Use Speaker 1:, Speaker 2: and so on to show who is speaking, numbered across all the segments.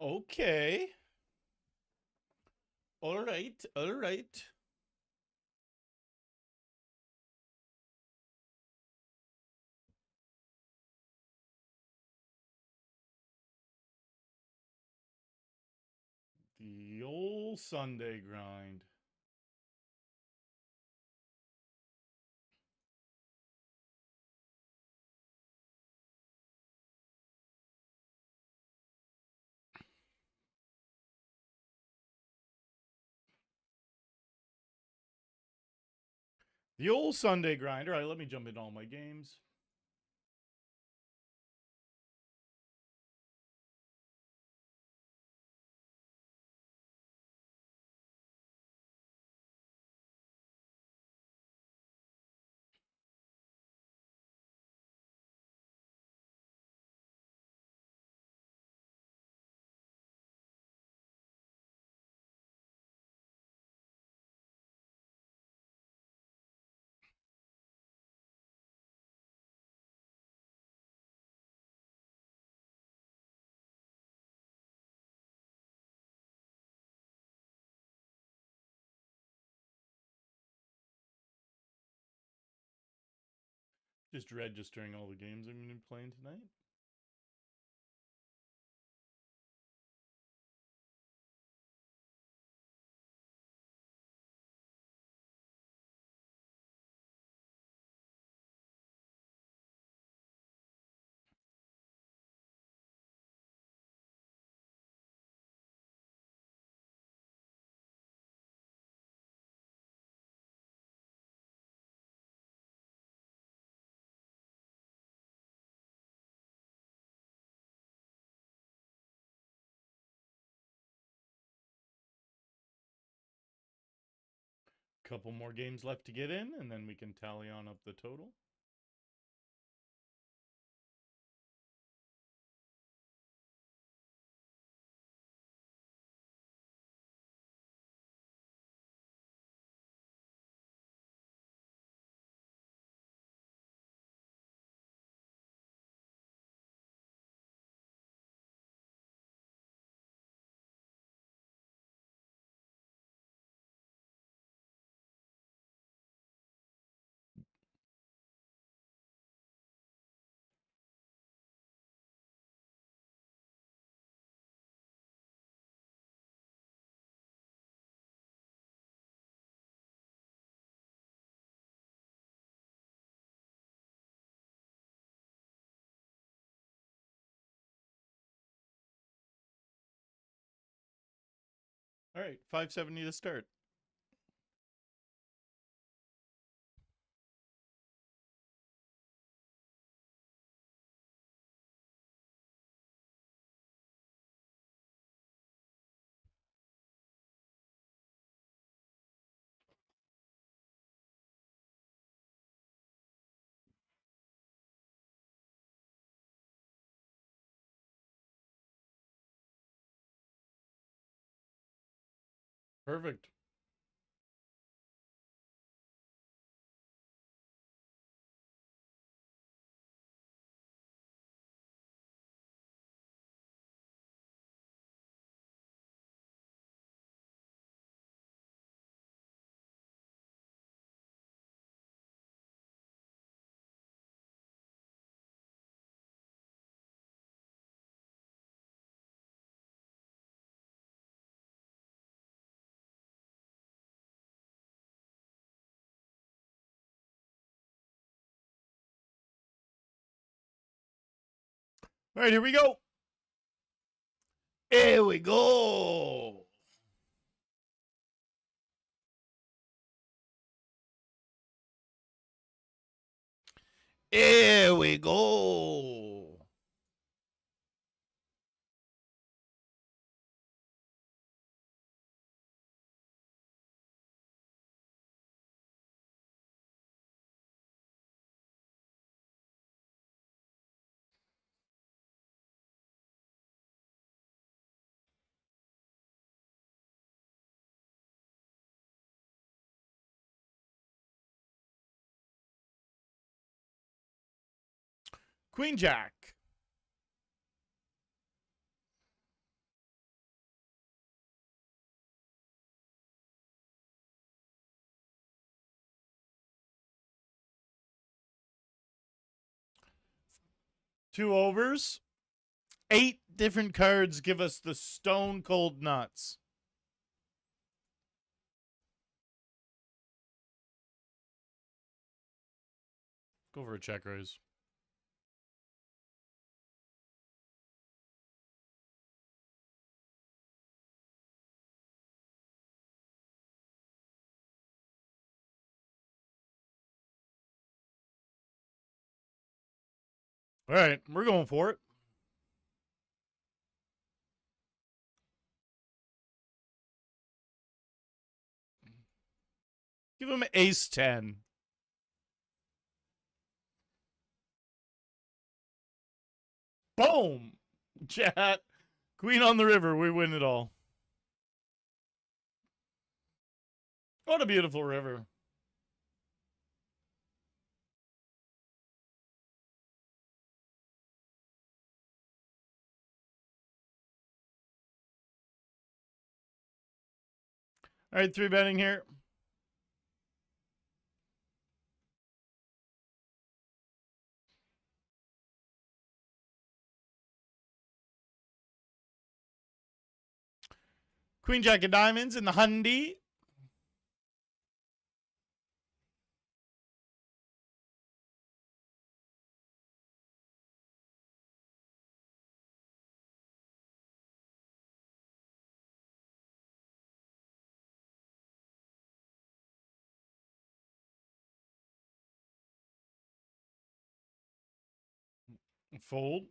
Speaker 1: Okay. All right. All right. The old Sunday grind. The old Sunday grind. All right, let me jump into all my games. Just registering all the games I'm going to be playing tonight. Couple more games left to get in, and then we can tally on up the total. All right, 570 to start. Perfect. All right, here we go. Here we go. Here we go. Queen Jack. 2 overs. 8 different cards give us the stone cold nuts. Go for a check raise. All right, we're going for it. Give him ace 10. Boom. Chat. Queen on the river. We win it all. What a beautiful river. All right, 3 betting here. Queen Jack of Diamonds in the Hundy. Fold.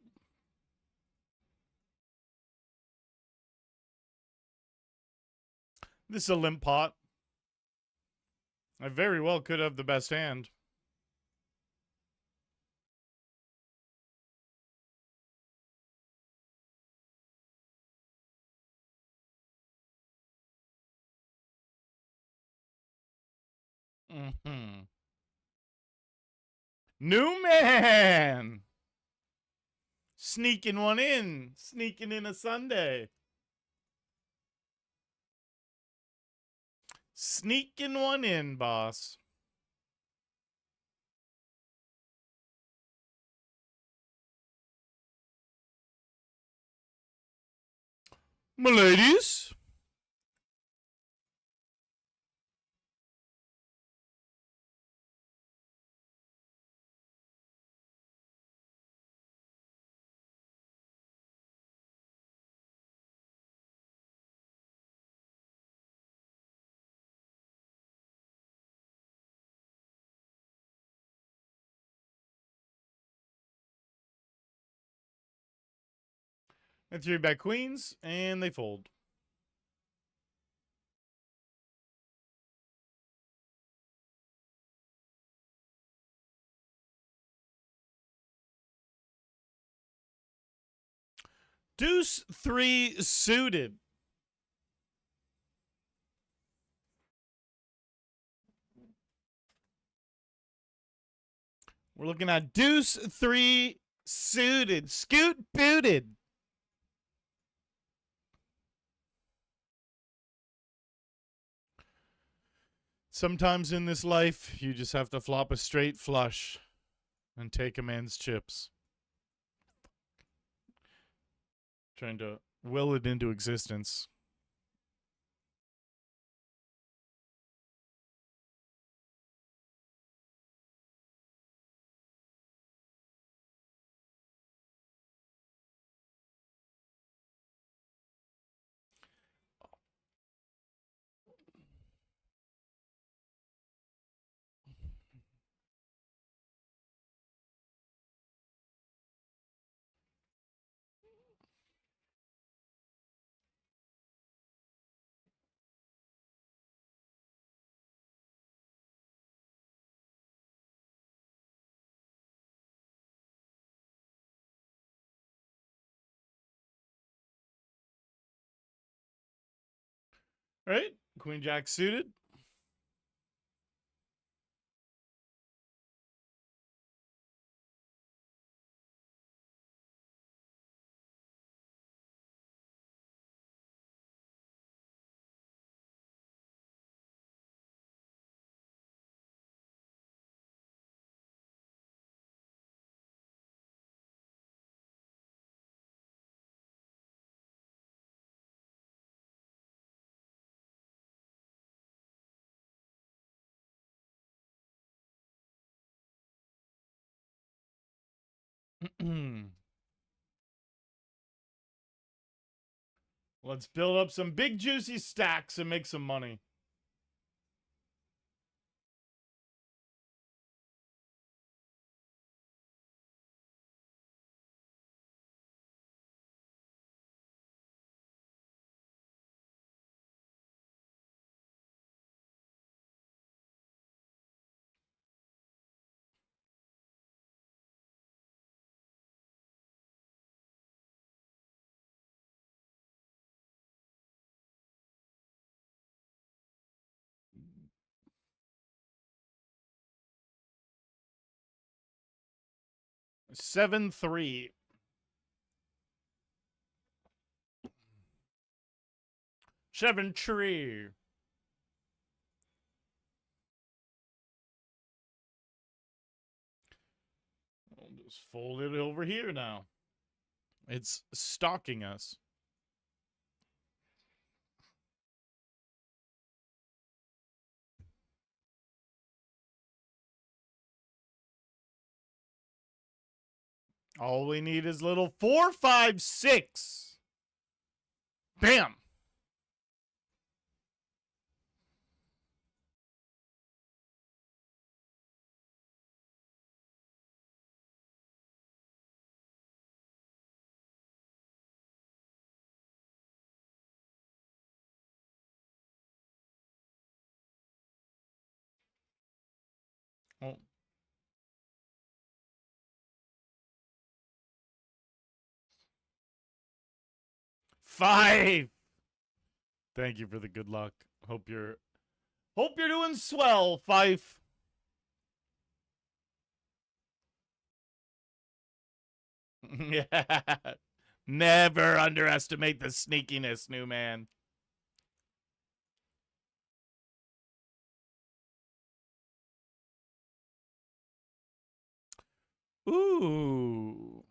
Speaker 1: This is a limp pot. I very well could have the best hand. Newman! Sneaking one in. Sneaking in a Sunday. Sneaking one in, boss. My ladies. And 3 bet queens, and they fold. Deuce 3 suited. We're looking at deuce 3 suited. Scoot booted. Sometimes in this life, you just have to flop a straight flush and take a man's chips. Trying to will it into existence. Right? Queen Jack suited. Let's build up some big juicy stacks and make some money. Seven three. Seven tree. I'll just fold it over here now. It's stalking us. All we need is little 4, 5, 6. Bam. Oh. Five. Thank you for the good luck. Hope you're doing swell, Fife. Yeah. Never underestimate the sneakiness, new man. Ooh.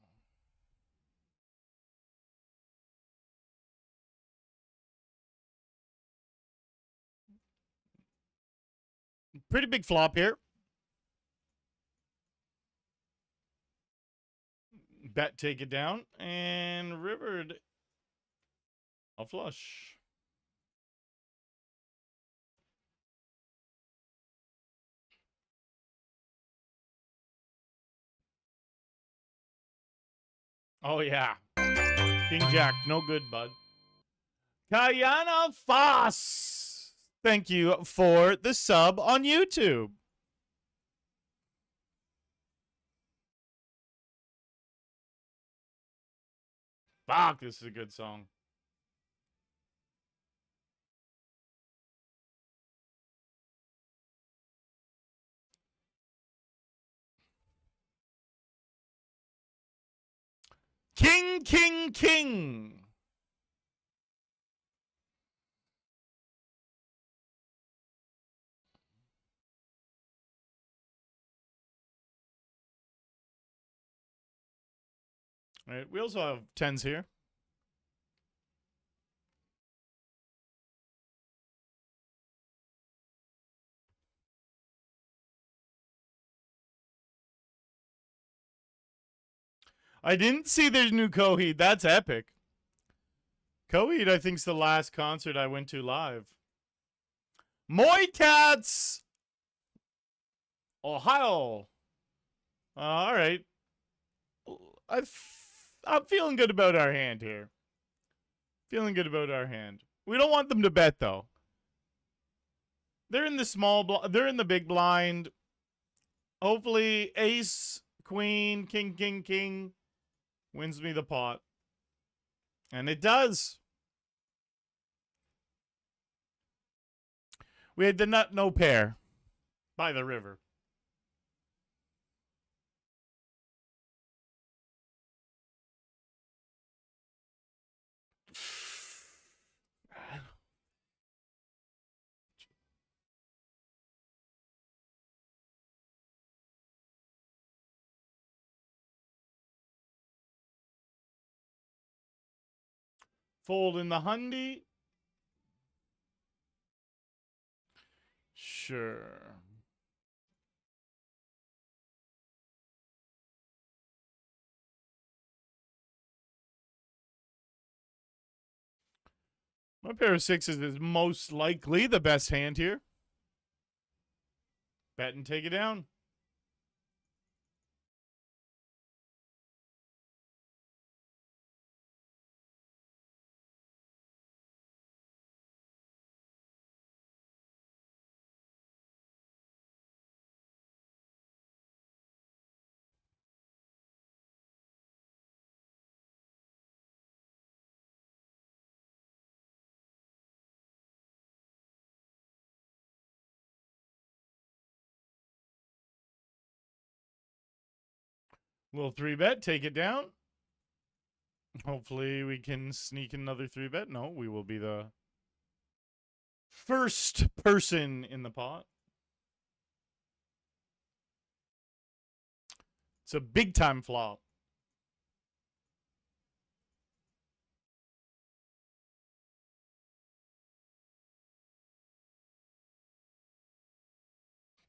Speaker 1: Pretty big flop here. Bet, take it down, and rivered a flush. Oh, yeah. King Jack, no good, bud. Kayana Foss. Thank you for the sub on YouTube. Fuck, this is a good song. King, king, king. All right, we also have 10s here. I didn't see there's new Coheed. That's epic. Coheed, I think, is the last concert I went to live. Moy Cats, Ohio. All right. I'm feeling good about our hand here. Feeling good about our hand. We don't want them to bet, though. They're in the they're in the big blind. Hopefully, ace, queen, king, king, king wins me the pot. And it does. We had the nut, no pair by the river. Fold in the hundy. Sure. My pair of sixes is most likely the best hand here. Bet and take it down. Little 3-bet, take it down. Hopefully we can sneak another 3-bet. No, we will be the first person in the pot. It's a big time flop.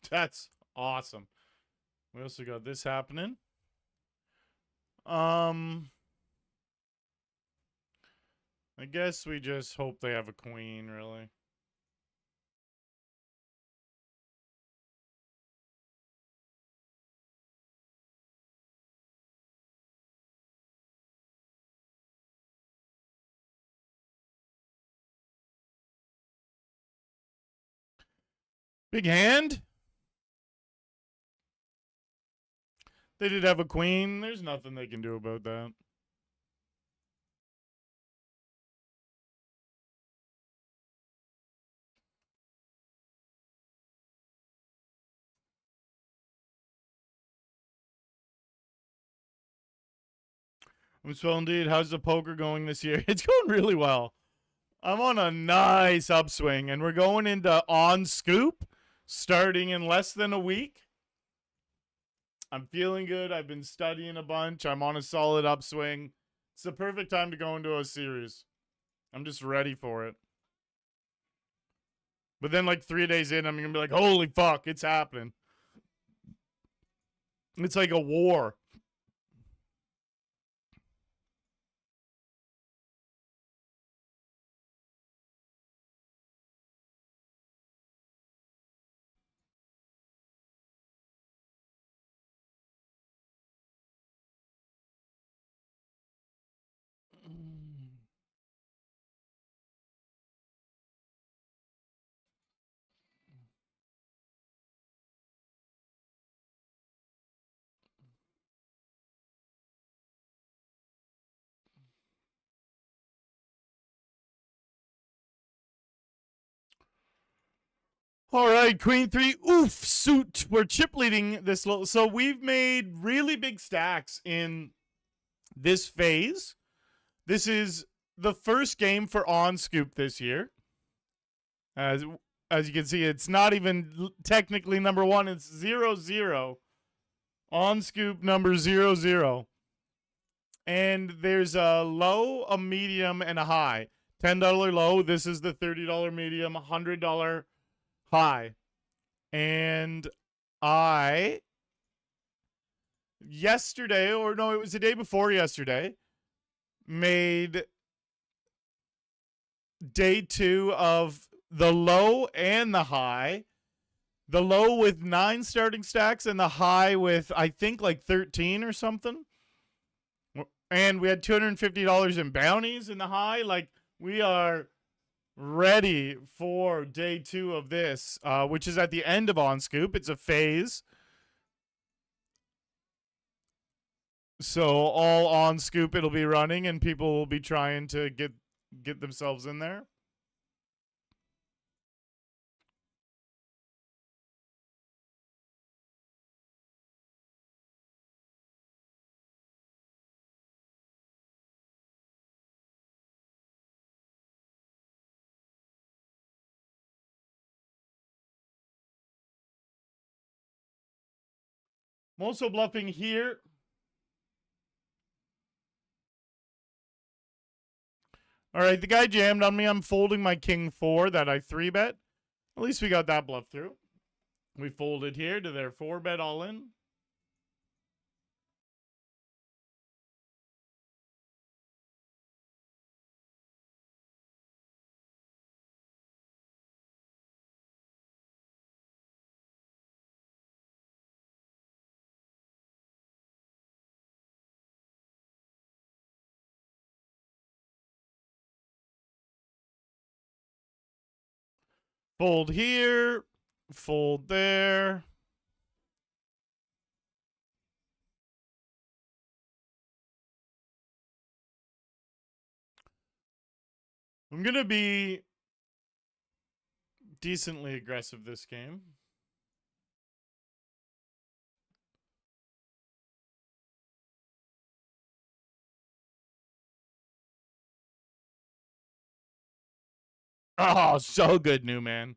Speaker 1: That's awesome. We also got this happening. I guess we just hope they have a queen, really. Big hand. They did have a queen. There's nothing they can do about that. I'm swell indeed. How's the poker going this year? It's going really well. I'm on a nice upswing, and we're going into on scoop starting in less than a week. I'm feeling good. I've been studying a bunch. I'm on a solid upswing. It's the perfect time to go into a series. I'm just ready for it. But then, like 3 days in, I'm going to be like, holy fuck, it's happening. It's like a war. All right, queen 3. Oof, suit. We're chip leading this little. So we've made really big stacks in this phase. This is the first game for on scoop this year. As you can see, it's not even technically number 1. It's 0-0. On scoop number 0-0. And there's a low, a medium, and a high. $10 low. This is the $30 medium, $100 high. And yesterday, or no, it was the day before yesterday, made day 2 of the low and the high. The low with 9 starting stacks and the high with, I think, like 13 or something. And we had $250 in bounties in the high. Like, we are ready for day 2 of this, which is at the end of On Scoop. It's a phase. So all On Scoop it'll be running, and people will be trying to get themselves in there. I'm also bluffing here. All right, the guy jammed on me. I'm folding my king 4 that I 3-bet. At least we got that bluff through. We folded here to their 4-bet all in. Fold here. Fold there. I'm going to be decently aggressive this game. Oh, so good, new man.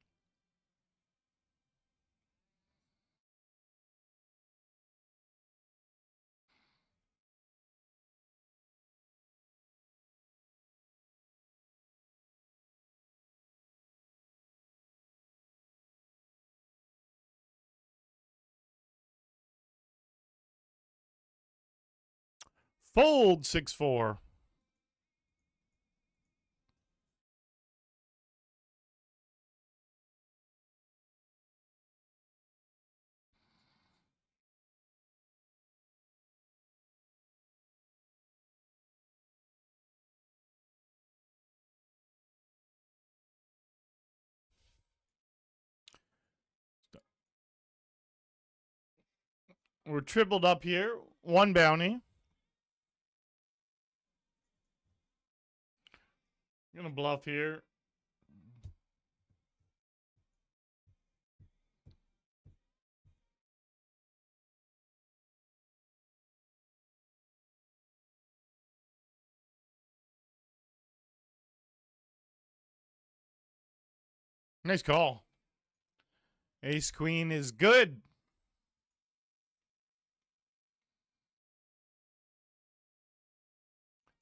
Speaker 1: Fold 6-4. We're tripled up here. One bounty. I'm going to bluff here. Nice call. Ace queen is good.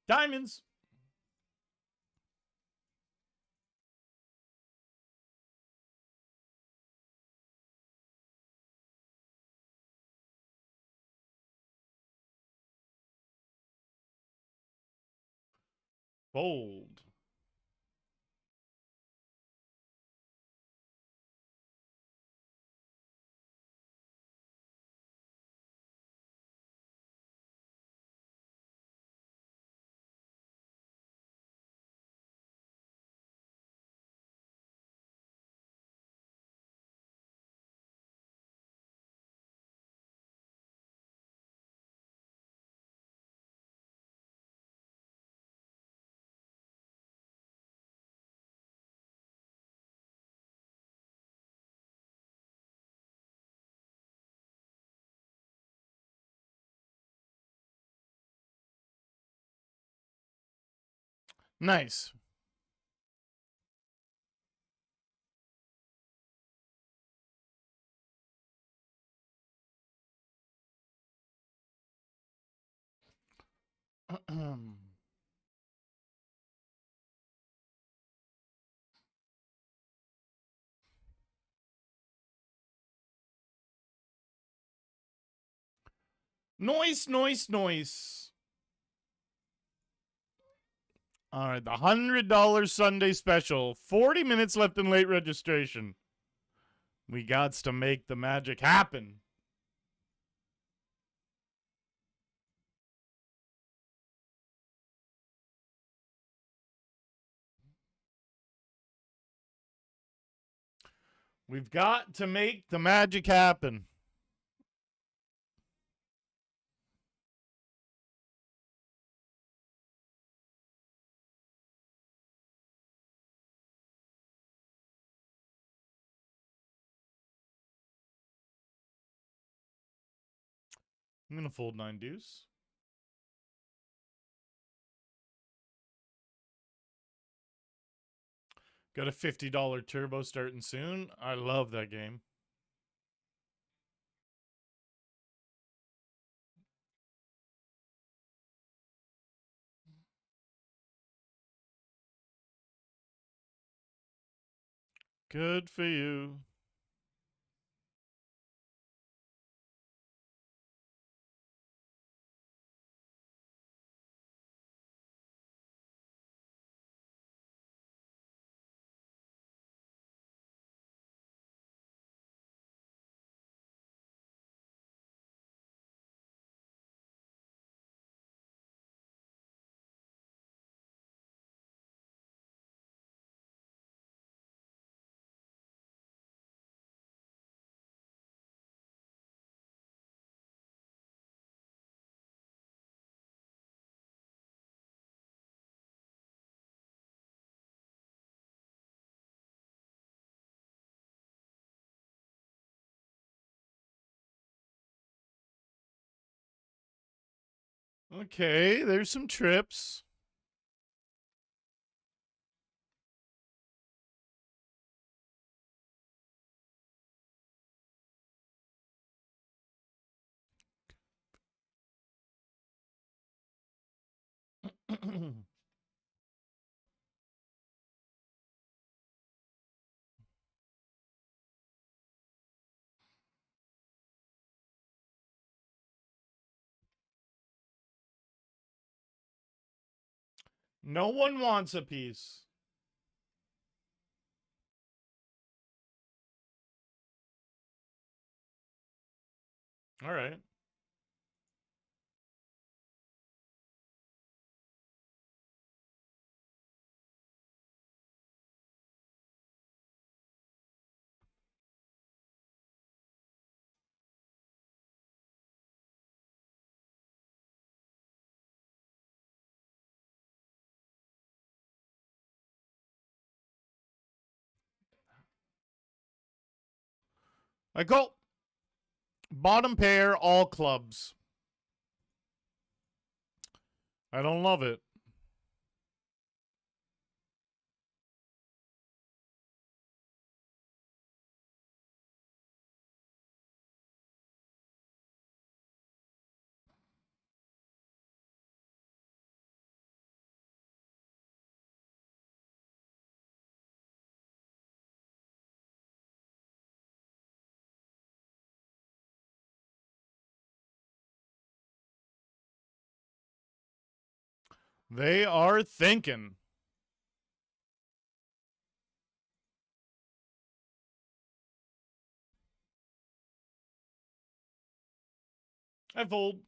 Speaker 1: Diamonds. Fold. Nice. Noise, noise, noise. All right, the $100 Sunday special. 40 minutes left in late registration. We gots to make the magic happen. We've got to make the magic happen. I'm going to fold 9 deuce. Got a $50 turbo starting soon. I love that game. Good for you. Okay, there's some trips. No one wants a piece. All right. I go bottom pair, all clubs. I don't love it. They are thinking. I fold.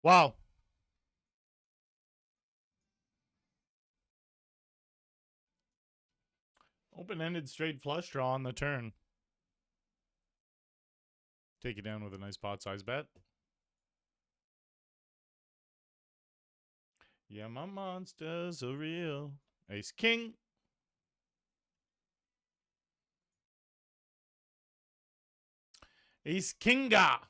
Speaker 1: Wow. Open-ended straight flush draw on the turn. Take it down with a nice pot size bet. Yeah, my monsters are real. Ace king. Ace kinga.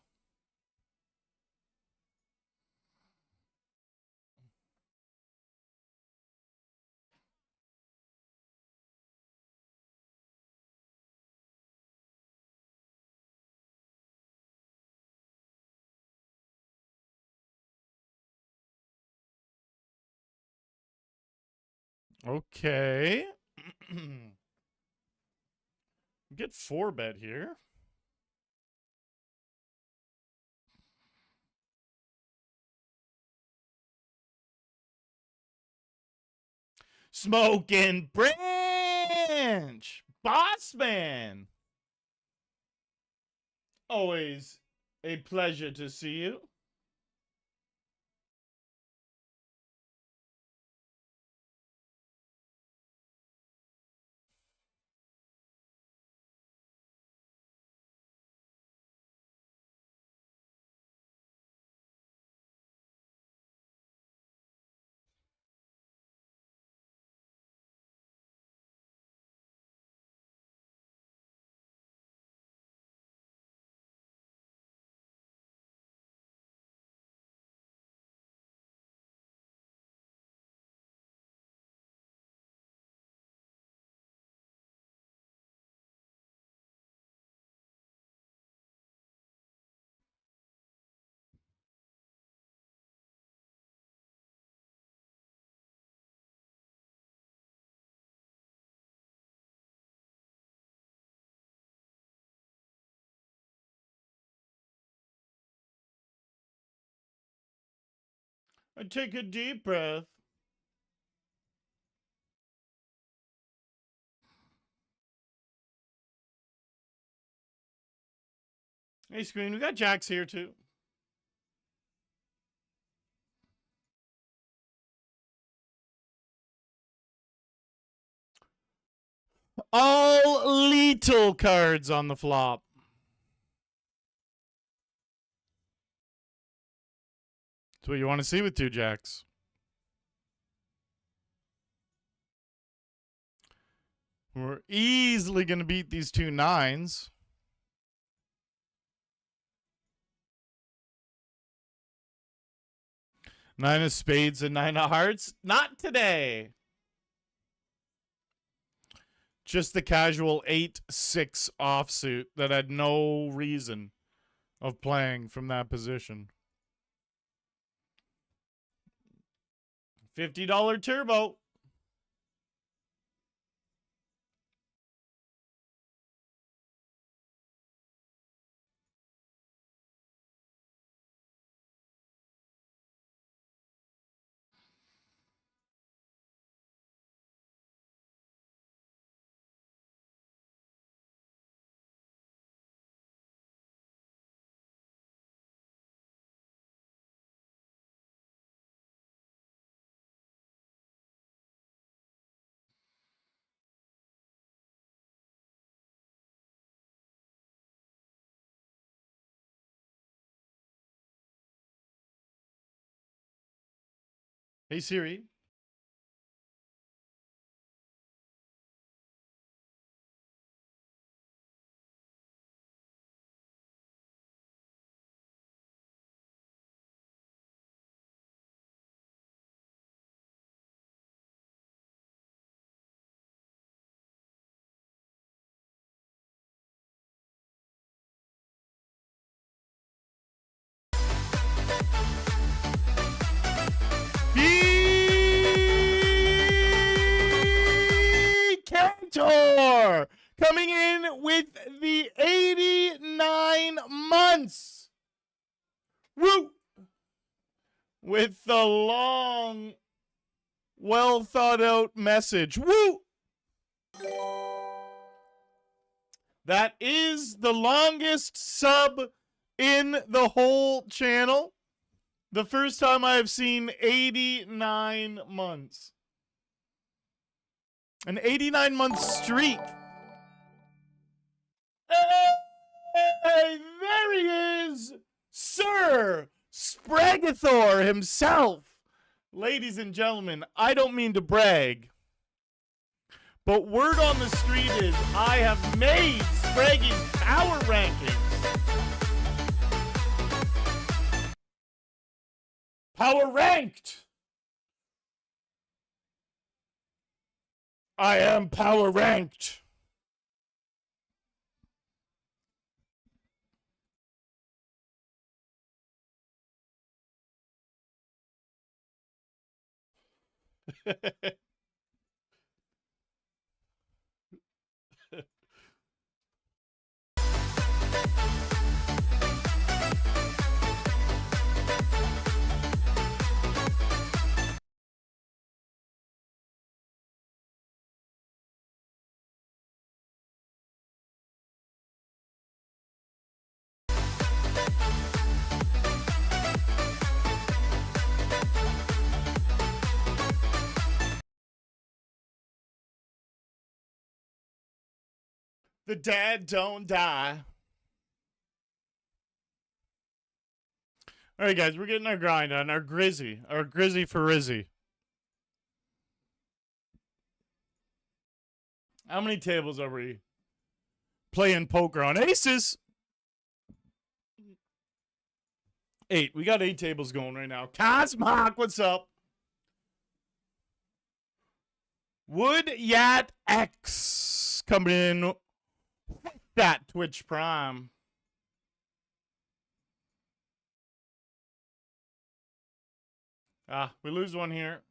Speaker 1: Okay. Get 4-bet here. Smoking Branch. Boss man. Always a pleasure to see you. I take a deep breath. Hey, Screen, we got jacks here too. All lethal cards on the flop. That's what you want to see with 2 jacks. We're easily going to beat these 2 9s. Nine of spades and 9 of hearts. Not today. Just the casual 8-6 offsuit that had no reason of playing from that position. $50 turbo. Hey Siri. Cantor coming in with the 89 months. Woo! With the long, well thought out message. Woo! That is the longest sub in the whole channel. The first time I have seen 89 months. An 89-month streak. Hey, there he is, Sir Spragathor himself. Ladies and gentlemen, I don't mean to brag, but word on the street is I have made Spraggy's power rankings. Power ranked. I am power ranked. The dad don't die. All right, guys, we're getting our grind on. Our Grizzy for Rizzy. How many tables are we playing poker on? Aces. 8. We got 8 tables going right now. Cosmoc, what's up? Wood Yat X coming in with that Twitch Prime. We lose one here.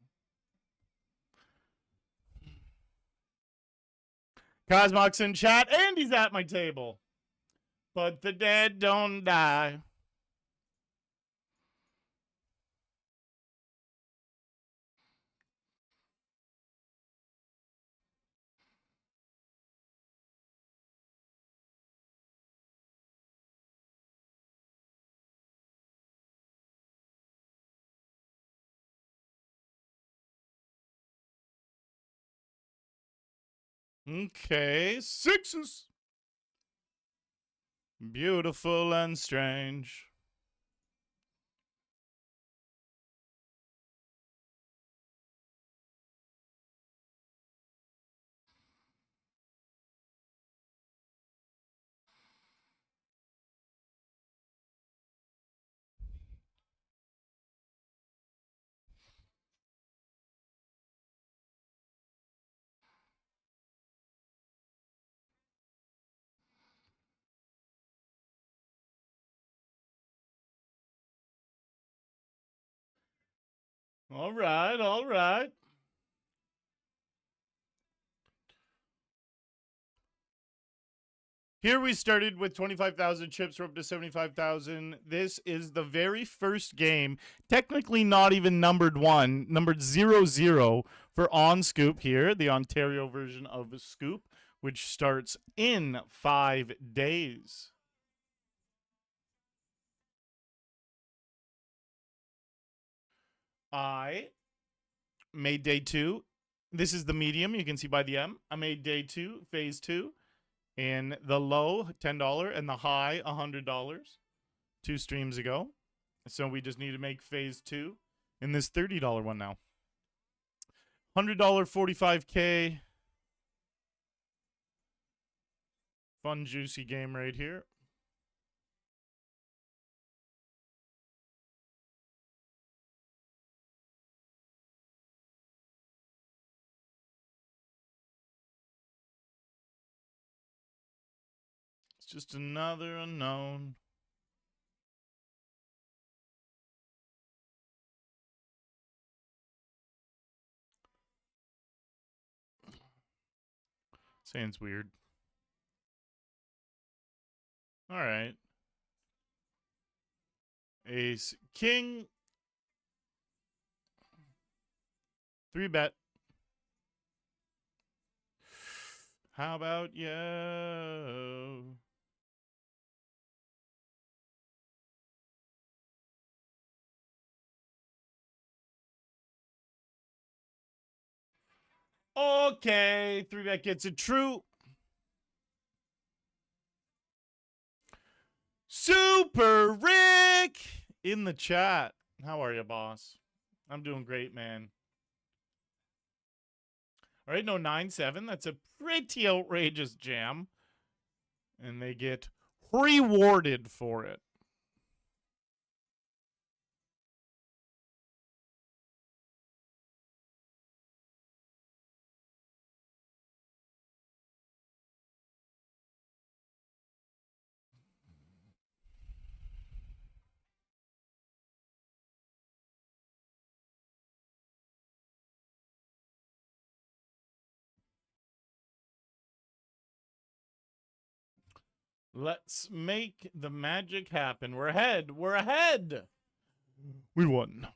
Speaker 1: Cosmoc's in chat, and he's at my table. But the dead don't die. Okay, sixes. Beautiful and strange. All right, all right. Here we started with 25,000 chips. We're up to 75,000. This is the very first game, technically not even numbered one, numbered 00 for On Scoop here, the Ontario version of Scoop, which starts in 5 days. I made day 2. This is the medium. You can see by the M. I made day 2, phase 2. In the low, $10, and the high, $100, 2 streams ago. So we just need to make phase 2 in this $30 one now. $100, 45K. Fun, juicy game right here. It's just another unknown. Saying's weird. All right. Ace, king. 3 bet. How about you? Okay, 3 bet gets it true. Super Rick in the chat. How are you, boss? I'm doing great, man. All right, no 9-7. That's a pretty outrageous jam. And they get rewarded for it. Let's make the magic happen. We're ahead. We're ahead. We won.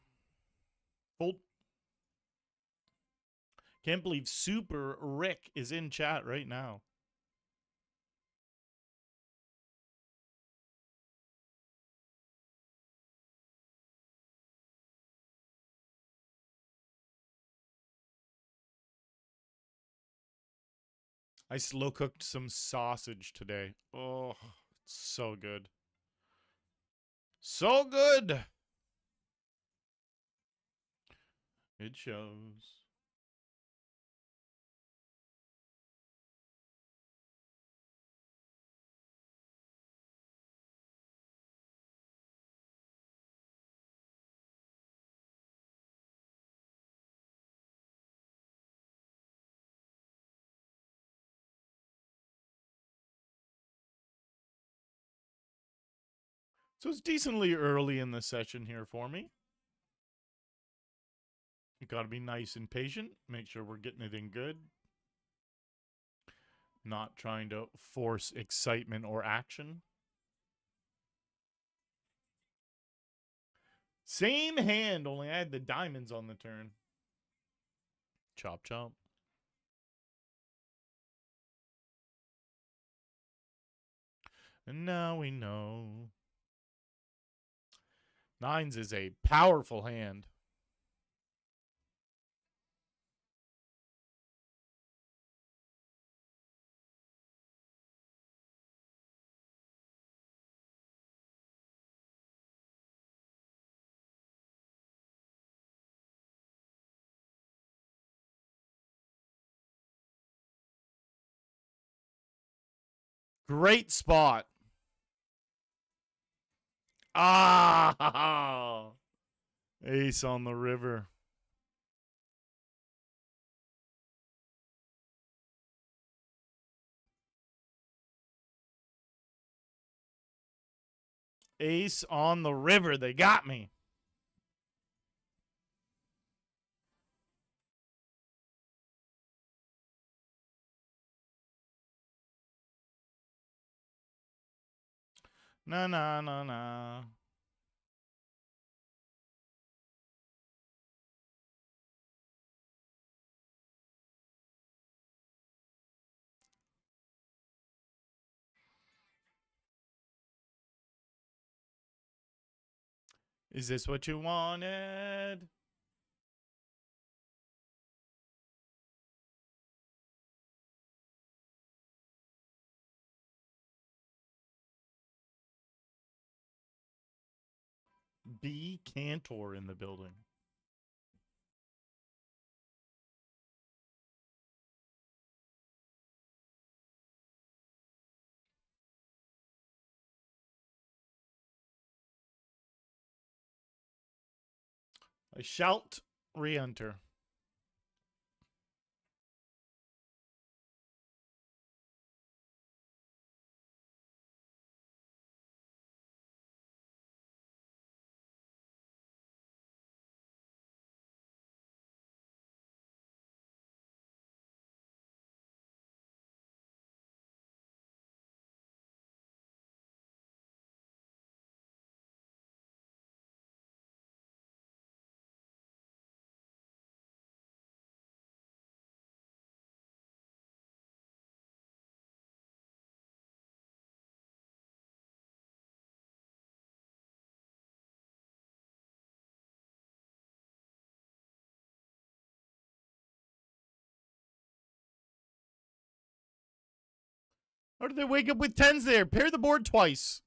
Speaker 1: Fold. Can't believe Super Rick is in chat right now. I slow cooked some sausage today. Oh, it's so good. So good. It shows. So it's decently early in the session here for me. You got to be nice and patient. Make sure we're getting it in good. Not trying to force excitement or action. Same hand, only I had the diamonds on the turn. Chop, chop. And now we know. 9s is a powerful hand. Great spot. Ah! Ace on the river. Ace on the river. They got me. Na na na na. Is this what you wanted? B Cantor in the building. I shalt re-enter. How did they wake up with tens there? Pair the board twice.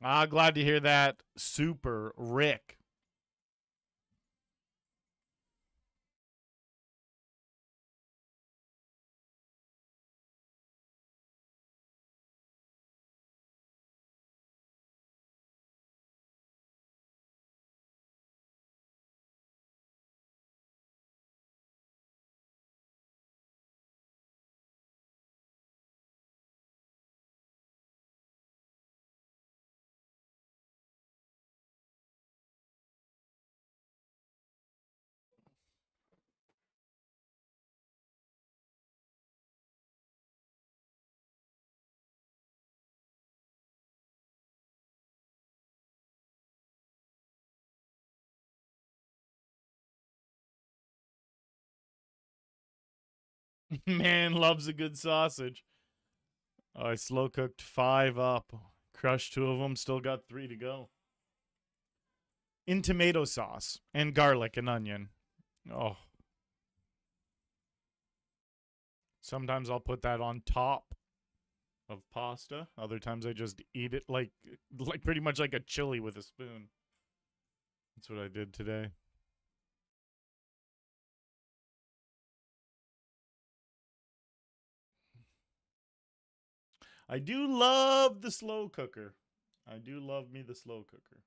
Speaker 1: Ah, glad to hear that. Super Rick. Man loves a good sausage. Oh, I slow cooked 5 up. Crushed 2 of them. Still got 3 to go. In tomato sauce and garlic and onion. Oh. Sometimes I'll put that on top of pasta. Other times I just eat it like pretty much like a chili with a spoon. That's what I did today. I do love the slow cooker. I do love me the slow cooker.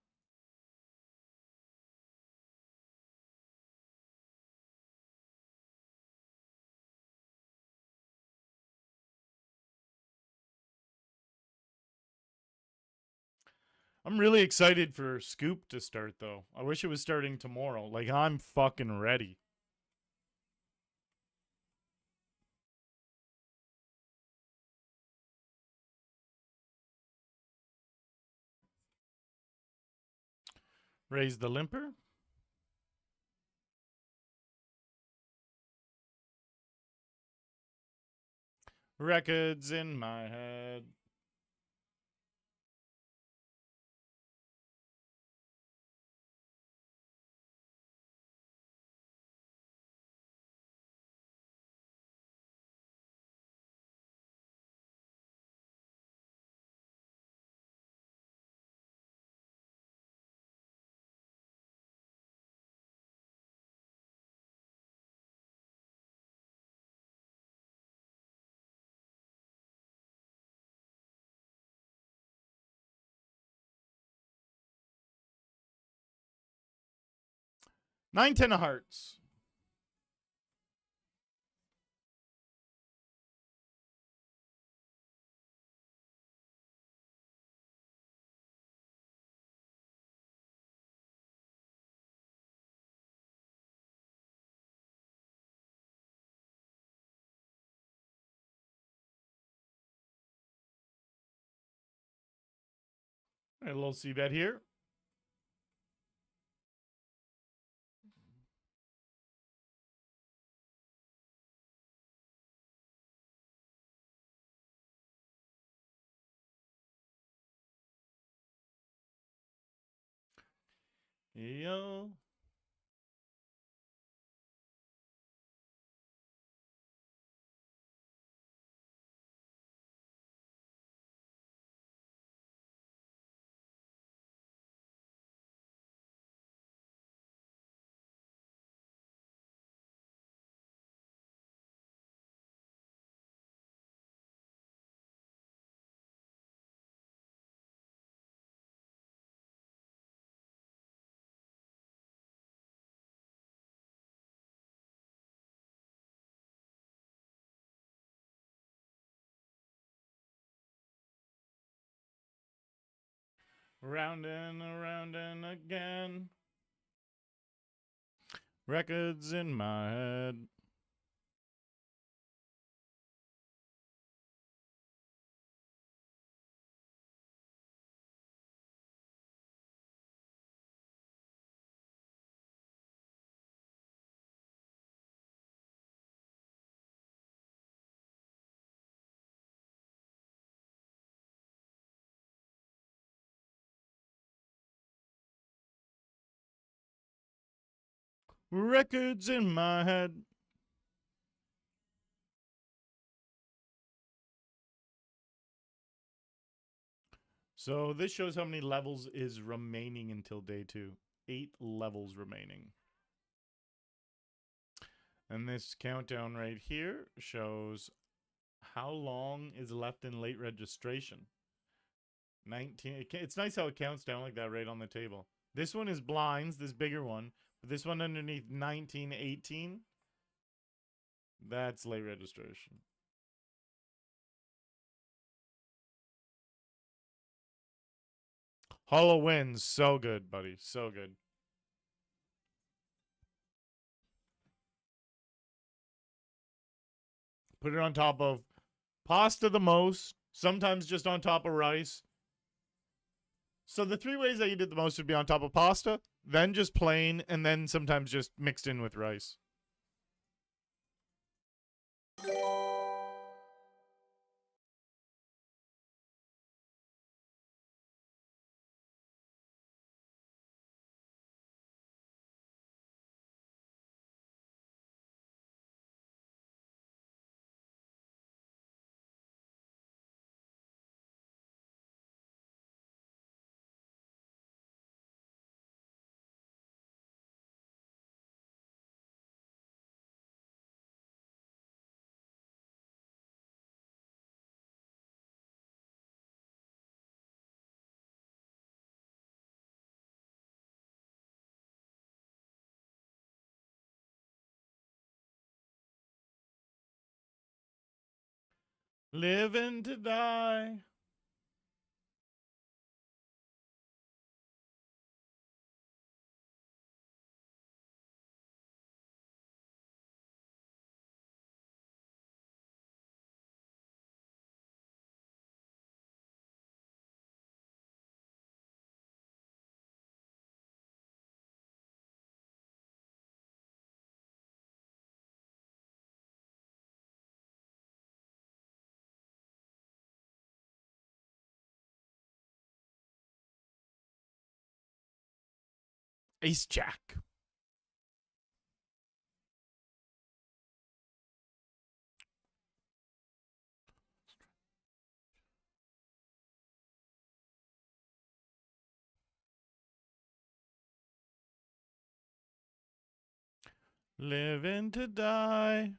Speaker 1: I'm really excited for Scoop to start, though. I wish it was starting tomorrow. Like, I'm fucking ready. Raise the limper. Records in my head. 9-10 of hearts. All right, a little C bet here. Yo. Round and again. Records in my head. Records in my head. So this shows how many levels is remaining until day 2. 8 levels remaining. And this countdown right here shows how long is left in late registration. 19. It's nice how it counts down like that right on the table. This one is blinds, this bigger one. But this one underneath 1918, that's late registration. Hollow wins. So good, buddy. So good. Put it on top of pasta the most, sometimes just on top of rice. So the 3 ways I eat it the most would be on top of pasta, then just plain, and then sometimes just mixed in with rice. Living to die. Ace Jack. Living to die.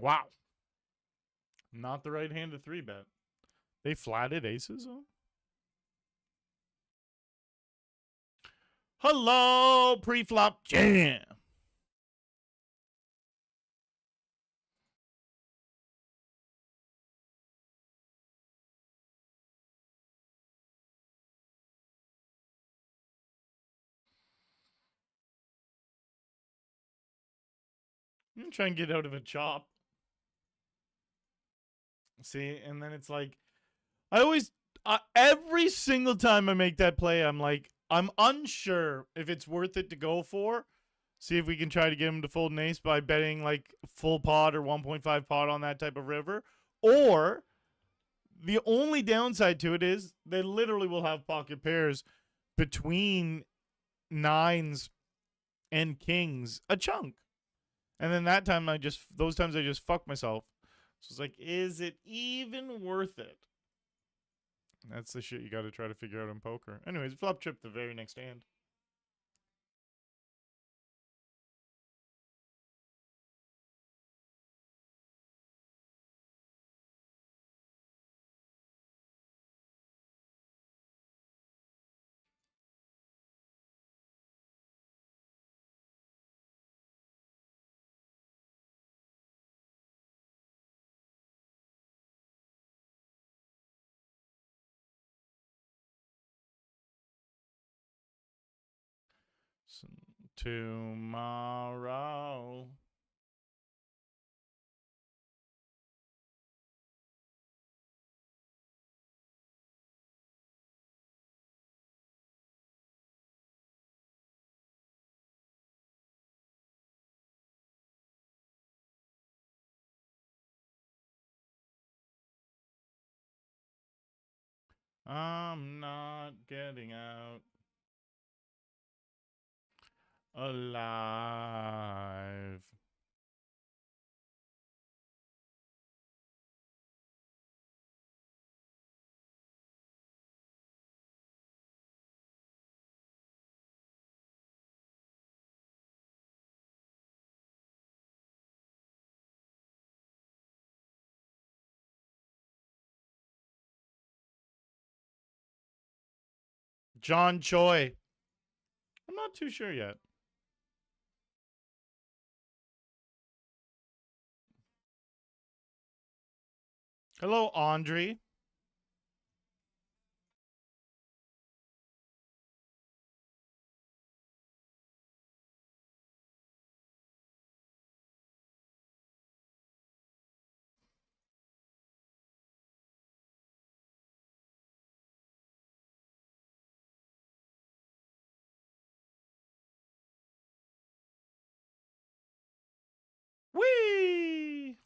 Speaker 1: Wow. Not the right hand to 3-bet. They flatted aces, though? Hello, pre-flop jam. I'm gonna try and get out of a chop. See, and then it's like, I always, every single time I make that play, I'm like, I'm unsure if it's worth it to go for. See if we can try to get him to fold an ace by betting like full pot or 1.5 pot on that type of river. Or the only downside to it is they literally will have pocket pairs between nines and kings a chunk. And then those times I just fuck myself. So it's like, is it even worth it? That's the shit you got to try to figure out in poker. Anyways, flop trip the very next hand. Tomorrow. I'm not getting out alive. John Choi. I'm not too sure yet. Hello, Andre. Whee!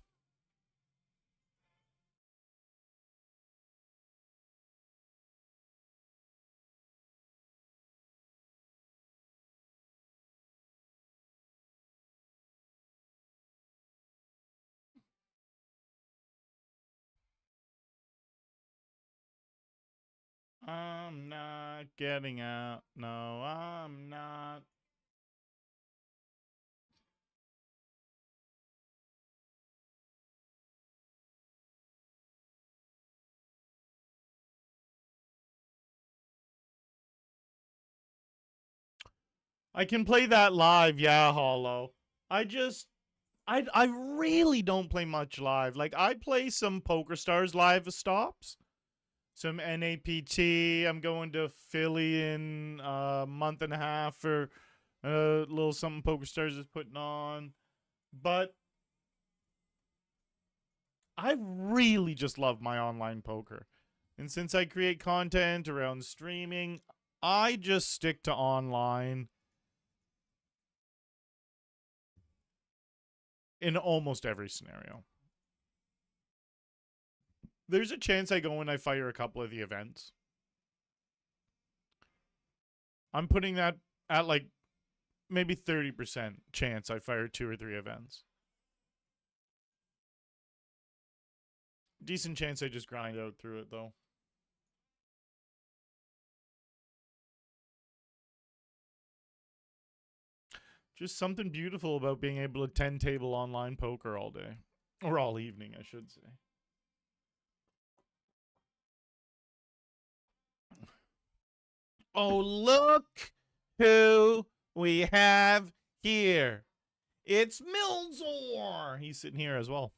Speaker 1: I'm not getting out. No, I'm not. I can play that live, yeah, Hollow. I really don't play much live. Like I play some PokerStars live stops, some NAPT. I'm going to Philly in a month and a half for a little something PokerStars is putting on. But I really just love my online poker. And since I create content around streaming, I just stick to online in almost every scenario. There's a chance I go and I fire a couple of the events. I'm putting that at like maybe 30% chance I fire 2 or 3 events. Decent chance I just grind out through it though. Just something beautiful about being able to 10 table online poker all day. Or all evening, I should say. Oh, look who we have here. It's Milzor. He's sitting here as well.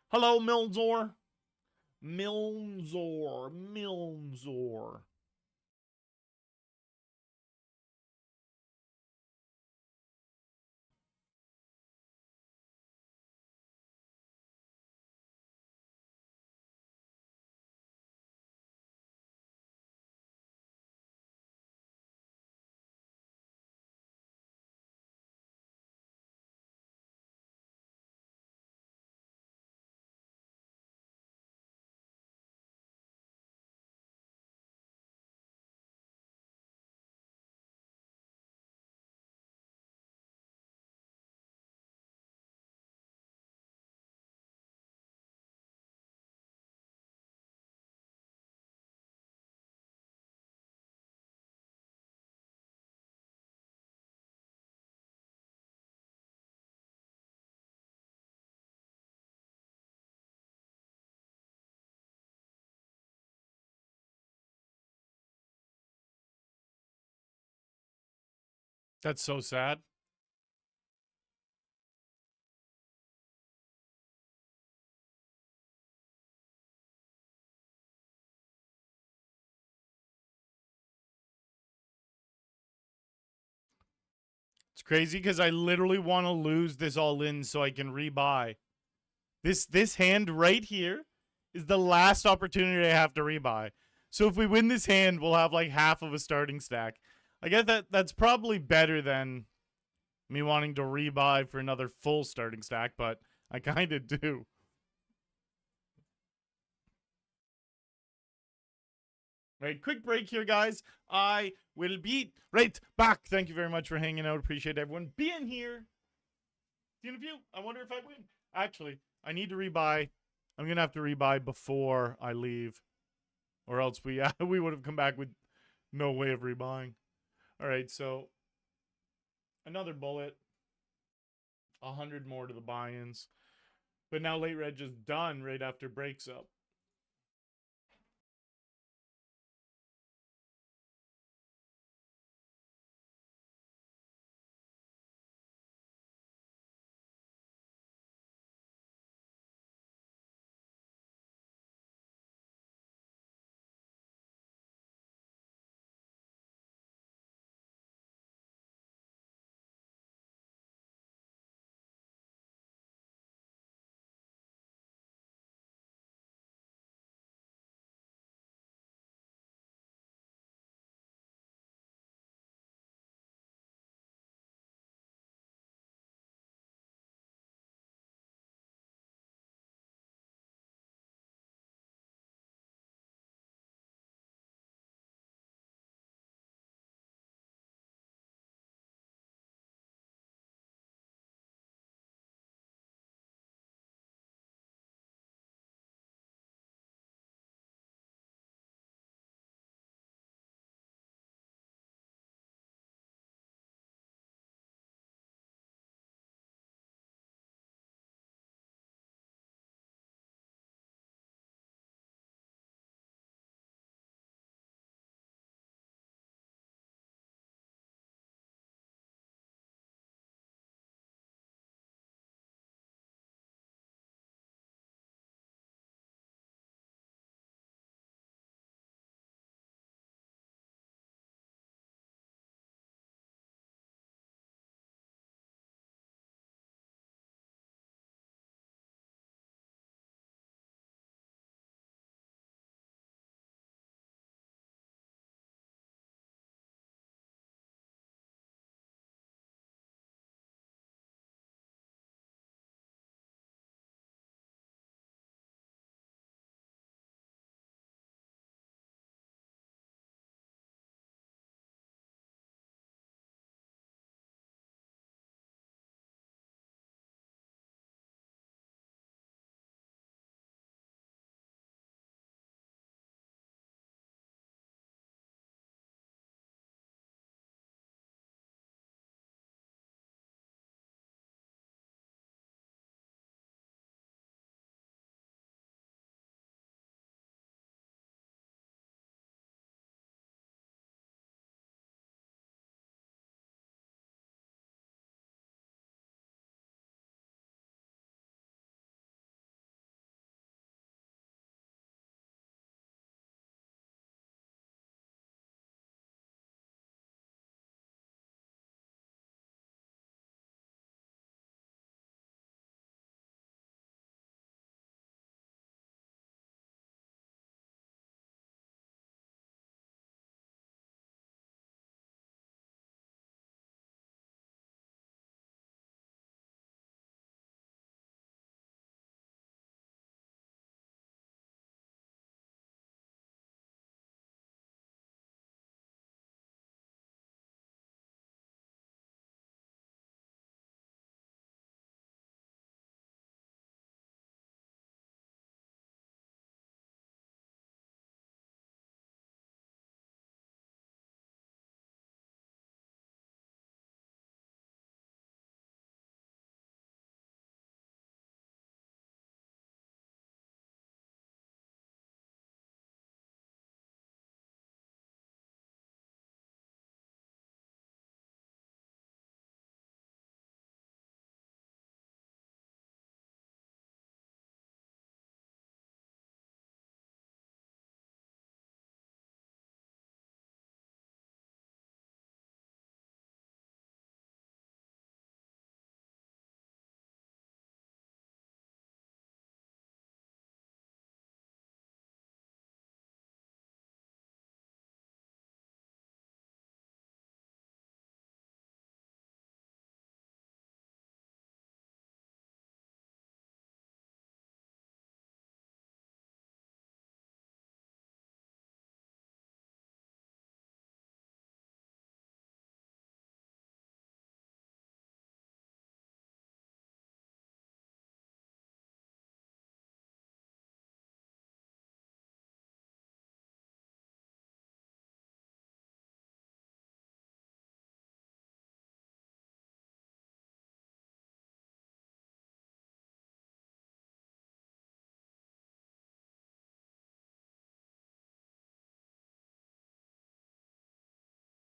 Speaker 1: Hello, Milzor. Milzor. That's so sad. It's crazy because I literally want to lose this all in so I can rebuy. This hand right here is the last opportunity I have to rebuy. So if we win this hand, we'll have like half of a starting stack. I guess that's probably better than me wanting to rebuy for another full starting stack, but I kind of do. Right, quick break here, guys. I will be right back. Thank you very much for hanging out. Appreciate everyone being here. The interview. I wonder if I win. Actually, I need to rebuy. I'm gonna have to rebuy before I leave, or else we we would have come back with no way of rebuying. All right, so another bullet, 100 more to the buy-ins, but now late reg is done right after breaks up.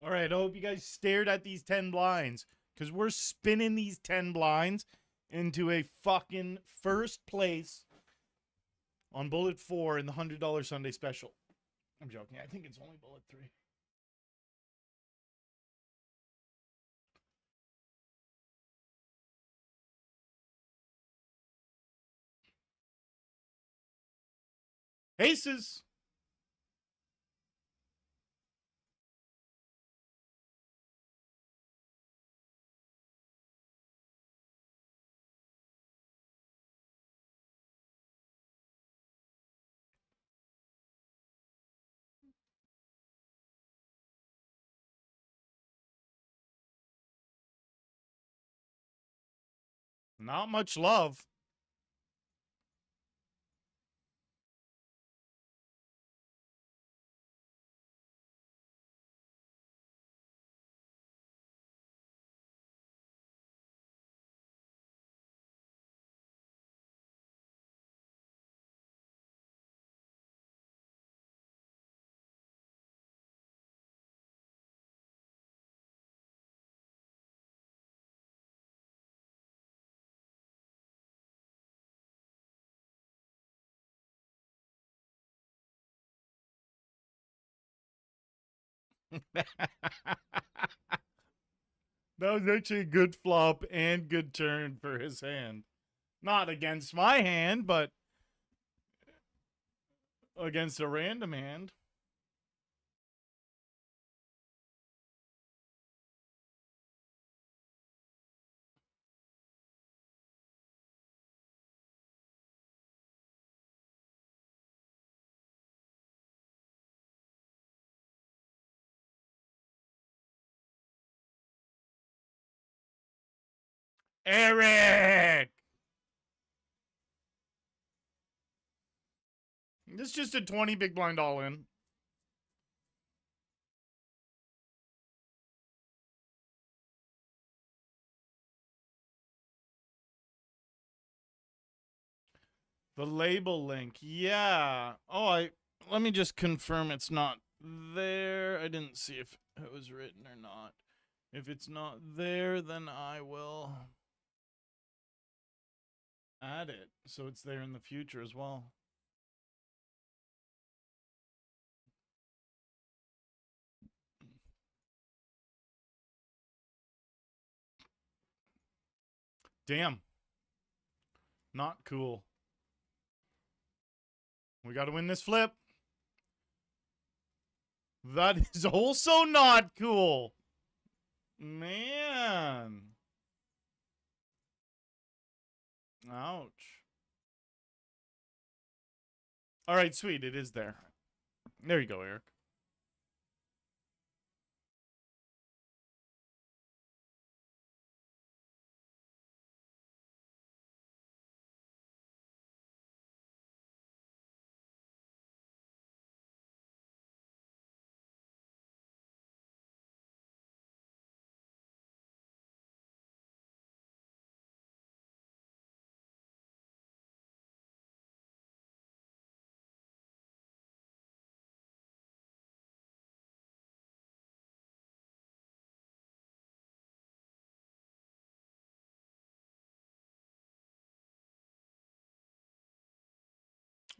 Speaker 1: All right, I hope you guys stared at these 10 blinds because we're spinning these 10 blinds into a fucking first place on bullet 4 in the $100 Sunday special. I'm joking. I think it's only bullet 3. Aces. Not much love. That was actually a good flop and good turn for his hand. Not against my hand, but against a random hand. Eric! This is just a 20 big blind all in. The label link. Yeah. Oh, let me just confirm it's not there. I didn't see if it was written or not. If it's not there, then I will add it so it's there in the future as well. Damn. Not cool. We got to win this flip. That is also not cool. Man. Ouch. All right, sweet. It is there. There you go, Eric.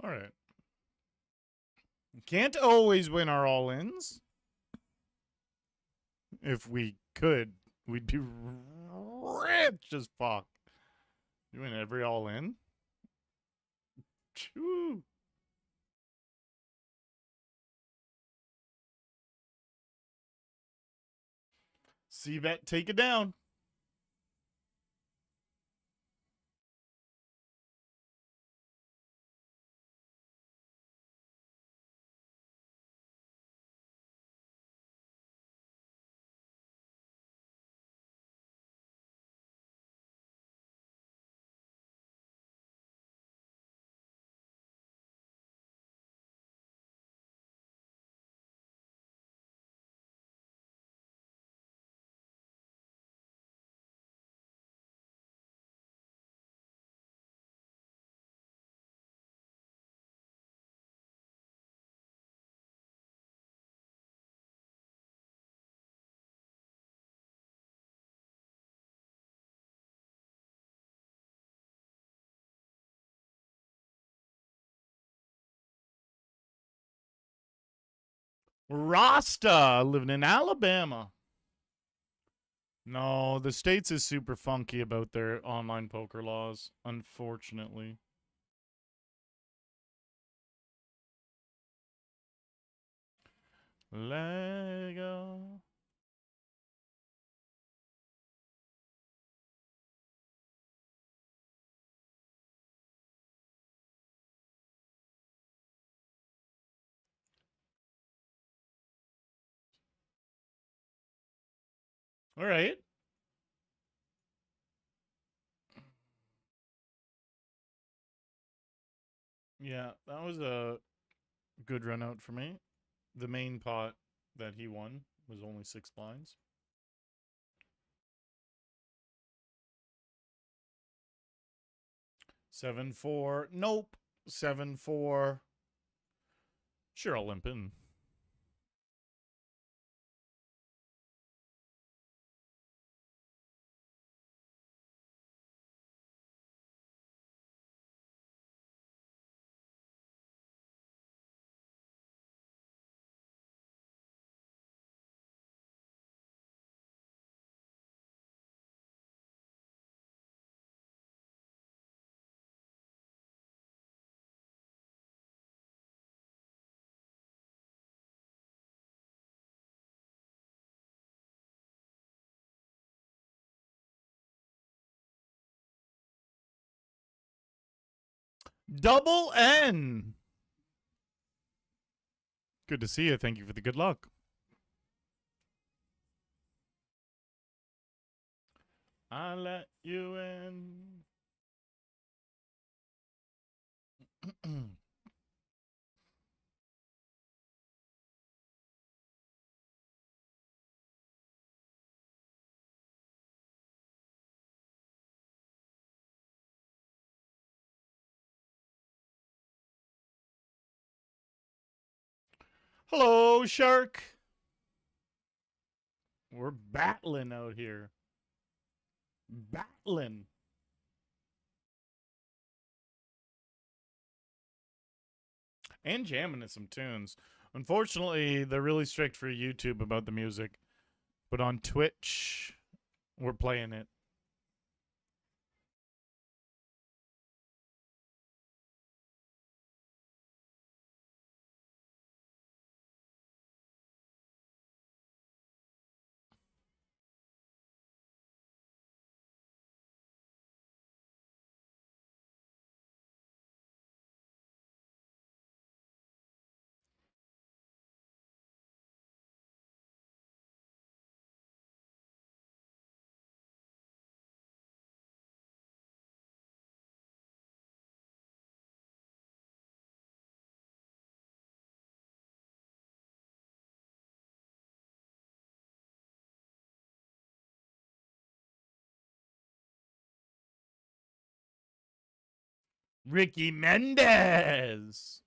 Speaker 1: All right. Can't always win our all-ins. If we could, we'd be rich as fuck. You win every all-in? Choo. C-bet, take it down. Rasta living in Alabama. No, the States is super funky about their online poker laws, unfortunately. Lego. All right. Yeah, that was a good run out for me. The main pot that he won was only 6 blinds. Seven four. Nope. 7-4. Sure, I'll limp in. Double N. Good to see you. Thank you for the good luck. I let you in. Hello, Shark. We're battling out here. Battling. And jamming to some tunes. Unfortunately, they're really strict for YouTube about the music. But on Twitch, we're playing it. Ricky Mendez.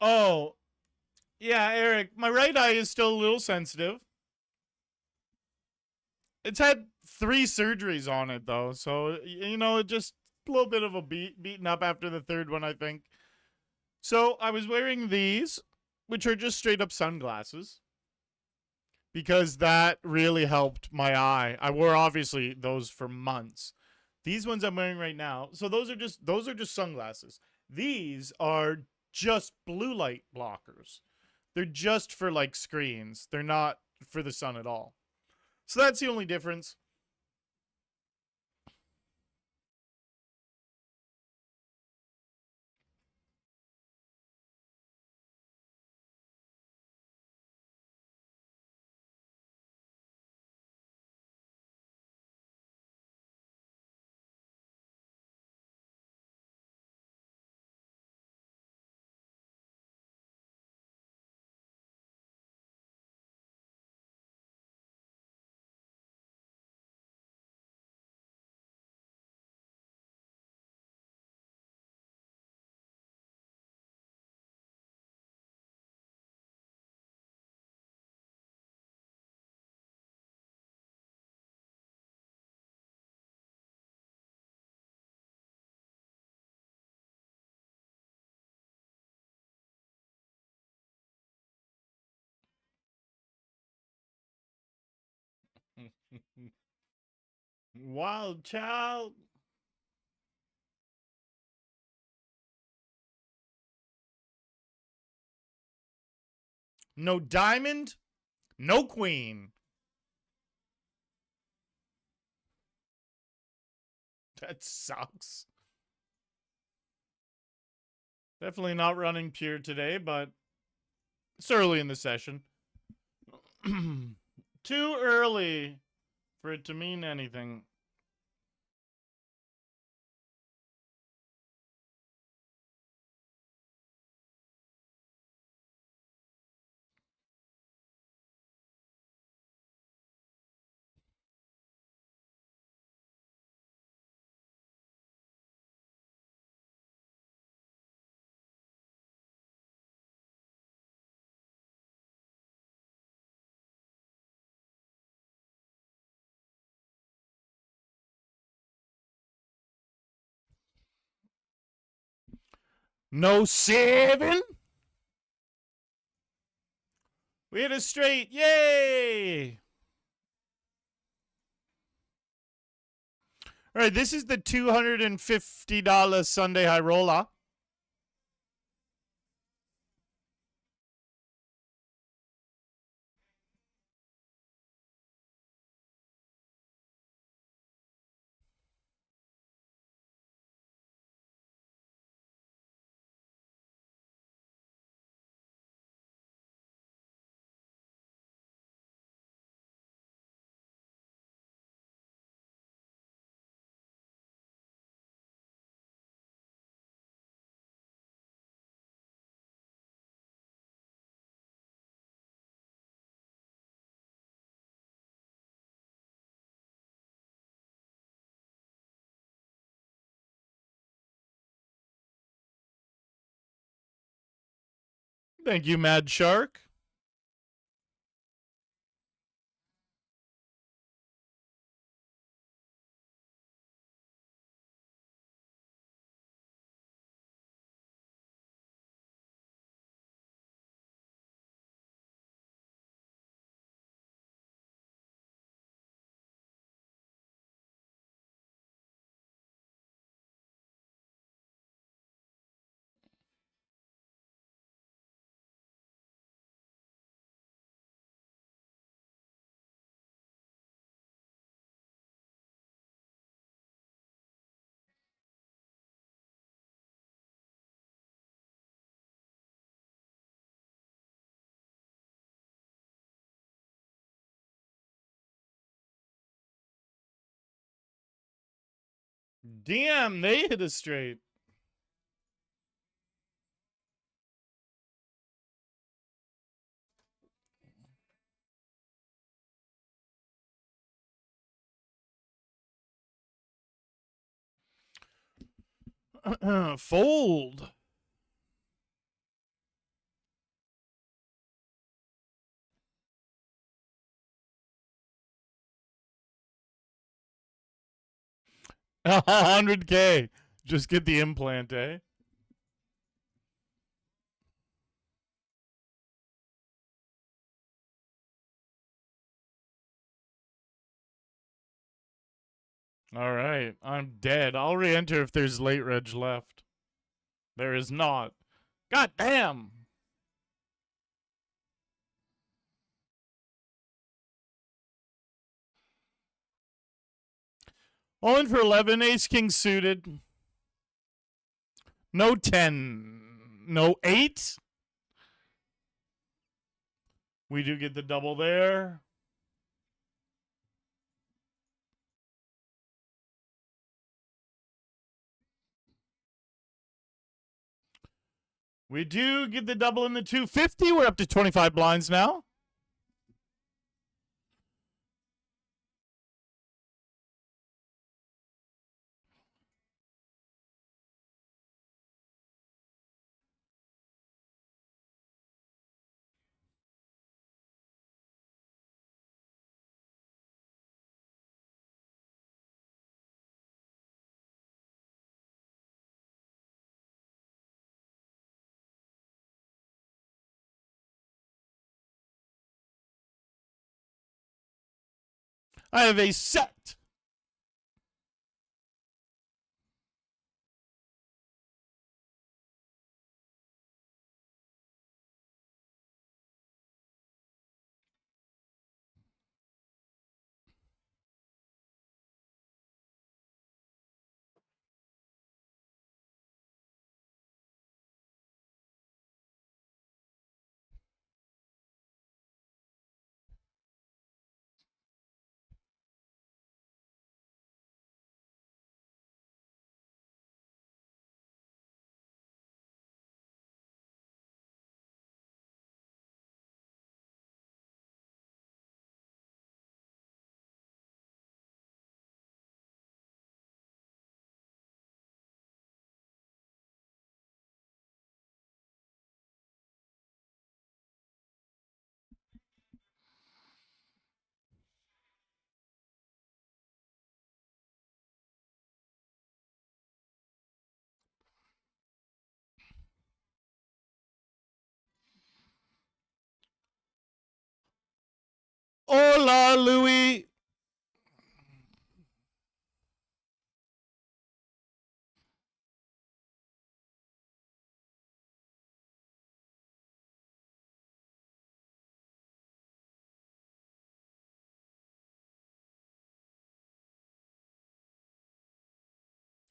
Speaker 1: Oh, yeah, Eric. My right eye is still a little sensitive. It's had 3 surgeries on it, though. So, just a little bit of a beaten up after the third one, I think. So, I was wearing these, which are just straight up sunglasses, because that really helped my eye. I wore obviously those for months. These ones I'm wearing right now, so those are just sunglasses. These are just blue light blockers. They're just for like screens. They're not for the sun at all. So that's the only difference. Wild child. No diamond, no queen. That sucks. Definitely not running pure today, but it's early in the session. Too early for it to mean anything. No 7. We hit a straight. Yay! All right, this is the $250 Sunday High Roller. Thank you, Mad Shark. Damn, they hit a straight. Fold. $100K. Just get the implant, eh? All right. I'm dead. I'll re-enter if there's late reg left. There is not. God damn. All in for 11. Ace King suited. No 10. No 8. We do get the double there. We do get the double in the 250. We're up to 25 blinds now. I have a set. Hola, Louis.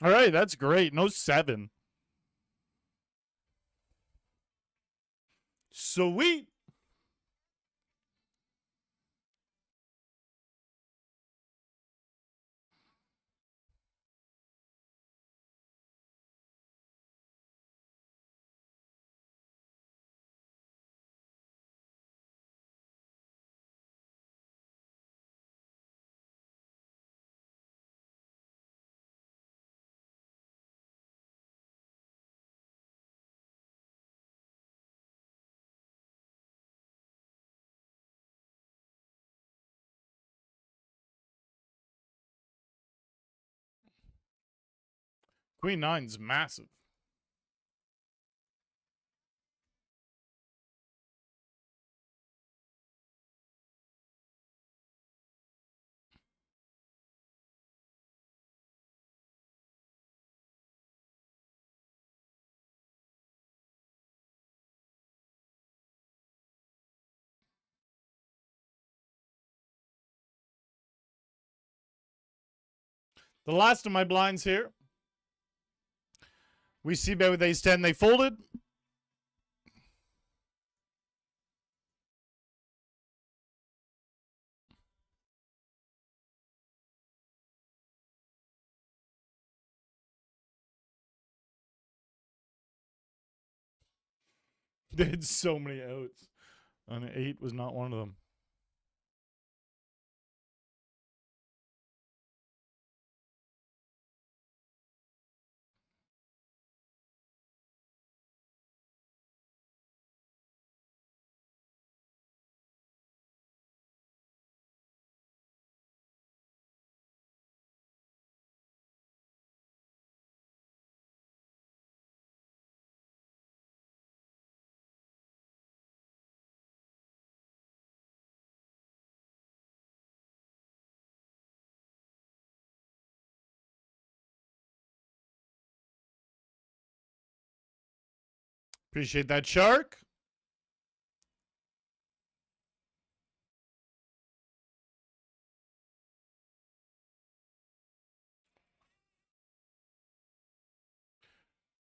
Speaker 1: All right, that's great. No 7. Sweet. Queen 9's massive. The last of my blinds here. We see bet with ace 10. They folded. They had so many outs. An 8 was not one of them. Appreciate that, Shark.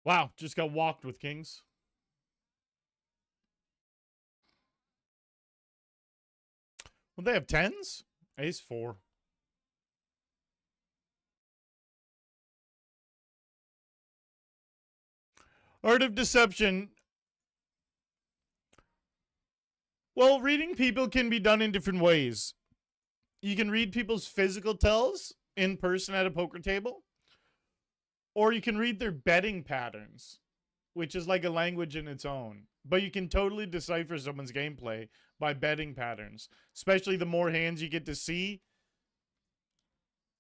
Speaker 1: Wow, just got walked with kings. Well, they have 10s? Ace 4. Art of Deception. Well, reading people can be done in different ways. You can read people's physical tells in person at a poker table, or you can read their betting patterns, which is like a language in its own. But you can totally decipher someone's gameplay by betting patterns, especially the more hands you get to see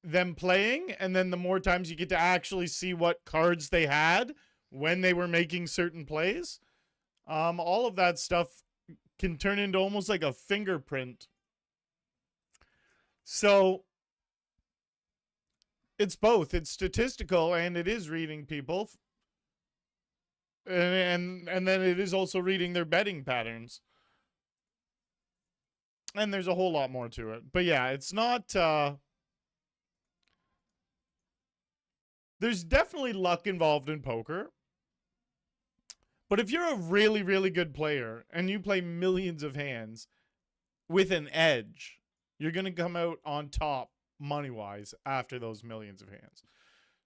Speaker 1: them playing, and then the more times you get to actually see what cards they had when they were making certain plays. All of that stuff can turn into almost like a fingerprint. So it's both. It's statistical and it is reading people. And then it is also reading their betting patterns. And there's a whole lot more to it. But yeah, it's not there's definitely luck involved in poker. But if you're a really, really good player and you play millions of hands with an edge, you're going to come out on top money-wise after those millions of hands.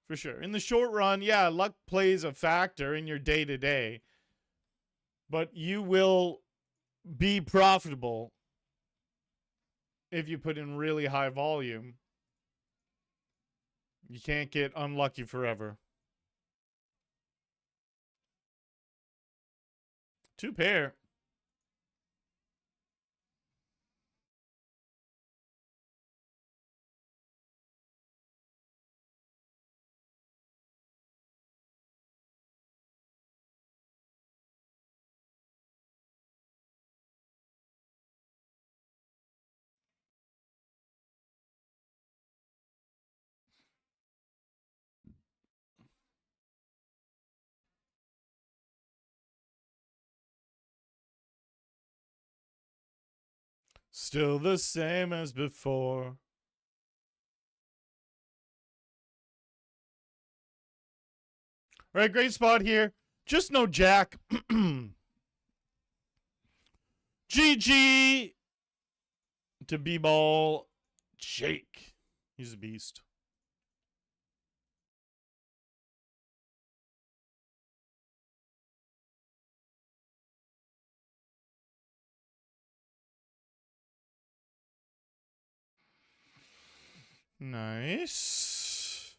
Speaker 1: For sure. In the short run, yeah, luck plays a factor in your day-to-day. But you will be profitable if you put in really high volume. You can't get unlucky forever. 2 pair. Still the same as before. Right, great spot here. Just no jack. GG to B-ball Jake. He's a beast. Nice.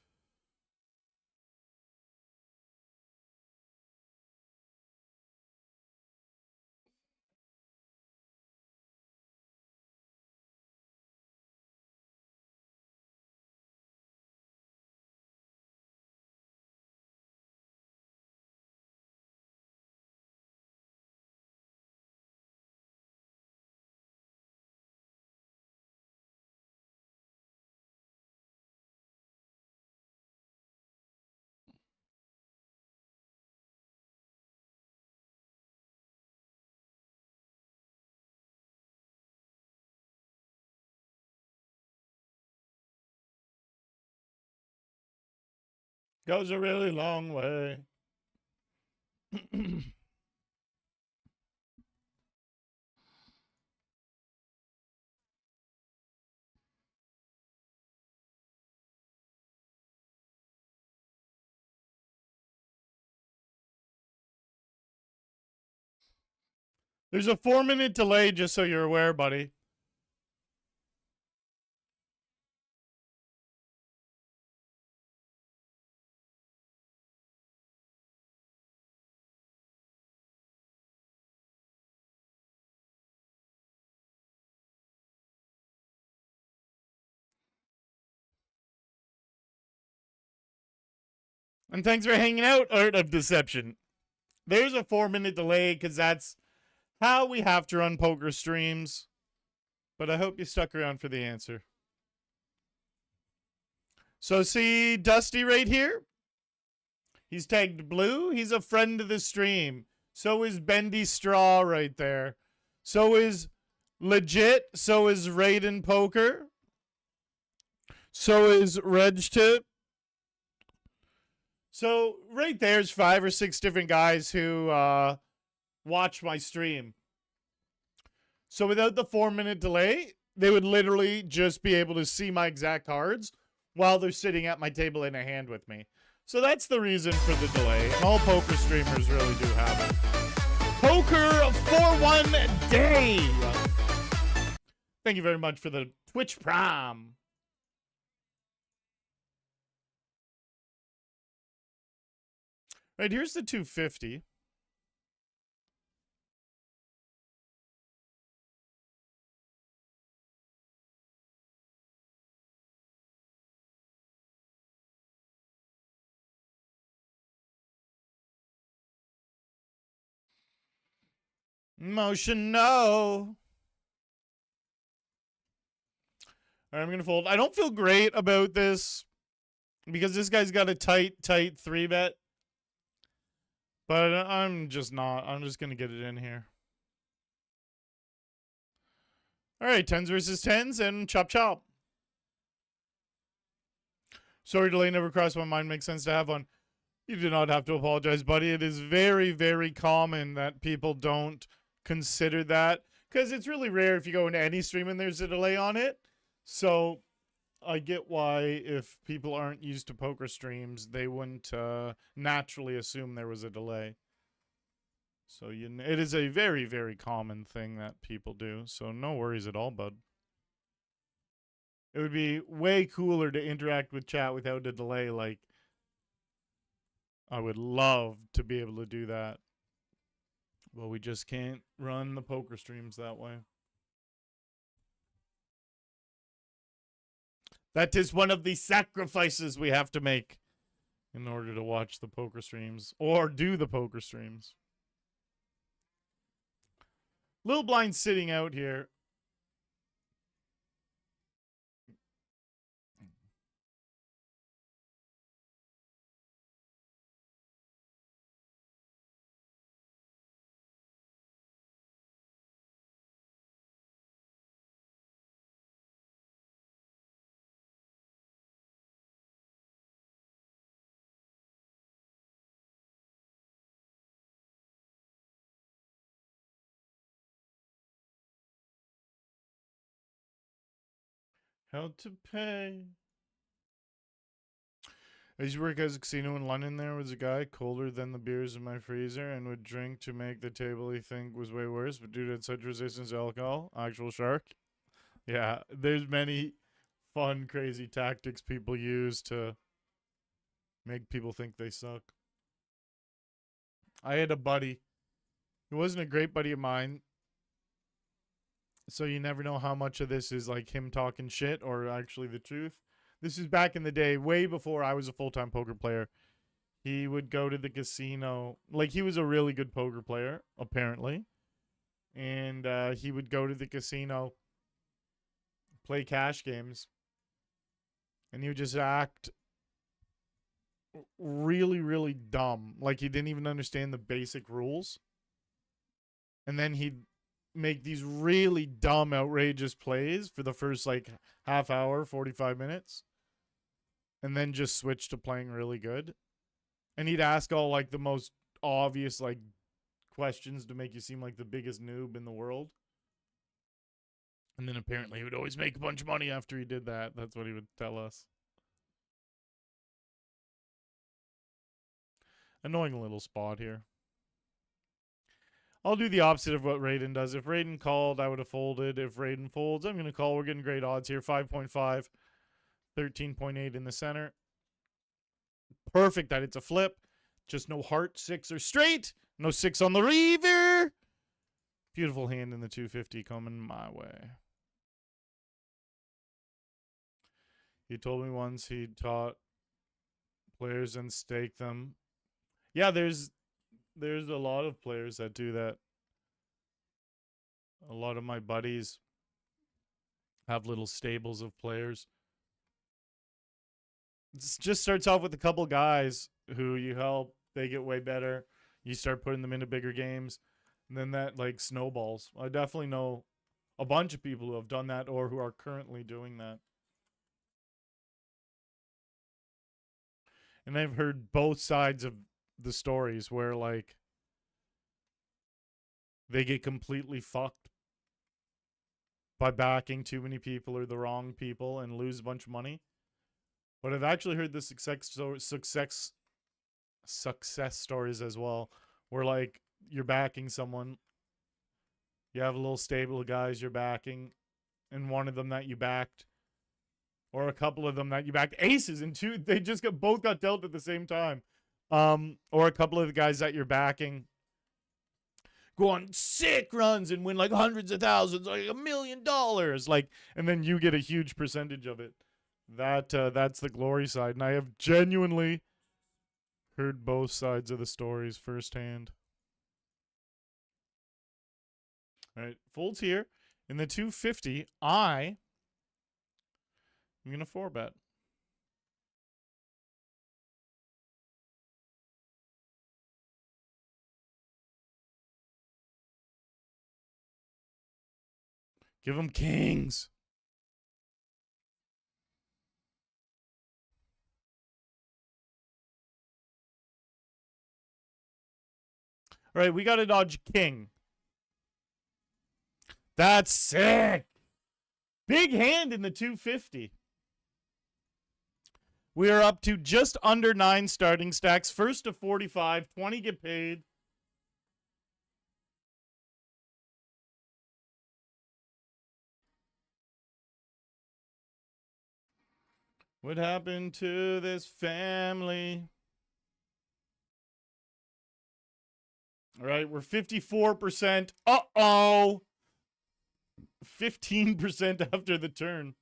Speaker 1: Goes a really long way. There's a 4-minute delay, just so you're aware, buddy. And thanks for hanging out, Art of Deception. There's a 4-minute delay because that's how we have to run poker streams. But I hope you stuck around for the answer. So see Dusty right here? He's tagged blue. He's a friend of the stream. So is Bendy Straw right there. So is Legit. So is Raiden Poker. So is Reg Tip. So right there's 5 or 6 different guys who watch my stream. So without the 4-minute delay, they would literally just be able to see my exact cards while they're sitting at my table in a hand with me. So that's the reason for the delay. And all poker streamers really do have it. Poker for one day. Thank you very much for the Twitch Prime. Right, here's the 250. Motion no. All right, I'm going to fold. I don't feel great about this because this guy's got a tight 3-bet. But I'm just not. I'm just going to get it in here. All right, 10s versus 10s and chop chop. Sorry, delay never crossed my mind. Makes sense to have one. You do not have to apologize, buddy. It is very, very common that people don't consider that because it's really rare if you go into any stream and there's a delay on it. So I get why if people aren't used to poker streams, they wouldn't naturally assume there was a delay. So it is a very, very common thing that people do. So no worries at all, bud. It would be way cooler to interact with chat without a delay. Like, I would love to be able to do that. But we just can't run the poker streams that way. That is one of the sacrifices we have to make in order to watch the poker streams or do the poker streams. Little blind sitting out here. How to pay. I used to work as a casino in London. There was a guy colder than the beers in my freezer and would drink to make the table he think was way worse, but due to such resistance to alcohol, actual shark. Yeah, there's many fun, crazy tactics people use to make people think they suck. I had a buddy. He wasn't a great buddy of mine. So you never know how much of this is like him talking shit or actually the truth. This is back in the day, way before I was a full-time poker player. He would go to the casino. Like, he was a really good poker player, apparently. And he would go to the casino, play cash games. And he would just act really, really dumb. Like, he didn't even understand the basic rules. And then he'd make these really dumb, outrageous plays for the first, like, half hour, 45 minutes. And then just switch to playing really good. And he'd ask all, like, the most obvious, like, questions to make you seem like the biggest noob in the world. And then apparently he would always make a bunch of money after he did that. That's what he would tell us. Annoying little spot here. I'll do the opposite of what Raiden does. If Raiden called, I would have folded. If Raiden folds, I'm going to call. We're getting great odds here. 5.5, 13.8 in the center. Perfect that it's a flip. Just no heart, 6 or straight. No 6 on the river. Beautiful hand in the 250 coming my way. He told me once he taught players and staked them. Yeah, there's a lot of players that do that. A lot of my buddies have little stables of players. It just starts off with a couple guys who you help. They get way better. You start putting them into bigger games. And then that, like, snowballs. I definitely know a bunch of people who have done that or who are currently doing that. And I've heard both sides of the stories where, like, they get completely fucked by backing too many people or the wrong people and lose a bunch of money. But I've actually heard the success stories as well, where, like, you're backing someone, you have a little stable of guys you're backing, and one of them that you backed, or a couple of them that you backed, aces, and two, they just both got dealt at the same time. Or a couple of the guys that you're backing go on sick runs and win like hundreds of thousands, like $1 million, like, and then you get a huge percentage of it. That's the glory side, and I have genuinely heard both sides of the stories firsthand. All right, folds here in the 250. I I'm going to 4-bet. Give him kings. All right, we got to dodge king. That's sick. Big hand in the 250. We are up to just under 9 starting stacks. First to 45. 20 get paid. What happened to this family? All right, we're 54%. Uh-oh. 15% after the turn.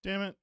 Speaker 1: Damn it.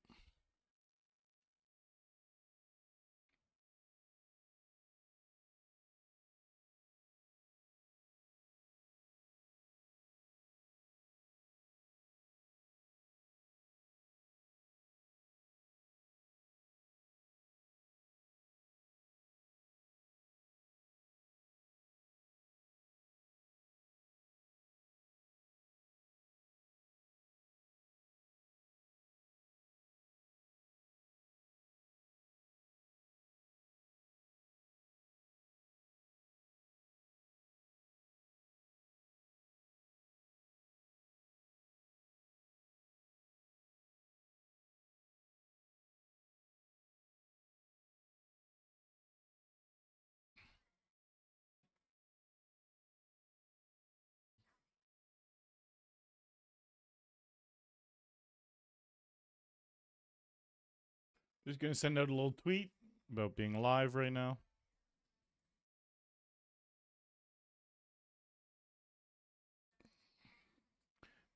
Speaker 1: Just going to send out a little tweet about being live right now.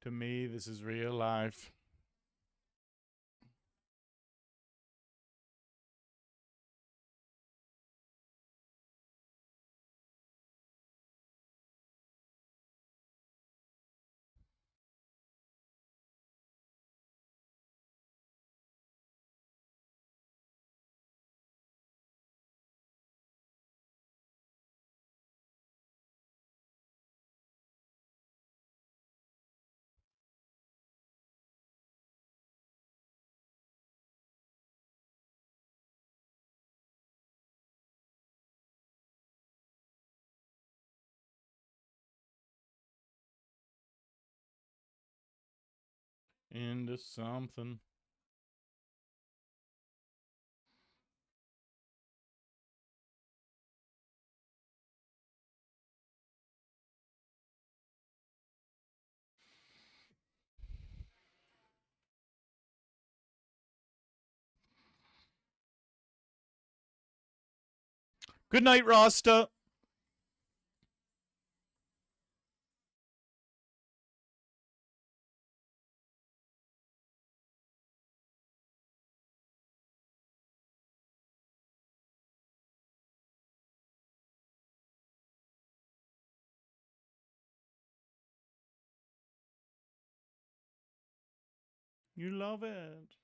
Speaker 1: To me, this is real life. Into something. Good night, Rasta. You love it.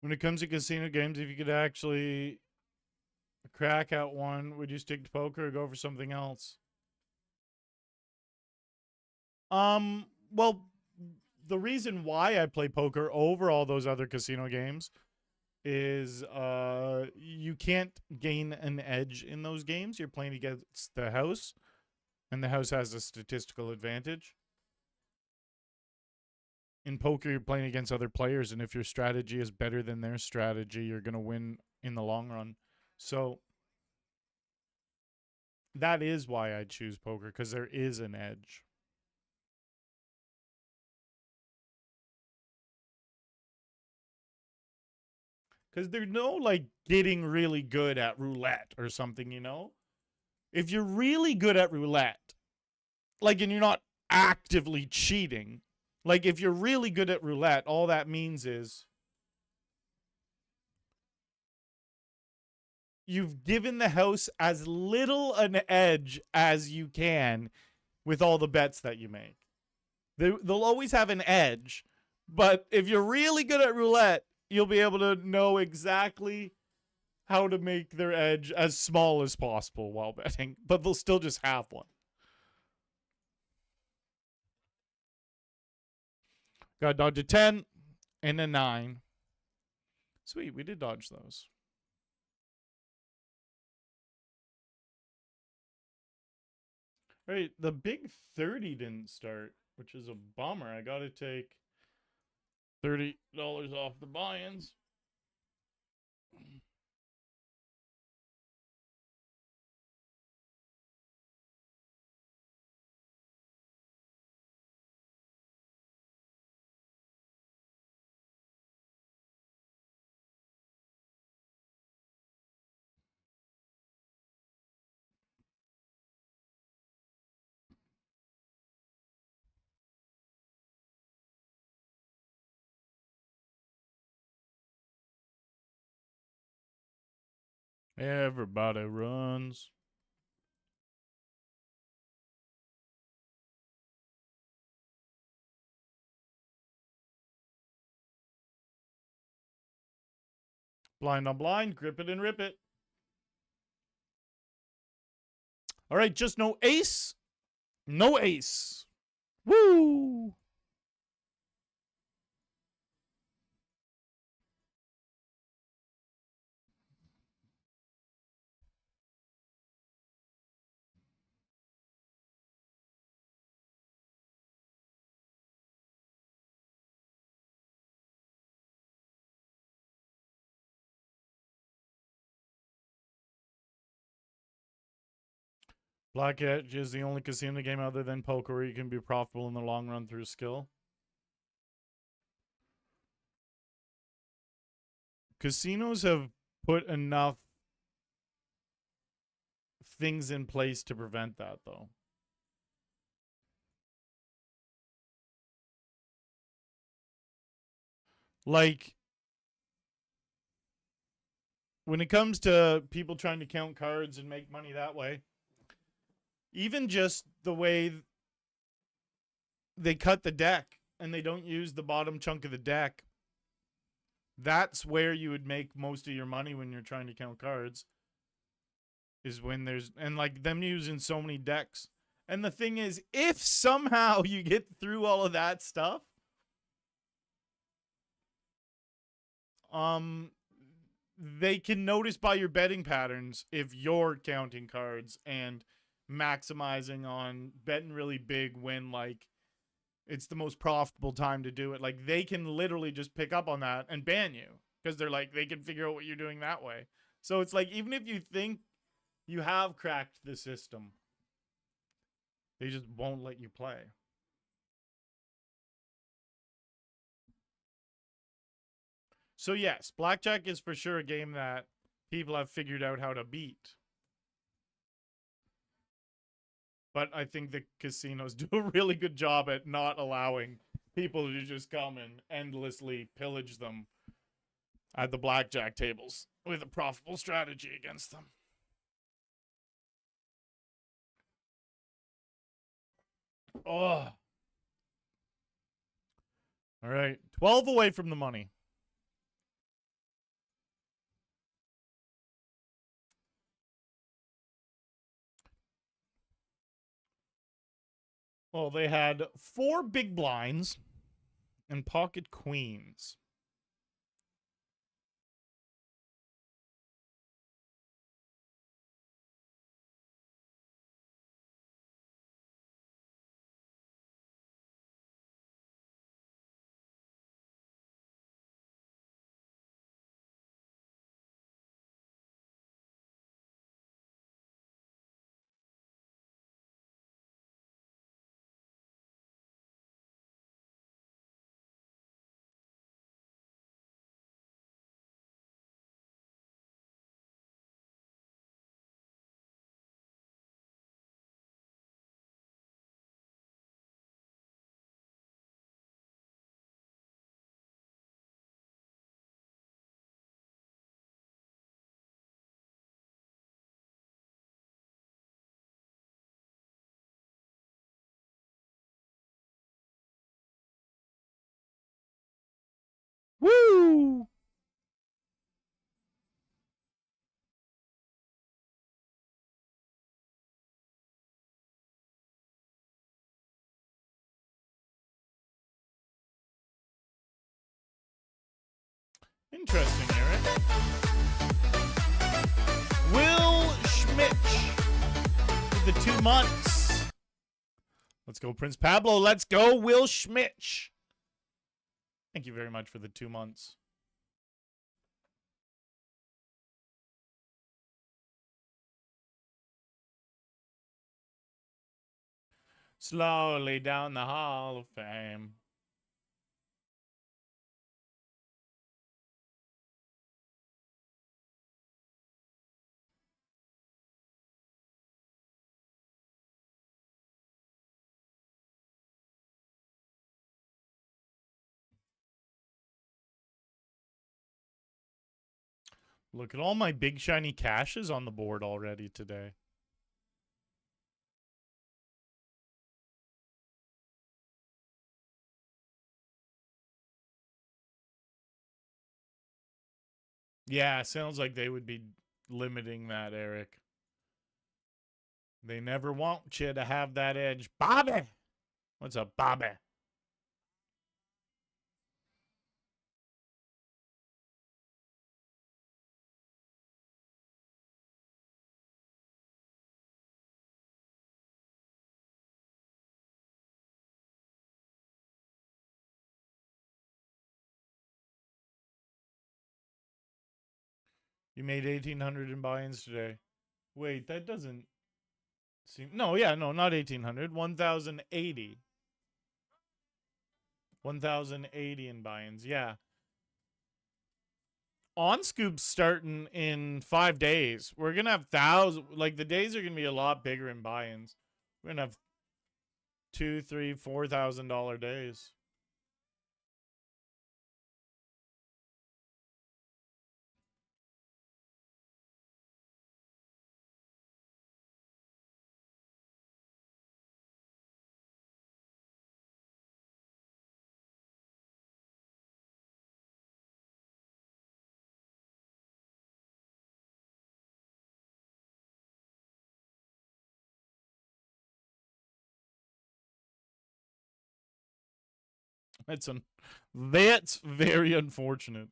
Speaker 1: When it comes to casino games, if you could actually crack out one, would you stick to poker or go for something else? Well, the reason why I play poker over all those other casino games is you can't gain an edge in those games. You're playing against the house, and the house has a statistical advantage. In poker, you're playing against other players, and if your strategy is better than their strategy, you're going to win in the long run. So that is why I choose poker, because there is an edge. Because there's no, like, getting really good at roulette or something, you know? If you're really good at roulette, like, and you're not actively cheating, like, if you're really good at roulette, all that means is you've given the house as little an edge as you can with all the bets that you make. They'll always have an edge, but if you're really good at roulette, you'll be able to know exactly how to make their edge as small as possible while betting, but they'll still just have one. Got to dodge a 10 and a 9. Sweet, we did dodge those. All right, the big 30 didn't start, which is a bummer. I got to take $30 off the buy-ins. Everybody runs. Blind on blind, grip it and rip it. All right, just no ace. No ace. Woo! Blackjack is the only casino game other than poker where you can be profitable in the long run through skill. Casinos have put enough things in place to prevent that, though. Like, when it comes to people trying to count cards and make money that way, even just the way they cut the deck and they don't use the bottom chunk of the deck, that's where you would make most of your money when you're trying to count cards, is when there's, and like them using so many decks. And the thing is, if somehow you get through all of that stuff, they can notice by your betting patterns if you're counting cards and maximizing on betting really big when, like, it's the most profitable time to do it. Like, they can literally just pick up on that and ban you because they're like, they can figure out what you're doing that way. So it's like, even if you think you have cracked the system, they just won't let you play. So yes, blackjack is for sure a game that people have figured out how to beat. But I think the casinos do a really good job at not allowing people to just come and endlessly pillage them at the blackjack tables with a profitable strategy against them. Oh. All right. 12 away from the money. Well, they had 4 big blinds and pocket queens. Woo! Interesting, Eric. Will Schmitch with the 2 months. Let's go, Prince Pablo. Let's go, Will Schmitch. Thank you very much for the 2 months. Slowly down the Hall of Fame. Look at all my big shiny cashes on the board already today. Yeah, sounds like they would be limiting that, Eric. They never want you to have that edge. Bobby! What's up, Bobby? You made 1,800 in buy-ins today. Wait, that doesn't seem... No, yeah, no, not 1,800. 1,080. 1,080 in buy-ins, yeah. On Scoop's starting in 5 days. We're going to have thousands... Like, the days are going to be a lot bigger in buy-ins. We're going to have $2,000, $3,000, $4,000 days. That's very unfortunate.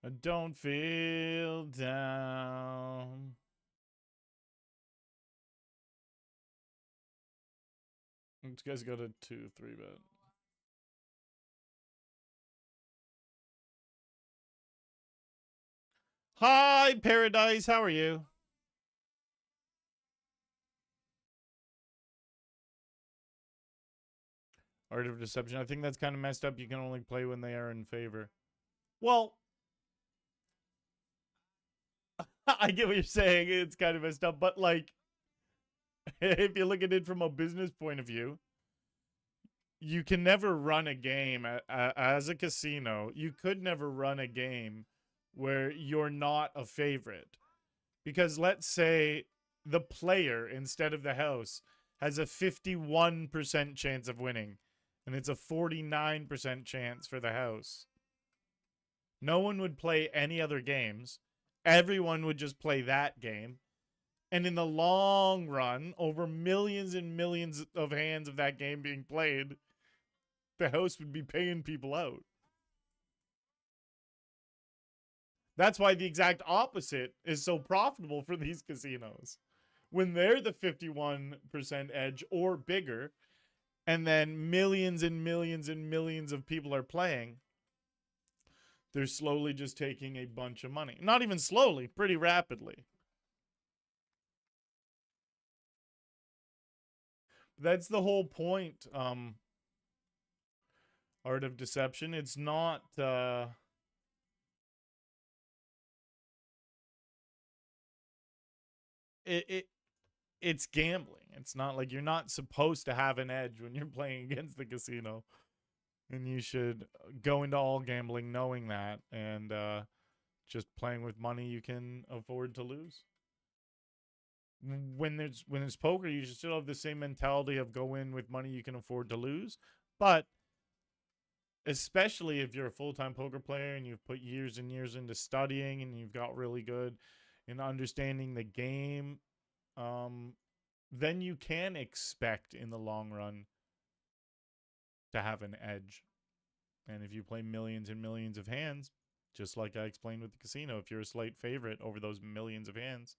Speaker 1: I don't feel down. This guy's got a 2-3 bet. Hi, Paradise. How are you? Art of Deception. I think that's kind of messed up. You can only play when they are in favor. Well, I get what you're saying. It's kind of messed up. But, like, if you look at it from a business point of view, you can never run a game as a casino. You could never run a game where you're not a favorite. Because let's say the player, instead of the house, has a 51% chance of winning. And it's a 49% chance for the house. No one would play any other games. Everyone would just play that game. And in the long run, over millions and millions of hands of that game being played, the host would be paying people out. That's why the exact opposite is so profitable for these casinos. When they're the 51% edge or bigger, and then millions and millions and millions of people are playing, they're slowly just taking a bunch of money. Not even slowly, pretty rapidly. That's the whole point. Art of Deception. It's not it's gambling. It's not like you're not supposed to have an edge when you're playing against the casino. And you should go into all gambling knowing that, and just playing with money you can afford to lose. When it's poker, you should still have the same mentality of go in with money you can afford to lose. But especially if you're a full-time poker player and you've put years and years into studying and you've got really good in understanding the game, then you can expect in the long run to have an edge. And if you play millions and millions of hands, just like I explained with the casino, if you're a slight favorite over those millions of hands,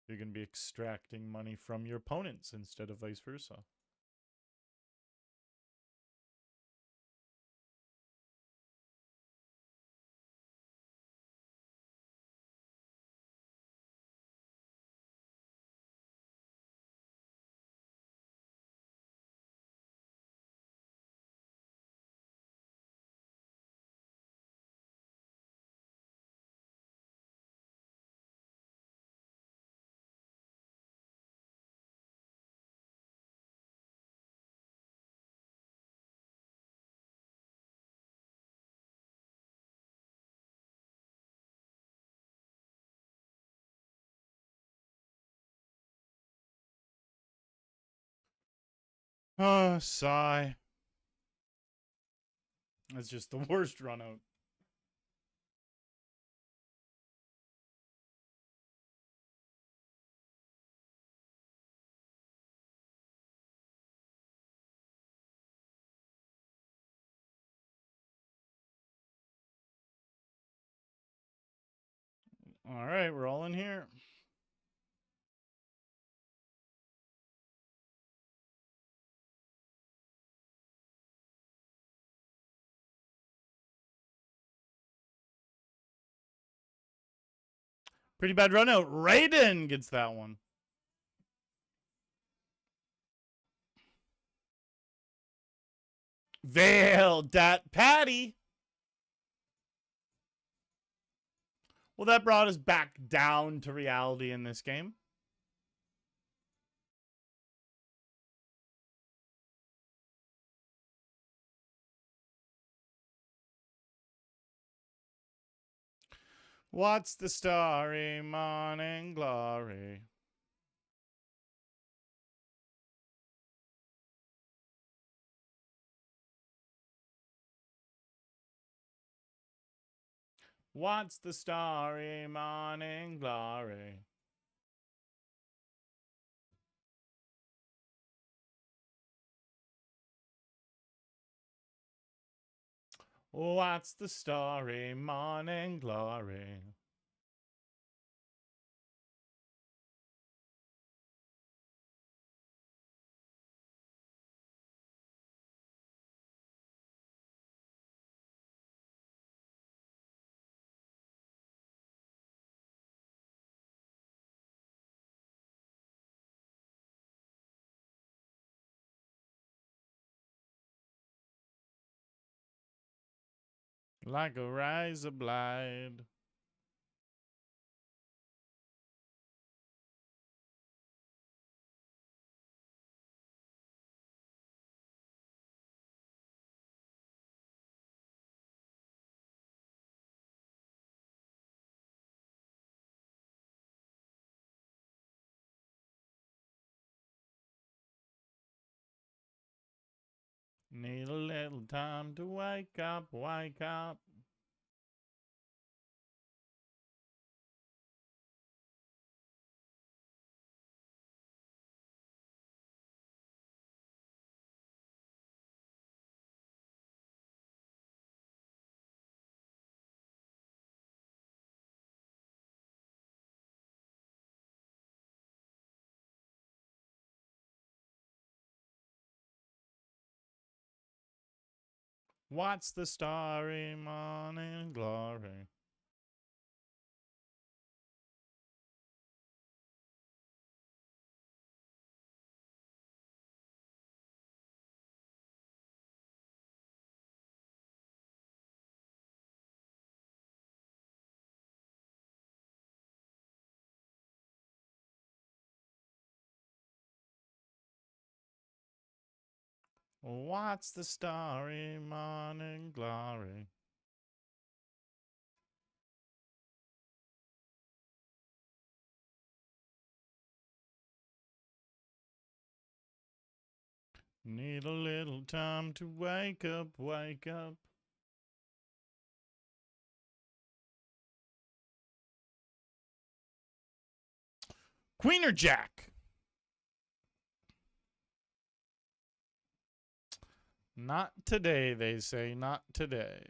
Speaker 1: you're going to be extracting money from your opponents instead of vice versa. Oh, sigh. That's just the worst run out. All right, we're all in here. Pretty bad run out. Raiden gets that one. Veil dat Patty. Well, that brought us back down to reality in this game. What's the starry morning glory? What's the starry morning glory? What's the starry morning glory? Like a razor blade. Need a little time to wake up, wake up. What's the starry morning glory? What's the starry morning glory? Need a little time to wake up, wake up. Queen or Jack? Not today, they say. Not today.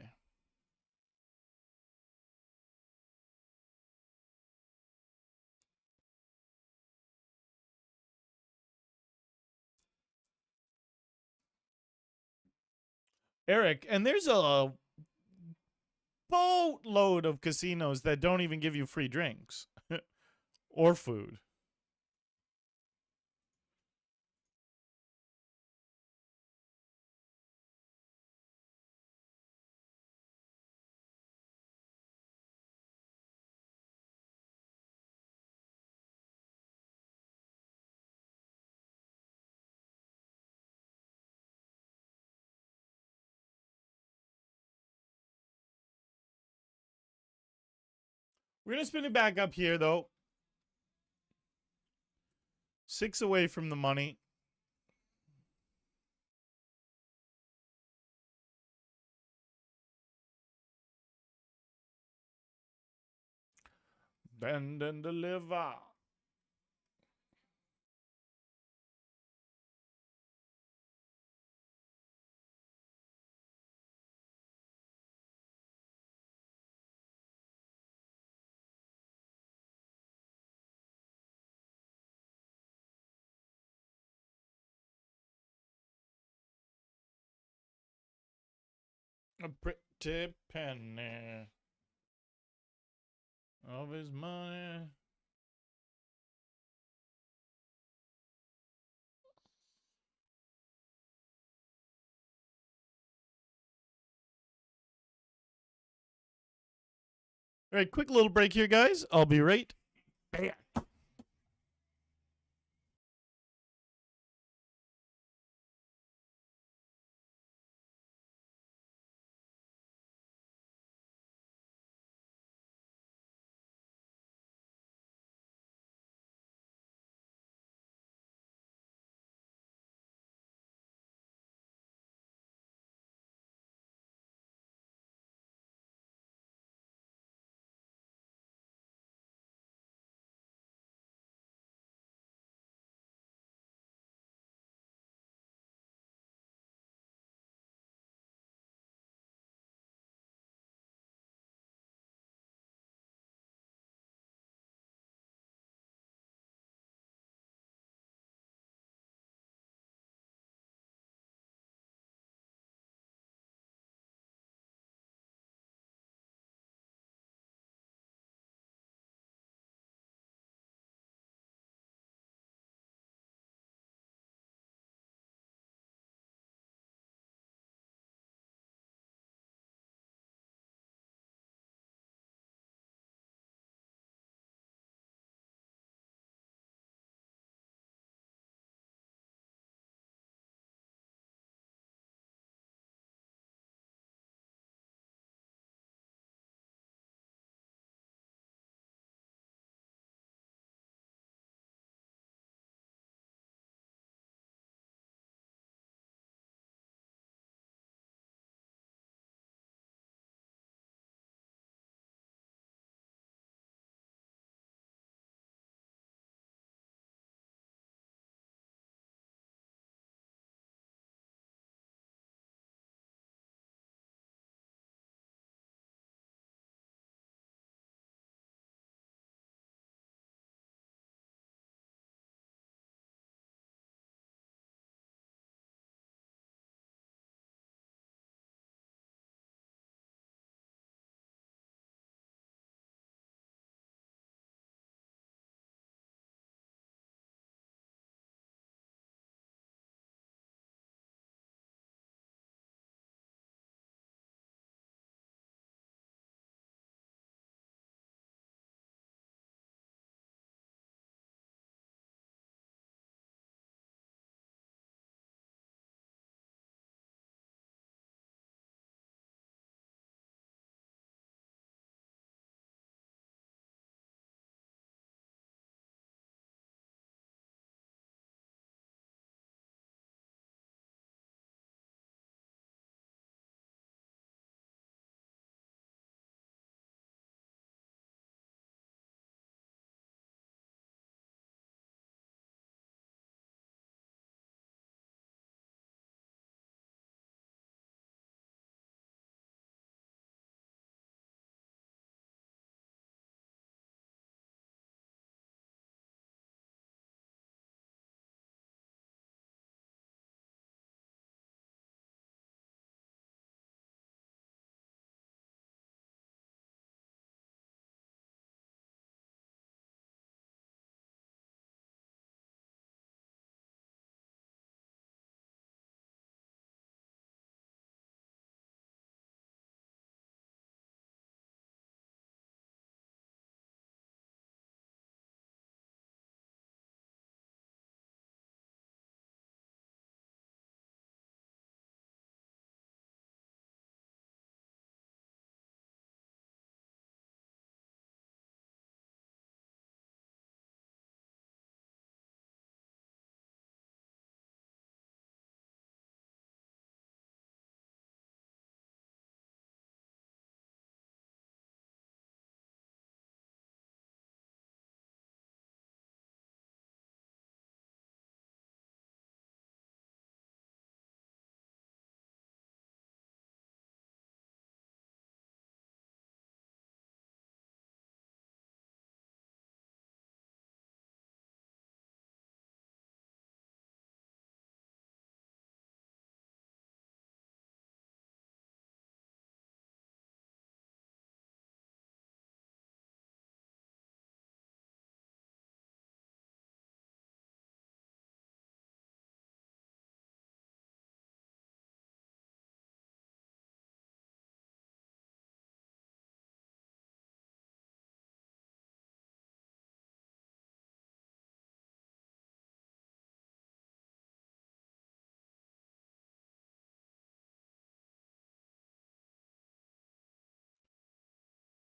Speaker 1: Eric, and there's a boatload of casinos that don't even give you free drinks or food. We're going to spin it back up here, though. 6 away from the money. Bend and deliver. A pretty penny of his money. All right, quick little break here, guys. I'll be right back.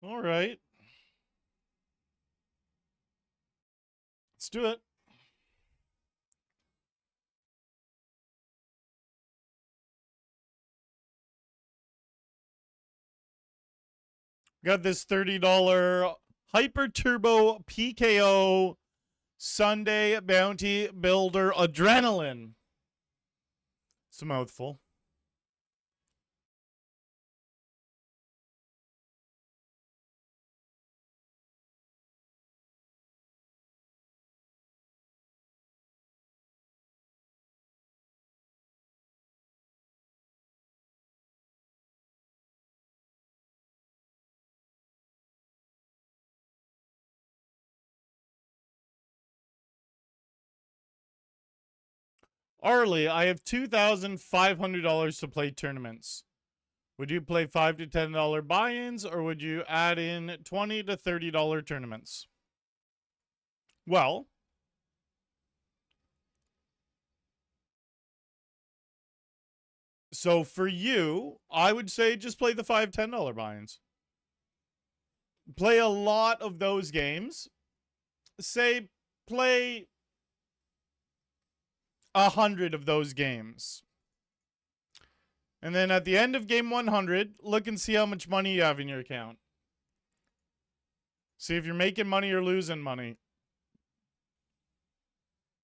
Speaker 1: All right. Let's do it. Got this $30 Hyper Turbo PKO Sunday Bounty Builder Adrenaline. It's a mouthful. Arlie, I have $2,500 to play tournaments. Would you play $5 to $10 buy-ins, or would you add in $20 to $30 tournaments? Well, so for you, I would say just play the $5, $10 buy-ins. Play a lot of those games. Say play 100 of those games. And then at the end of game 100, look and see how much money you have in your account. See if you're making money or losing money.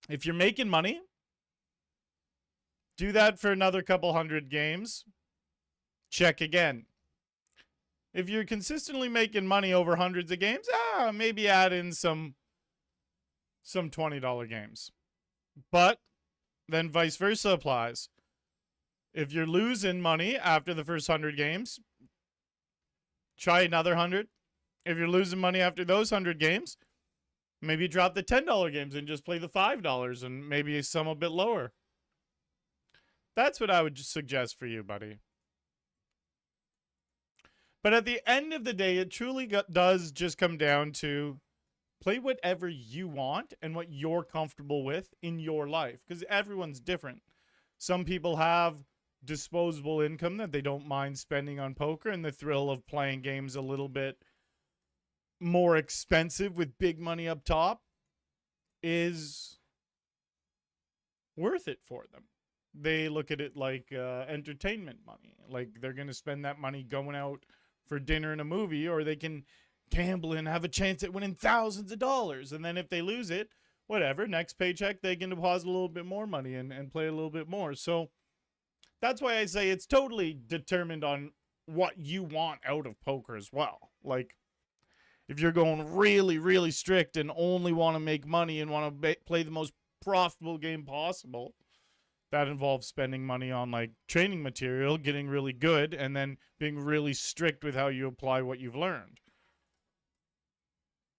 Speaker 1: If you're making money, do that for another couple hundred games. Check again. If you're consistently making money over hundreds of games, maybe add in some $20 games. But then vice versa applies. If you're losing money after the first 100 games, try another 100. If you're losing money after those 100 games, maybe drop the $10 games and just play the $5 and maybe some a bit lower. That's what I would suggest for you, buddy. But at the end of the day, it truly does just come down to play whatever you want and what you're comfortable with in your life, because everyone's different. Some people have disposable income that they don't mind spending on poker, and the thrill of playing games a little bit more expensive with big money up top is worth it for them. They look at it like entertainment money. Like they're going to spend that money going out for dinner and a movie, or they can gamble and have a chance at winning thousands of dollars. And then if they lose it, whatever, next paycheck, they can deposit a little bit more money and play a little bit more. So that's why I say it's totally determined on what you want out of poker as well. Like, if you're going really, really strict and only want to make money and want to play the most profitable game possible, that involves spending money on like training material, getting really good, and then being really strict with how you apply what you've learned.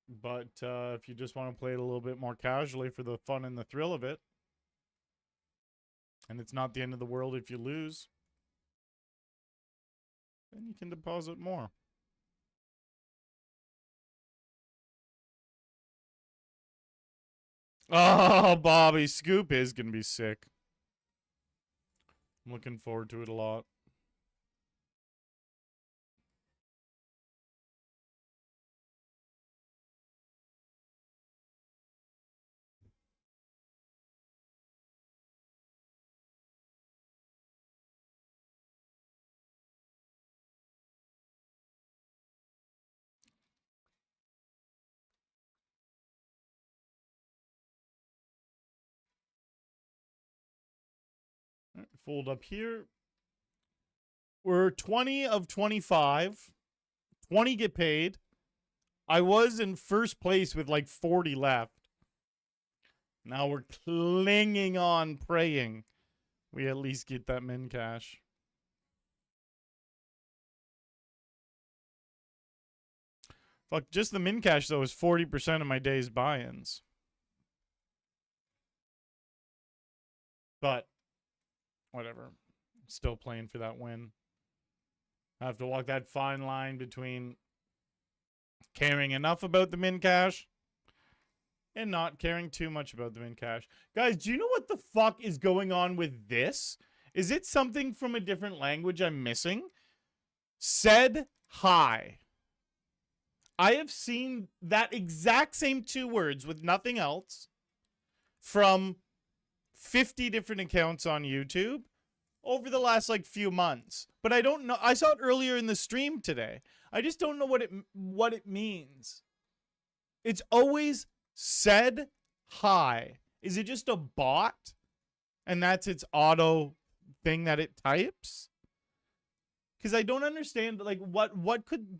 Speaker 1: But if you just want to play it a little bit more casually for the fun and the thrill of it, and it's not the end of the world if you lose, then you can deposit more. Oh, Bobby, Scoop is going to be sick. I'm looking forward to it a lot. Fold up here. We're 20 of 25. 20 get paid. I was in first place with like 40 left. Now we're clinging on, praying we at least get that min cash. Fuck, just the min cash, though, is 40% of my day's buy-ins. But whatever. Still playing for that win. I have to walk that fine line between caring enough about the min cash and not caring too much about the min cash. Guys, do you know what the fuck is going on with this? Is it something from a different language I'm missing? Said hi. I have seen that exact same 2 words with nothing else from 50 different accounts on YouTube over the last like few months. But I don't know. I saw it earlier in the stream today. I just don't know what it means. It's always said hi. Is it just a bot? And that's its auto thing that it types? Because I don't understand, like,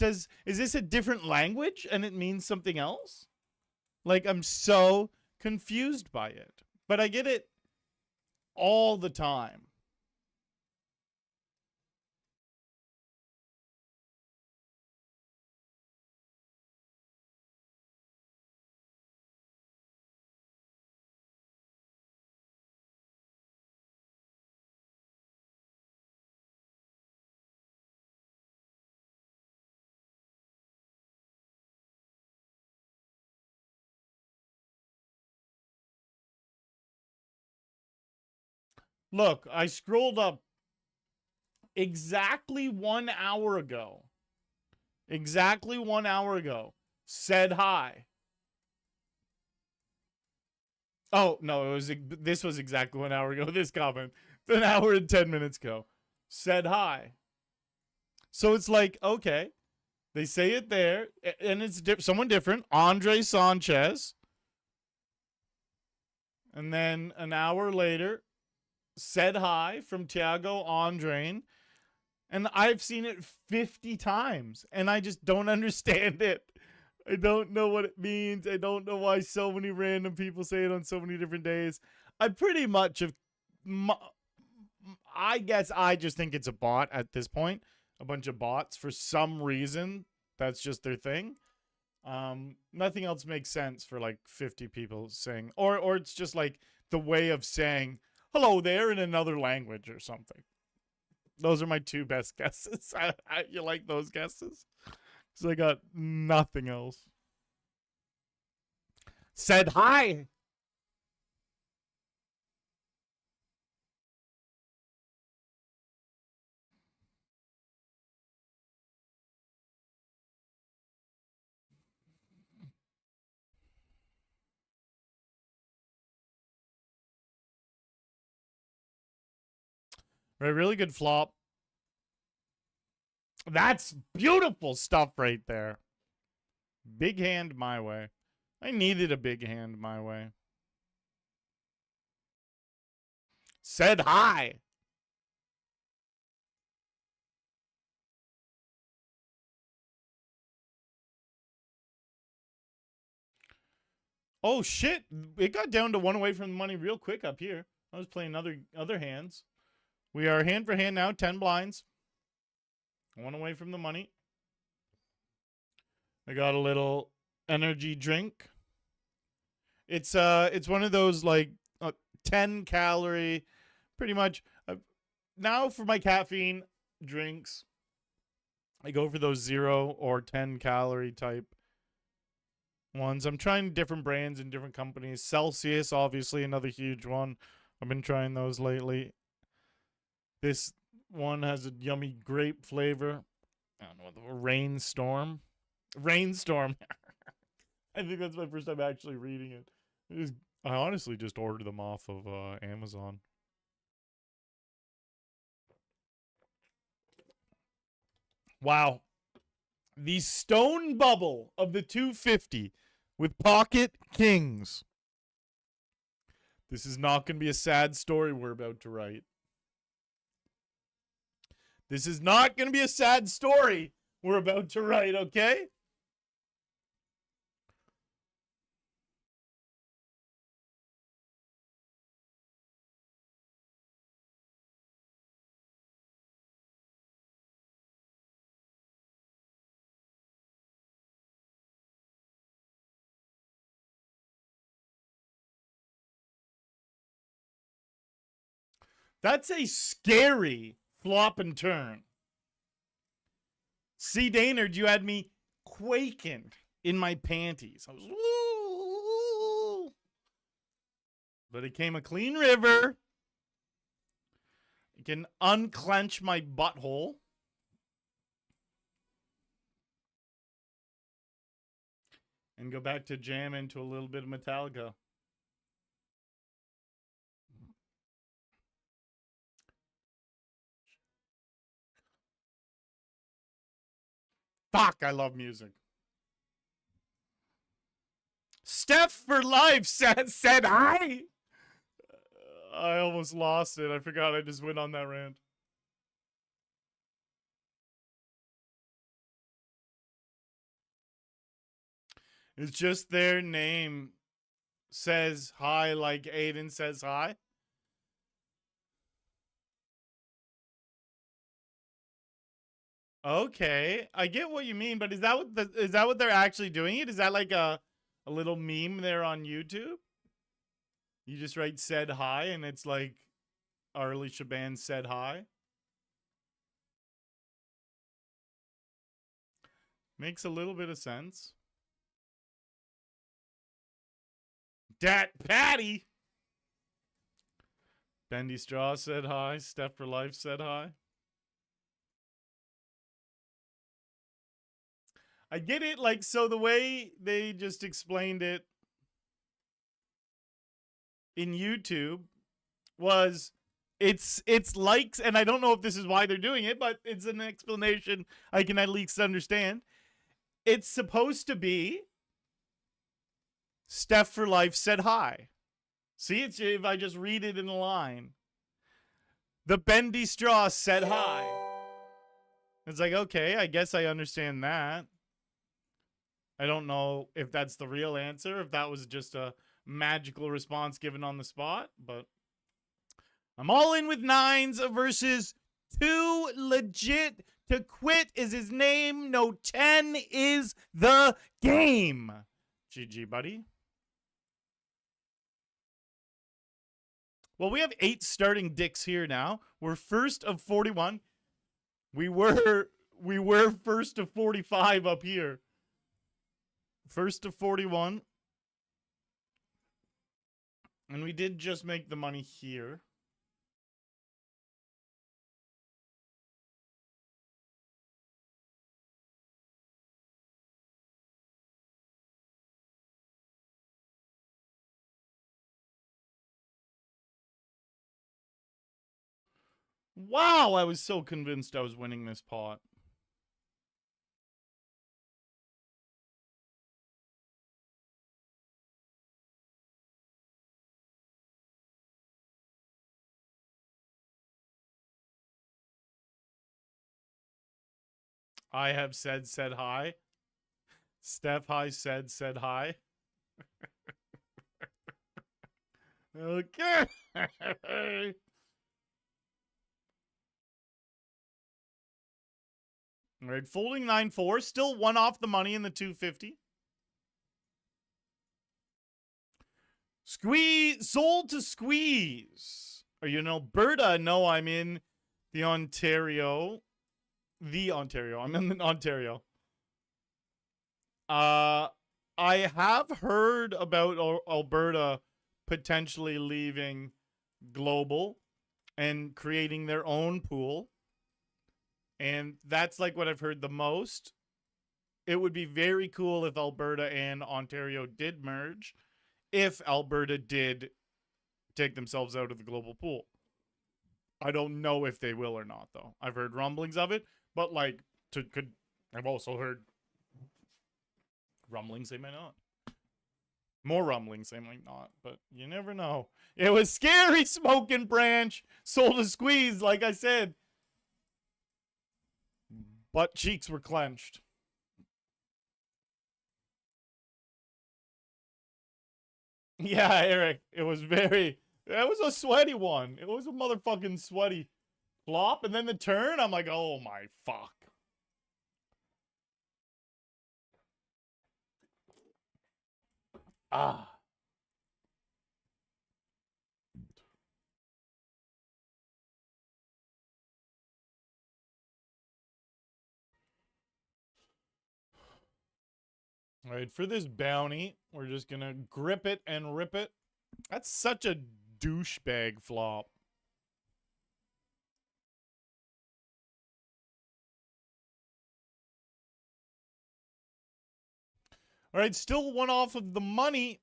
Speaker 1: is this a different language and it means something else? Like, I'm so confused by it. But I get it all the time. Look, I scrolled up exactly 1 hour ago. Exactly 1 hour ago. Said hi. Oh, no, this was exactly 1 hour ago. This comment. An hour and 10 minutes ago. Said hi. So it's like, okay. They say it there, and it's someone different. Andre Sanchez. And then an hour later, said hi from Thiago Andrain. And I've seen it 50 times, and I just don't understand it. I don't know what it means. I don't know why so many random people say it on so many different days. I pretty much have... I guess I just think it's a bot at this point. A bunch of bots for some reason. That's just their thing. Nothing else makes sense for like 50 people saying, or it's just like the way of saying hello there in another language or something. Those are my 2 best guesses. You like those guesses? Because I got nothing else. Said hi. Right, really good flop. That's beautiful stuff right there. Big hand my way. I needed a big hand my way. Said hi. Oh shit! It got down to 1 away from the money real quick up here. I was playing other hands. We are hand for hand now, 10 blinds. 1 away from the money. I got a little energy drink. It's one of those like 10 calorie, pretty much. Now for my caffeine drinks, I go for those 0 or 10 calorie type ones. I'm trying different brands and different companies. Celsius, obviously, another huge one. I've been trying those lately. This one has a yummy grape flavor. I don't know, the Rainstorm. Rainstorm. I think that's my first time actually reading it. I honestly just ordered them off of Amazon. Wow. The stone bubble of the 250 with pocket kings. This is not going to be a sad story we're about to write. This is not going to be a sad story we're about to write, okay? That's a scary flop and turn. See, Daynard, you had me quaking in my panties. I was, woo! But it came a clean river. It can unclench my butthole. and go back to jam into a little bit of Metallica. Fuck, I love music. Steph for life said hi. I almost lost it. I forgot I just went on that rant. It's just their name says hi like Aiden says hi. Okay, I get what you mean, but is that what they're actually doing it? Is that like a little meme there on YouTube? You just write said hi and it's like Arlie Shaban said hi. Makes a little bit of sense. Dat Patty. Bendy Straw said hi. Steph for Life said hi. I get it. Like, so the way they just explained it in YouTube was it's likes, and I don't know if this is why they're doing it, but it's an explanation I can at least understand. It's supposed to be Steph for Life said hi. See, it's if I just read it in a line. The Bendy Straw said hi. It's like, okay, I guess I understand that. I don't know if that's the real answer, if that was just a magical response given on the spot, but I'm all in with nines versus two legit. To quit is his name. No 10 is the game. GG, buddy. Well, we have 8 starting dicks here now. We're first of 41. We were first of 45 up here. First to 41. And we did just make the money here. Wow, I was so convinced I was winning this pot. I have said hi. Steph High said hi. Okay. All right, folding 9-4. Still one off the money in the 250. Squeeze. Sold to squeeze. Are you in Alberta? No, I'm in the Ontario. I'm in Ontario. I have heard about Alberta potentially leaving global and creating their own pool. And that's like what I've heard the most. It would be very cool if Alberta and Ontario did merge, if Alberta did take themselves out of the global pool. I don't know if they will or not, though. I've heard rumblings of it, but like, I've also heard rumblings they might not. More rumblings they might not, but you never know. It was scary, Smoking Branch. Sold a squeeze, like I said. Butt cheeks were clenched. Yeah, Eric. It was a sweaty one. It was a motherfucking sweaty flop. And then the turn, I'm like, oh my fuck. Ah. All right, for this bounty, we're just going to grip it and rip it. That's such a douchebag flop. All right, still one off of the money.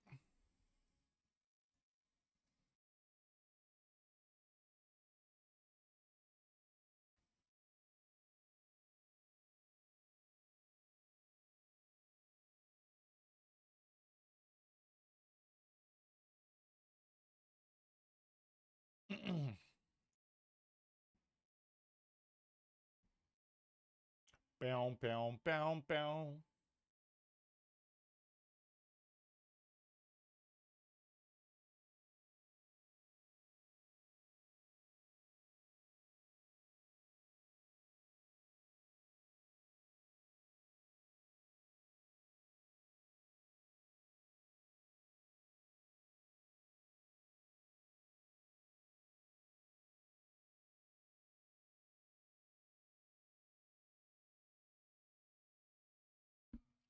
Speaker 1: Bow, bow, bow, bow.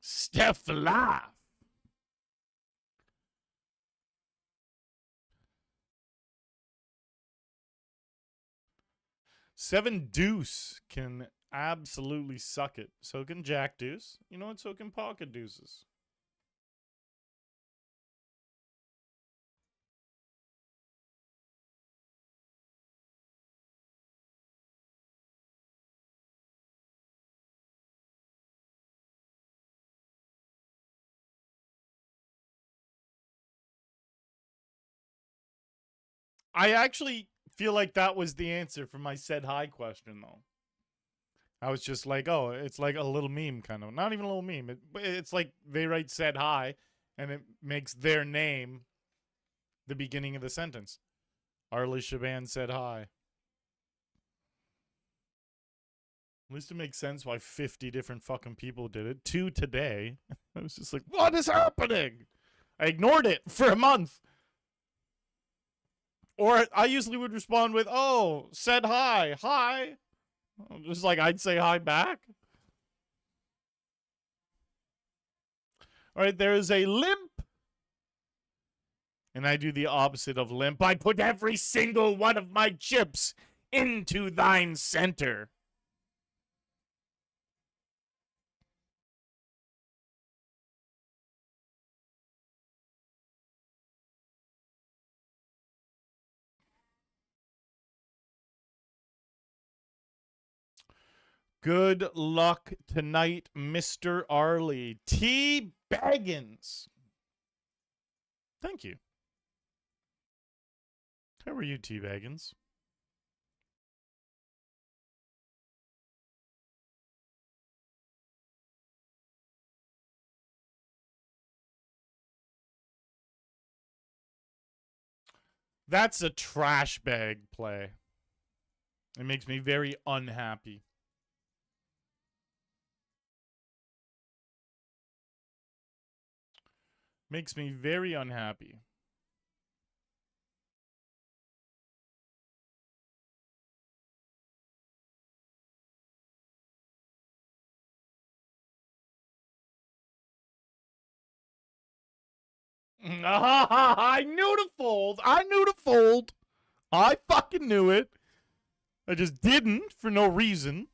Speaker 1: Steph laugh. Seven deuce can absolutely suck it. So can jack deuce. You know what? So can pocket deuces. I actually feel like that was the answer for my said high question, though. I was just like, oh, it's like a little meme, kind of. Not even a little meme. It's like they write said high, and it makes their name the beginning of the sentence. Arlie Shaban said hi. At least it makes sense why 50 different fucking people did it. 2 today. I was just like, what is happening? I ignored it for a month. Or I usually would respond with, oh, said hi. Hi. Just like I'd say hi back. All right, there is a limp. And I do the opposite of limp. I put every single one of my chips into thine center. Good luck tonight, Mr. Arlie. T. Baggins. Thank you. How are you, T. Baggins? That's a trash bag play. It makes me very unhappy. Makes me very unhappy. I knew to fold. I knew to fold. I fucking knew it. I just didn't for no reason.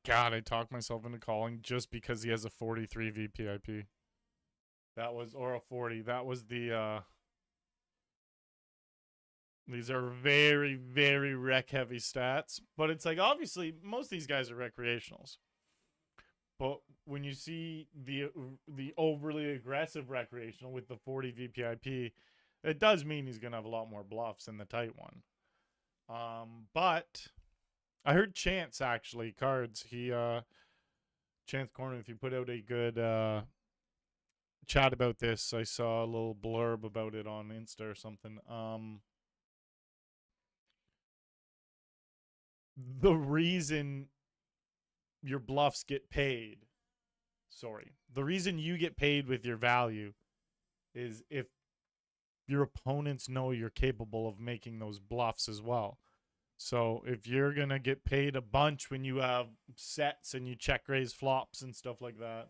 Speaker 1: God, I talked myself into calling just because he has a 43 VPIP. That was, or a 40. That was the, these are very, very rec heavy stats. But it's like, obviously, most of these guys are recreationals. But when you see the overly aggressive recreational with the 40 VPIP, it does mean he's going to have a lot more bluffs than the tight one. But I heard Chance actually cards. Chance Corner, if you put out a good chat about this, I saw a little blurb about it on Insta or something. The reason your bluffs get paid, the reason you get paid with your value is if your opponents know you're capable of making those bluffs as well. So if you're going to get paid a bunch when you have sets and you check raise flops and stuff like that,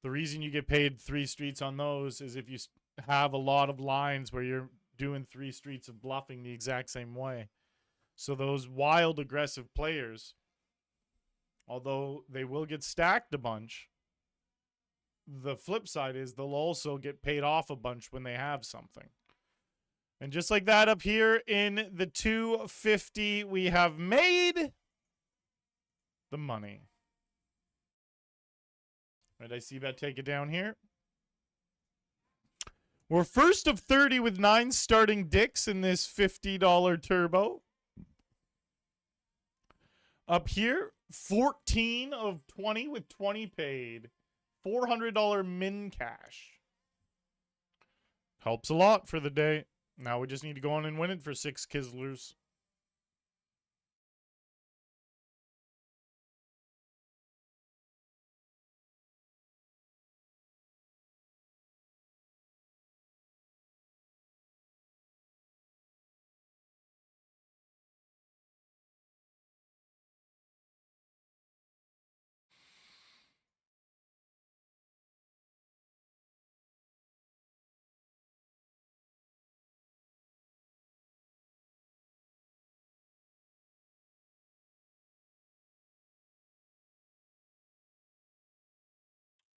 Speaker 1: the reason you get paid 3 streets on those is if you have a lot of lines where you're doing 3 streets of bluffing the exact same way. So those wild aggressive players Although they will get stacked a bunch. The flip side is they'll also get paid off a bunch when they have something. And just like that up here in the 250, we have made the money. Right, I see that. Take it down here. We're first of 30 with 9 starting dicks in this $50 turbo. Up here, 14 of 20 with 20 paid. $400 min cash. Helps a lot for the day. Now we just need to go on and win it for 6 Kislers.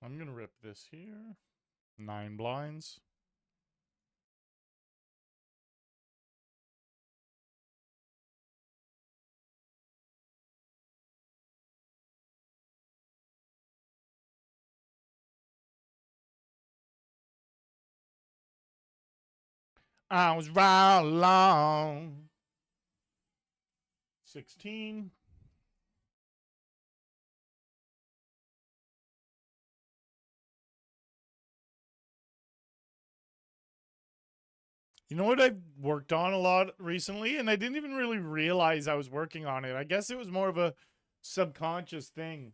Speaker 1: I'm going to rip this here. 9 blinds. I was right along. 16. You know what I've worked on a lot recently, and I didn't even really realize I was working on it. I guess it was more of a subconscious thing.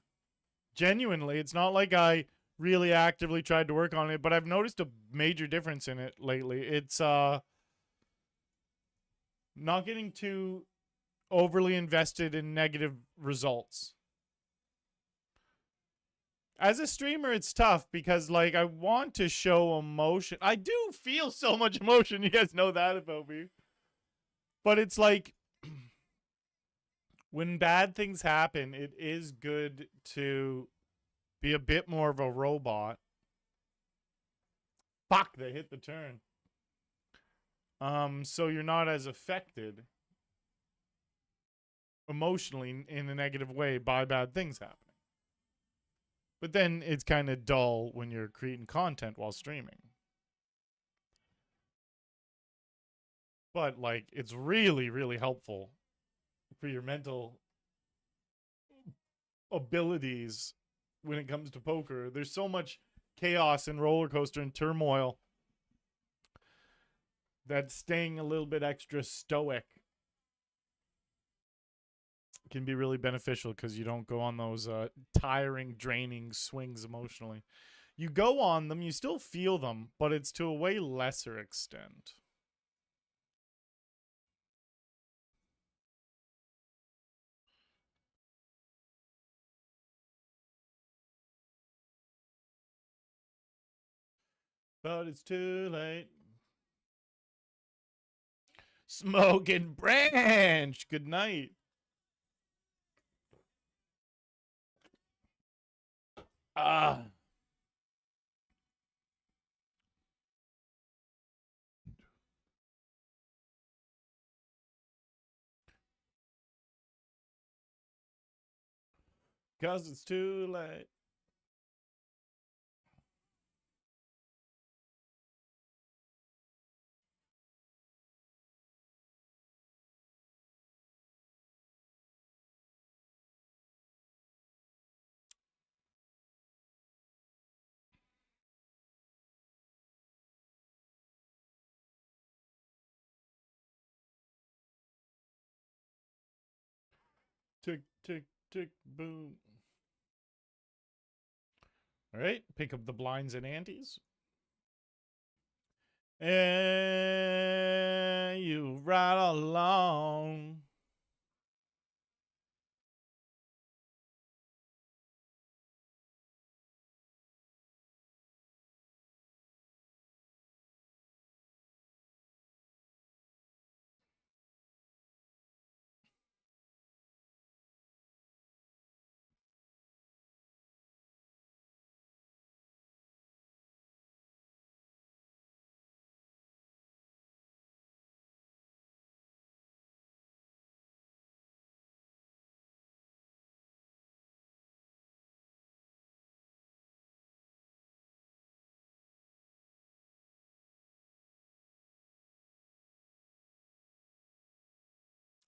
Speaker 1: Genuinely, it's not like I really actively tried to work on it, but I've noticed a major difference in it lately. It's not getting too overly invested in negative results. As a streamer, it's tough because, like, I want to show emotion. I do feel so much emotion. You guys know that about me. But it's like, when bad things happen, it is good to be a bit more of a robot. Fuck, they hit the turn. So you're not as affected emotionally in a negative way by bad things happening. But then it's kind of dull when you're creating content while streaming. But, like, it's really, really helpful for your mental abilities when it comes to poker. There's so much chaos and roller coaster and turmoil that staying a little bit extra stoic can be really beneficial because you don't go on those tiring, draining swings emotionally. You go on them, you still feel them, but it's to a way lesser extent. But it's too late. Smoking branch. Good night. Ah. Because it's too late. Tick, tick, tick, boom. All right, pick up the blinds and antes. And you ride along.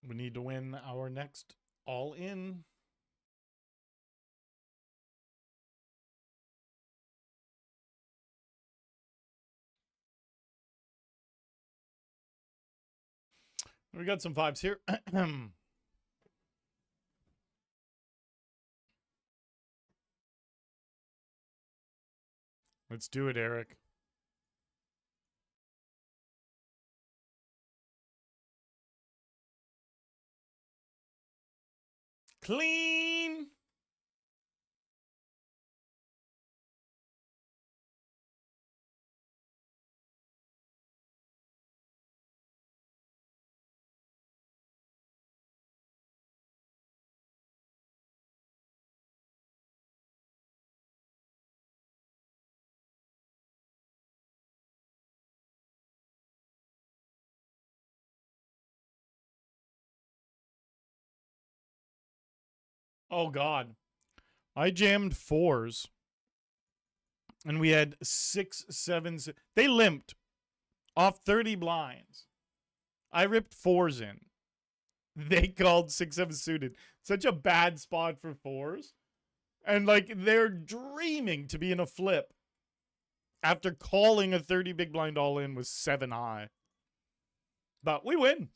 Speaker 1: We need to win our next all in. We got some fives here. Let's do it, Eric. Clean. Oh, God. I jammed fours. And we had 6, 7. They limped off 30 blinds. I ripped fours in. They called 6, 7 suited. Such a bad spot for fours. And like they're dreaming to be in a flip after calling a 30 big blind all in with 7 high. But we win.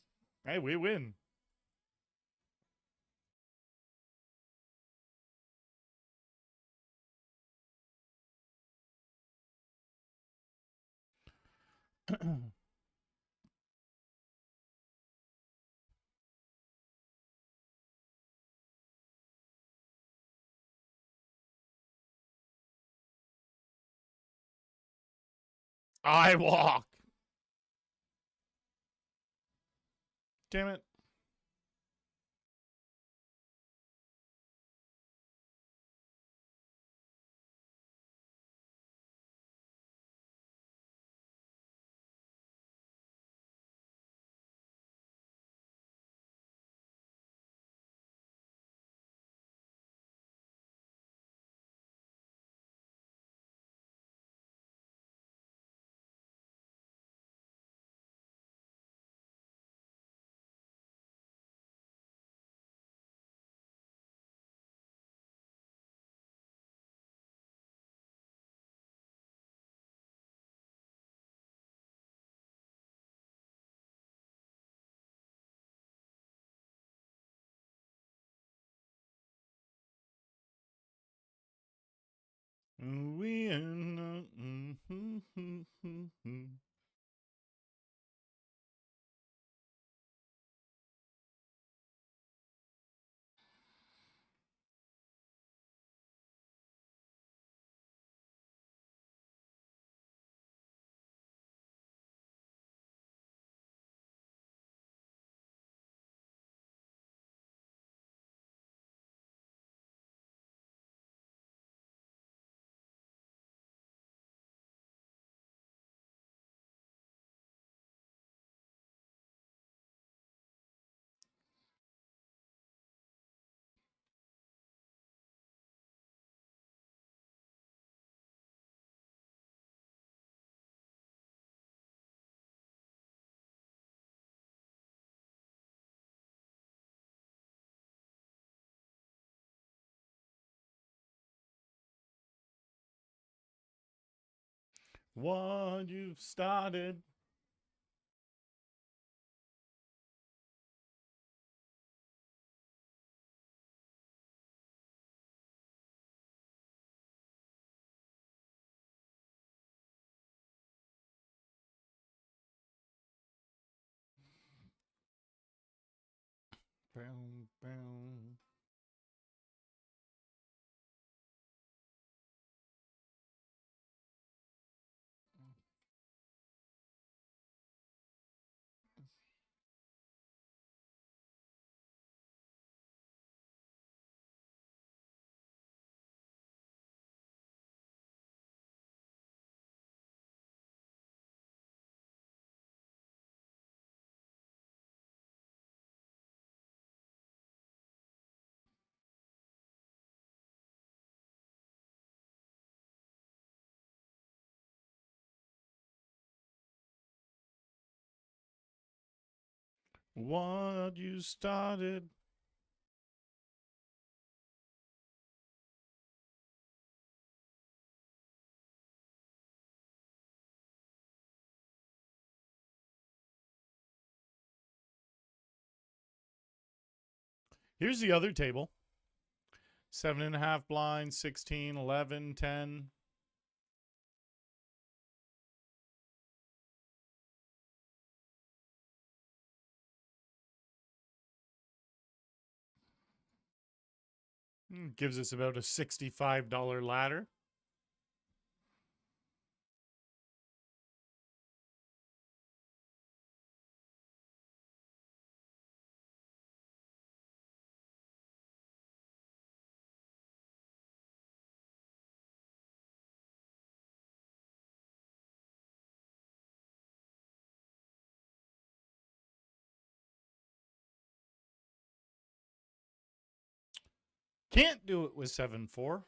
Speaker 1: Hey, we win. I walk. Damn it. We what you've started. Boom, boom. What you started. Here's the other table. 7.5 blinds, 16, 11, 10. Gives us about a $65 ladder. Can't do it with 7-4.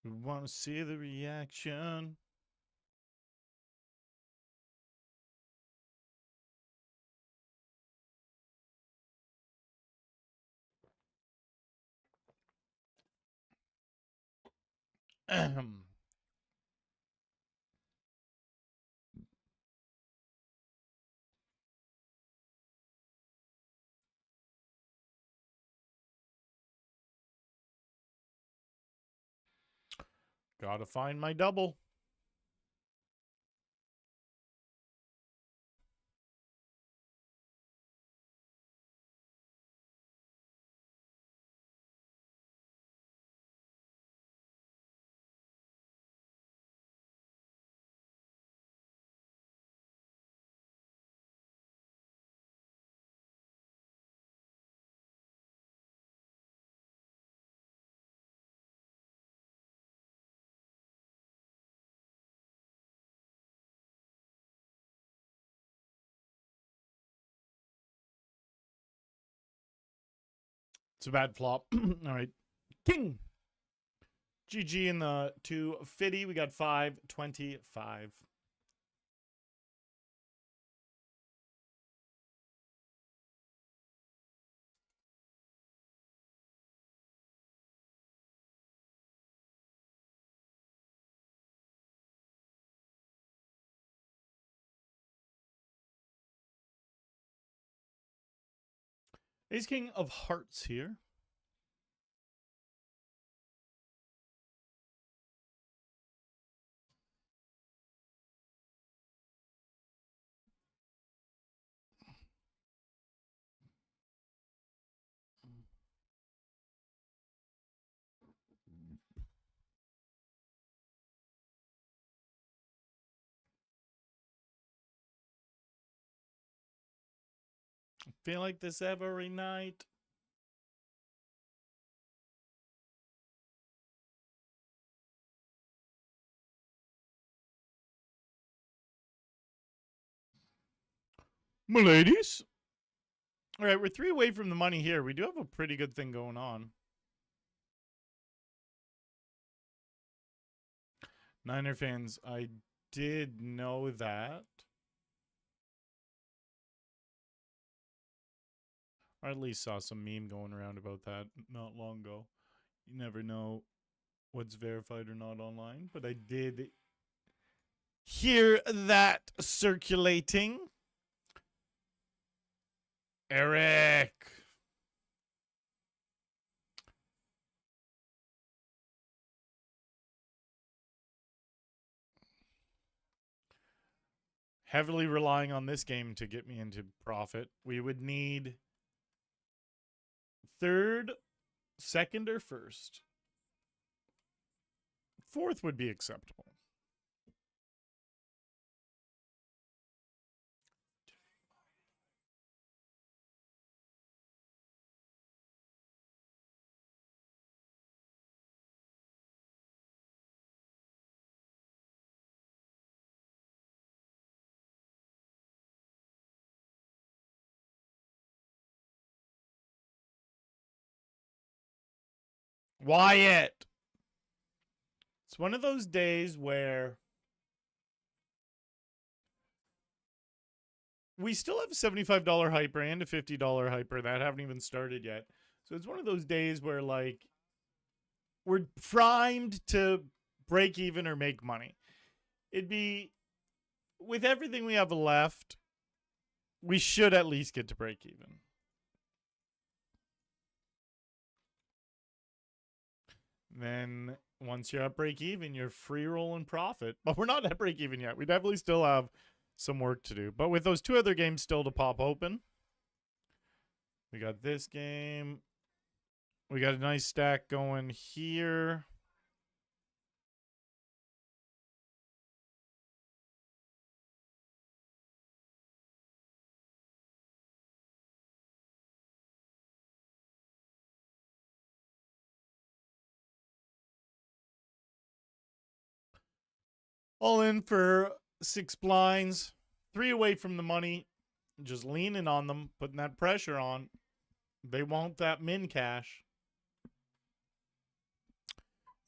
Speaker 1: We want to see the reaction. Gotta find my double. It's a bad flop. All right. King. GG in the 250. We got 525. Ace King of Hearts here. Feel like this every night. My ladies. All right, we're 3 away from the money here. We do have a pretty good thing going on. Niner fans, I did know that. Or at least saw some meme going around about that not long ago. You never know what's verified or not online, but I did hear that circulating. Eric. Heavily relying on this game to get me into profit. We would need third, second, or first. Fourth would be acceptable. Wyatt. It's one of those days where we still have a $75 hyper and a $50 hyper that haven't even started yet. So it's one of those days where, like, we're primed to break even or make money. It'd be, with everything we have left, we should at least get to break even. Then once you're at break even, you're free rolling profit. But we're not at break even yet. We definitely still have some work to do. But with those two other games still to pop open, we got this game. We got a nice stack going here. All in for 6 blinds. 3 away from the money. Just leaning on them, putting that pressure on. They want that min cash.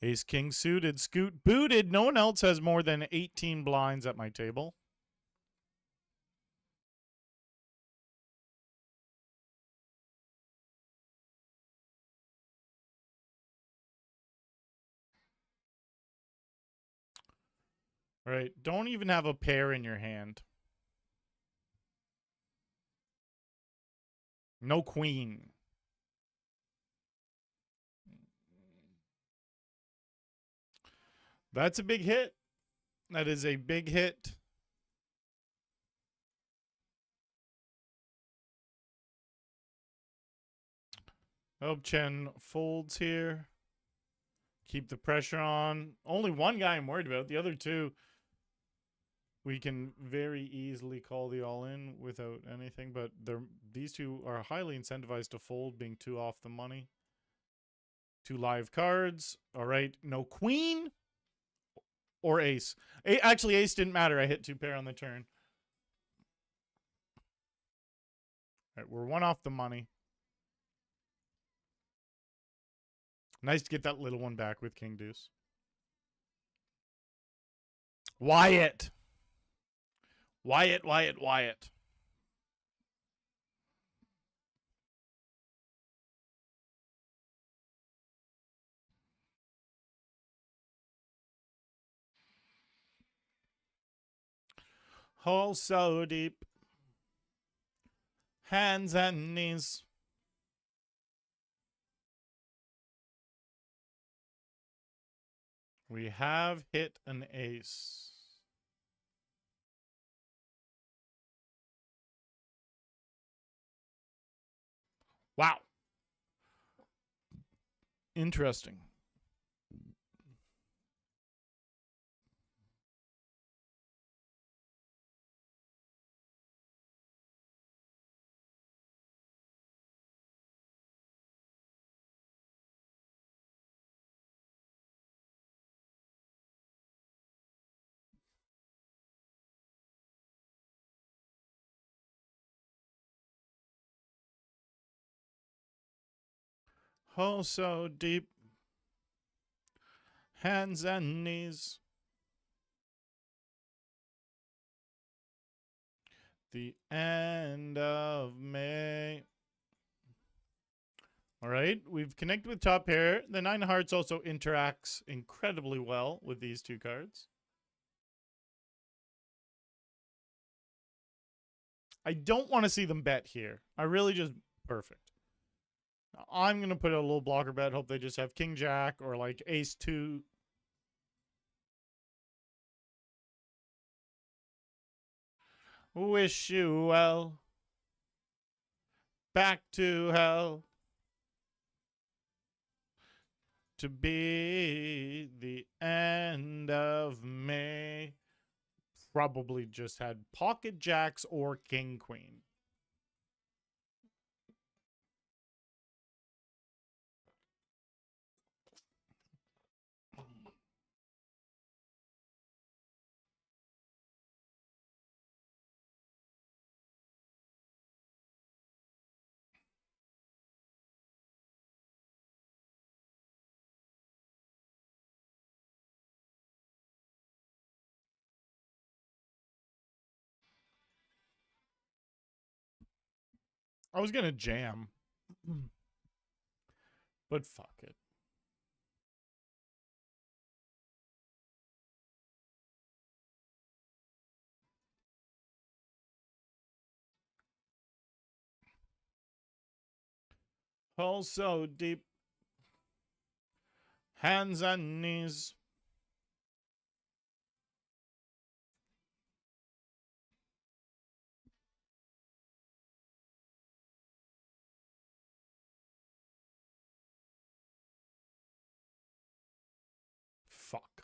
Speaker 1: Ace king suited. Scoot booted. No one else has more than 18 blinds at my table. All right. Don't even have a pair in your hand. No queen. That's a big hit. That is a big hit. Hope Chen folds here. Keep the pressure on. Only one guy I'm worried about. The other two, we can very easily call the all-in without anything. But these two are highly incentivized to fold, being 2 off the money. 2 live cards. All right. No queen or ace. Actually, ace didn't matter. I hit 2 pair on the turn. All right, we're 1 off the money. Nice to get that little one back with king deuce. Wyatt. Wyatt. Hole so deep. Hands and knees. We have hit an ace. Wow. Interesting. Hole so deep. Hands and knees. The end of May. All right, we've connected with top pair. The 9 of hearts also interacts incredibly well with these 2 cards. I don't want to see them bet here. I really just... Perfect. I'm going to put a little blocker bet. Hope they just have king jack or like ace 2. Wish you well. Back to hell. To be the end of May. Probably just had pocket jacks or king queen. I was gonna jam. But fuck it. Hole so deep. Hands and knees. Fuck.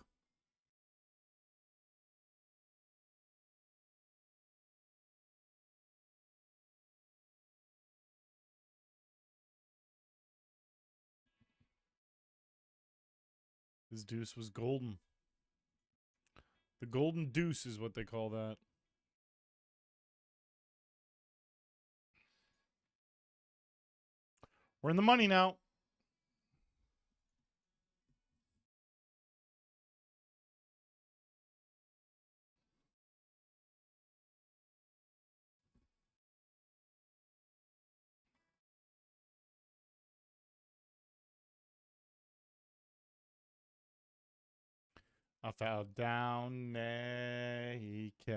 Speaker 1: His deuce was golden. The golden deuce is what they call that. We're in the money now. I fell down naked.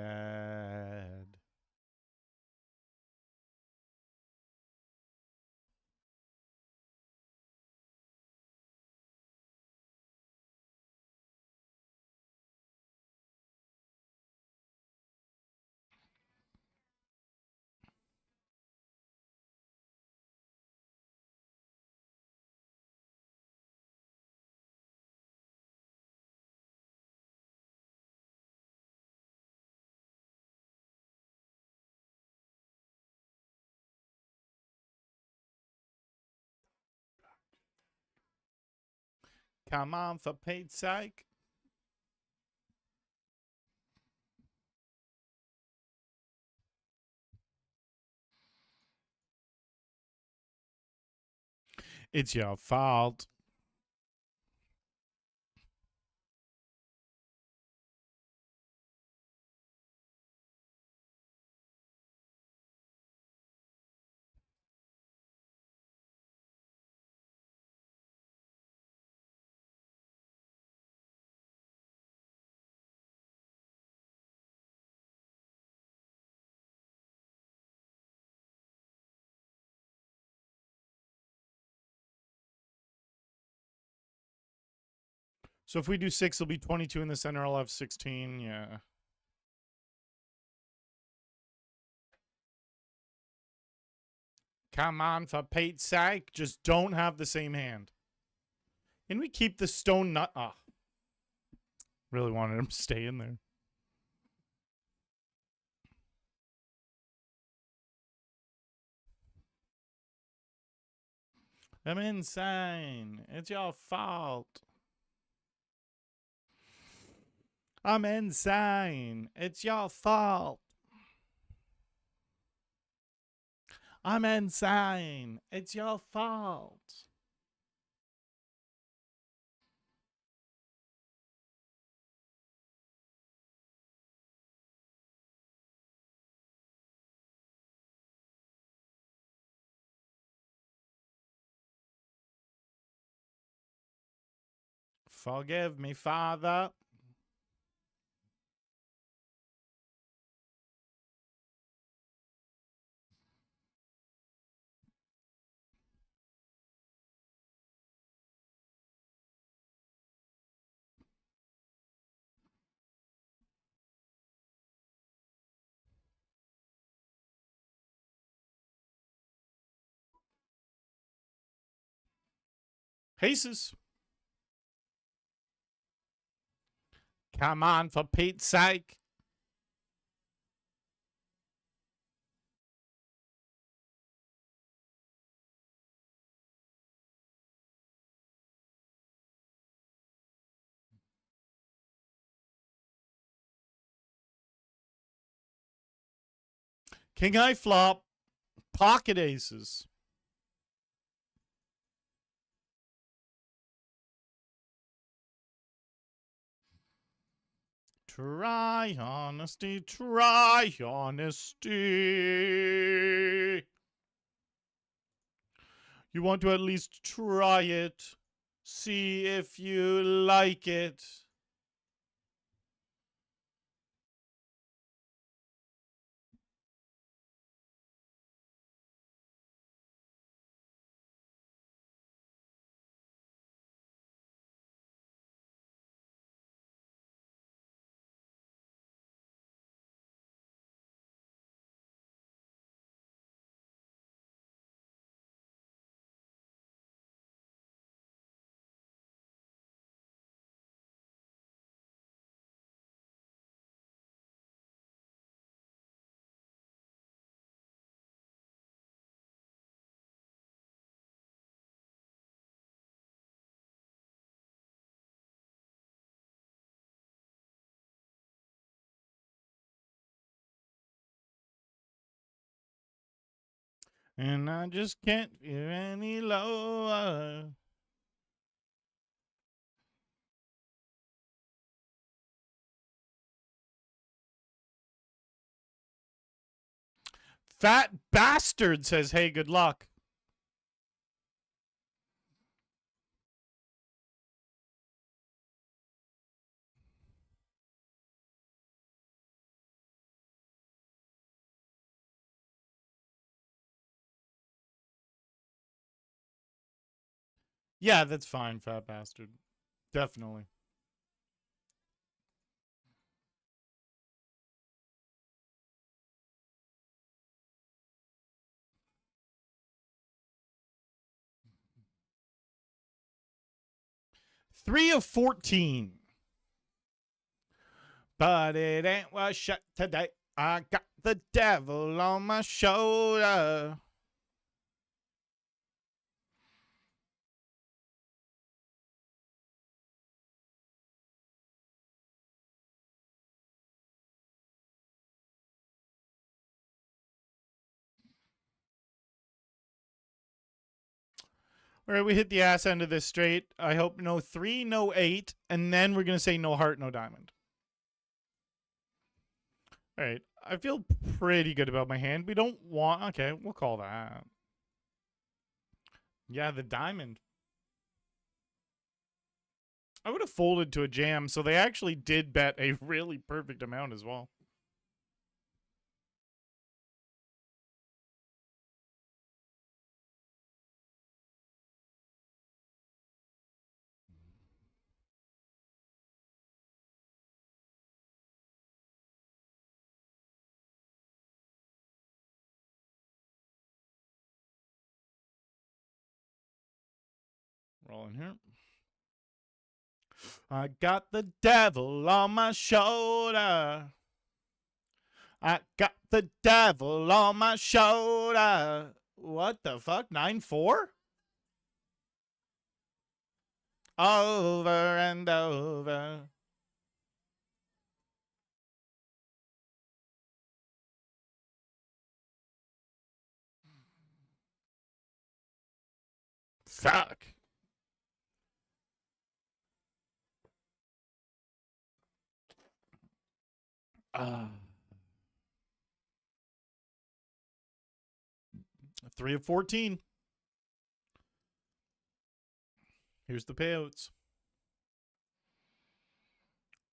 Speaker 1: Come on, for Pete's sake. It's your fault. So if we do 6, it'll be 22 in the center. I'll have 16. Yeah. Come on, for Pete's sake. Just don't have the same hand. Can we keep the stone nut? Ah. Really wanted him to stay in there. I'm insane. It's your fault. I'm insane. It's your fault. I'm insane. It's your fault. Forgive me, Father. Aces. Come on, for Pete's sake. King high flop. Pocket aces. Try honesty, try honesty. You want to at least try it. See if you like it. And I just can't feel any lower. Fat bastard says, hey, good luck. Yeah, that's fine, fat bastard. Definitely. Three of 14. But it ain't was shut today. I got the devil on my shoulder. All right, we hit the ass end of this straight. I hope no 3, no 8, and then we're going to say no heart, no diamond. All right, I feel pretty good about my hand. We don't want... Okay, we'll call that. Yeah, the diamond. I would have folded to a jam, so they actually did bet a really perfect amount as well. Rolling here. I got the devil on my shoulder. I got the devil on my shoulder. What the fuck? 9-4? Over and over. Fuck. Uh, 3 of 14. Here's the payouts.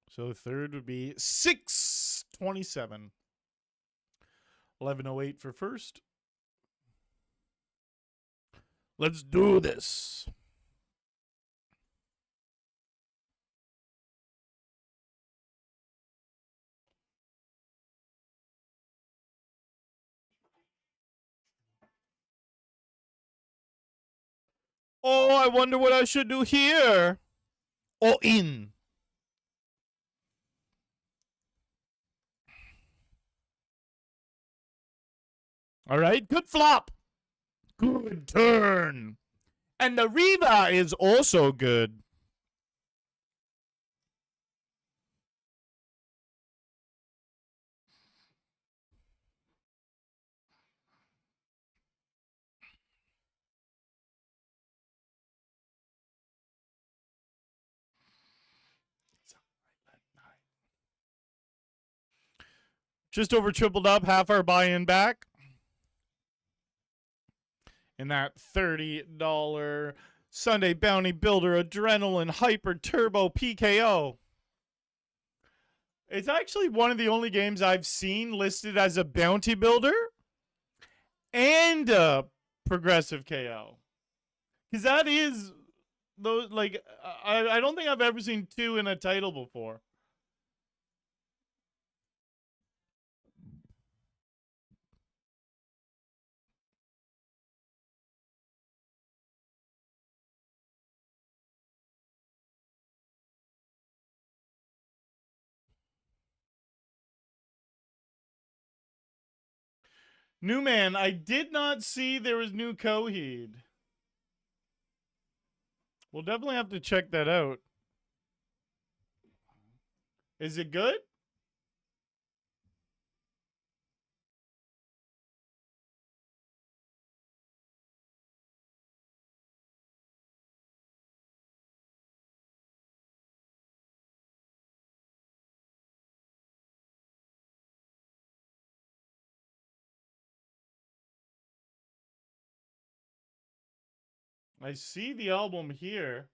Speaker 1: So third would be 627. 1108 for first. Let's do this. Oh, I wonder what I should do here. All in. All right, good flop. Good turn. And the Riva is also good. Just over tripled up, half our buy-in back. in that $30 Sunday Bounty Builder Adrenaline Hyper Turbo PKO. It's actually one of the only games I've seen listed as a Bounty Builder and a Progressive KO. Because that is, those, like, I don't think I've ever seen two in a title before. New man, I did not see there was new Coheed. We'll definitely have to check that out. Is it good? I see the album here.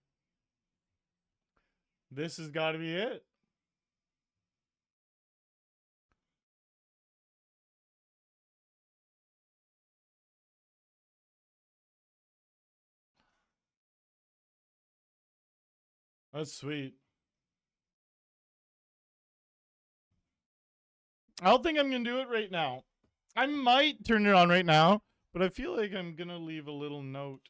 Speaker 1: This has got to be it. That's sweet. I don't think I'm going to do it right now. I might turn it on right now, but I feel like I'm going to leave a little note.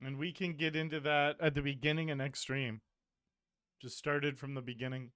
Speaker 1: And we can get into that at the beginning of next stream. Just started from the beginning.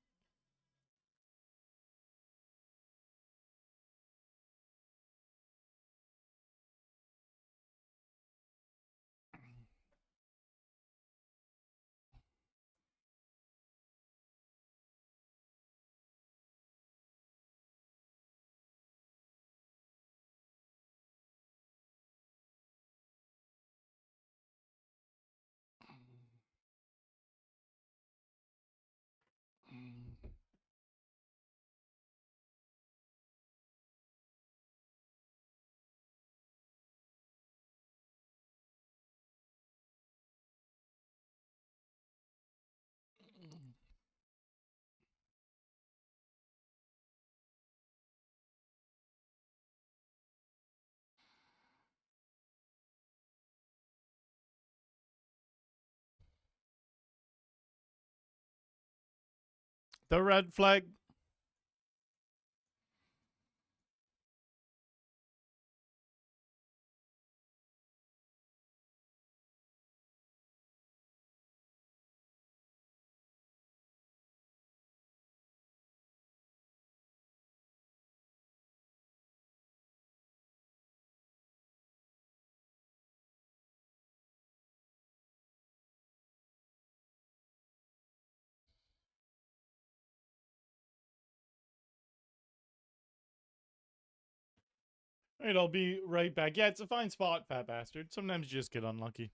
Speaker 1: The red flag. All right, I'll be right back. Yeah, it's a fine spot, fat bastard. Sometimes you just get unlucky.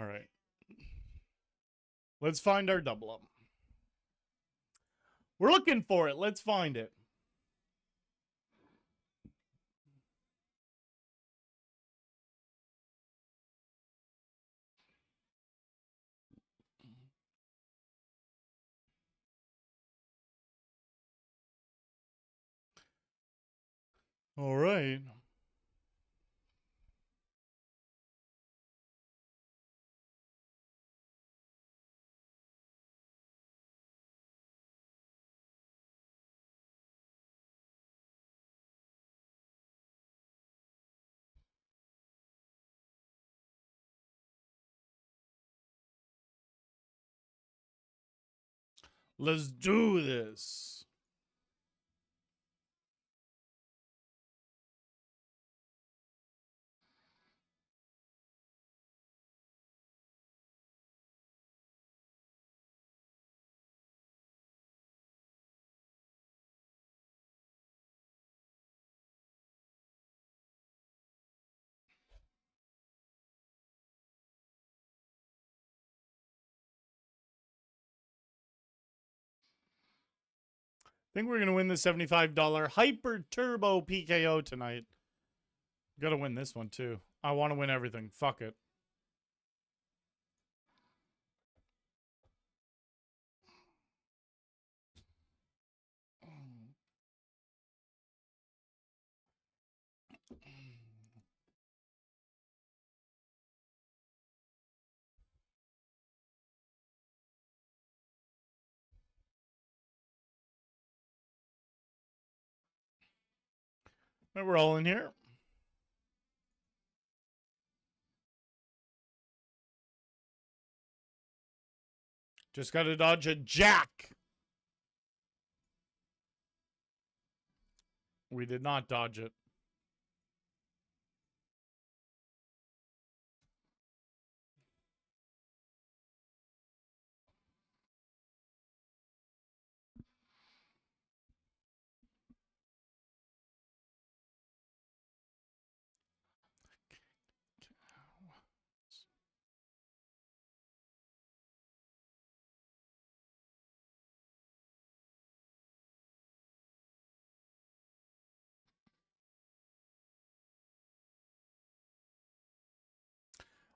Speaker 1: All right. Let's find our double up. We're looking for it. Let's find it. All right. Let's do this. I think we're going to win the $75 Hyper Turbo PKO tonight. Got to win this one, too. I want to win everything. Fuck it. We're all in here. Just got to dodge a jack. We did not dodge it.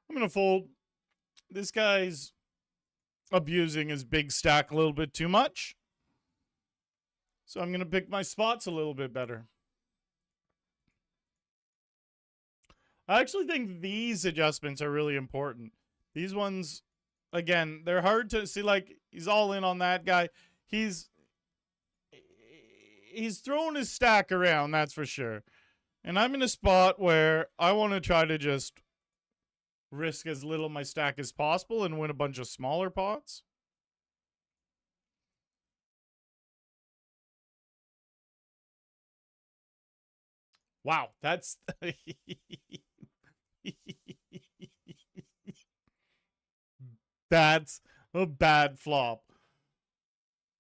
Speaker 1: I'm going to fold. This guy's abusing his big stack a little bit too much. So I'm going to pick my spots a little bit better. I actually think these adjustments are really important. These ones, again, they're hard to see. Like, he's all in on that guy. He's throwing his stack around, that's for sure. And I'm in a spot where I want to try to just risk as little of my stack as possible and win a bunch of smaller pots. Wow, that's... That's a bad flop.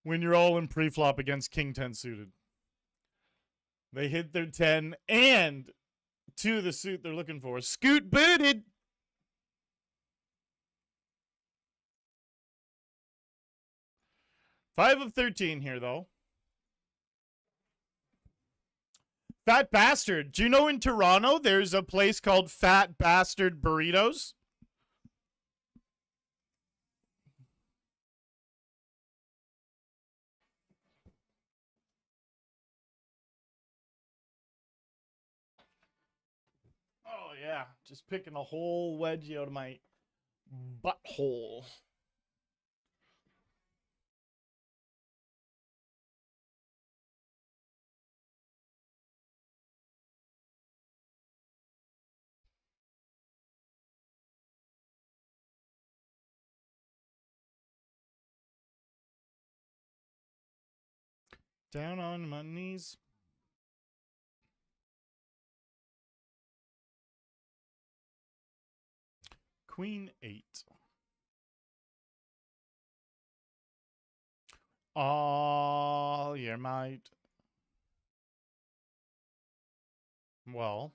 Speaker 1: When you're all in pre-flop against King 10 suited. They hit their 10 and 2 the suit they're looking for. Scoot booted. Five of 13 here, though. Fat Bastard. Do you know in Toronto there's a place called Fat Bastard Burritos? Oh, yeah. Just picking a whole wedgie out of my butthole. Down on my knees. Queen 8. Oh, you might. Well.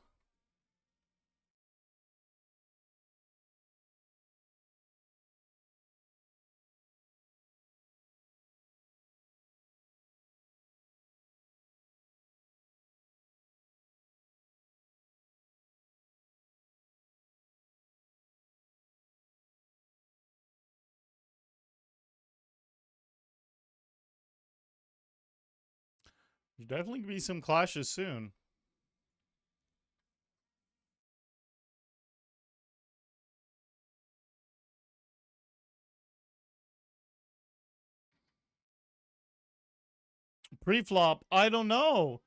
Speaker 1: There's definitely gonna be some clashes soon. Pre-flop, I don't know.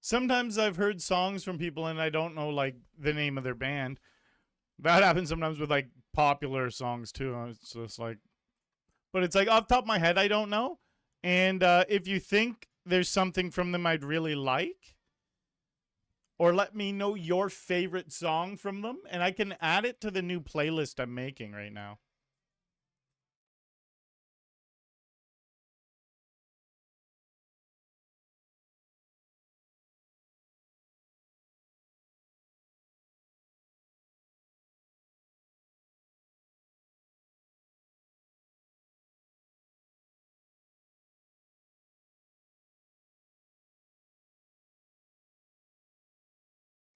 Speaker 1: Sometimes I've heard songs from people and I don't know like the name of their band. That happens sometimes with like popular songs too. It's just like, but it's like off the top of my head, I don't know. And if you think there's something from them I'd really like, or let me know your favorite song from them, and I can add it to the new playlist I'm making right now.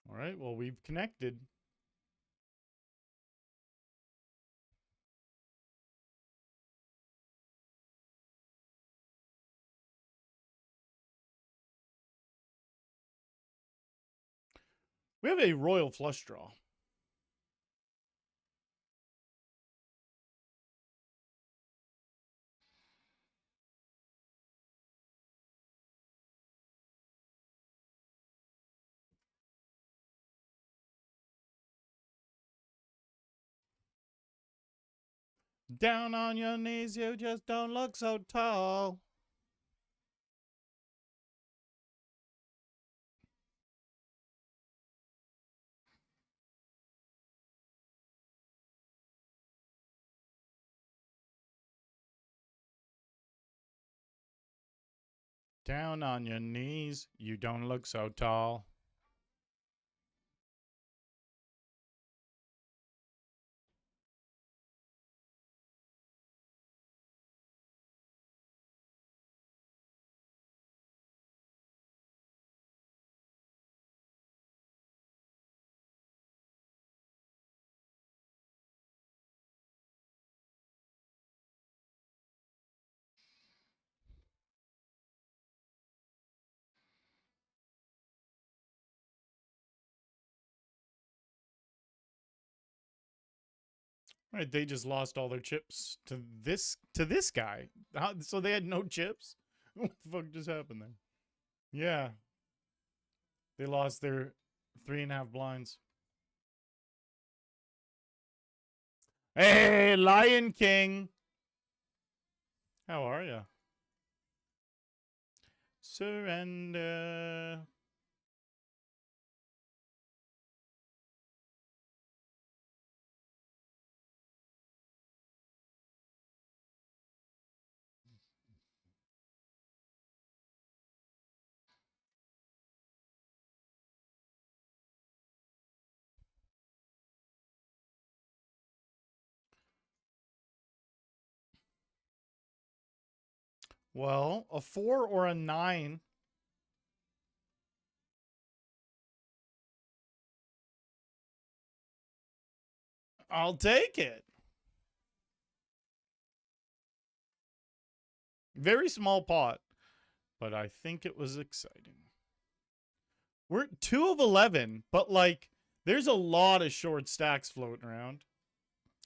Speaker 1: All right, well, we've connected. We have a royal flush draw. Down on your knees, you just don't look so tall. Down on your knees, you don't look so tall. Right, they just lost all their chips to this guy. So they had no chips. What the fuck just happened there? Yeah, they lost their 3.5 blinds. Hey, Lion King, how are you? Surrender. Well, a 4 or a 9. I'll take it. Very small pot, but I think it was exciting. We're 2 of 11, but like there's a lot of short stacks floating around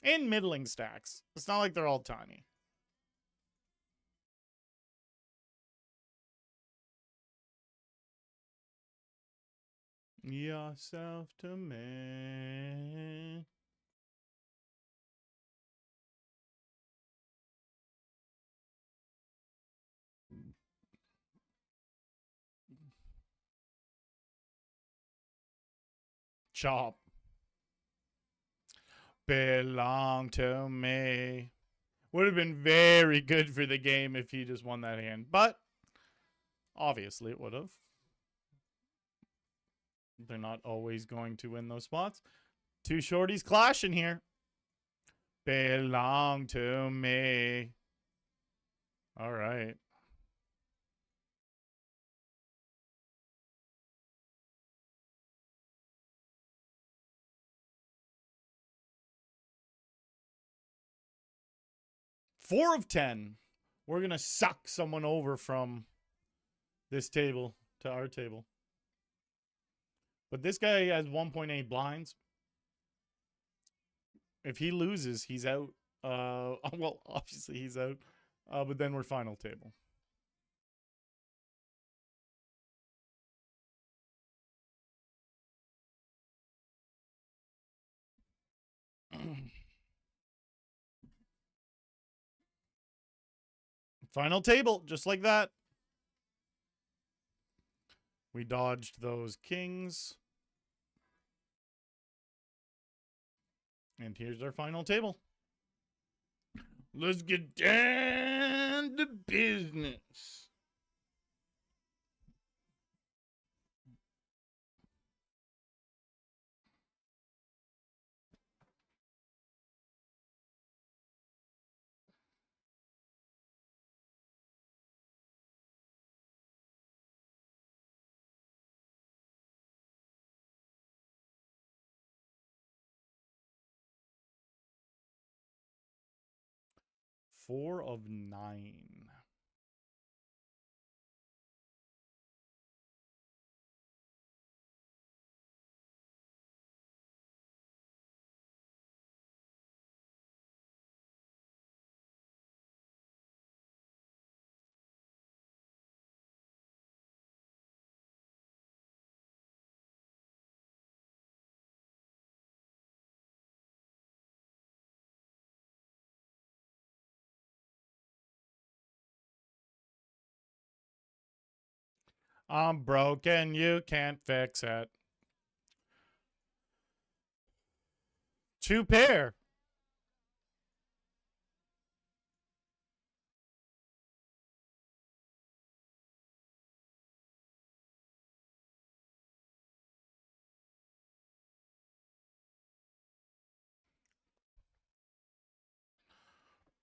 Speaker 1: and middling stacks. It's not like they're all tiny. Yourself to me. Chop. Belong to me. Would have been very good for the game if he just won that hand, but obviously it would have. They're not always going to win those spots. Two shorties clashing here. Belong to me. All right. Four of 10. We're going to suck someone over from this table to our table. But this guy has 1.8 blinds. If he loses, he's out. Well, obviously he's out. But then we're final table. Final table, just like that. We dodged those kings. And here's our final table. Let's get down to business. Four of 9. I'm broken, you can't fix it. 2 pair.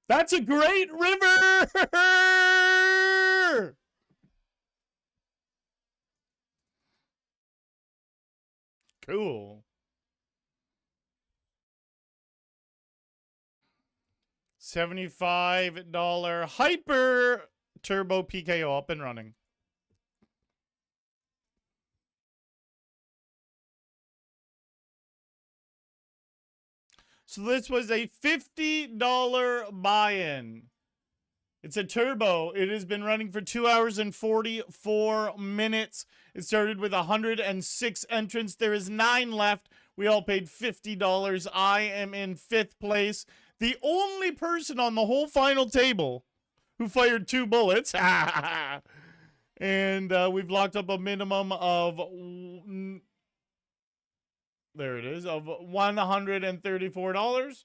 Speaker 1: That's a great river! Cool. $75 hyper turbo PKO up and running. So this was a $50 buy-in. It's a turbo. It has been running for 2 hours and 44 minutes. It started with 106 entrants. There is 9 left. We all paid $50. I am in 5th place. The only person on the whole final table who fired 2 bullets. And we've locked up a minimum of, there it is, of $134.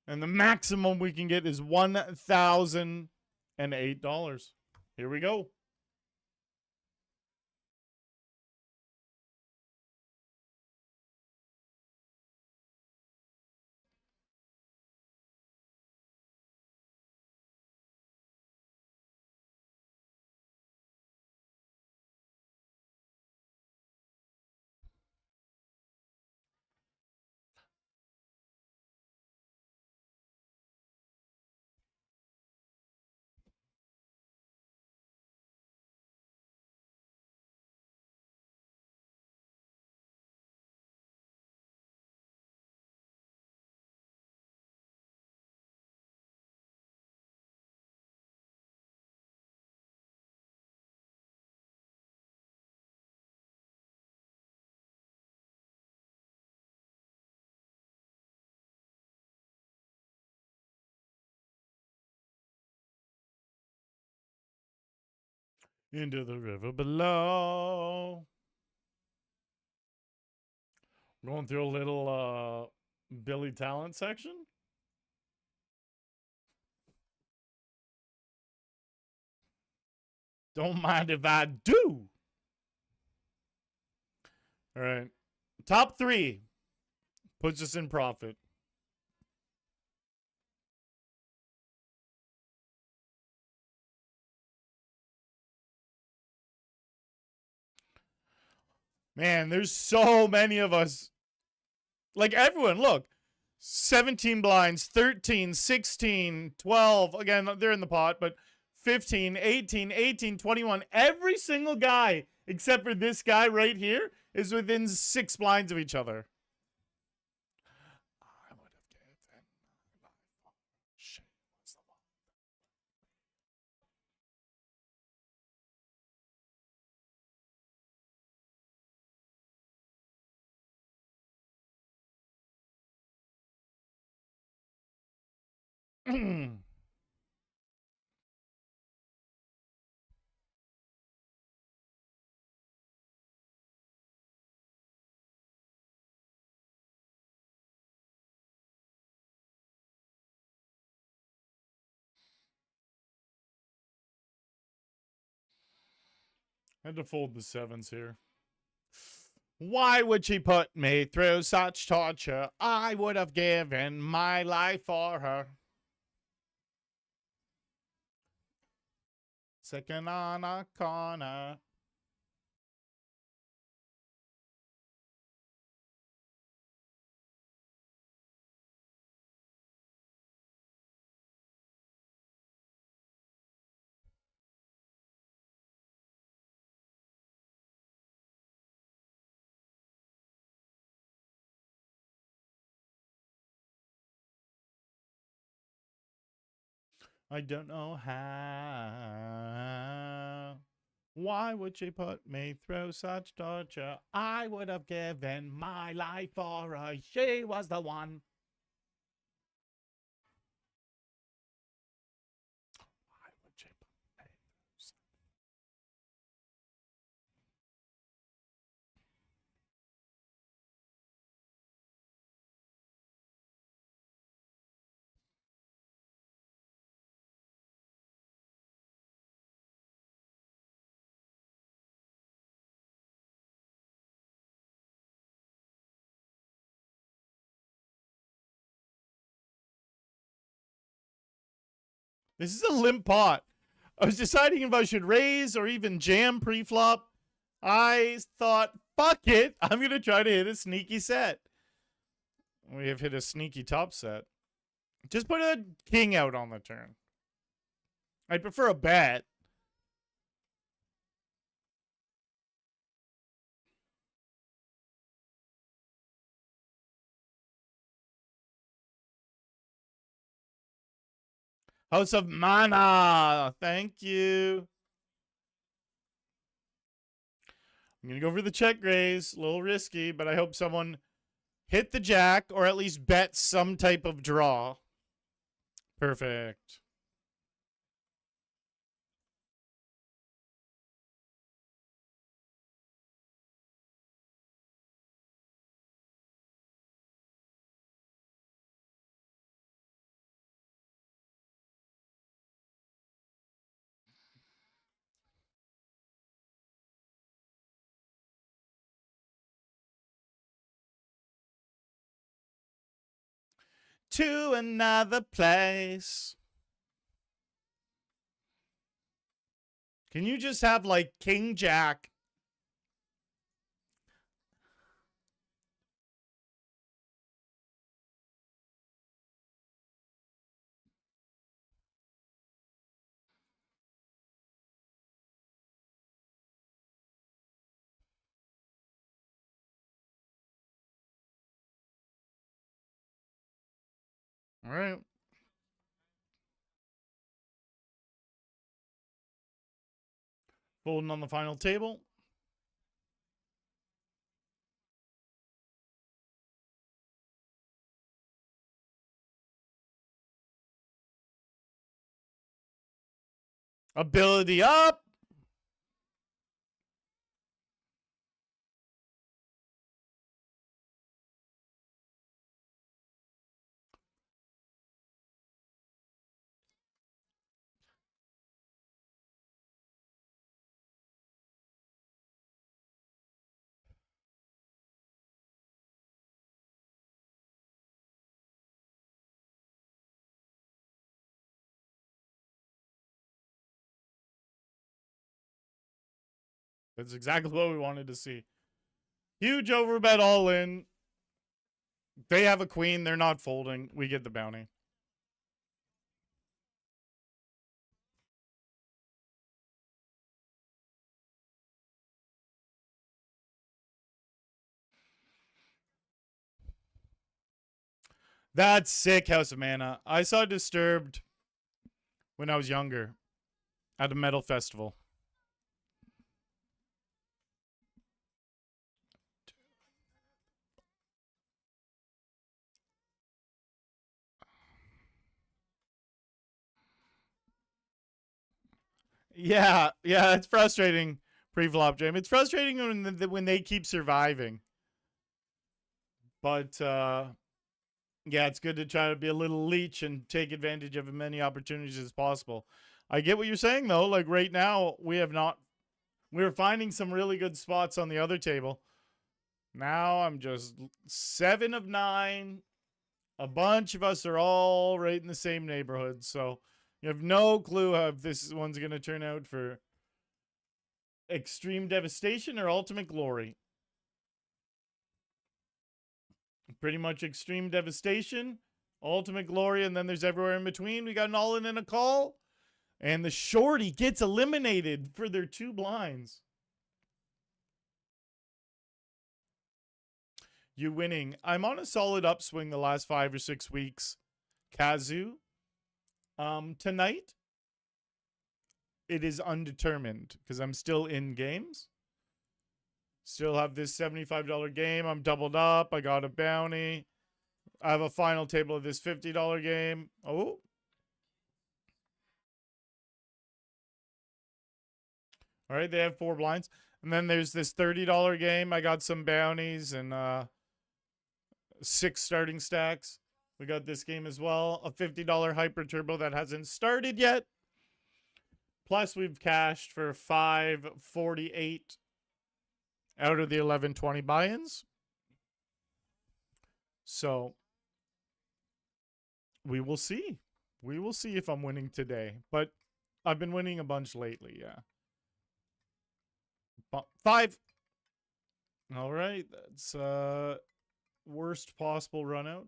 Speaker 1: And the maximum we can get is $1,008. Here we go. Into the river below. Going through a little Billy Talent section. Don't mind if I do. All right. Top 3 puts us in profit. Man, there's so many of us. Like everyone, look. 17 blinds, 13, 16, 12. Again, they're in the pot, but 15, 18, 18, 21. Every single guy, except for this guy right here, is within 6 blinds of each other. I would have given shit was the one. Had to fold the 7s here. Why would she put me through such torture? I would have given my life for her. Second on a corner. I don't know how. Why would she put me through such torture? I would have given my life for her. She was the one. Why would she put me through such... This is a limp pot. I was deciding if I should raise or even jam pre-flop. I thought, fuck it. I'm going to try to hit a sneaky set. We have hit a sneaky top set. Just put a king out on the turn. I prefer a bet. House of Mana. Thank you. I'm going to go for the check raise. A little risky, but I hope someone hit the jack or at least bet some type of draw. Perfect. To another place. Can you just have like King Jack? All right. Folding on the final table. Ability up. That's exactly what we wanted to see. Huge overbet all in. They have a queen. They're not folding. We get the bounty. That's sick, House of Mana. I saw Disturbed when I was younger at a metal festival. Yeah, yeah, it's frustrating. Pre-flop jam. It's frustrating when they keep surviving. But yeah, it's good to try to be a little leech and take advantage of as many opportunities as possible. I get what you're saying though. Like right now, we're finding some really good spots on the other table. Now I'm just 7 of 9. A bunch of us are all right in the same neighborhood, so you have no clue how this one's going to turn out for extreme devastation or ultimate glory. Pretty much extreme devastation, ultimate glory, and then there's everywhere in between. We got an all in and a call, and the shorty gets eliminated for their 2 blinds. You winning. I'm on a solid upswing the last 5 or 6 weeks. Kazu. Tonight, it is undetermined because I'm still in games. Still have this $75 game. I'm doubled up. I got a bounty. I have a final table of this $50 game. Oh. All right, they have 4 blinds. And then there's this $30 game. I got some bounties and 6 starting stacks. We got this game as well. A $50 Hyper Turbo that hasn't started yet. Plus, we've cashed for $548 out of the 1120 buy-ins. So we will see. We will see if I'm winning today. But I've been winning a bunch lately, yeah. 5. All right, that's worst possible run out.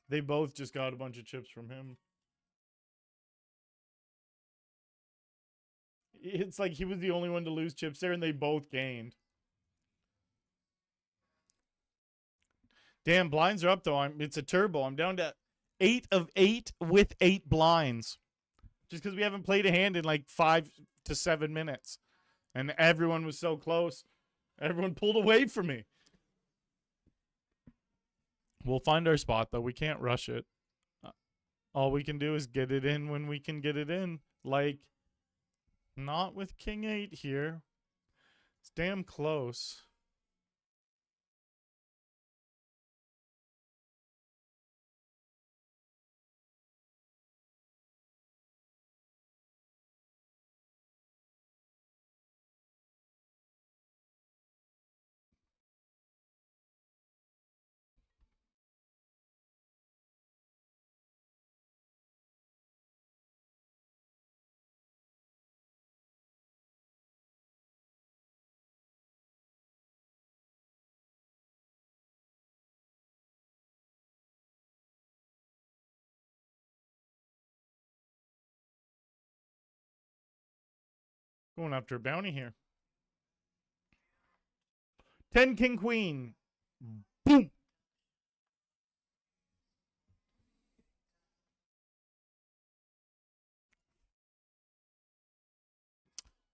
Speaker 1: They both just got a bunch of chips from him. It's like he was the only one to lose chips there, and they both gained. Damn, blinds are up, though. It's a turbo. I'm down to 8 of 8 with 8 blinds. Just because we haven't played a hand in like 5 to 7 minutes. And everyone was so close. Everyone pulled away from me. We'll find our spot, though. We can't rush it. All we can do is get it in when we can get it in. Like, not with King 8 here. It's damn close. Going after a bounty here. 10 King Queen. Boom.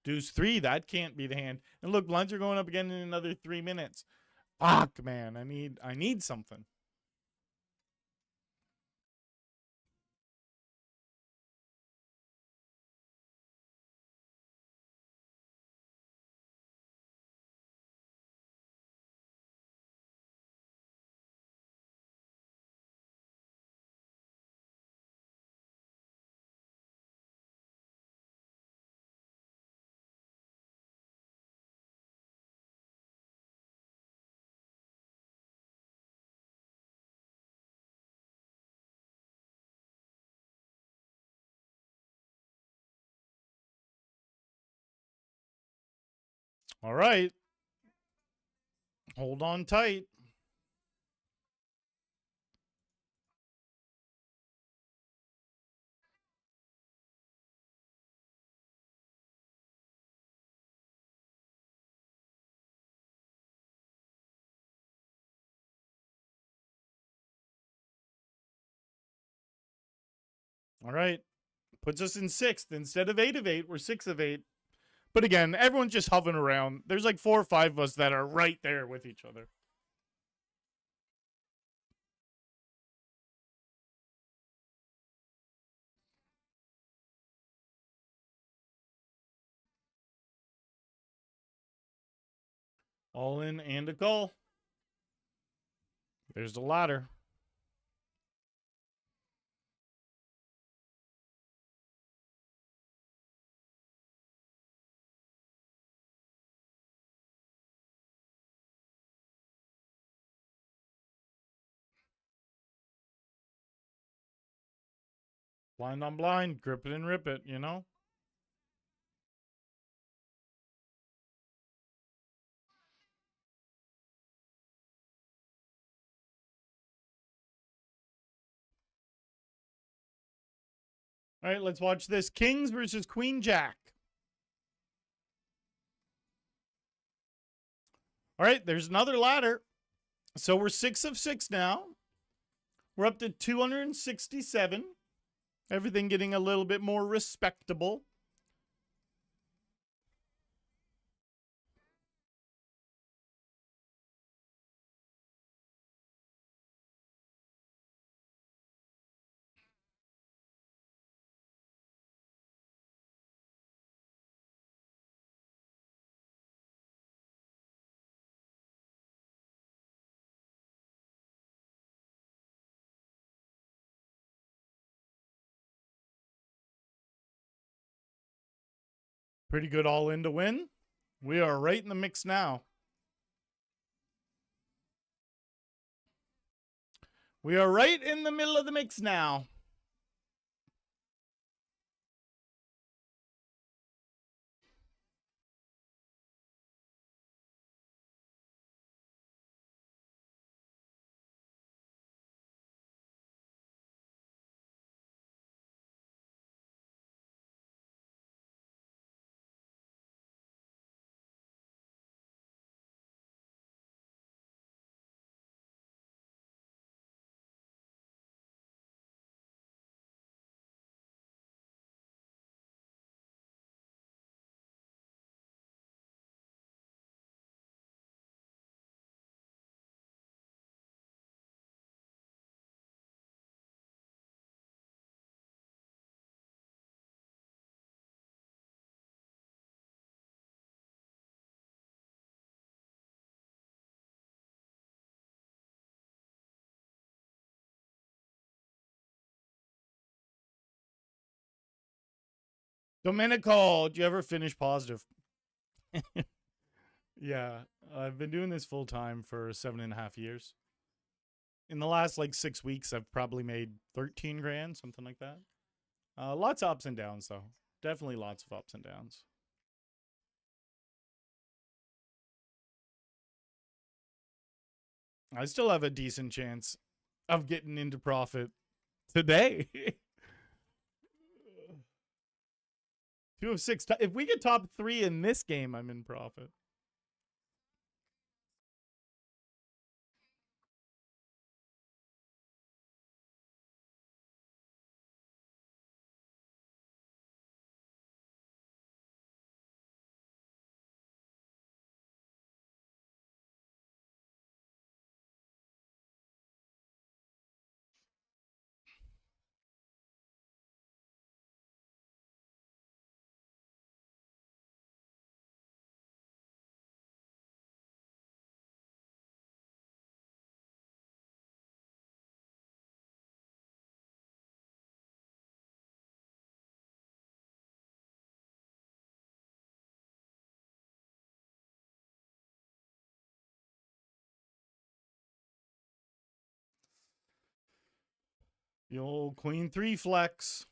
Speaker 1: Deuce 3. That can't be the hand. And look, blinds are going up again in another 3 minutes. Fuck, man. I need something. All right. Hold on tight. All right. Puts us in sixth. Instead of 8 of 8, we're 6 of 8. But again, everyone's just hovering around. There's like 4 or 5 of us that are right there with each other. All in and a call. There's the ladder. Blind on blind, grip it and rip it, you know? All right, let's watch this. Kings versus Queen Jack. All right, there's another ladder. So we're 6 of 6 now. We're up to 267. Everything getting a little bit more respectable. Pretty good all in to win. We are right in the mix now. We are right in the middle of the mix now. Domenico, do you ever finish positive? Yeah, I've been doing this full time for 7.5 years. In the last like 6 weeks, I've probably made 13 grand, something like that. Lots of ups and downs, though. Definitely lots of ups and downs. I still have a decent chance of getting into profit today. 2 of 6. If we get top 3 in this game, I'm in profit. The old Queen 3 flex.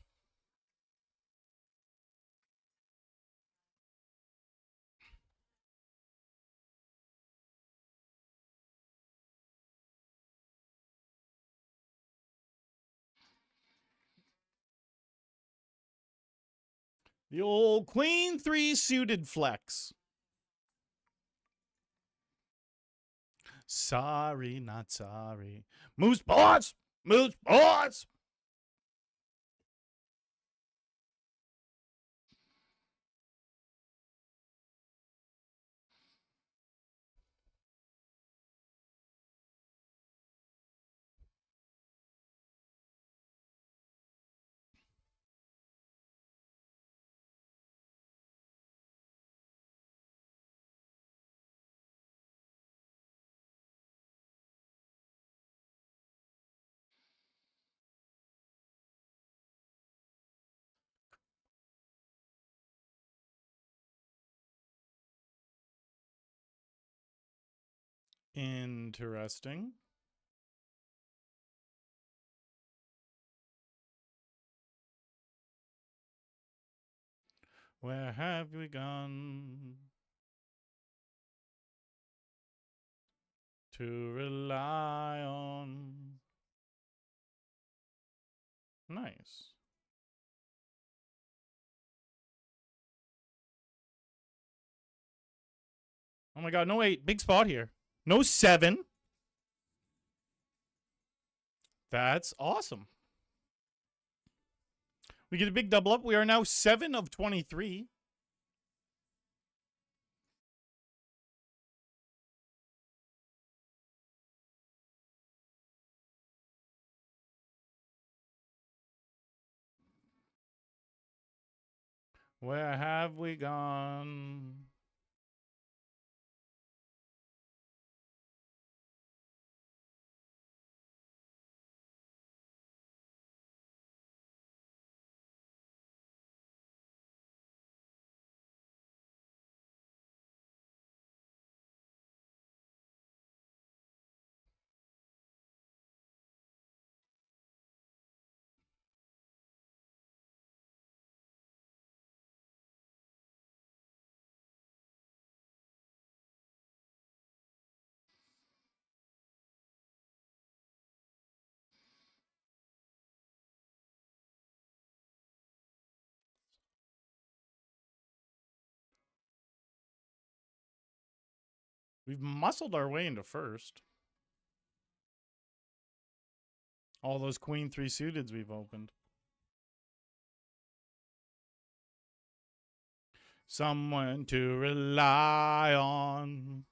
Speaker 1: The old Queen 3 suited flex. Sorry, not sorry. Moose boys! Moose boys! Interesting. Where have we gone to rely on? Nice. Oh my god, no 8. Big spot here. No 7. That's awesome. We get a big double up. We are now 7 of 23. Where have we gone? We've muscled our way into first. All those queen 3 suiteds we've opened. Someone to rely on.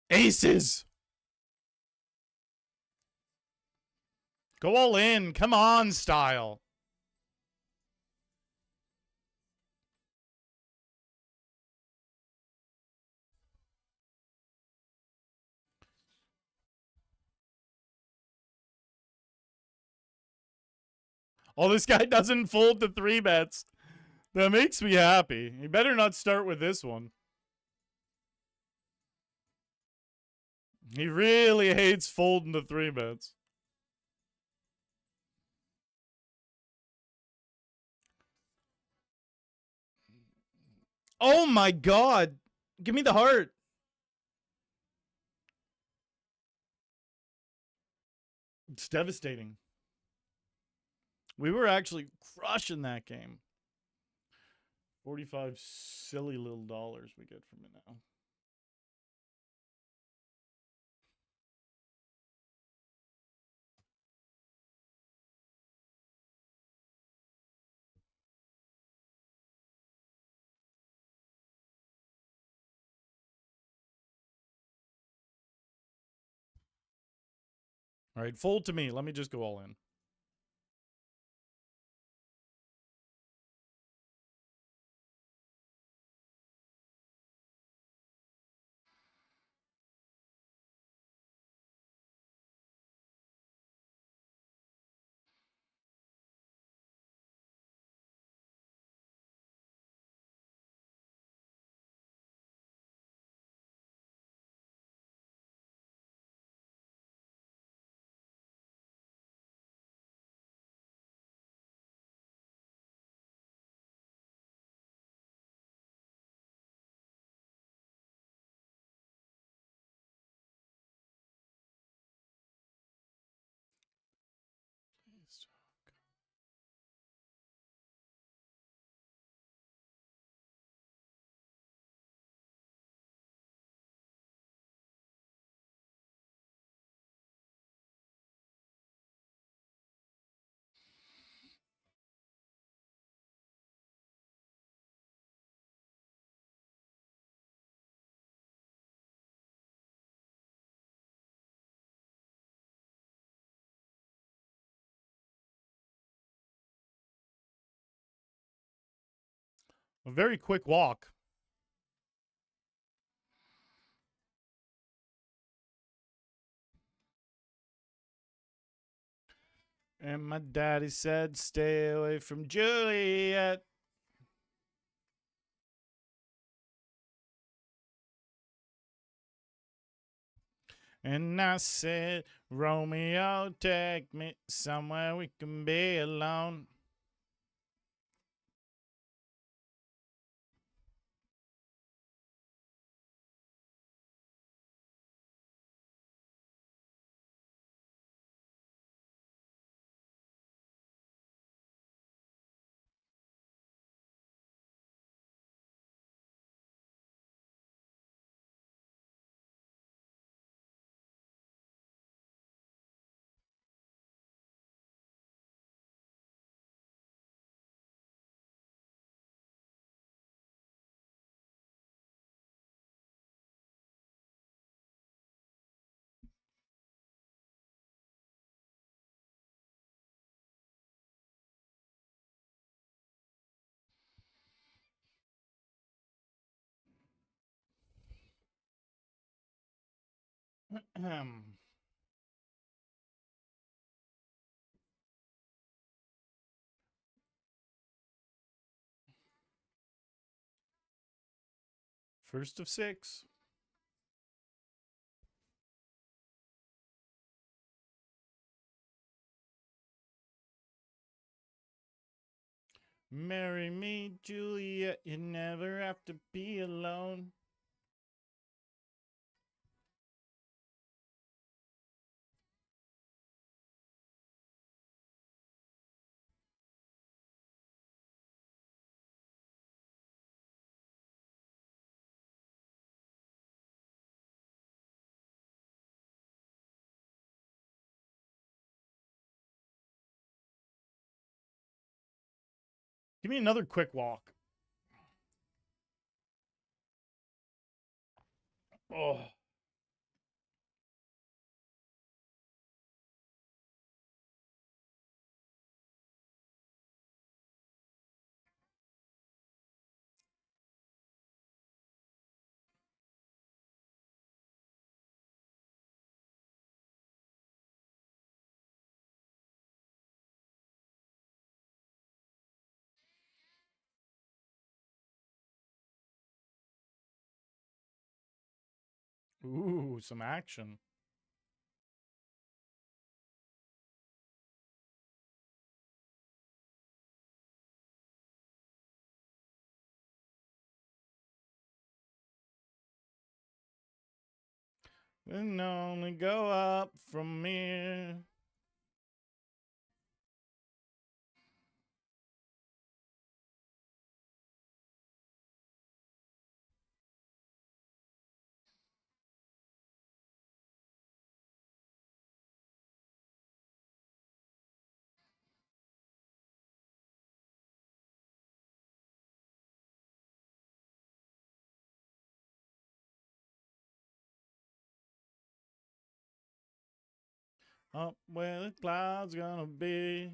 Speaker 1: Aces! Go all in. Come on, style. Oh, this guy doesn't fold the 3 bets. That makes me happy. He better not start with this one. He really hates folding the 3 bets. Oh my god. Give me the heart. It's devastating. We were actually crushing that game. 45 silly little dollars we get from it now. All right, fold to me. Let me just go all in. A very quick walk. And my daddy said, stay away from Juliet. And I said, Romeo, take me somewhere we can be alone. First of 6. Marry me, Juliet, you never have to be alone. Give me another quick walk. Oh. Ooh, some action. Then only go up from here. Up where the clouds gonna be.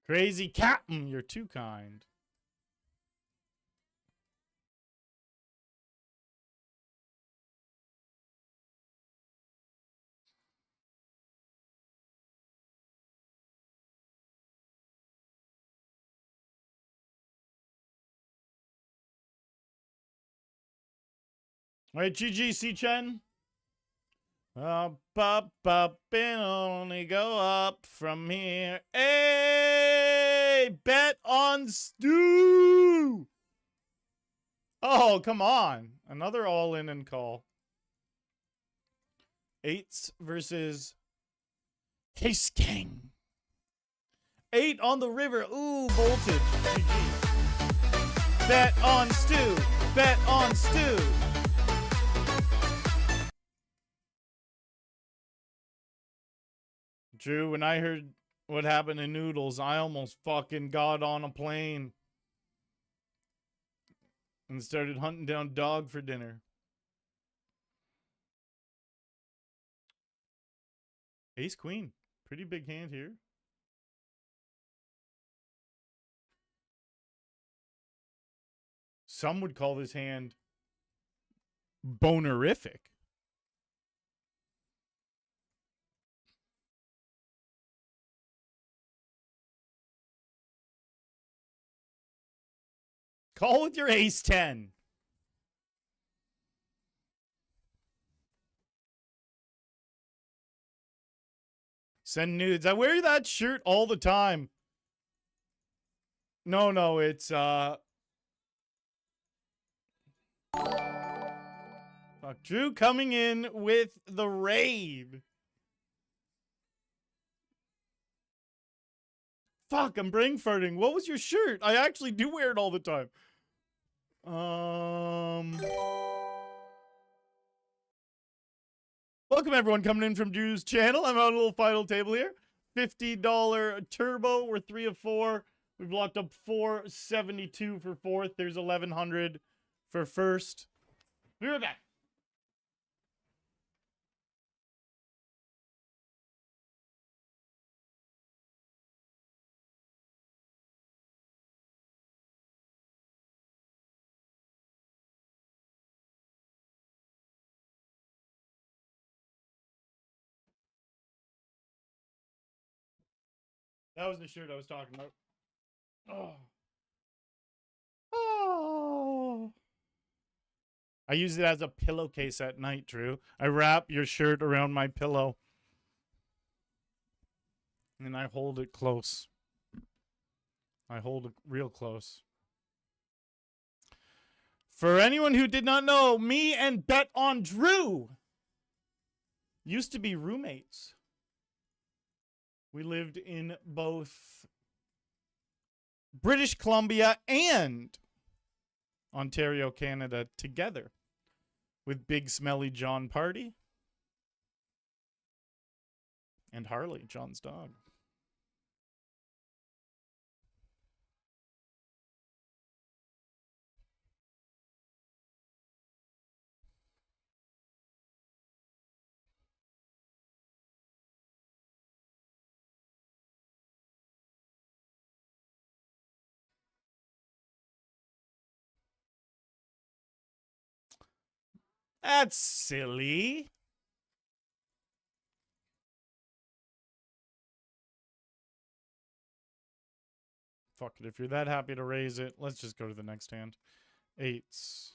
Speaker 1: Crazy Captain, you're too kind. Wait, GG, Chen. Up, and only go up from here. Hey, bet on Stu. Oh, come on. Another all-in and call. 8s versus Case King. 8 on the river. Ooh, voltage. GG. Bet on Stu. Bet on Stu. Drew, when I heard what happened to Noodles. I almost fucking got on a plane and started hunting down dog for dinner. Ace Queen. Pretty big hand here. Some would call this hand bonerific. Call with your ace 10. Send nudes. I wear that shirt all the time. No, it's fuck, Drew coming in with the raid. Fuck, I'm brain farting. What was your shirt? I actually do wear it all the time. Welcome everyone coming in from Drew's channel. I'm on a little final table here. $50 turbo. We're 3 of 4. We've locked up $472 for fourth. There's $1,100 for first. Be right back. That was the shirt I was talking about. Oh. Oh. I use it as a pillowcase at night, Drew. I wrap your shirt around my pillow. And I hold it close. I hold it real close. For anyone who did not know, me and Bet on Drew used to be roommates. We lived in both British Columbia and Ontario, Canada together with Big Smelly John Party and Harley, John's dog. That's silly. Fuck it. If you're that happy to raise it, let's just go to the next hand. Eights.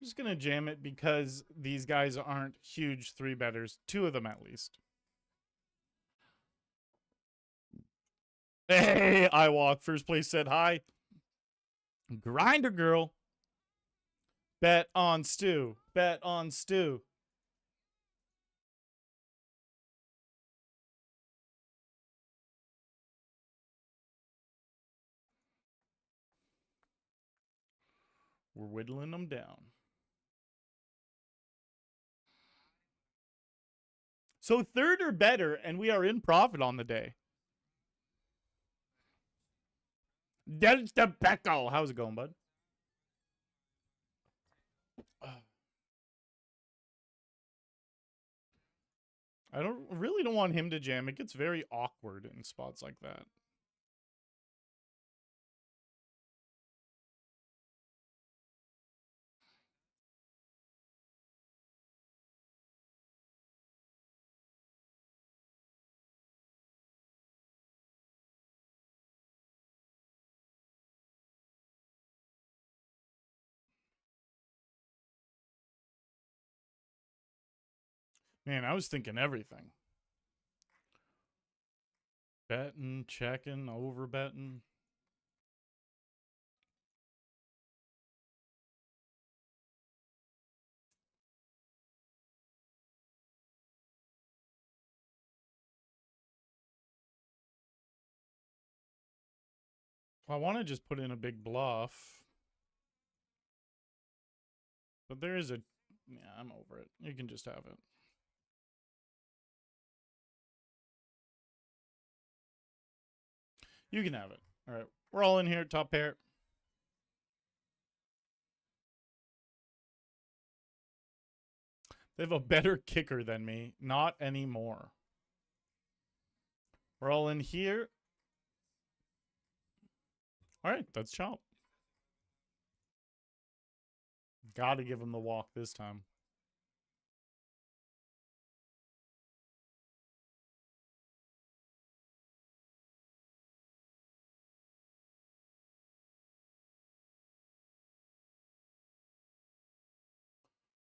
Speaker 1: I'm just going to jam it because these guys aren't huge 3-betters. 2 of them at least. Hey, I walk. First place said hi. Grinder girl. Bet on Stu. Bet on Stu. We're whittling them down. So third or better, and we are in profit on the day. Delta Beckel. How's it going, bud? I really don't want him to jam. It gets very awkward in spots like that. Man, I was thinking everything. Betting, checking, over betting. Well, I want to just put in a big bluff. But there is a... Yeah, I'm over it. You can just have it. You can have it. All right. We're all in here. Top pair. They have a better kicker than me. Not anymore. We're all in here. All right. That's chop. Gotta give him the walk this time.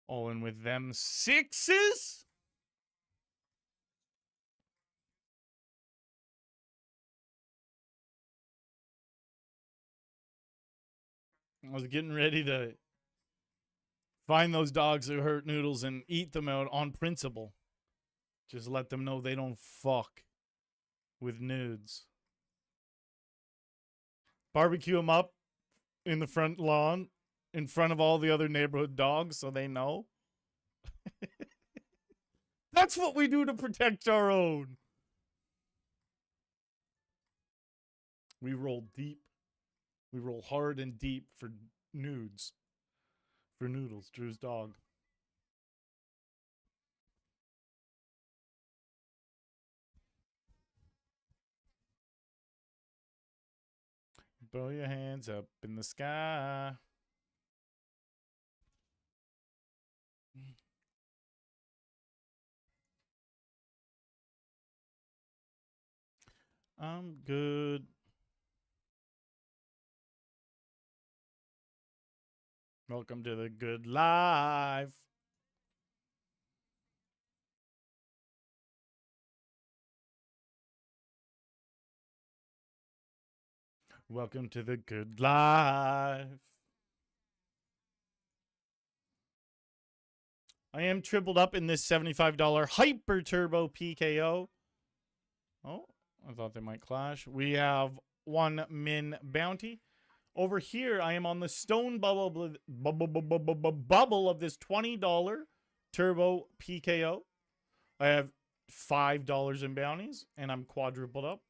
Speaker 1: All in with them sixes. I was getting ready to find those dogs who hurt Noodles and eat them out on principle. Just let them know they don't fuck with nudes. Barbecue them up in the front lawn in front of all the other neighborhood dogs so they know. That's what we do to protect our own. We roll deep. We roll hard and deep for nudes. For Noodles, Drew's dog. Throw your hands up in the sky. I'm good. Welcome to the good life. Welcome to the good life. I am tripled up in this $75 Hyper Turbo PKO. Oh, I thought they might clash. We have 1 min bounty. Over here, I am on the stone bubble of this $20 Turbo PKO. I have $5 in bounties, and I'm quadrupled up.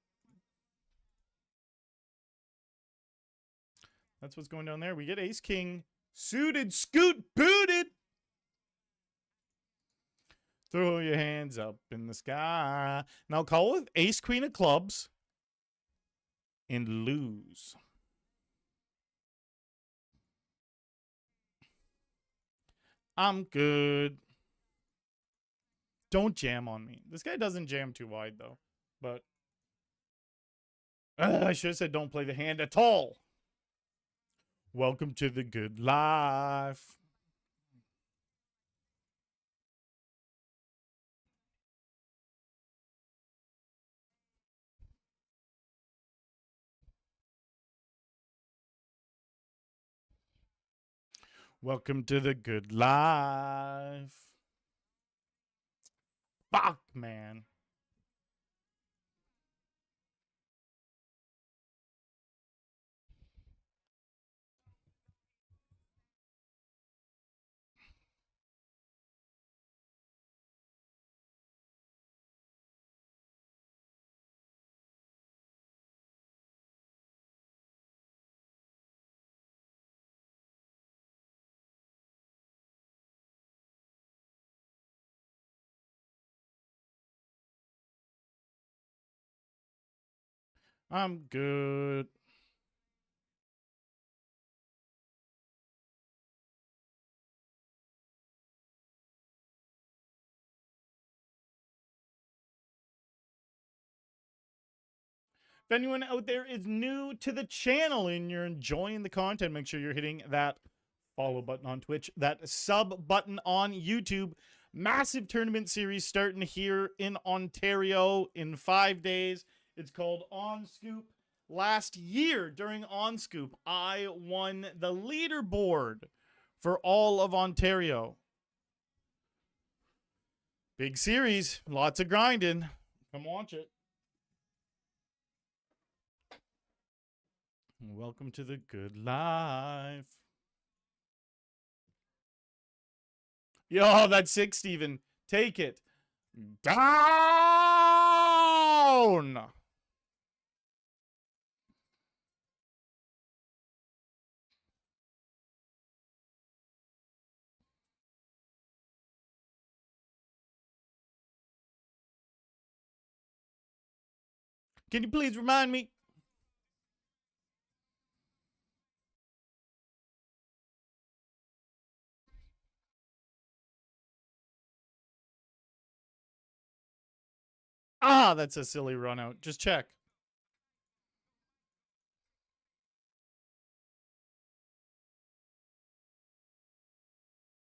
Speaker 1: That's what's going down there. We get Ace King suited, scoot booted. Throw your hands up in the sky. Now call with Ace Queen of Clubs and lose. I'm good. Don't jam on me. This guy doesn't jam too wide, though. But I should have said don't play the hand at all. Welcome to the good life. Welcome to the good life. Fuck, man. I'm good. If anyone out there is new to the channel and you're enjoying the content, make sure you're hitting that follow button on Twitch, that sub button on YouTube. Massive tournament series starting here in Ontario in 5 days. It's called On Scoop. Last year during On Scoop, I won the leaderboard for all of Ontario. Big series, lots of grinding. Come watch it. Welcome to the good life. Yo, that's 6, Steven. Take it. Down! Can you please remind me? Ah, that's a silly run out. Just check.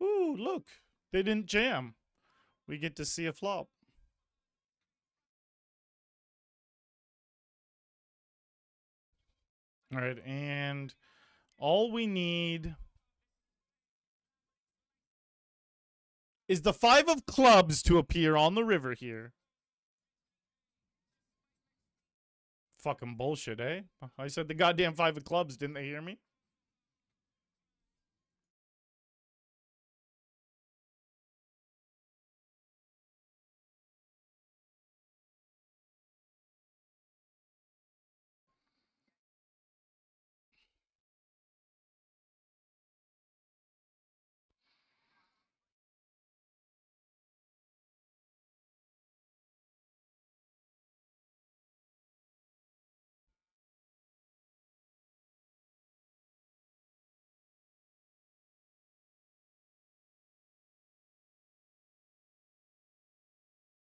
Speaker 1: Ooh, look. They didn't jam. We get to see a flop. All right, and all we need is the 5 of clubs to appear on the river here. Fucking bullshit, eh? I said the goddamn 5 of clubs. Didn't they hear me?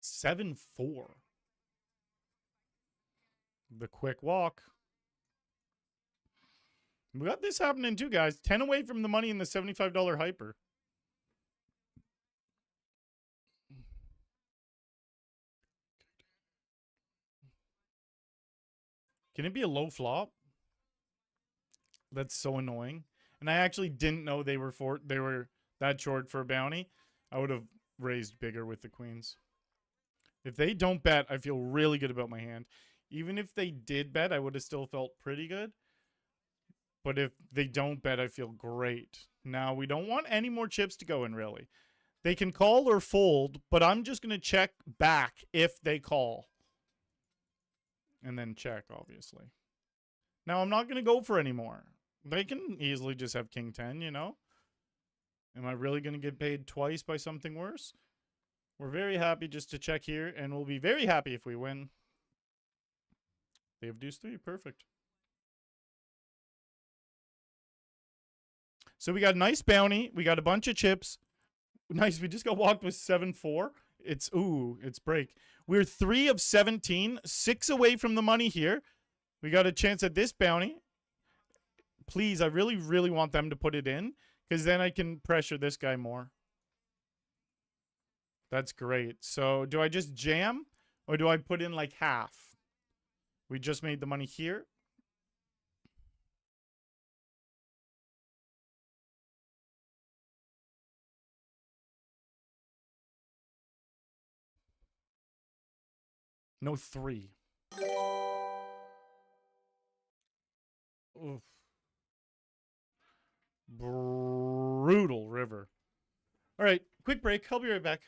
Speaker 1: Seven four. The quick walk. We got this happening too, guys. 10 away from the money in the $75 hyper. Can it be a low flop? That's so annoying. And I actually didn't know they were that short for a bounty. I would have raised bigger with the queens. If they don't bet, I feel really good about my hand. Even if they did bet, I would have still felt pretty good. But if they don't bet, I feel great. Now, we don't want any more chips to go in, really. They can call or fold, but I'm just going to check back if they call. And then check, obviously. Now, I'm not going to go for any more. They can easily just have king 10, you know? Am I really going to get paid twice by something worse? We're very happy just to check here, and we'll be very happy if we win. They have deuce 3. Perfect. So we got a nice bounty. We got a bunch of chips. Nice. We just got walked with 7-4. It's break. We're 3 of 17. 6 away from the money here. We got a chance at this bounty. Please, I really, really want them to put it in, because then I can pressure this guy more. That's great. So do I just jam, or do I put in like half? We just made the money here. No 3. Oof. Brutal river. All right, quick break. I'll be right back.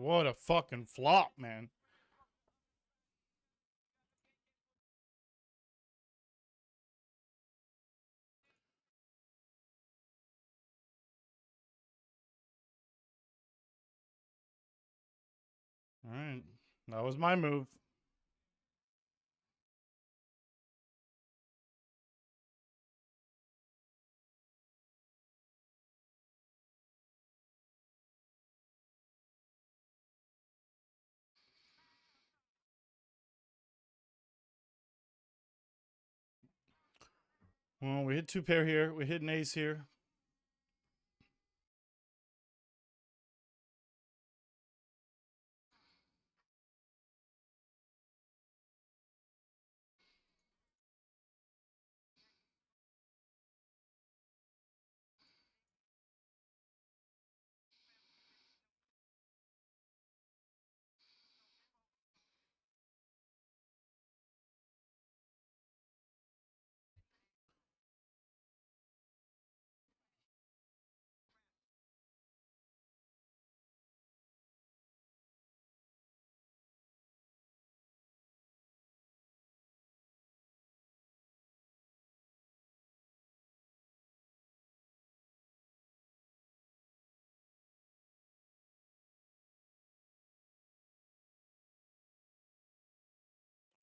Speaker 1: What a fucking flop, man. All right. That was my move. Well, we hit 2 pair here. We hit an ace here.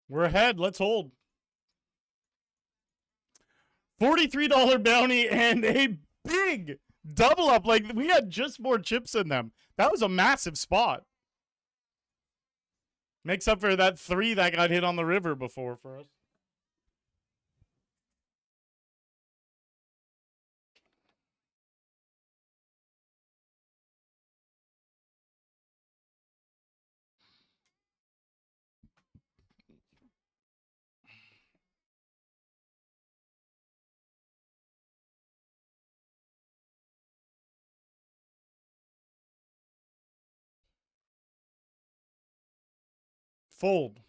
Speaker 1: We're ahead. Let's hold. $43 bounty and a big double up. Like, we had just more chips in them. That was a massive spot. Makes up for that 3 that got hit on the river before for us. Fold.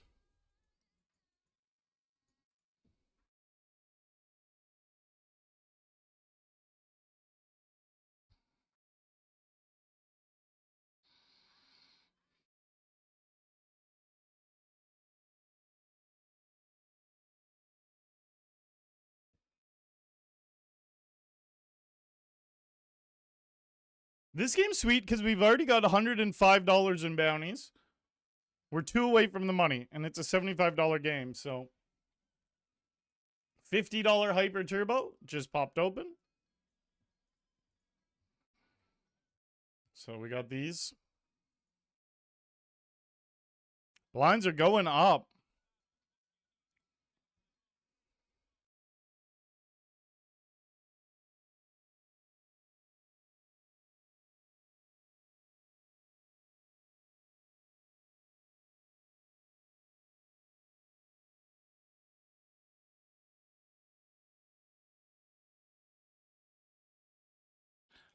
Speaker 1: This game's sweet because we've already got $105 in bounties. We're 2 away from the money, and it's a $75 game, so $50 Hyper Turbo just popped open. So we got these. Blinds are going up.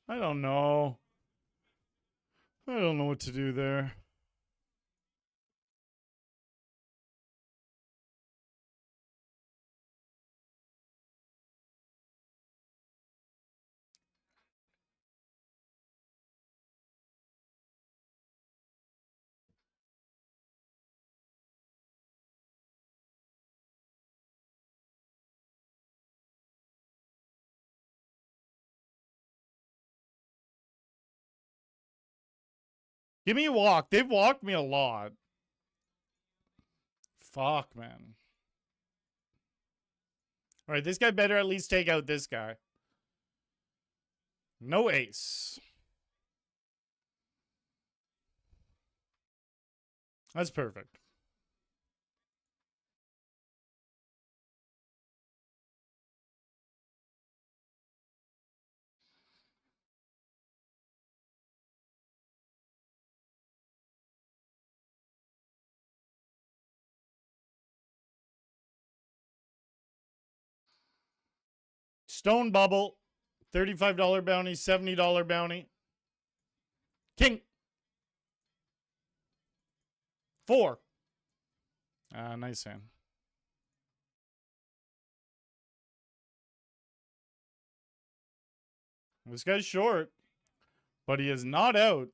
Speaker 1: I don't know. I don't know what to do there. Give me a walk. They've walked me a lot. Fuck, man. All right, this guy better at least take out this guy. No ace. That's perfect. Stone bubble. $35 bounty, $70 bounty. King. 4. Nice hand. This guy's short, but he is not out.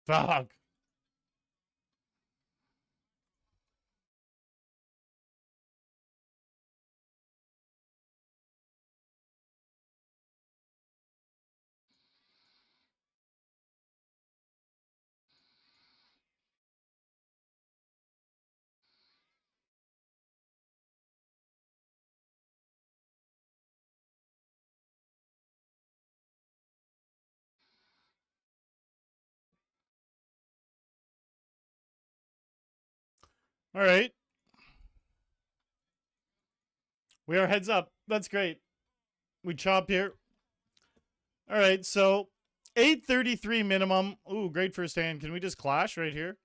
Speaker 1: Fuck. All right. We are heads up. That's great. We chop here. All right, so 833 minimum. Ooh, great first hand. Can we just clash right here?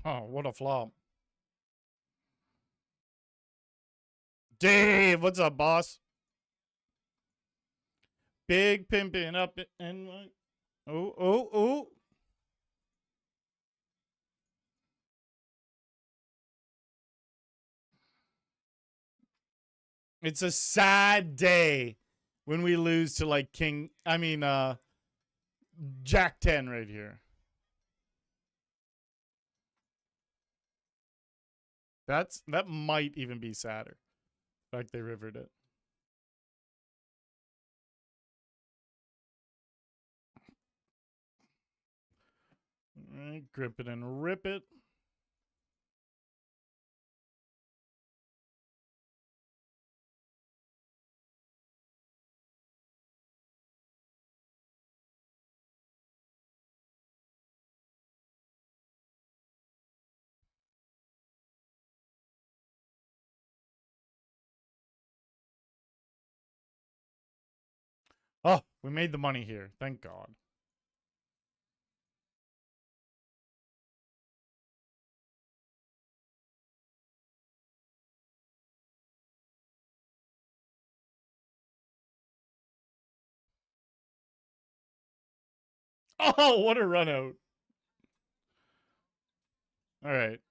Speaker 1: Oh, what a flop. Dave, what's up, boss? Big pimpin' up and oh, oh, oh. It's a sad day when we lose to like Jack 10 right here. That might even be sadder. In fact, they rivered it. All right, grip it and rip it. Oh, we made the money here. Thank God. Oh, what a run out. All right.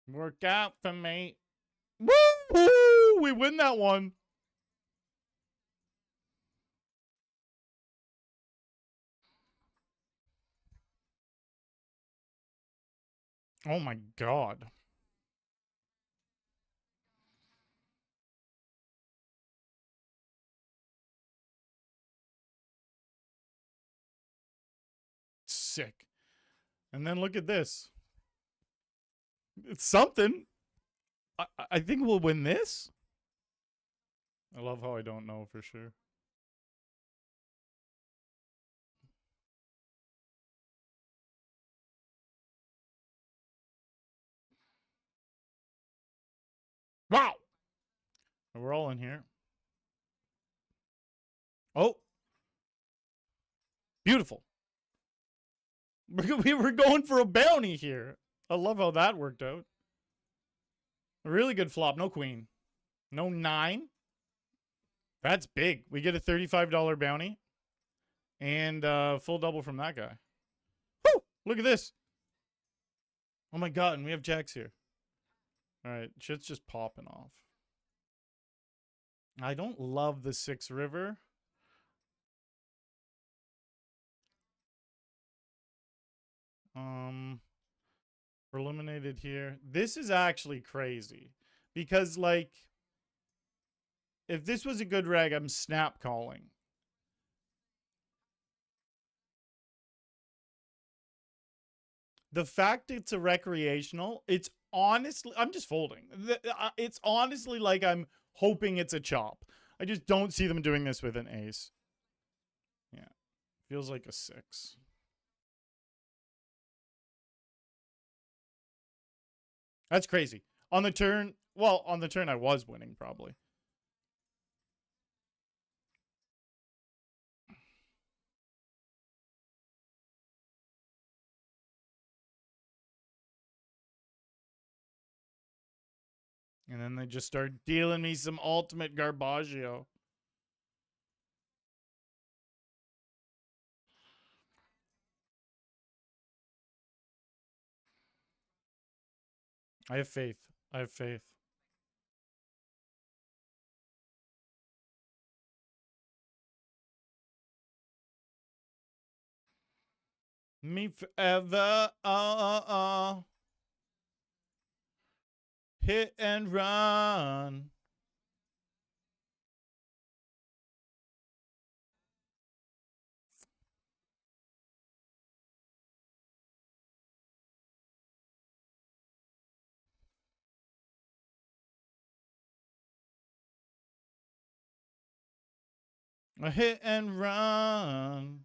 Speaker 1: Work out for me. Woo! We win that one. Oh my God. Sick. And then look at this. It's something. I think we'll win this. I love how I don't know for sure. Wow. We're all in here. Oh. Beautiful. We were going for a bounty here. I love how that worked out. A really good flop. No queen. No 9. That's big. We get a $35 bounty. And full double from that guy. Woo! Look at this. Oh my God. And we have jacks here. All right. Shit's just popping off. I don't love the 6 river. We're eliminated here. This is actually crazy. Because, like, if this was a good reg, I'm snap calling. The fact it's a recreational, it's honestly, I'm just folding. It's honestly like I'm hoping it's a chop. I just don't see them doing this with an ace. Yeah. Feels like a 6. That's crazy. On the turn, well, on the turn I was winning probably. And then they just start dealing me some ultimate garbaggio. I have faith. I have faith. Me forever. Hit and run. A hit and run.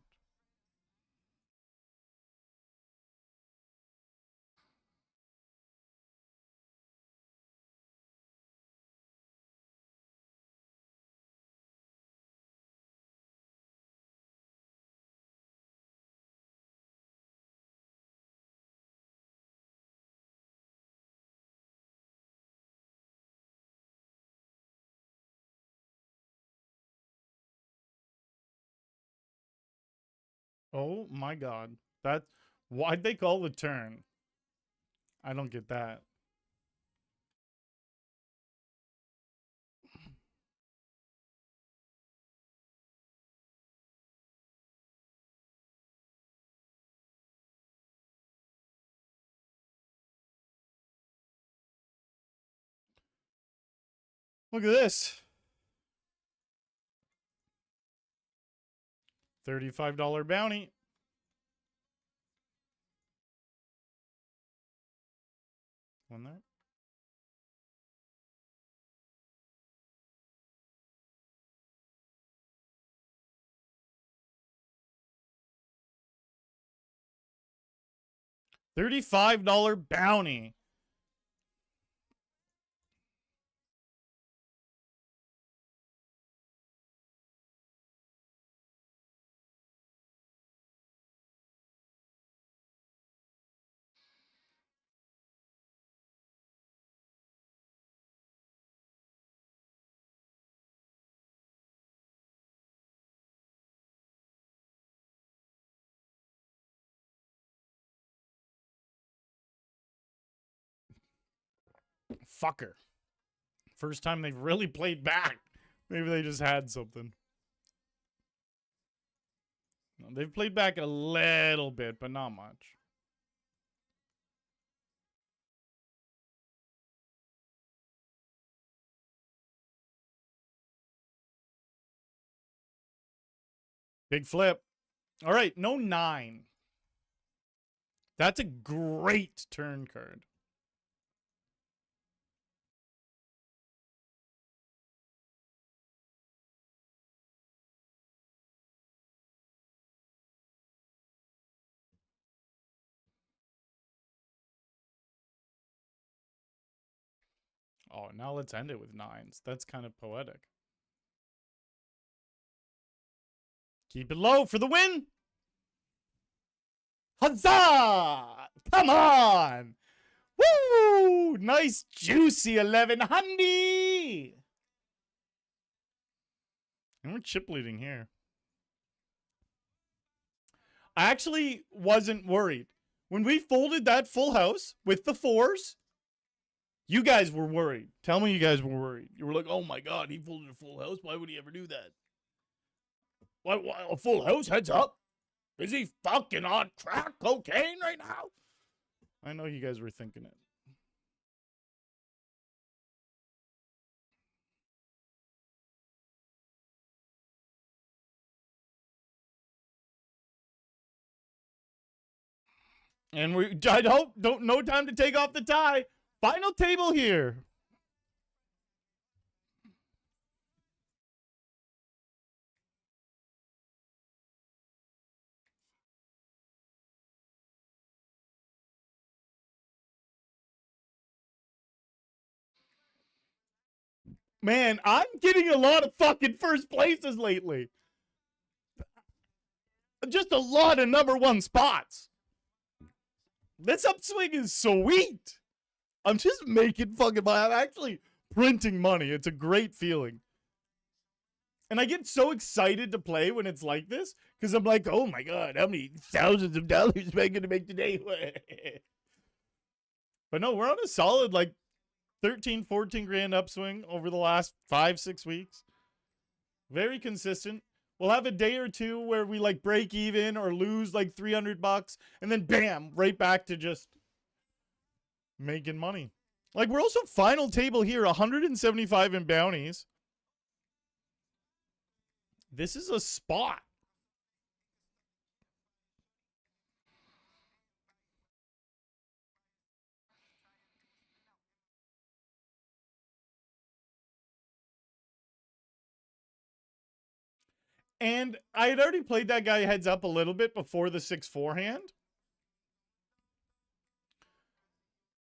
Speaker 1: Oh my god. That why'd they call the turn? I don't get that. Look at this. $35 bounty. One there. $35 bounty. Fucker. First time they've really played back. Maybe they just had something. No, they've played back a little bit, but not much. Big flip. All right, no 9. That's a great turn card. Oh, now let's end it with 9s. That's kind of poetic. Keep it low for the win. Huzzah! Come on! Woo! Nice juicy 1100. And we're chip leading here. I actually wasn't worried. When we folded that full house with the 4s, you guys were worried. Tell me you guys were worried. You were like, oh my god, he folded a full house. Why would he ever do that? Why a full house? Heads up. Is he fucking on crack cocaine right now? I know you guys were thinking it. And I hope no time to take off the tie. Final table here. Man, I'm getting a lot of fucking first places lately. Just a lot of number 1 spots. This upswing is sweet. I'm just making fucking I'm actually printing money. It's a great feeling. And I get so excited to play when it's like this because I'm like, oh my God, how many thousands of dollars am I going to make today? But no, we're on a solid like 13, 14 grand upswing over the last 5-6 weeks. Very consistent. We'll have a day or two where we like break even or lose like $300 and then bam, right back to just making money. Like we're also final table here, 175 in bounties. This is a spot. And I had already played that guy heads up a little bit before the 6-4 hand.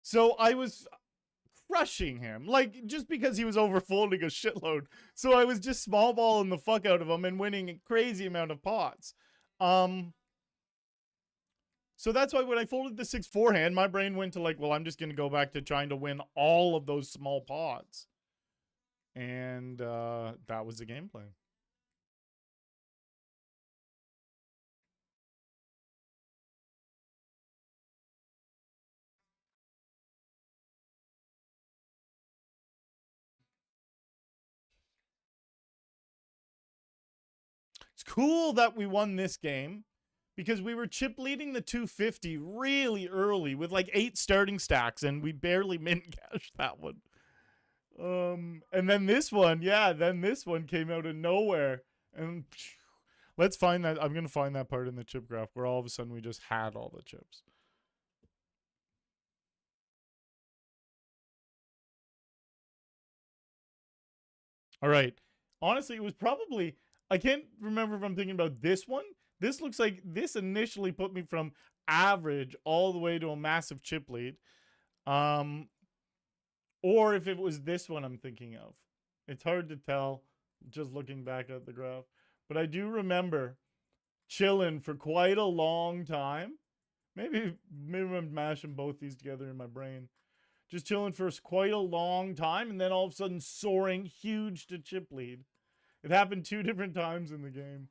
Speaker 1: So I was crushing him, like just because he was overfolding a shitload. So I was just small balling the fuck out of him and winning a crazy amount of pots. So that's why when I folded the 6-4 hand, my brain went to like, well, I'm just going to go back to trying to win all of those small pots. And that was the game plan. It's cool that we won this game because we were chip leading the 250 really early with like 8 starting stacks and we barely min cashed that one. And then this one, yeah, then this one came out of nowhere. And let's find that. I'm going to find that part in the chip graph where all of a sudden we just had all the chips. All right. Honestly, it was probably, I can't remember if I'm thinking about this one. This looks like this initially put me from average all the way to a massive chip lead. Or if it was this one I'm thinking of. It's hard to tell just looking back at the graph. But I do remember chilling for quite a long time. Maybe I'm mashing both these together in my brain. Just chilling for quite a long time and then all of a sudden soaring huge to chip lead. It happened 2 different times in the game.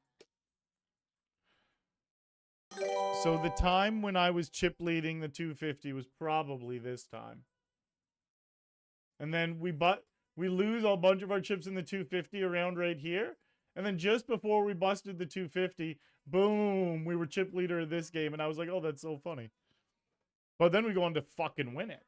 Speaker 1: So the time when I was chip leading the 250 was probably this time. And then we lose a bunch of our chips in the 250 around right here. And then just before we busted the 250, boom, we were chip leader of this game. And I was like, oh, that's so funny. But then we go on to fucking win it.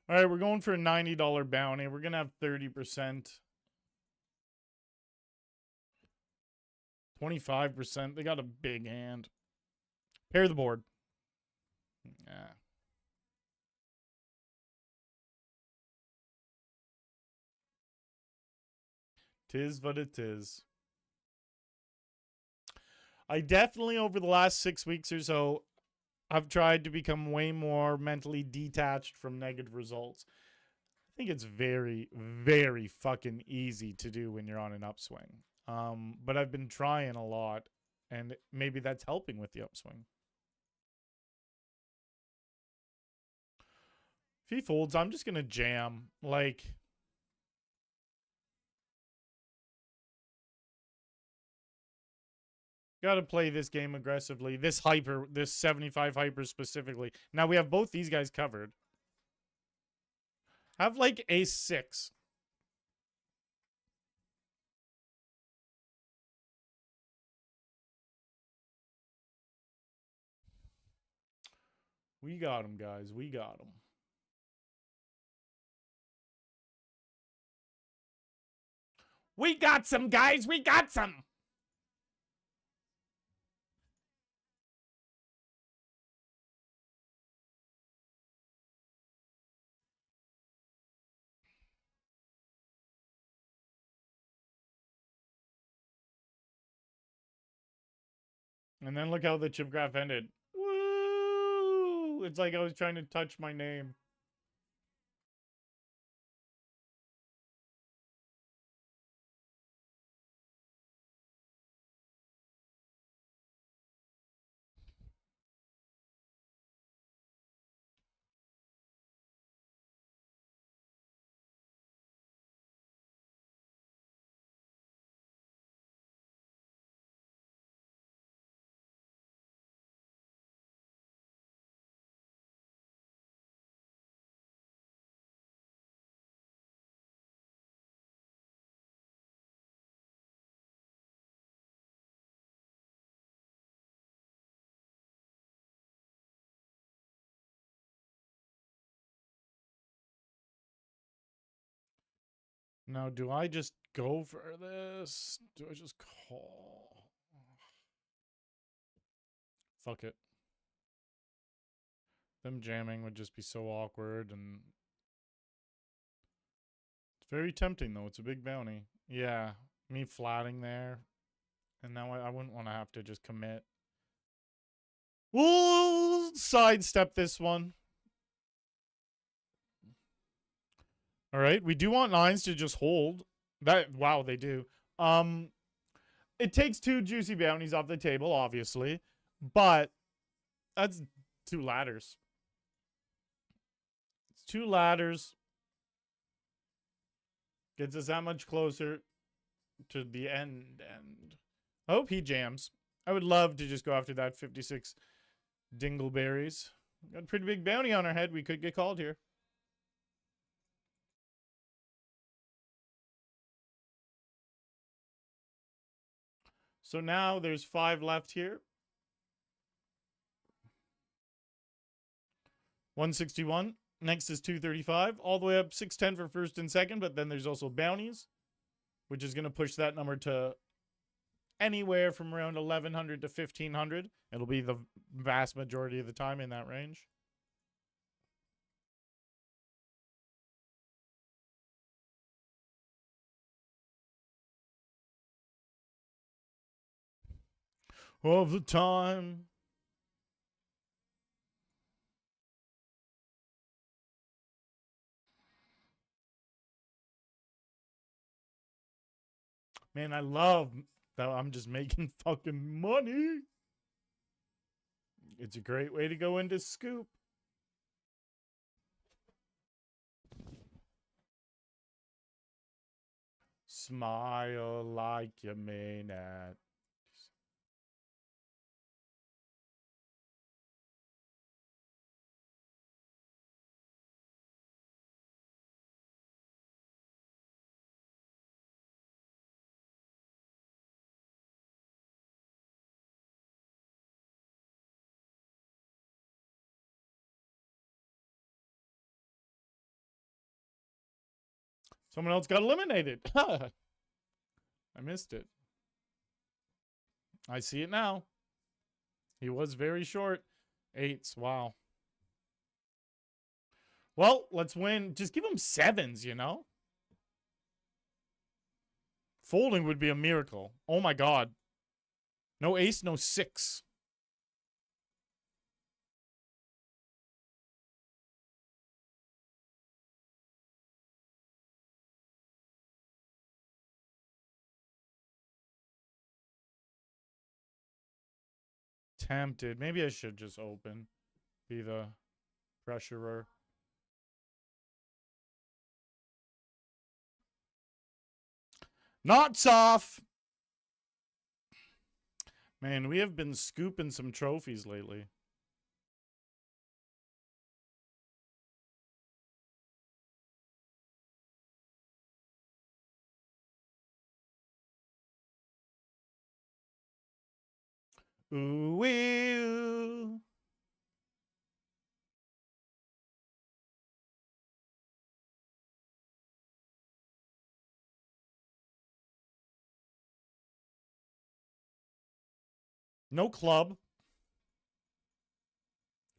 Speaker 1: All right, we're going for a $90 bounty. We're going to have 30%. 25%. They got a big hand. Pair the board. Yeah. Tis what it is. I definitely, over the last 6 weeks or so, I've tried to become way more mentally detached from negative results. I think it's very, very fucking easy to do when you're on an upswing. But I've been trying a lot, and maybe that's helping with the upswing. If he folds, I'm just going to jam. Like, got to play this game aggressively. This 75 hyper specifically. Now we have both these guys covered. Have like ace 6. We got him, guys. We got him. We got some, guys. We got some. And then look how the chip graph ended. Woo! Woo! It's like I was trying to touch my name. Now, do I just go for this? Do I just call? Fuck it. Them jamming would just be so awkward, and it's very tempting, though. It's a big bounty. Yeah, me flatting there. And now I wouldn't want to have to just commit. We'll sidestep this one. All right, we do want nines to just hold. That wow, they do. It takes 2 juicy bounties off the table, obviously, but that's 2 ladders. It's 2 ladders. Gets us that much closer to the end. I hope he jams. I would love to just go after that 56 dingleberries. Got a pretty big bounty on our head. We could get called here. So now there's 5 left here. 161. Next is 235. All the way up 610 for first and second, but then there's also bounties, which is going to push that number to anywhere from around 1100 to 1500. It'll be the vast majority of the time in that range. Of the time. Man, I love that I'm just making fucking money. It's a great way to go into scoop. Smile like you mean it. Someone else got eliminated. I missed it. I see it now. He was very short. 8s. Wow. Well, let's win. Just give him 7s, you know? Folding would be a miracle. Oh my god. No ace, no 6. Tempted. Maybe I should just open. Be the pressurer. Knots off. Man, we have been scooping some trophies lately. Ooh, ooh. No club.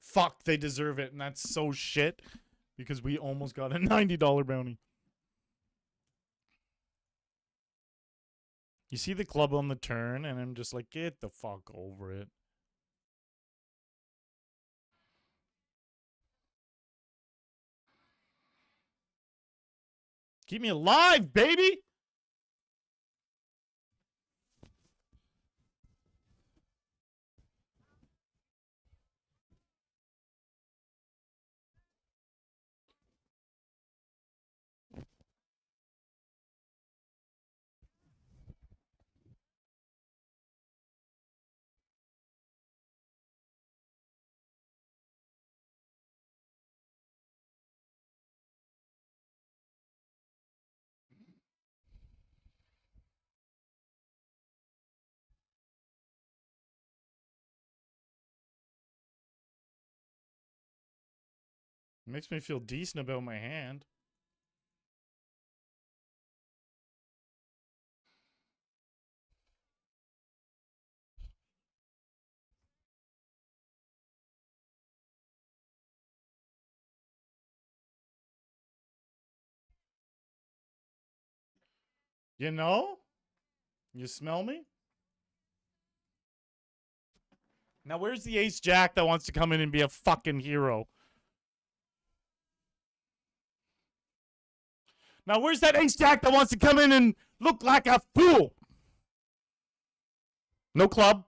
Speaker 1: Fuck, they deserve it, and that's so shit because we almost got a $90 bounty. You see the club on the turn, and I'm just like, get the fuck over it. Keep me alive, baby! Makes me feel decent about my hand. You know? You smell me? Now, where's the ace jack that wants to come in and be a fucking hero? Now, where's that ace jack that wants to come in and look like a fool? No club.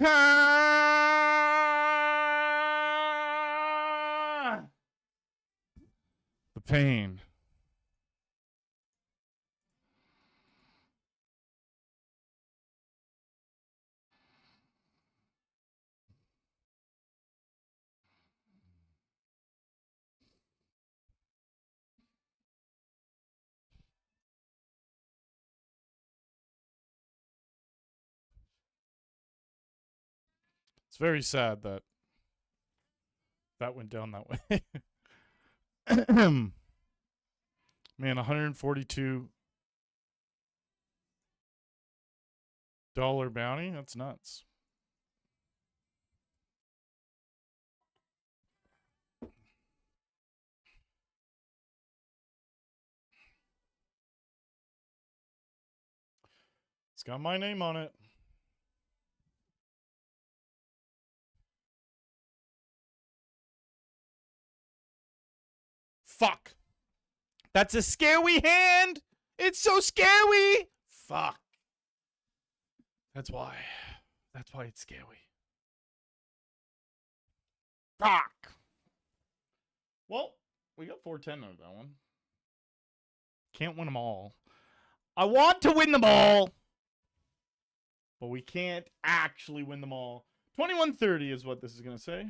Speaker 1: The pain. It's very sad that that went down that way. Man, $142 bounty? That's nuts. It's got my name on it. Fuck. That's a scary hand. It's so scary. Fuck. That's why. That's why it's scary. Fuck. Well, we got 410 out of that one. Can't win them all. I want to win them all, but we can't actually win them all. 2130 is what this is going to say.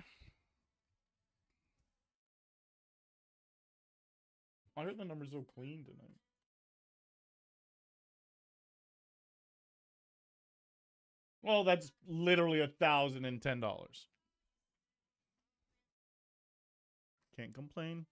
Speaker 1: Why are the numbers so clean tonight? Well, that's literally $1,010. Can't complain.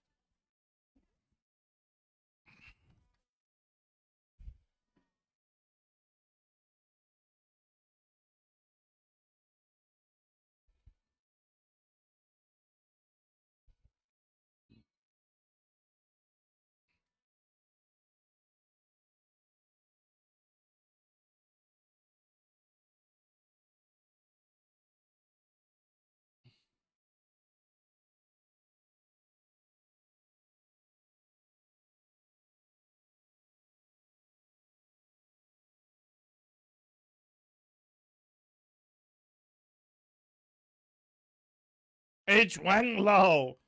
Speaker 1: H. Wang Lo.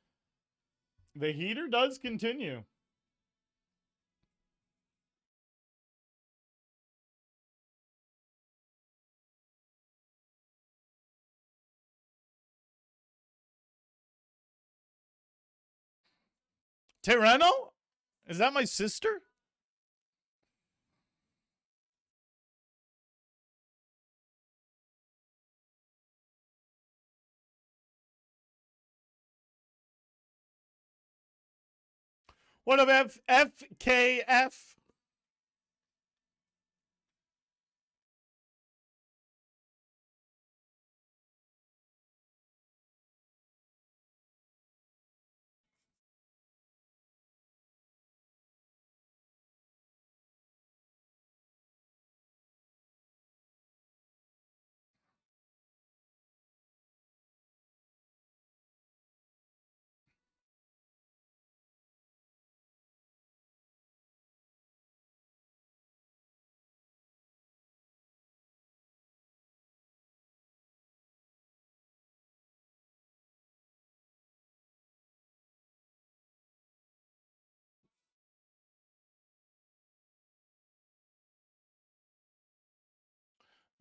Speaker 1: The heater does continue. Terreno? Is that my sister? What up, FKF?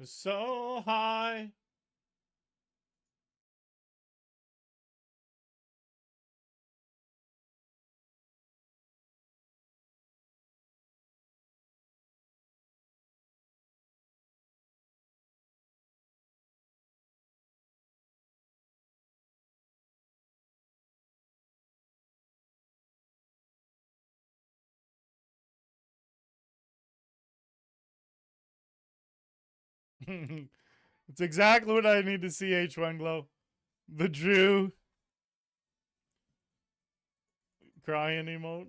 Speaker 1: So high. It's exactly what I need to see, H1 Glow. The Drew crying emote.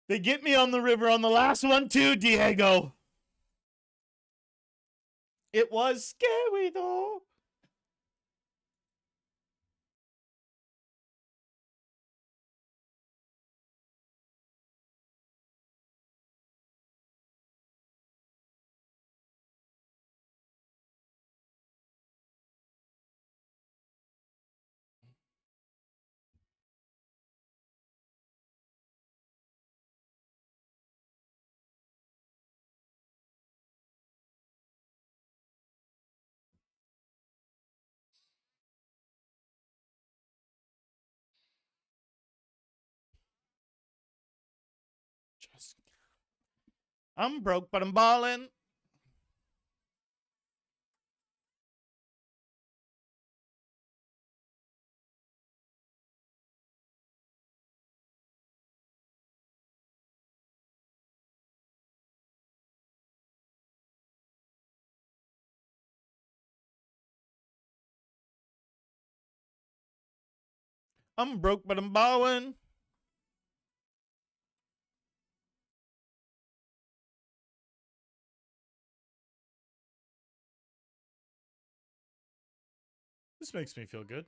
Speaker 1: They get me on the river on the last one too, Diego. It was scary though. Just, I'm broke, but I'm balling. I'm broke, but I'm balling. This makes me feel good.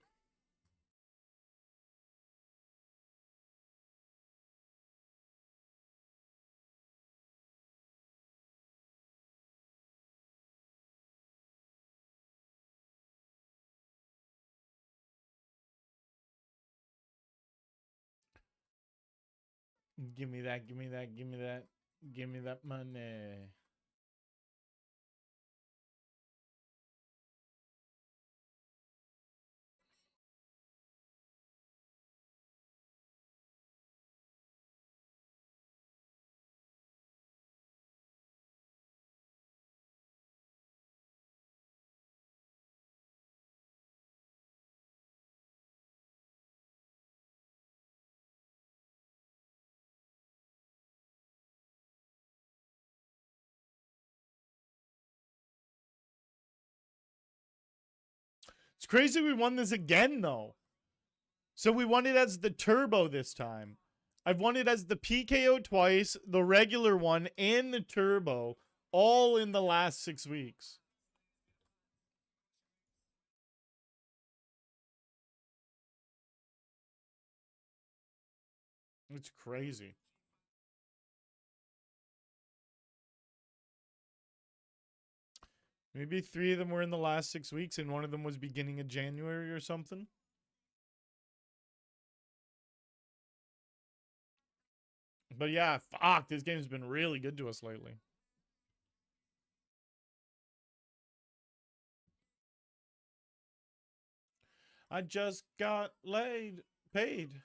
Speaker 1: Give me that, give me that, give me that. Give me that money. It's crazy we won this again, though. So we won it as the turbo this time. I've won it as the PKO twice, the regular one, and the turbo, all in the last 6 weeks. It's crazy. Maybe 3 of them were in the last 6 weeks, and one of them was beginning of January or something. But yeah, fuck, this game's been really good to us lately. I just got paid.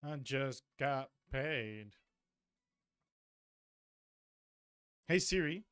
Speaker 1: I just got Paid. Hey Siri.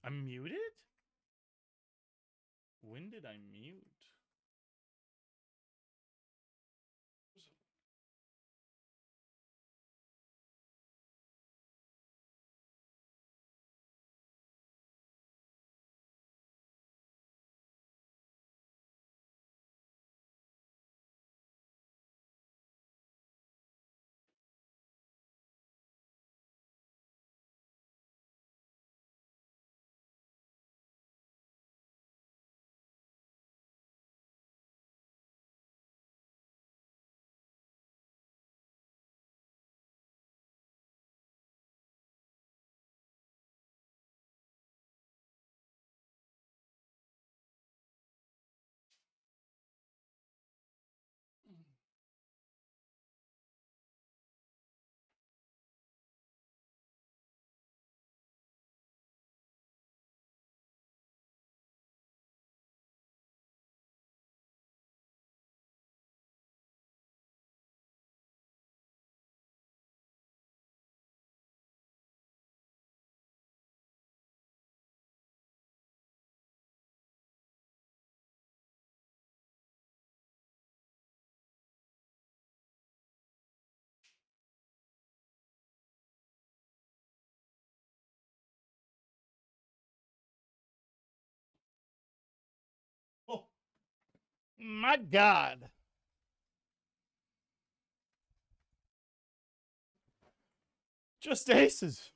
Speaker 1: I'm muted? When did I mute? Oh my god. Just aces.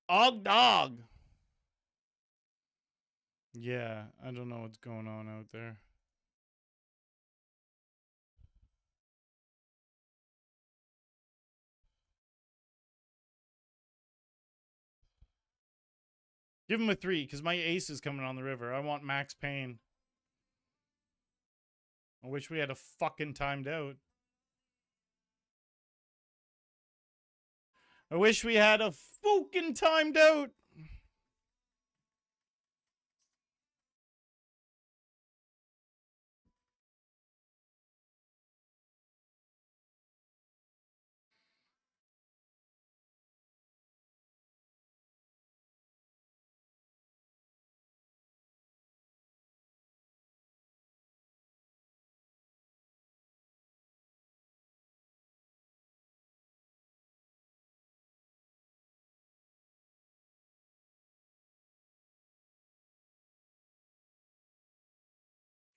Speaker 1: Og dog. Yeah, I don't know what's going on out there. Give him a 3, because my ace is coming on the river. I want max pain. I wish we had a fucking timed out. I wish we had a fucking timed out.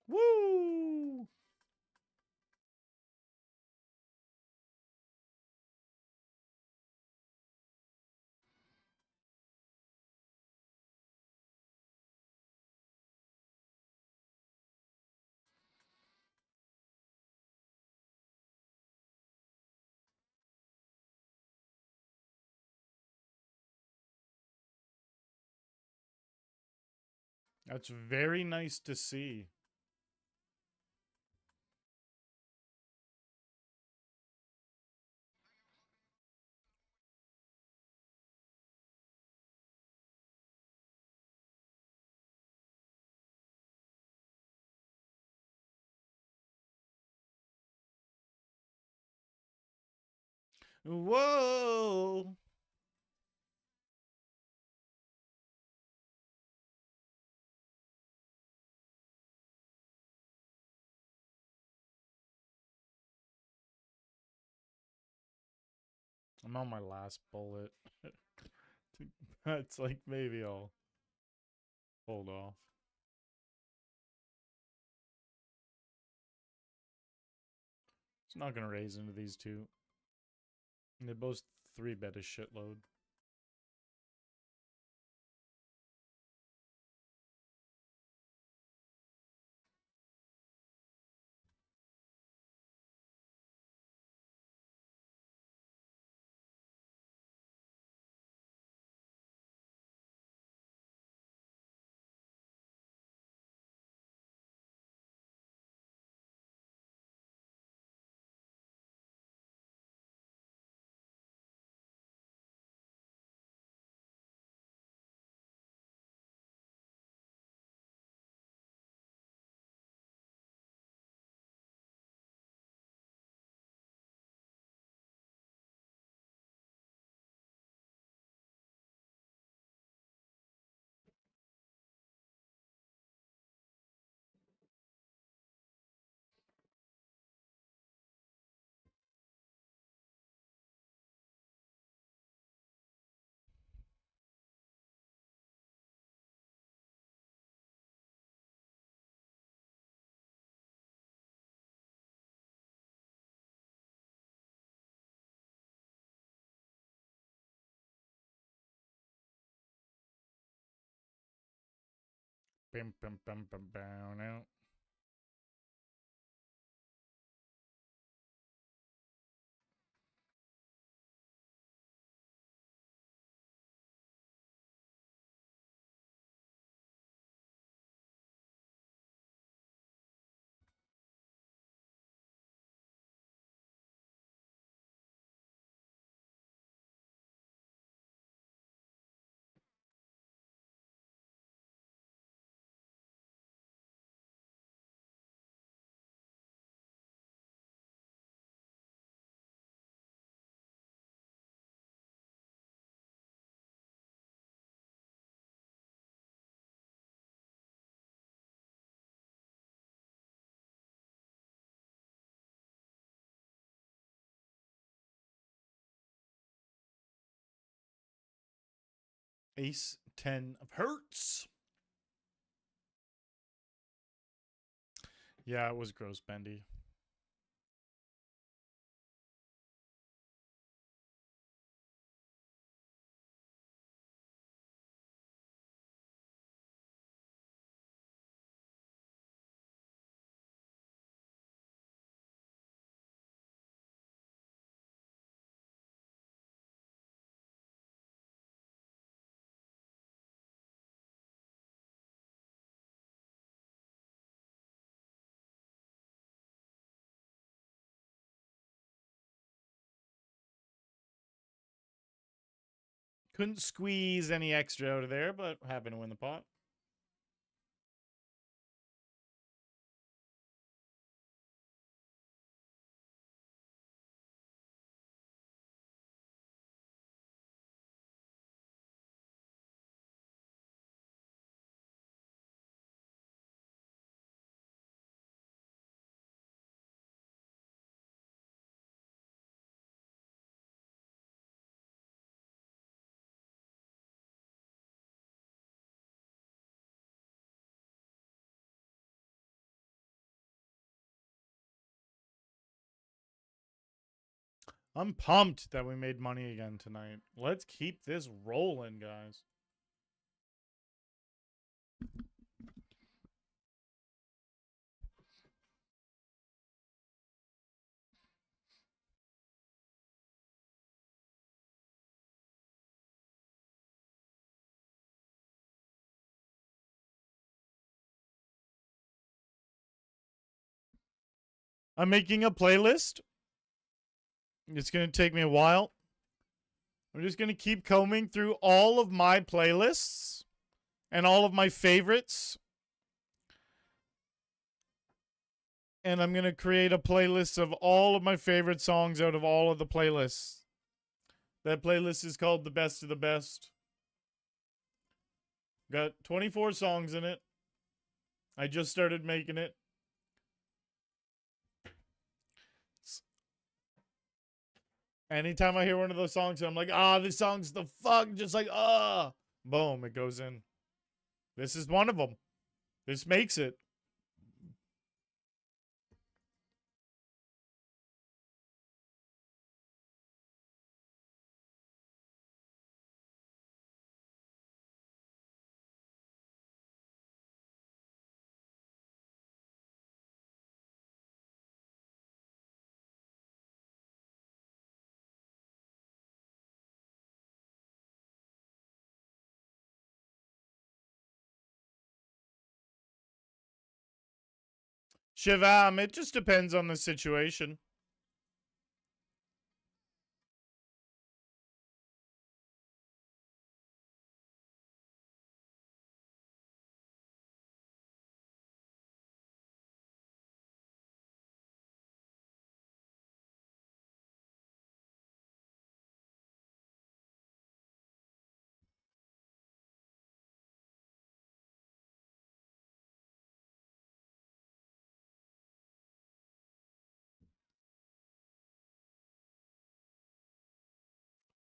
Speaker 1: Woo! That's very nice to see. Whoa! I'm on my last bullet. That's like maybe I'll hold off. It's not gonna raise into these two. And they both 3-bet a shitload. Bim, bim, bim, bim, bim, now. Ace 10 of hearts. Yeah, it was gross bendy. Couldn't squeeze any extra out of there, but happened to win the pot. I'm pumped that we made money again tonight. Let's keep this rolling, guys. I'm making a playlist. It's going to take me a while. I'm just going to keep combing through all of my playlists and all of my favorites. And I'm going to create a playlist of all of my favorite songs out of all of the playlists. That playlist is called The Best of the Best. Got 24 songs in it. I just started making it. Anytime I hear one of those songs, I'm like, this song's the fuck. Just like, boom, it goes in. This is one of them. This makes it. Shaban, it just depends on the situation.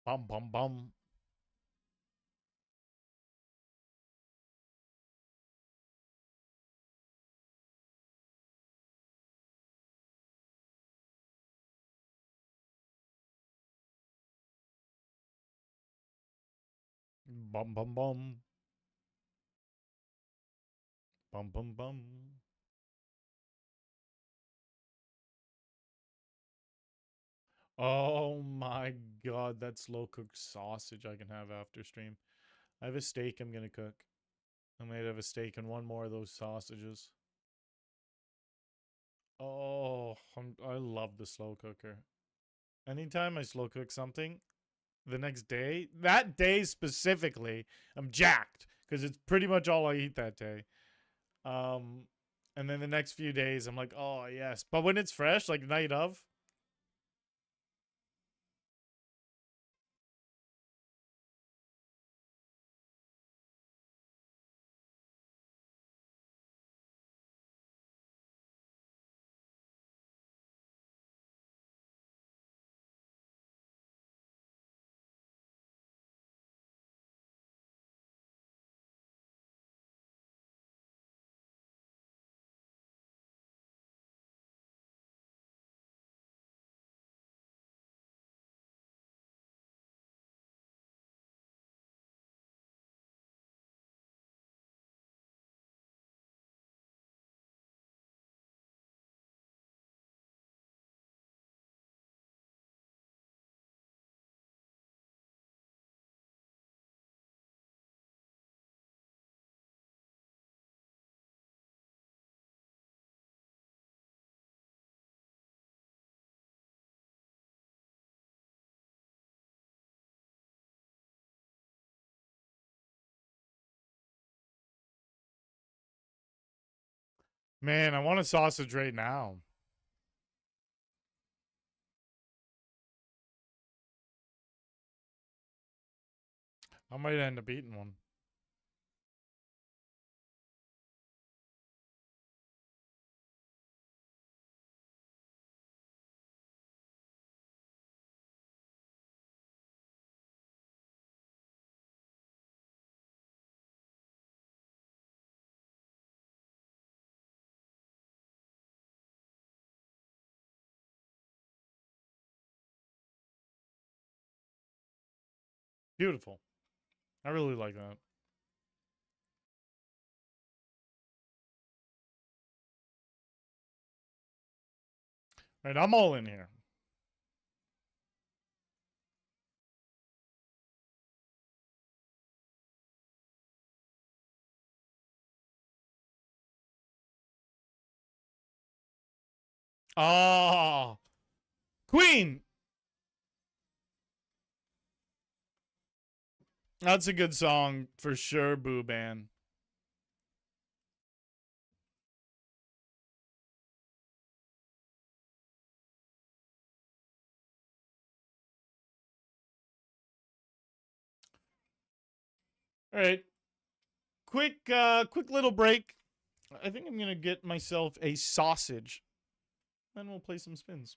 Speaker 1: Bum, bum, bum. Bum, bum, bum. Bum, bum, bum. Oh my god, that slow cooked sausage I can have after stream. I have a steak I'm gonna cook. I might have a steak and one more of those sausages. Oh, I love the slow cooker. Anytime I slow cook something, the next day, that day specifically, I'm jacked because it's pretty much all I eat that day. And then the next few days, I'm like, oh yes. But when it's fresh, like night of, man, I want a sausage right now. I might end up eating one. Beautiful. I really like that. Right, I'm all in here. Oh, Queen. That's a good song for sure, Boo Band. All right, quick little break. I think I'm gonna get myself a sausage. Then we'll play some spins.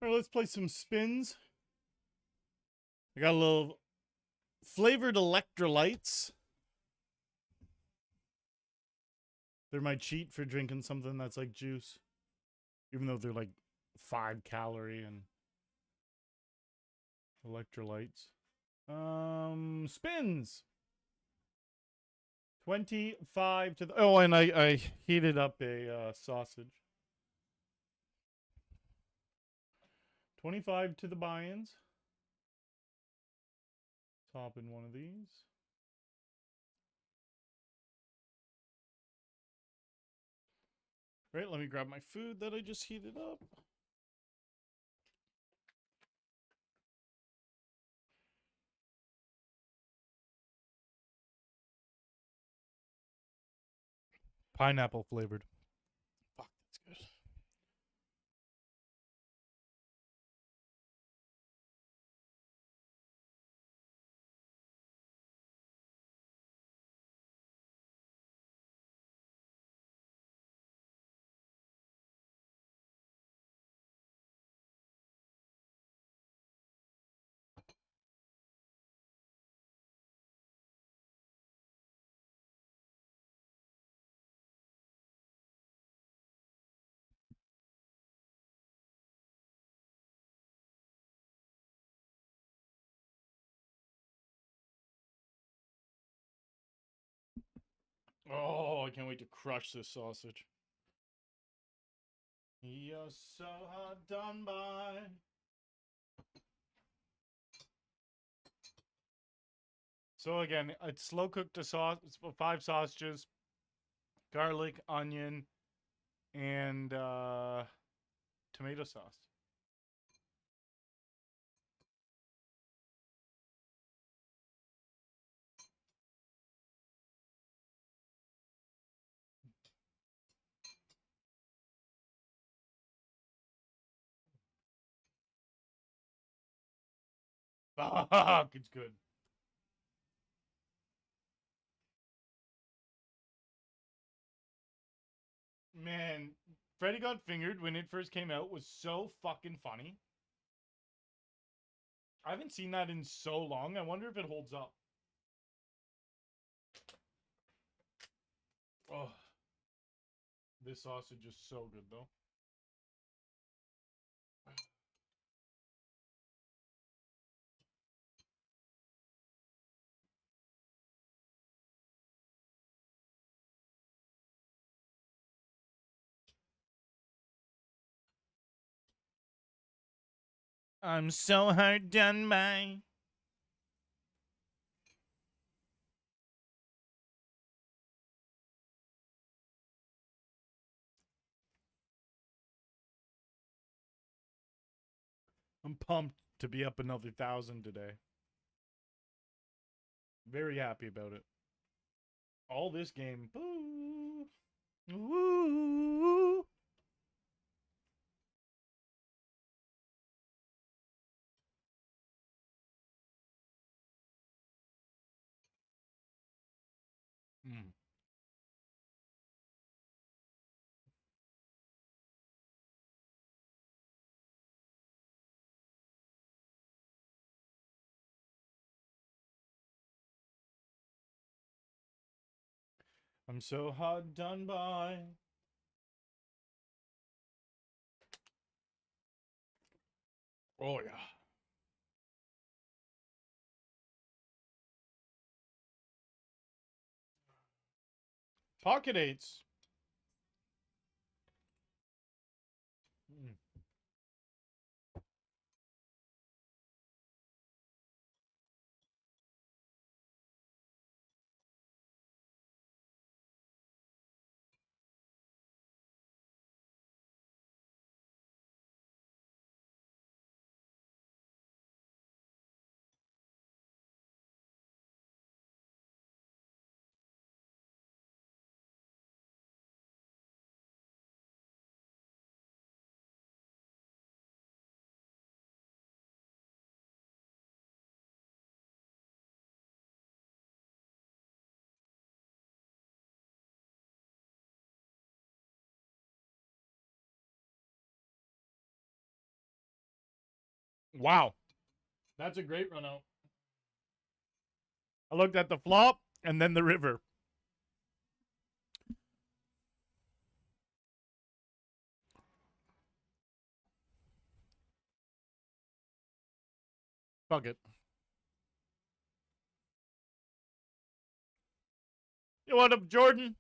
Speaker 1: All right, let's play some spins. I got a little flavored electrolytes. They're my cheat for drinking something that's like juice, even though they're like 5-calorie and electrolytes. Spins. 25 to the... Oh, and I heated up a sausage. 25 to the buy-ins. Top in one of these. Right, let me grab my food that I just heated up. Pineapple flavored. Fuck, that's good. Oh, I can't wait to crush this sausage. You're so hard done by. So again, it's slow cooked a sauce. It's 5 sausages, garlic, onion, and tomato sauce. Fuck, it's good. Man, Freddy Got Fingered when it first came out was so fucking funny. I haven't seen that in so long. I wonder if it holds up. Oh, this sausage is so good though. I'm so hard done by. I'm pumped to be up another 1,000 today. Very happy about it. All this game. Boo. Woo. Mm. I'm so hard done by. Oh, yeah. Pocket eights. Mm. Wow. That's a great run out. I looked at the flop and then the river. Fuck it. You what up, Jordan?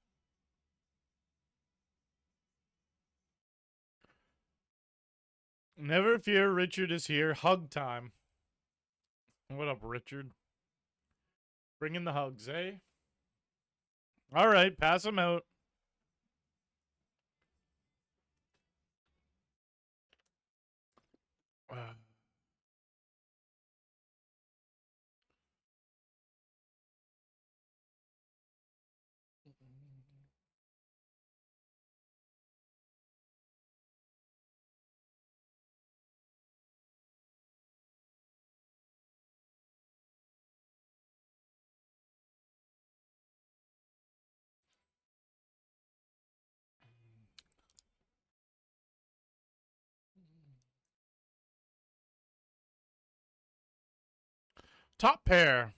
Speaker 1: Never fear, Richard is here. Hug time. What up, Richard? Bring in the hugs, eh? All right, pass them out. Top pair.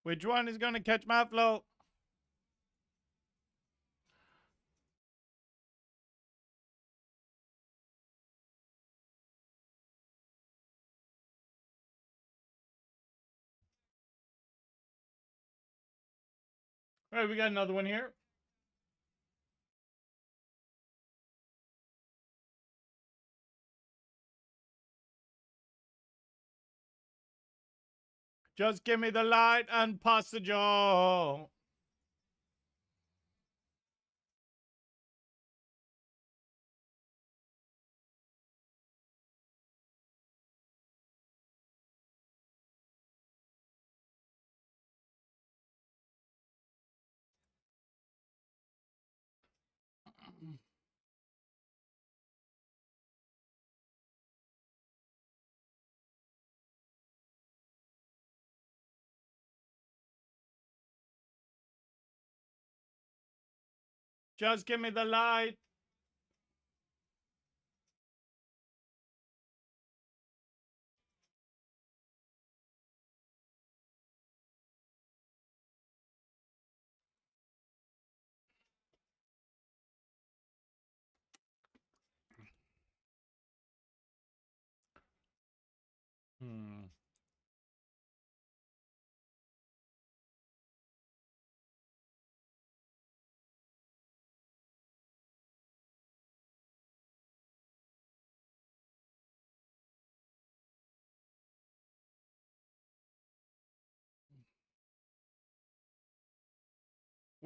Speaker 1: Which one is going to catch my float? All right, we got another one here. Just give me the light and pass the jaw. Just give me the light. Hmm.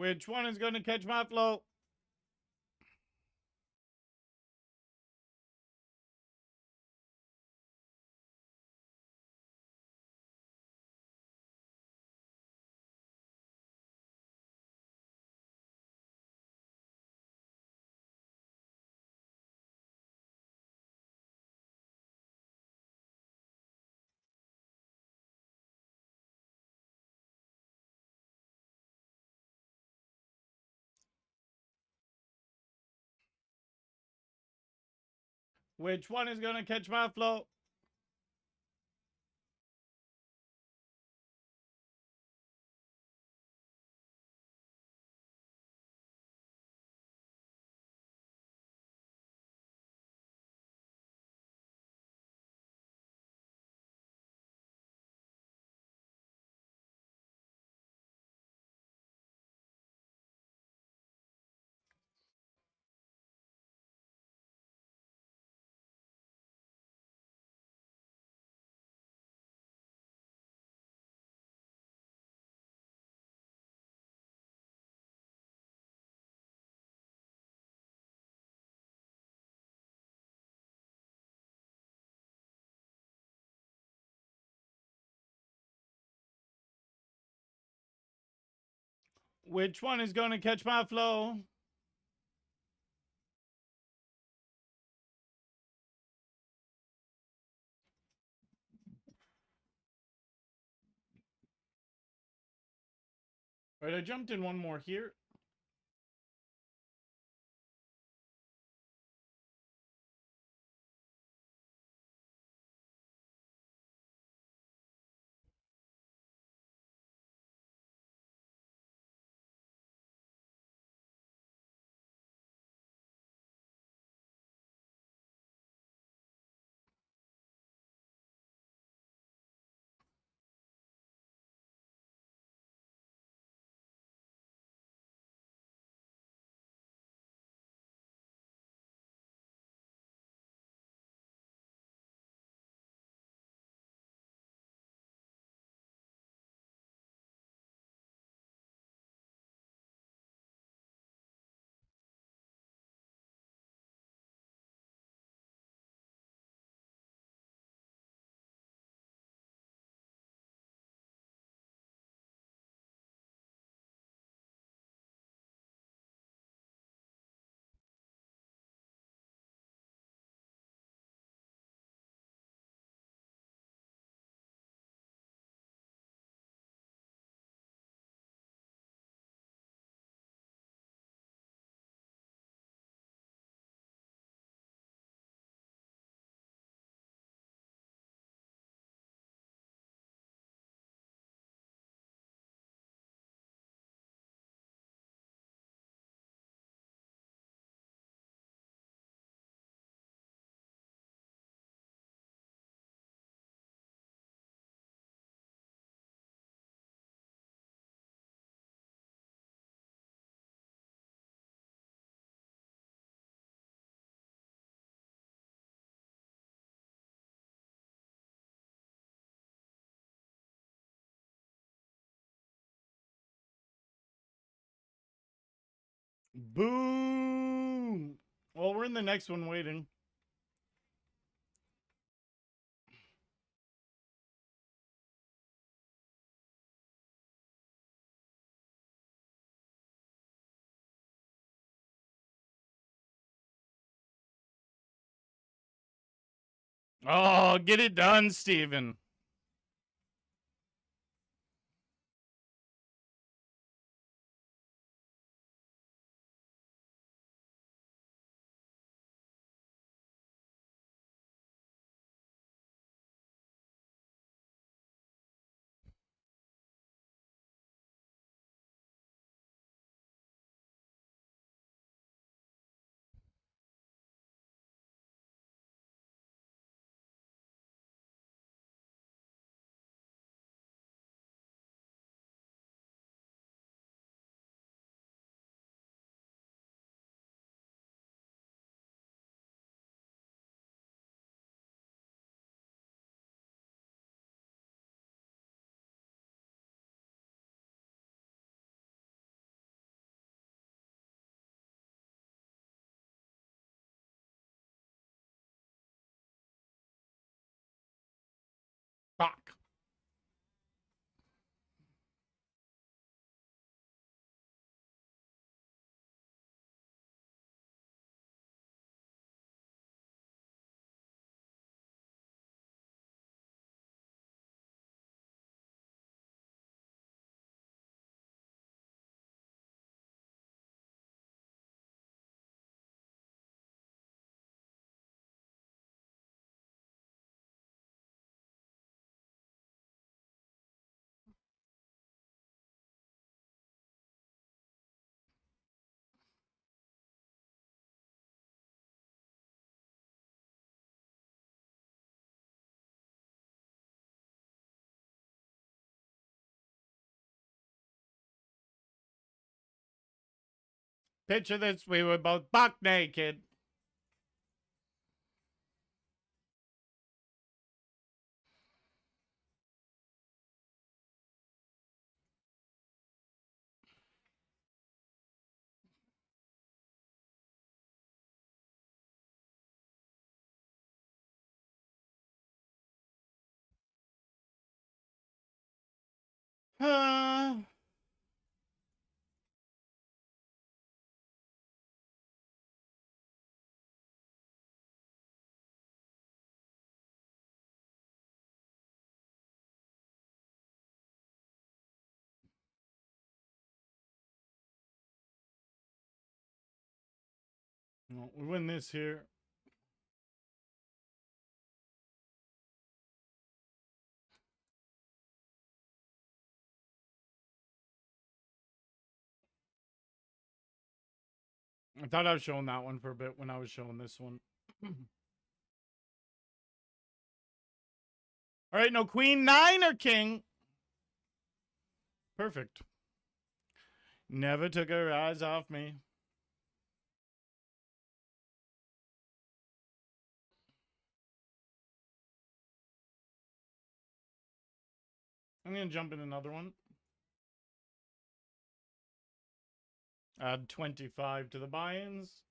Speaker 1: Which one is going to catch my float? Which one is going to catch my float? Which one is going to catch my flow? All right, I jumped in one more here. Boom. Well, we're in the next one waiting. Oh, get it done, Steven. Fuck. Picture this, we were both buck naked. Well, we win this here. I thought I was showing that one for a bit when I was showing this one. All right, no queen, 9 or king. Perfect. Never took her eyes off me. I'm going to jump in another one. Add 25 to the buy-ins.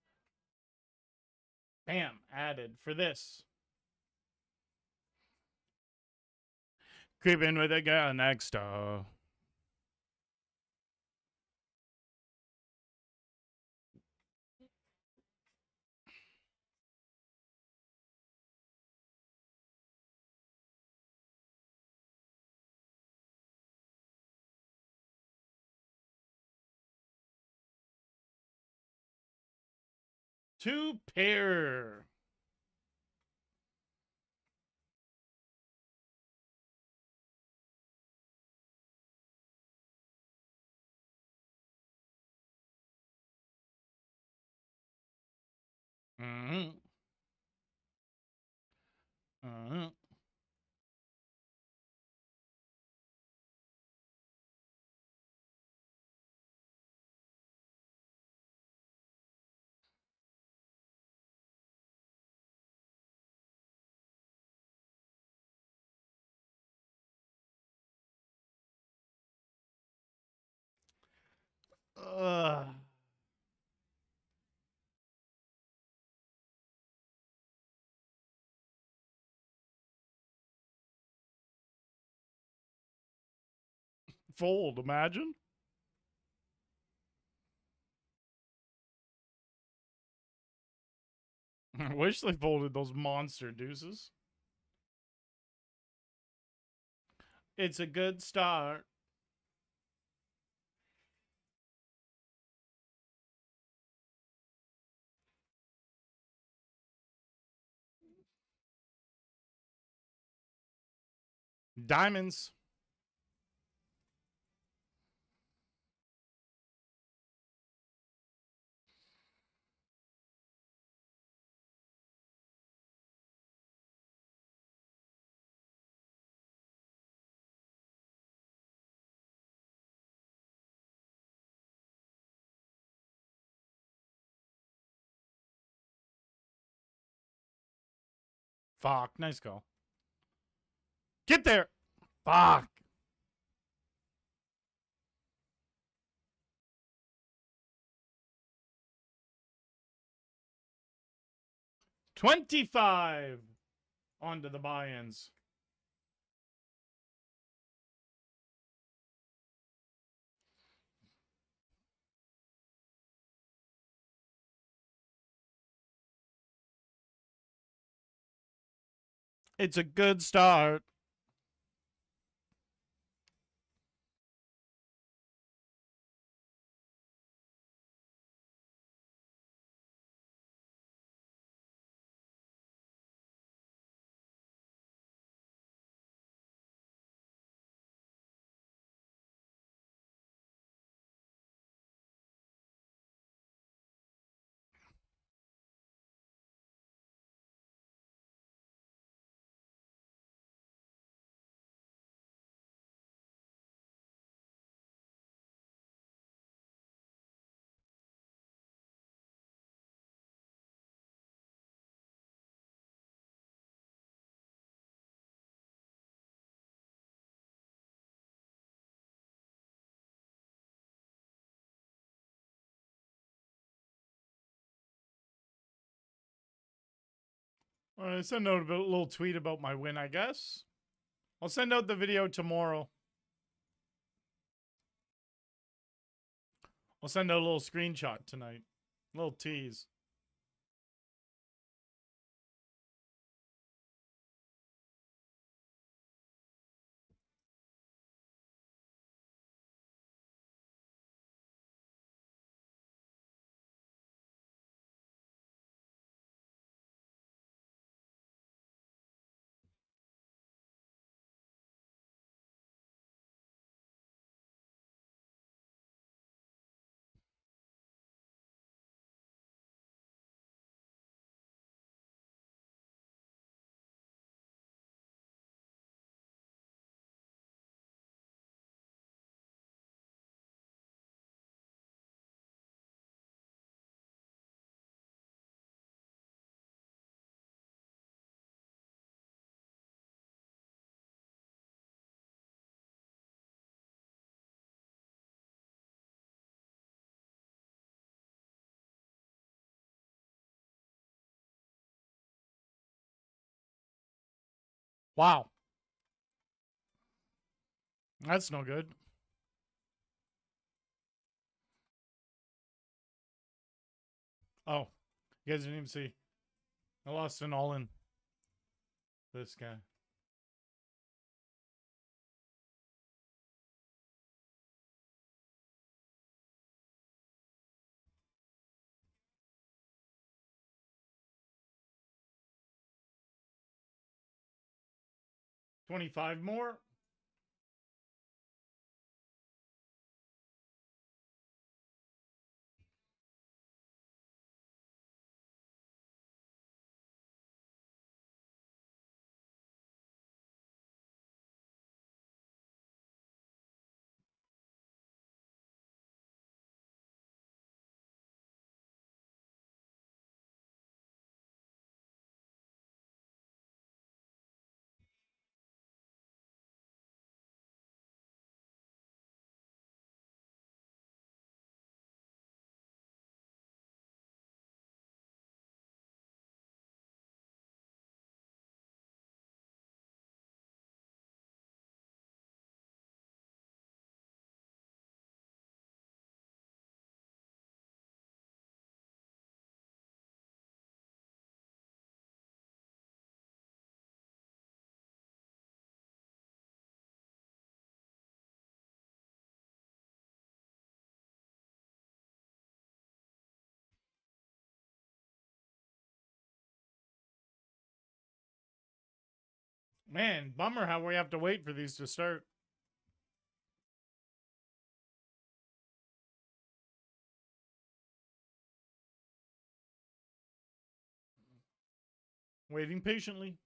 Speaker 1: Bam, added for this. Creeping with a girl next door. Two pair. Mm-hmm. Mm-hmm. Fold, imagine. I wish they folded those monster deuces. It's a good start. Diamonds. Fuck, nice call. Get there. Fuck. $25 onto the buy-ins. It's a good start. I send out a little tweet about my win, I guess. I'll send out the video tomorrow. I'll send out a little screenshot tonight. A little tease. Wow. That's no good. Oh, you guys didn't even see. I lost an all-in. This guy. $25 more. Man, bummer how we have to wait for these to start. Waiting patiently.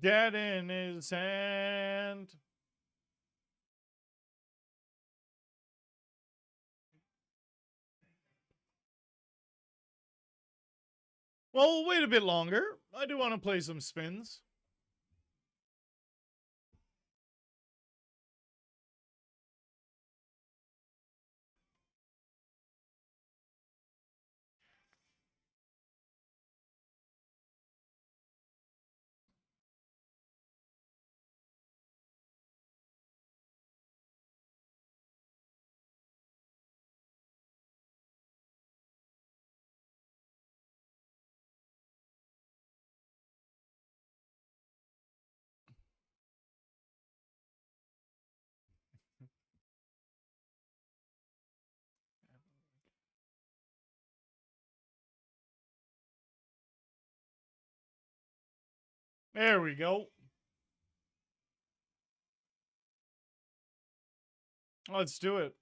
Speaker 1: Dead in his hand. Well, we'll wait a bit longer. I do want to play some spins. There we go. Let's do it.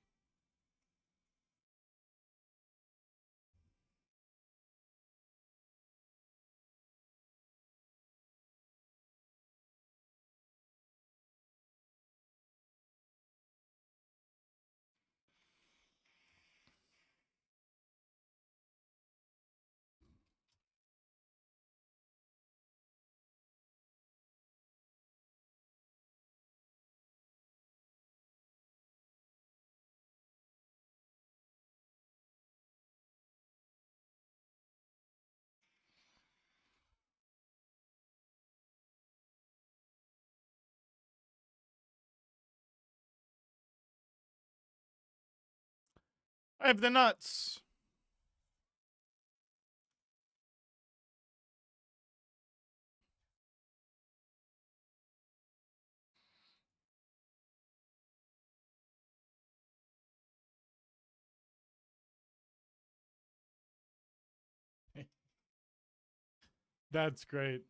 Speaker 1: I have the nuts. That's great.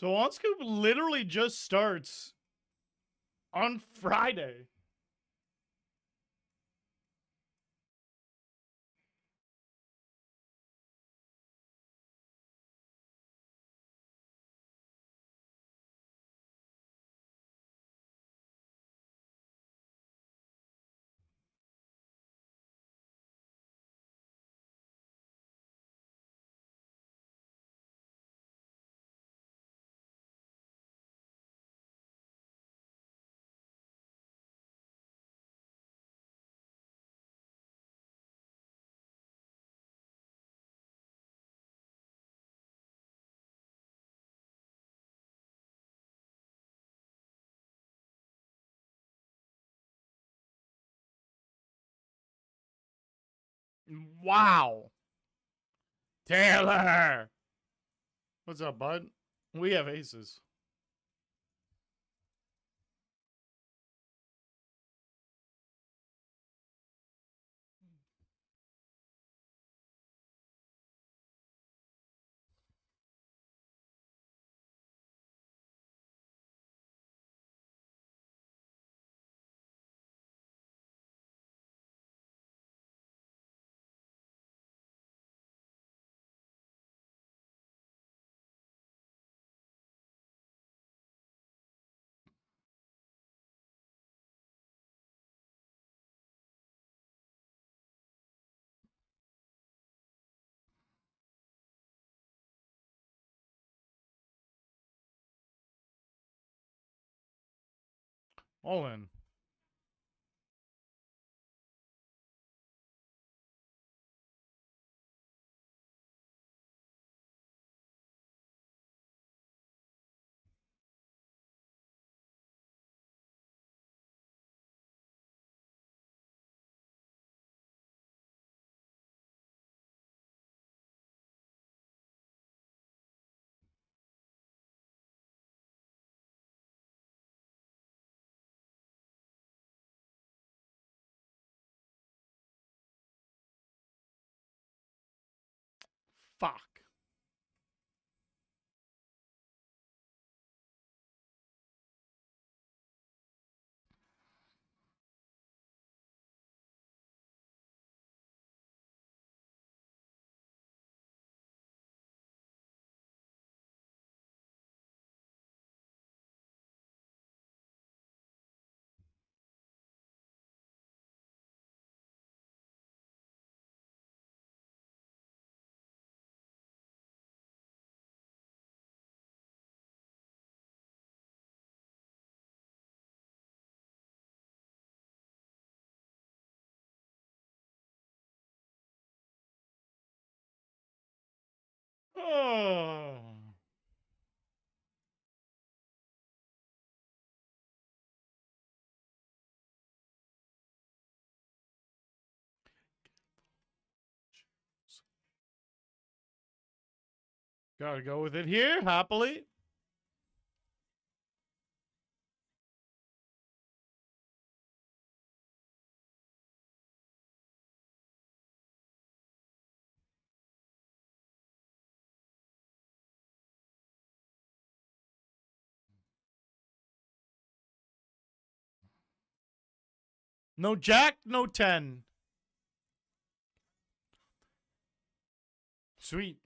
Speaker 1: So on scoop literally just starts on Friday. Wow. Taylor. What's up, bud? We have aces. All in. Fuck. Oh. Gotta go with it here, happily. No jack, no 10. Sweet.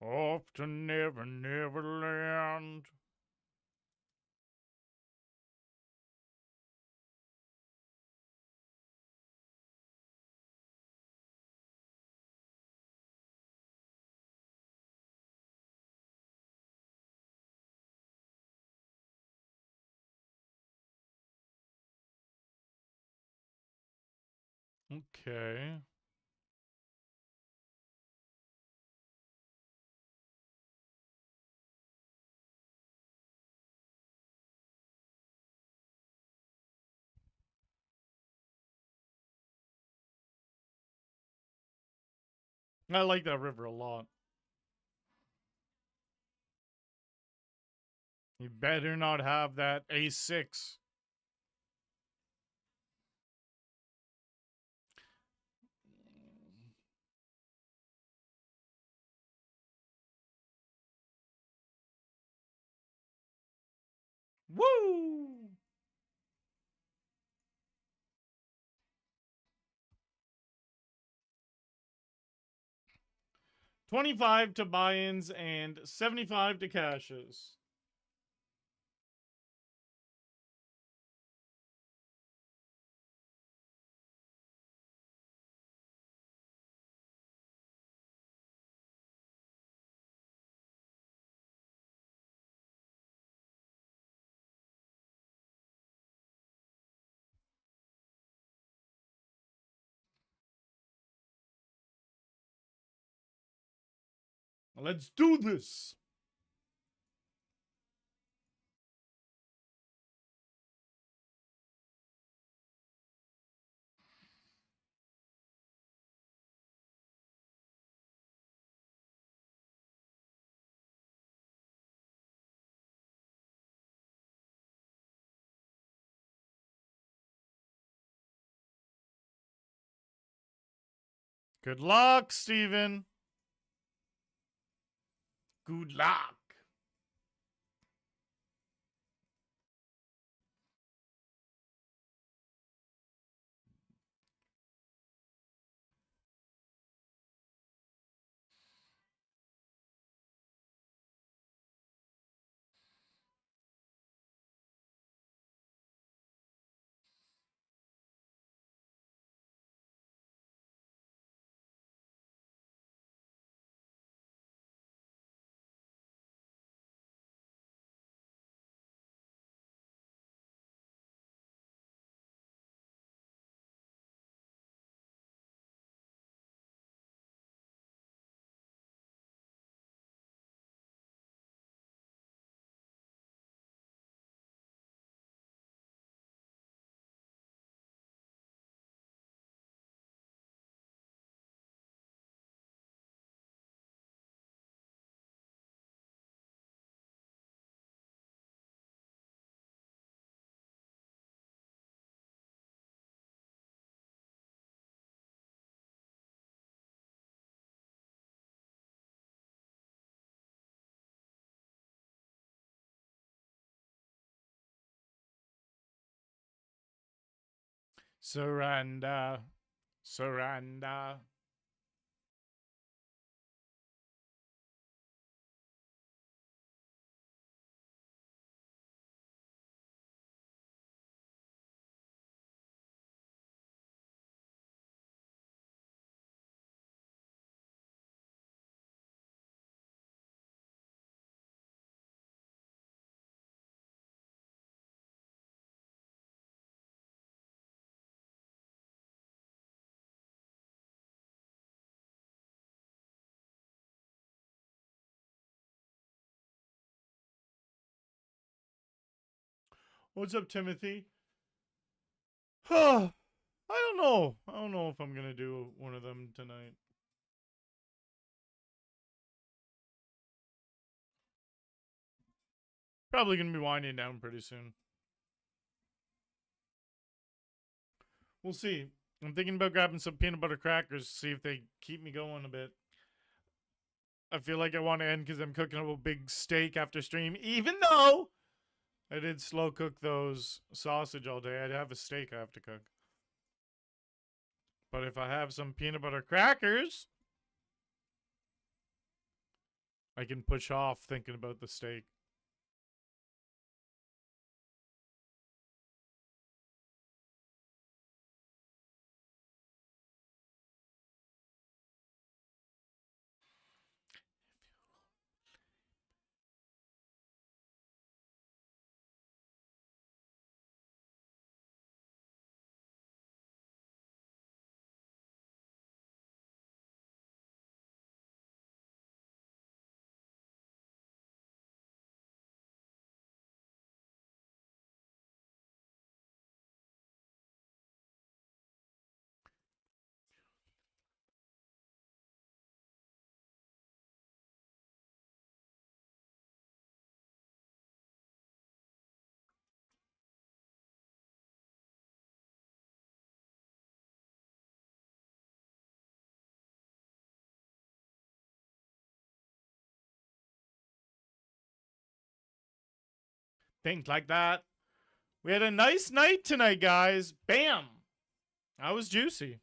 Speaker 1: Off to Never Never Land. Okay. I like that river a lot. You better not have that A6. Woo! 25 to buy-ins and 75 to cashes. Let's do this. Good luck, Steven. Good luck. Surrender. Surrender. What's up, Timothy? I don't know. I don't know if I'm gonna do one of them tonight. Probably gonna be winding down pretty soon. We'll see. I'm thinking about grabbing some peanut butter crackers to see if they keep me going a bit. I feel like I want to end because I'm cooking up a big steak after stream, even though I did slow cook those sausage all day. I'd have a steak I have to cook. But if I have some peanut butter crackers, I can push off thinking about the steak. Think like that. We had a nice night tonight, guys. Bam! That was juicy.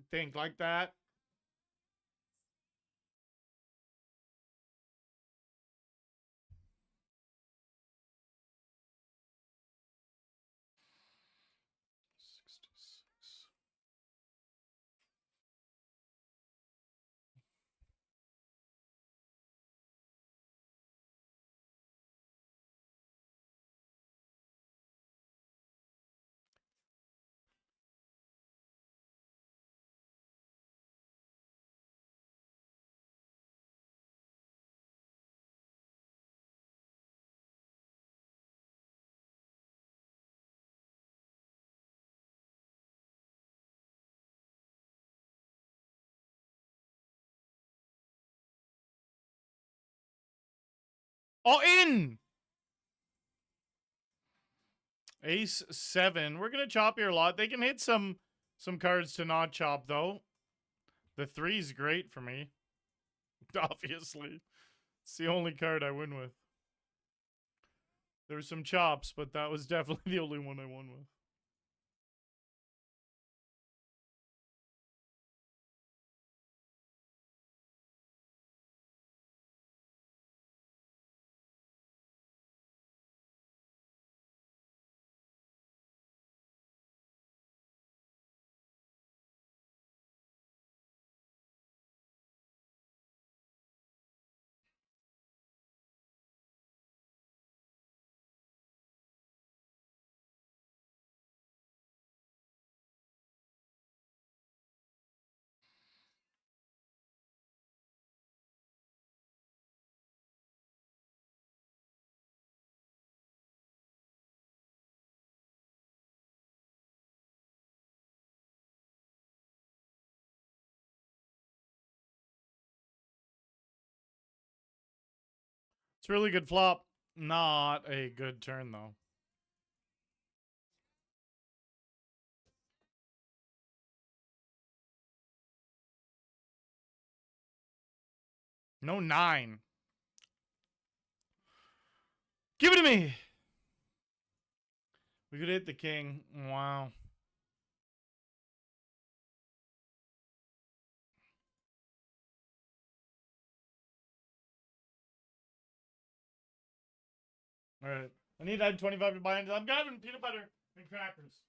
Speaker 1: Think like that. All in! Ace 7. We're going to chop here a lot. They can hit some cards to not chop, though. The 3's great for me. Obviously. It's the only card I win with. There were some chops, but that was definitely the only one I won with. It's a really good flop. Not a good turn, though. No 9. Give it to me! We could hit the king. Wow. All right. I need that 25 to buy into. I'm grabbing peanut butter and crackers.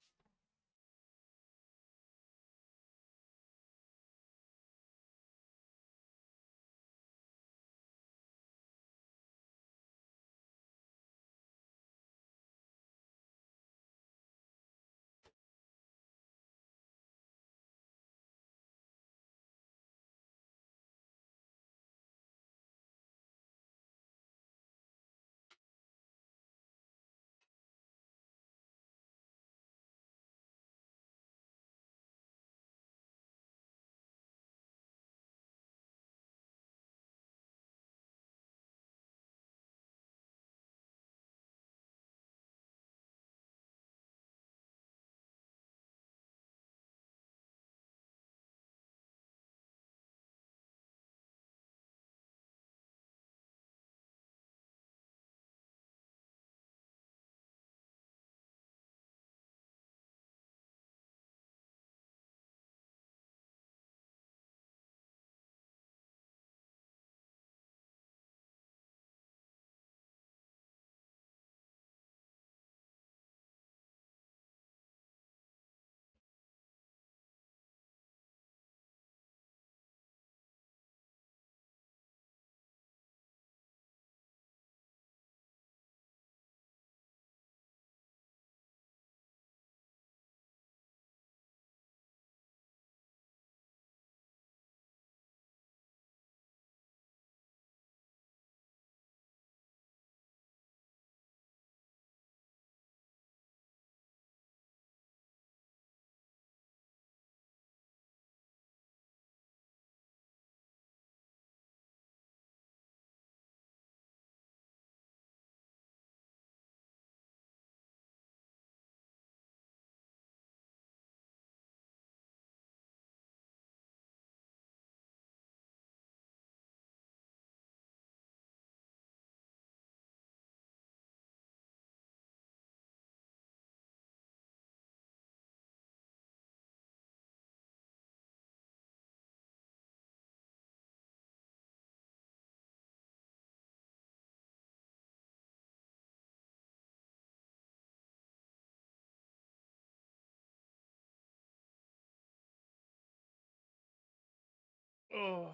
Speaker 1: Oh.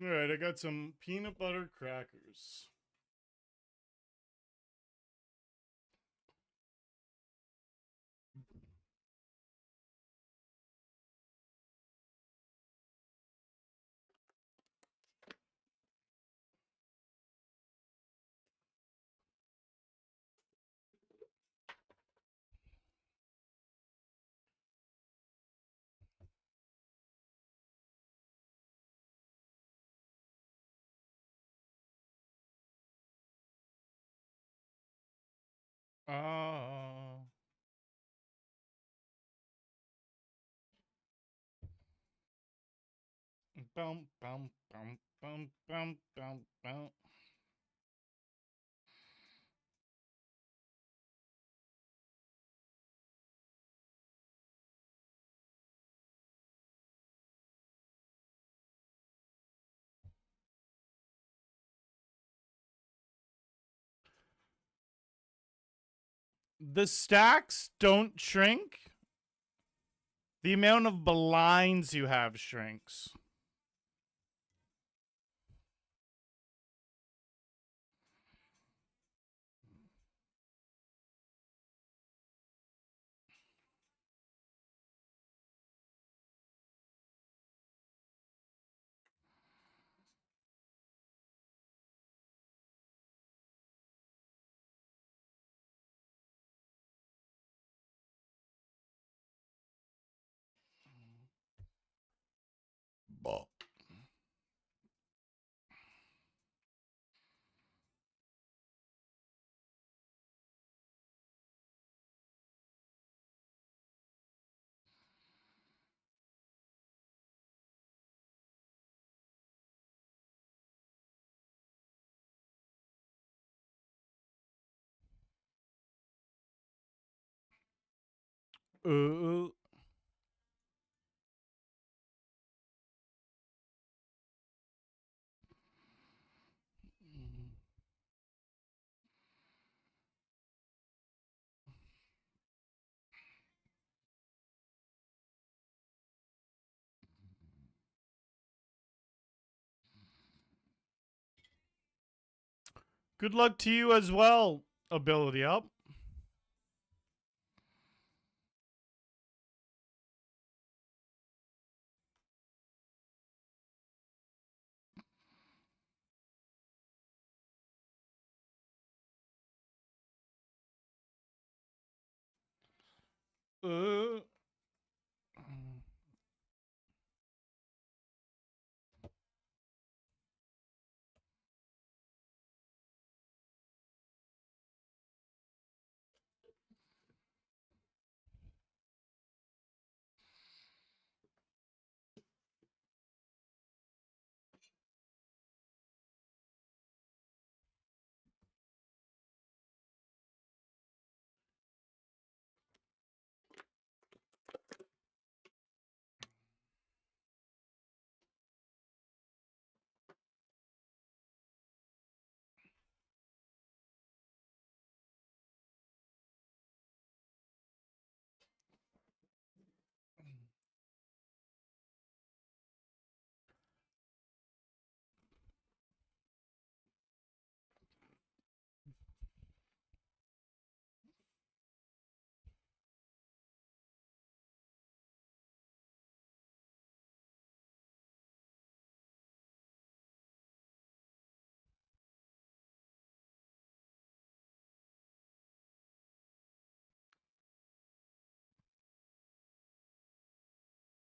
Speaker 1: All right, I got some peanut butter crackers. Oh. Bum, bum, bum, bum, bum, bum, bum. The stacks don't shrink. The amount of blinds you have shrinks. Uh, Good luck to you as well, ability up. Uh,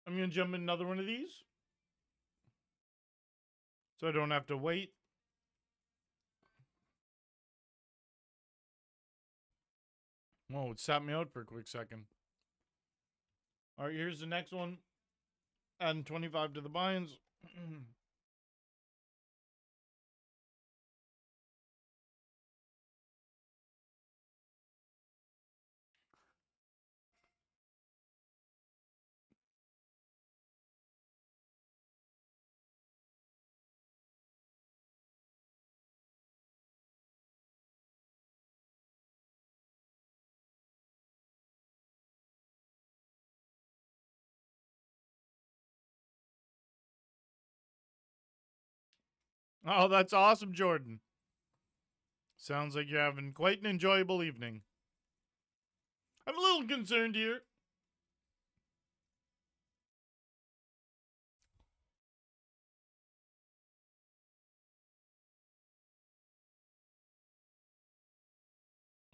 Speaker 1: I'm going to jump in another one of these. So I don't have to wait. Whoa, it sat me out for a quick second. All right, here's the next one. Adding 25 to the binds. Oh, that's awesome, Jordan. Sounds like you're having quite an enjoyable evening. I'm a little concerned here.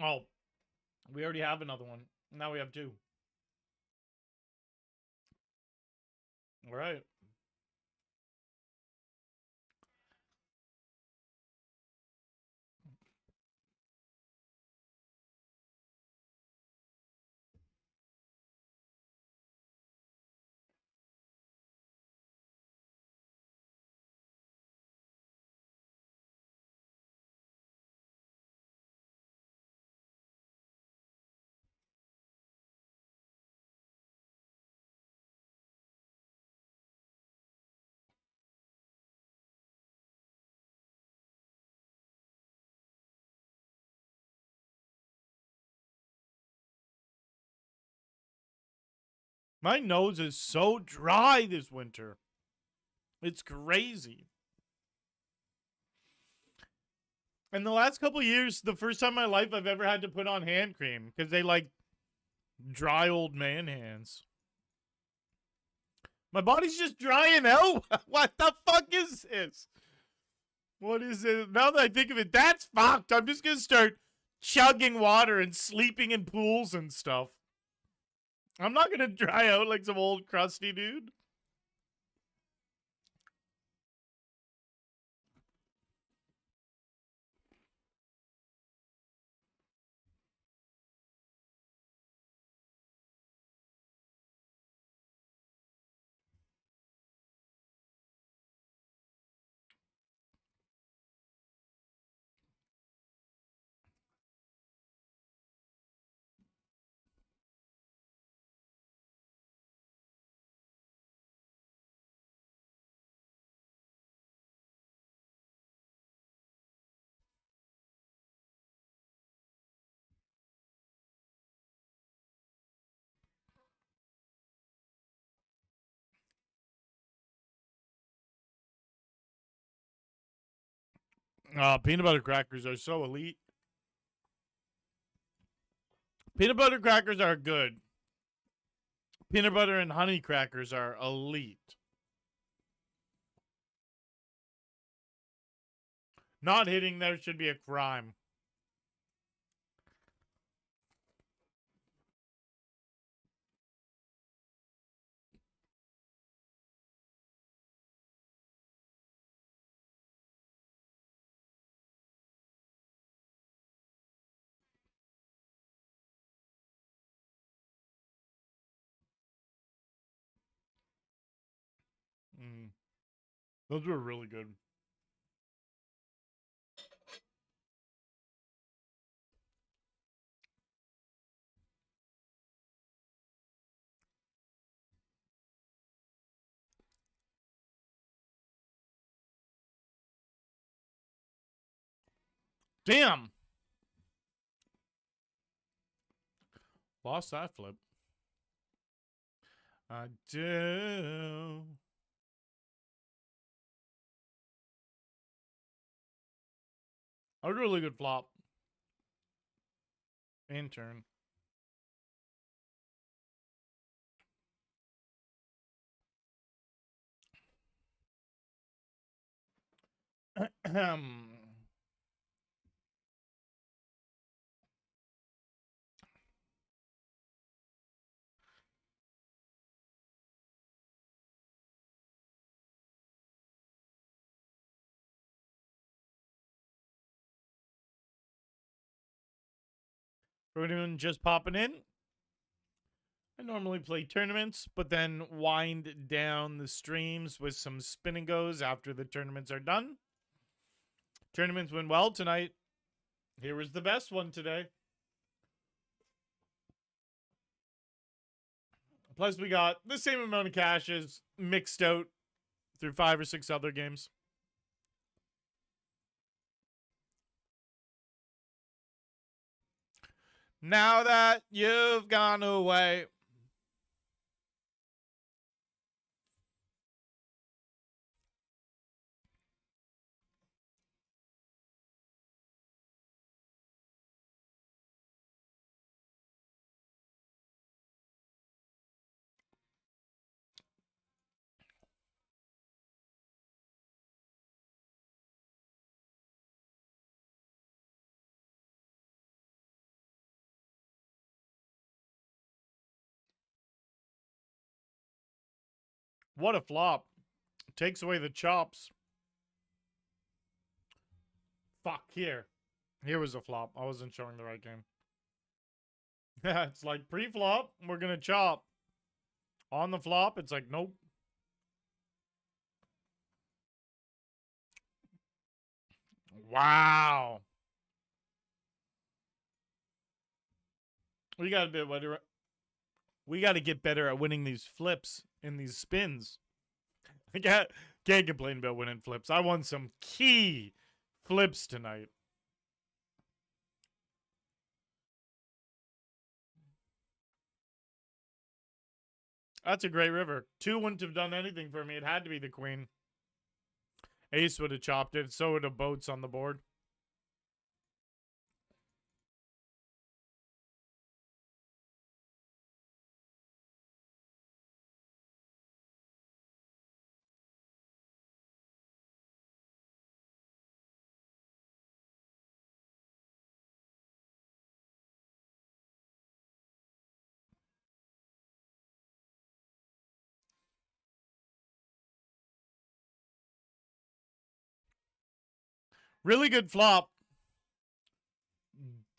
Speaker 1: Oh, we already have another one. Now we have two. All right. My nose is so dry this winter. It's crazy. In the last couple years, the first time in my life I've ever had to put on hand cream because they like dry old man hands. My body's just drying out. What the fuck is this? What is it? Now that I think of it, that's fucked. I'm just going to start chugging water and sleeping in pools and stuff. I'm not going to dry out like some old crusty dude. Peanut butter crackers are so elite. Peanut butter crackers are good. Peanut butter and honey crackers are elite. Not hitting there should be a crime. Mm. Those were really good. Damn. Lost that flip. I do. A really good flop. In turn. For anyone just popping in, I normally play tournaments, but then wind down the streams with some spin and goes after the tournaments are done. Tournaments went well tonight. Here was the best one today. Plus, we got the same amount of cashes mixed out through 5 or 6 other games. Now that you've gone away. What a flop. Takes away the chops. Fuck, here. Here was a flop. I wasn't showing the right game. It's like pre-flop, we're going to chop. On the flop, it's like, nope. Wow. We got a bit better. We got to get better at winning these flips in these spins. I can't complain about winning flips. I won some key flips tonight. That's a great river. 2 wouldn't have done anything for me. It had to be the queen. Ace would have chopped it. So would have boats on the board. Really good flop.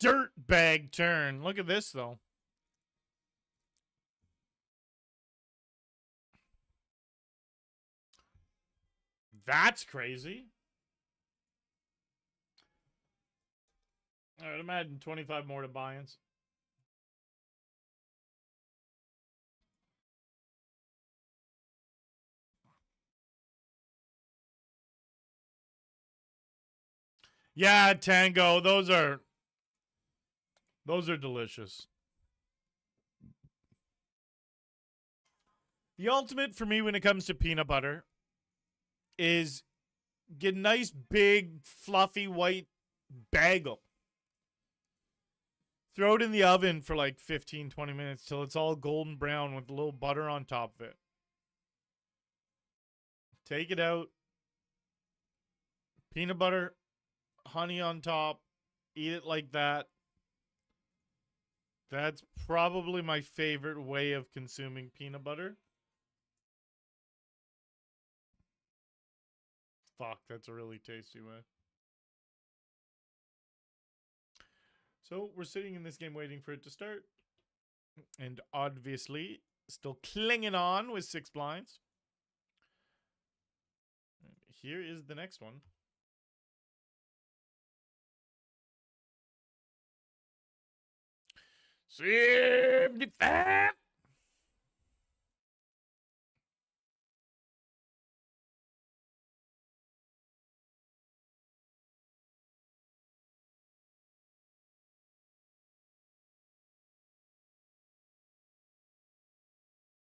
Speaker 1: Dirt bag turn. Look at this, though. That's crazy. I would imagine 25 more to buy-ins. Yeah, Tango. Those are delicious. The ultimate for me when it comes to peanut butter is get a nice big fluffy white bagel. Throw it in the oven for like 15, 20 minutes till it's all golden brown with a little butter on top of it. Take it out. Peanut butter, honey on top. Eat it like that. That's probably my favorite way of consuming peanut butter. Fuck, that's a really tasty way. So we're sitting in this game waiting for it to start. And obviously, still clinging on with 6 blinds. Here is the next one. $75.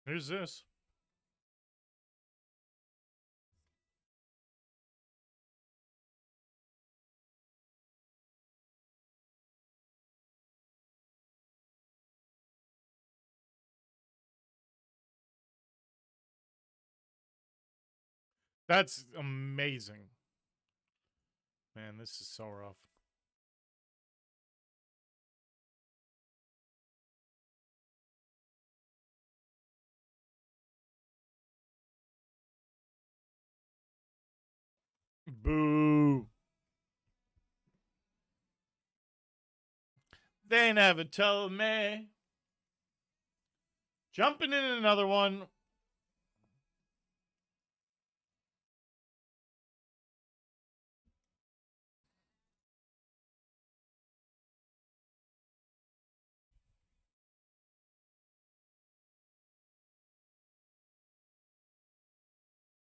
Speaker 1: Who's this? That's amazing. Man, this is so rough. Boo. They never told me. Jumping in another one.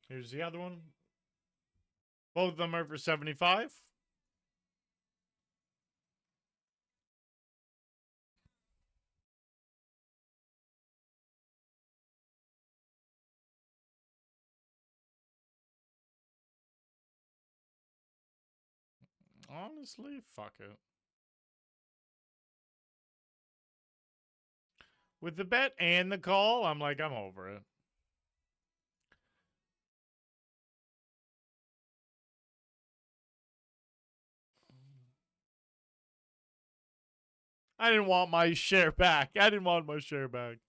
Speaker 1: Here's the other one. Both of them are for 75. Honestly, fuck it. With the bet and the call, I'm like, I'm over it. I didn't want my share back. I didn't want my share back.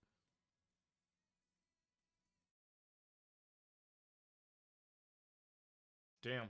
Speaker 1: Damn.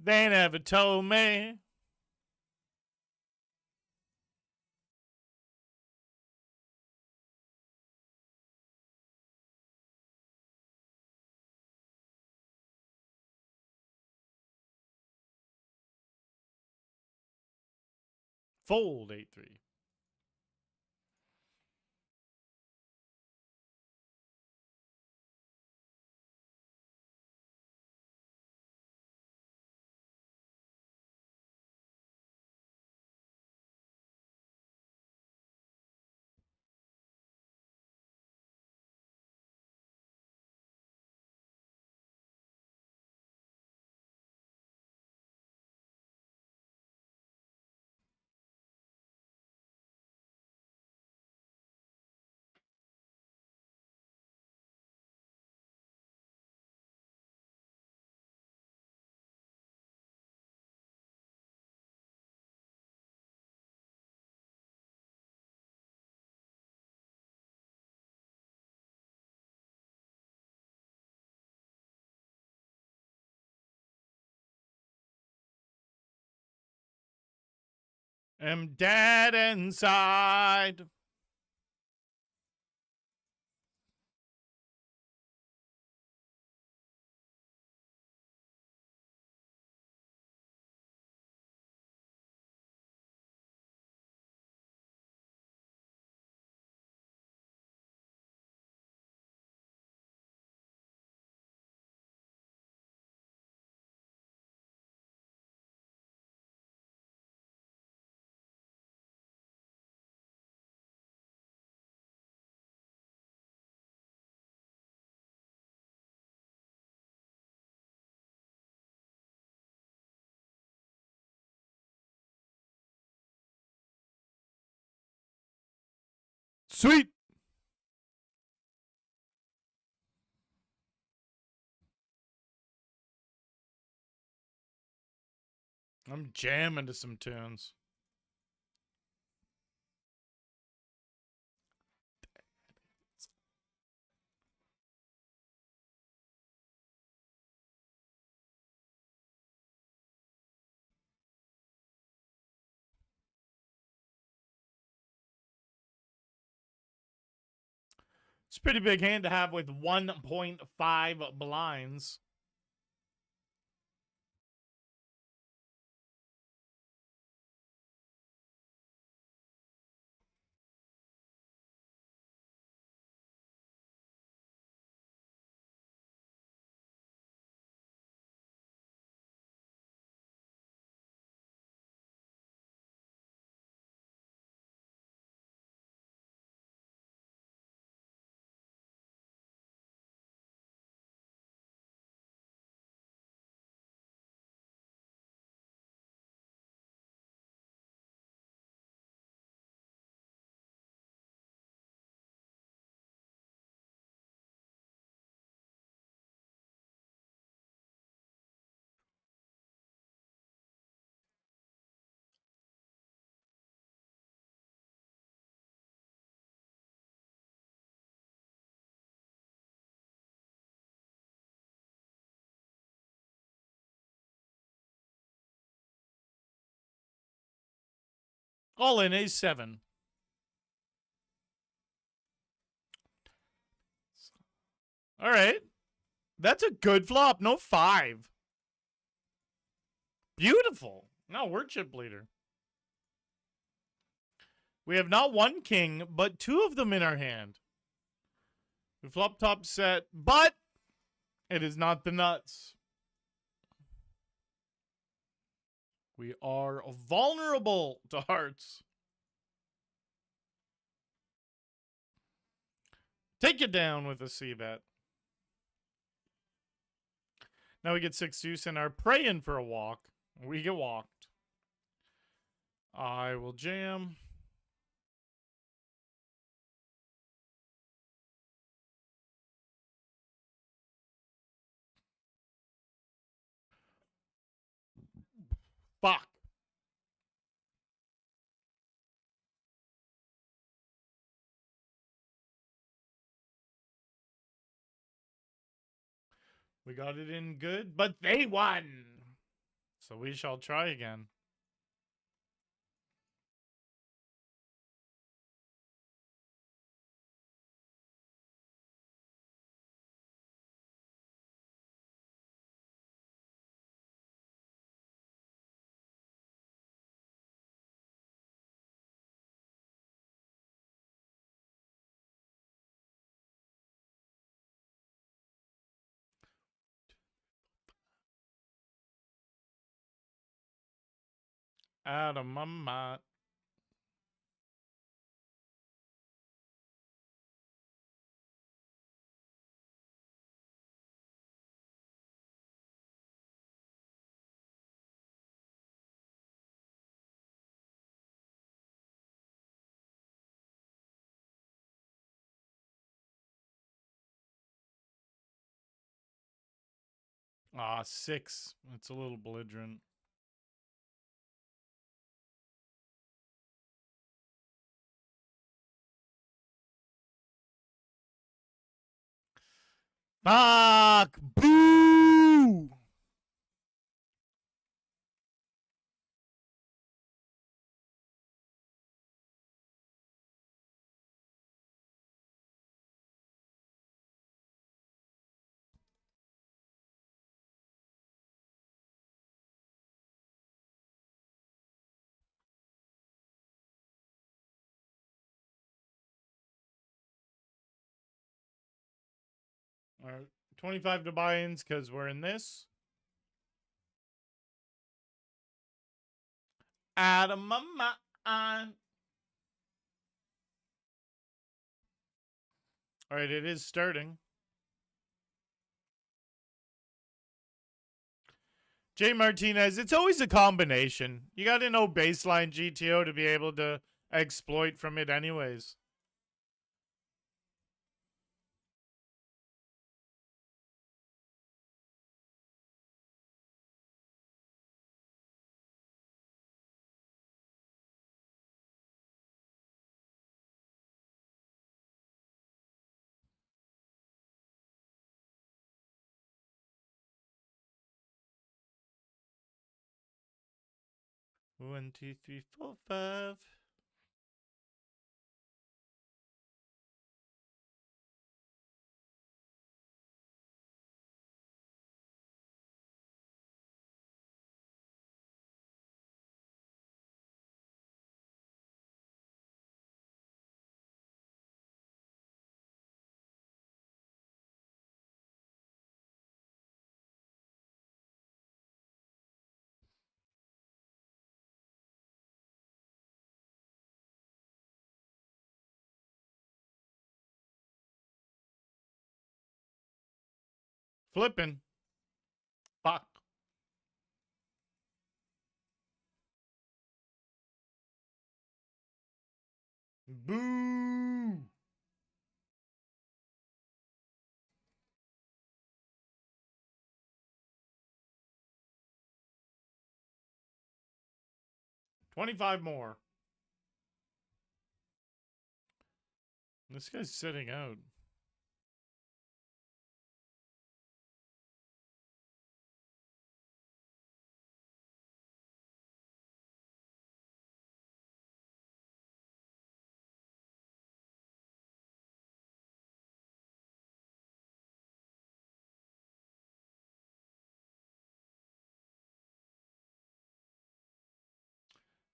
Speaker 1: They never told me. Fold 8-3. I'm dead inside. Sweet. I'm jamming to some tunes. It's a pretty big hand to have with 1.5 blinds. All in A7. All right. That's a good flop. No 5. Beautiful. No, we're chip leader. We have not one king, but 2 of them in our hand. We flop top set, but it is not the nuts. We are vulnerable to hearts. Take it down with a C-bet. Now we get 6 deuce and are praying for a walk. We get walked. I will jam. Fuck. We got it in good, but they won. So we shall try again. Out of my mind. Ah, 6. It's a little belligerent. Fuck! Boo! All right, 25 to buy-ins because we're in this. Out of my mind. All right, it is starting. Jay Martinez, it's always a combination. You got to know baseline GTO to be able to exploit from it anyways. One, two, three, four, five. Flipping. Fuck. Boo. $25 more. This guy's sitting out.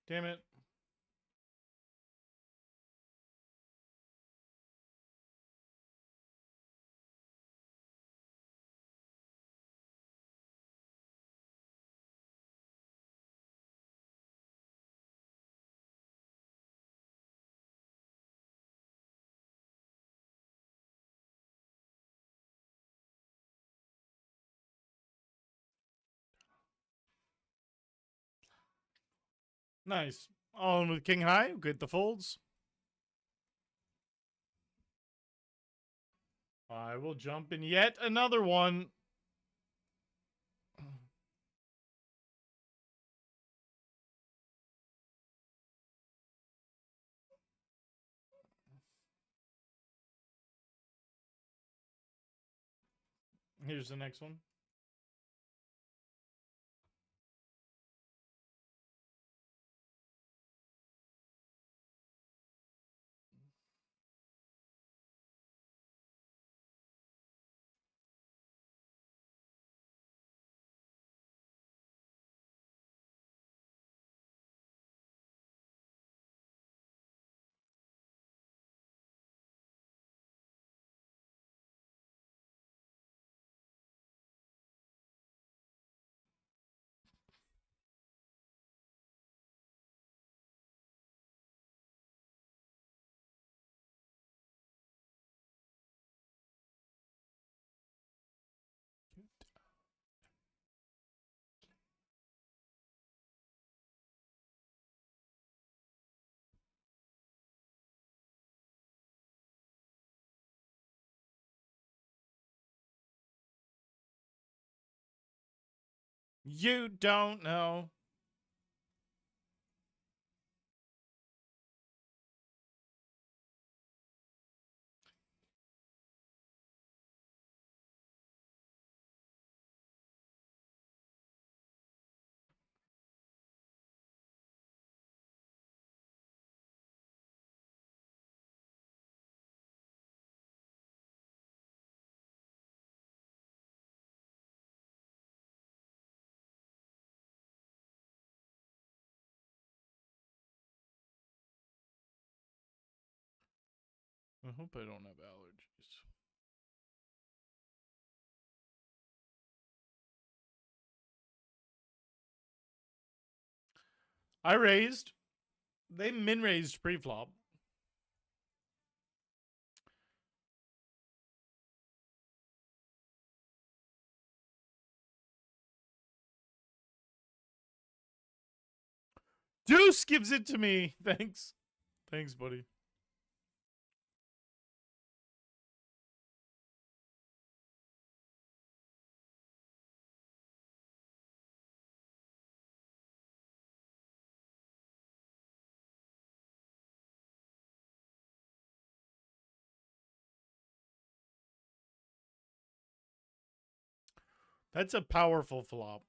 Speaker 1: Damn it. Nice. All in with king high. Get the folds. I will jump in yet another one. Here's the next one. You don't know. I hope I don't have allergies. I raised. They min raised pre-flop. Deuce gives it to me. Thanks. Thanks, buddy. That's a powerful flop.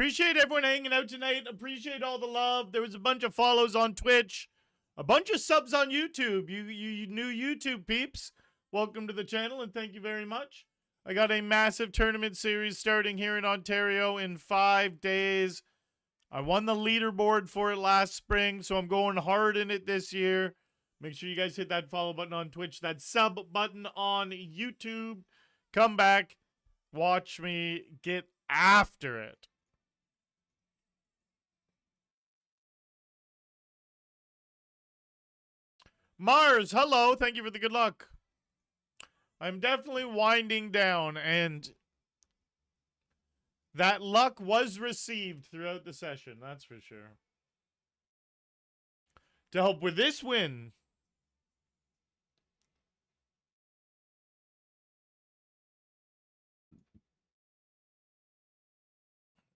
Speaker 1: Appreciate everyone hanging out tonight. Appreciate all the love. There was a bunch of follows on Twitch, a bunch of subs on YouTube. You new YouTube peeps, welcome to the channel and thank you very much. I got a massive tournament series starting here in Ontario in 5 days. I won the leaderboard for it last spring, so I'm going hard in it this year. Make sure you guys hit that follow button on Twitch, that sub button on YouTube. Come back, watch me get after it. Mars, hello. Thank you for the good luck. I'm definitely winding down, and that luck was received throughout the session. That's for sure. To help with this win,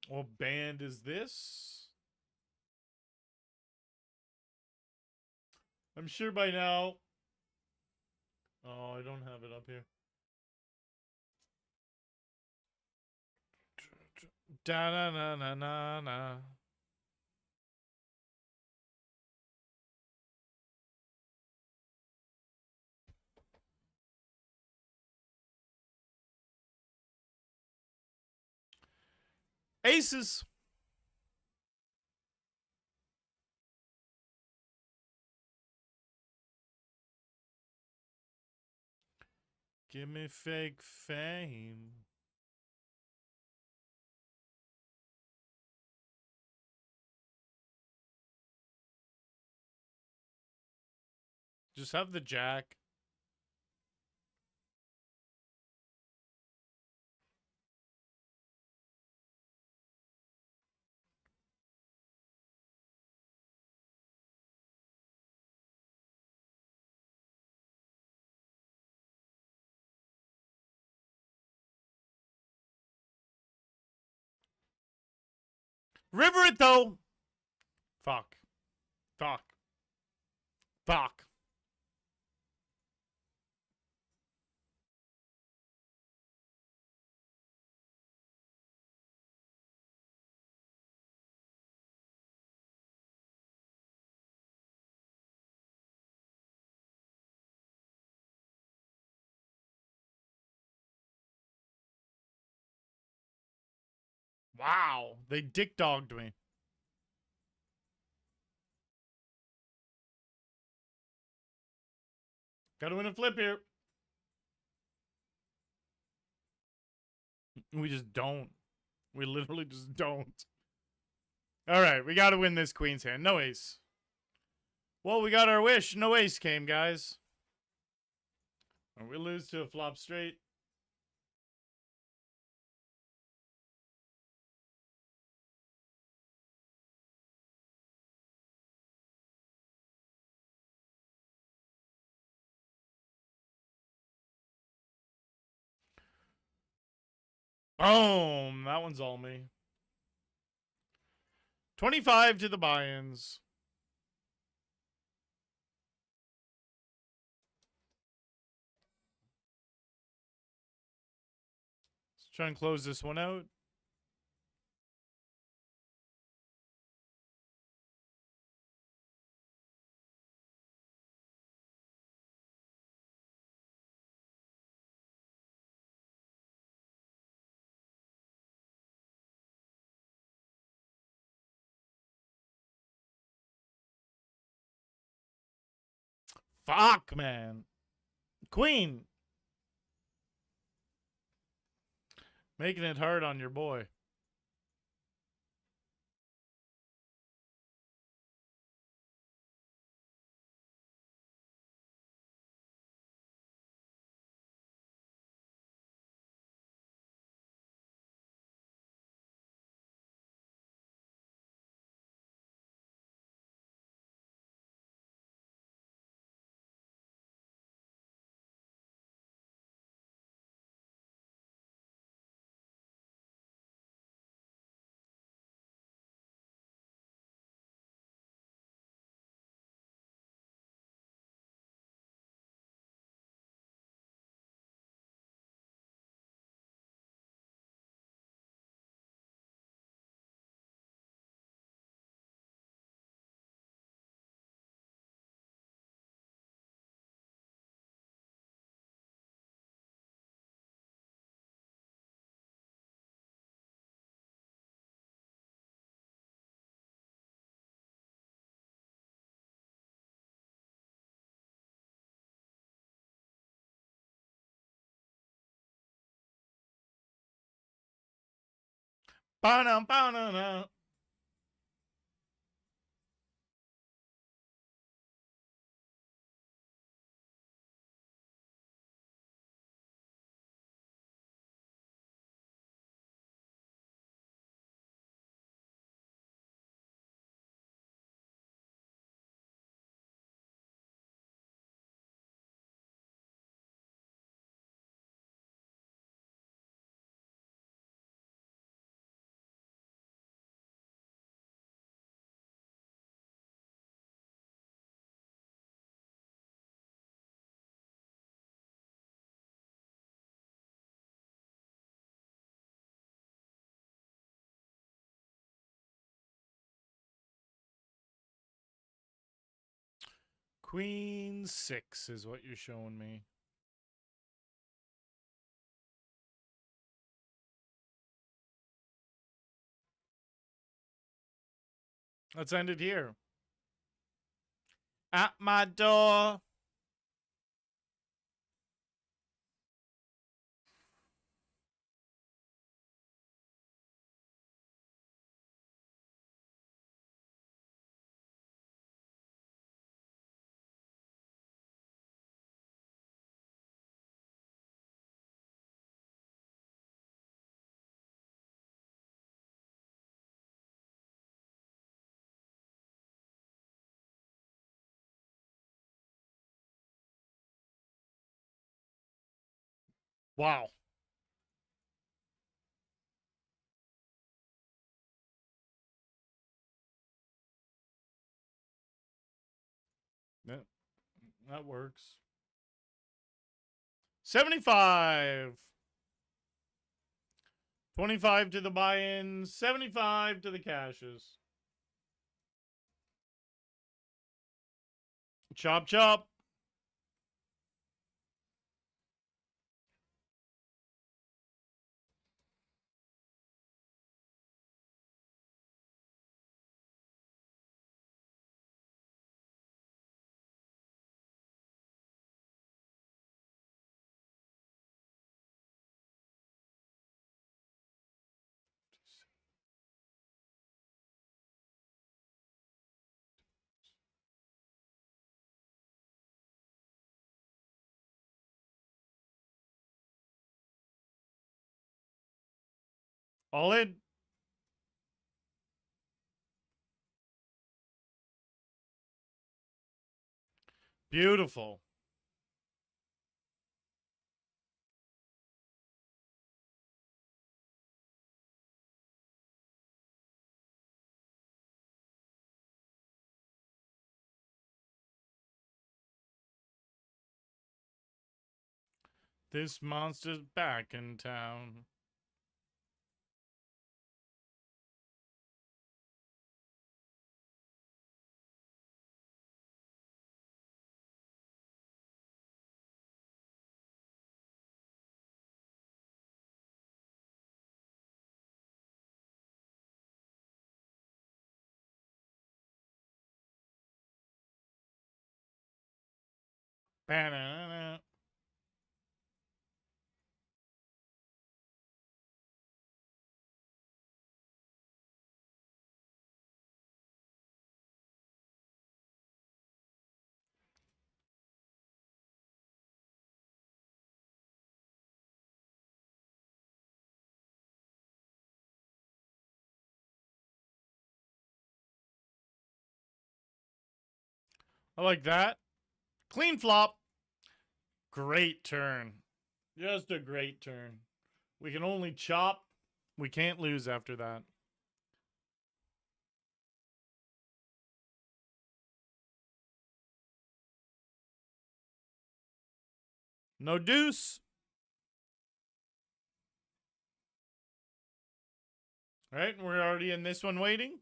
Speaker 1: what band is this? I'm sure by now. Oh, I don't have it up here. Da na na na na na. Aces. Give me fake fame. Just have the jack. River it though. Fuck. Fuck. Fuck. Wow. They dick dogged me. Gotta win a flip here. We just don't. We literally just don't. Alright, we gotta win this queen's hand. No ace. Well, we got our wish. No ace came, guys. And we lose to a flop straight. Boom. That one's all me. 25 to the buy-ins. Let's try and close this one out. Fuck, man. Queen. Making it hard on your boy. Ba-dum-ba-dum-dum. Queen 6 is what you're showing me. Let's end it here. At my door. Wow. Yeah, that works. 75. 25 to the buy-ins, 75 to the cashes. Chop, chop. All in. Beautiful. This monster's back in town. Banana. I like that. Clean flop. Great turn. Just a great turn. We can only chop. We can't lose after that. No deuce. All right, we're already in this one waiting.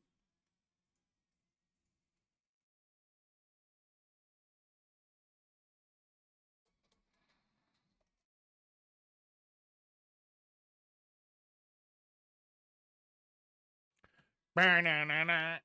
Speaker 1: Banana.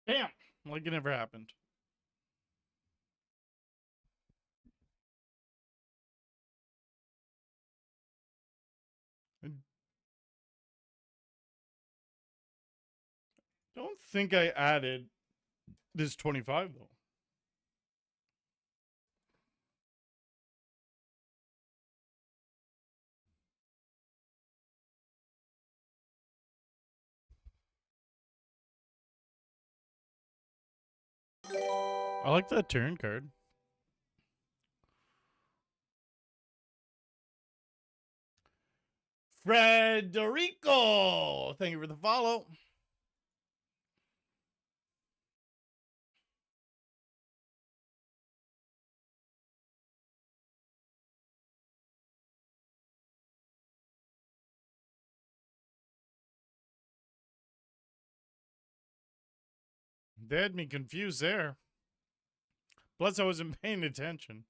Speaker 1: Bam! Like it never happened. I don't think I added this 25, though. I like that turn card. Frederico! Thank you for the follow. They had me confused there. Plus, I wasn't paying attention.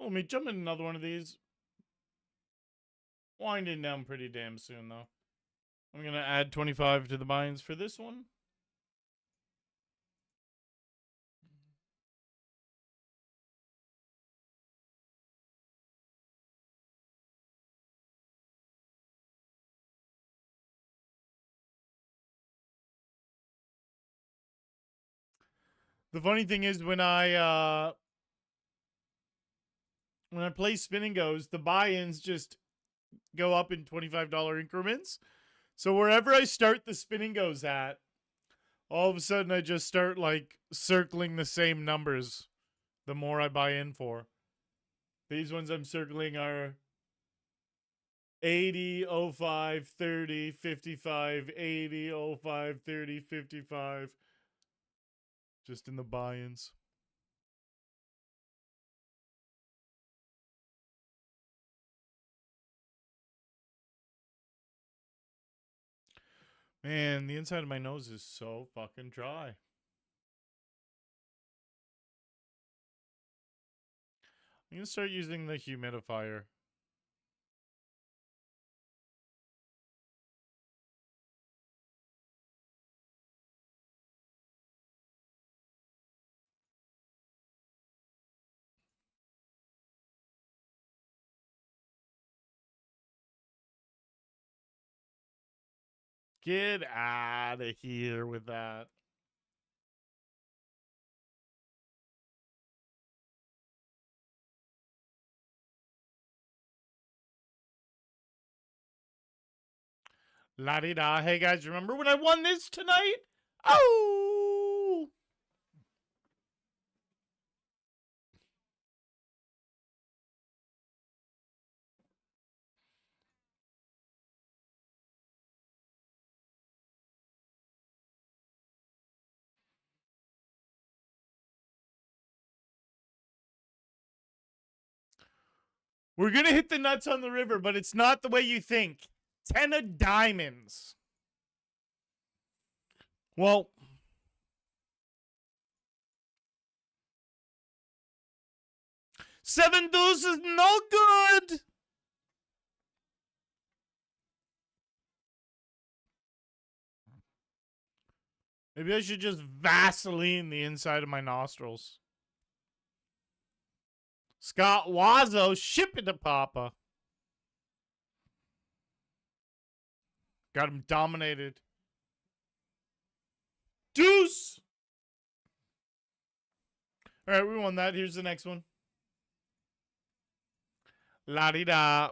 Speaker 1: Oh, let me jump in another one of these. Winding down pretty damn soon, though. I'm going to add 25 to the binds for this one. The funny thing is when I play spin and goes, the buy-ins just go up in $25 increments. So wherever I start the spin and goes at, all of a sudden I just start like circling the same numbers the more I buy in for. These ones I'm circling are 80, 05, 30, 55, 80, 05, 30, 55. Just in the buy-ins. Man, the inside of my nose is so fucking dry. I'm going to start using the humidifier. Get out of here with that. La-di-da. Hey, guys, remember when I won this tonight? Oh! We're going to hit the nuts on the river, but it's not the way you think. 10 of diamonds. Well, seven deuce is no good. Maybe I should just Vaseline the inside of my nostrils. Scott Wazzo, ship it to Papa. Got him dominated. Deuce! All right, we won that. Here's the next one. La-di-da.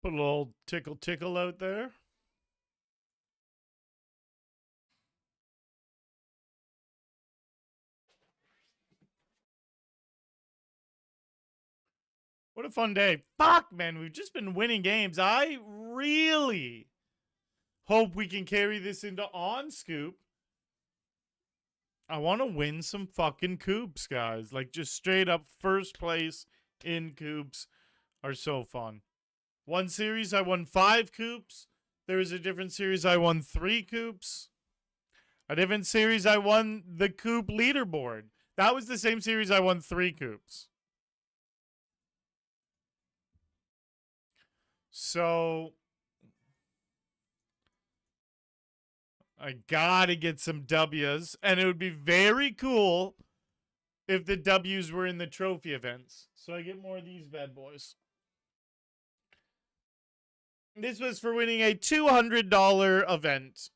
Speaker 1: Put a little tickle tickle out there. What a fun day. Fuck, man. We've just been winning games. I really hope we can carry this into on scoop. I want to win some fucking coops, guys. Like, just straight up first place in coops are so fun. One series, I won 5 coops. There was a different series, I won 3 coops. A different series, I won the coop leaderboard. That was the same series I won 3 coops. So I gotta get some W's, and it would be very cool if the W's were in the trophy events. So I get more of these bad boys. This was for winning a $200 event.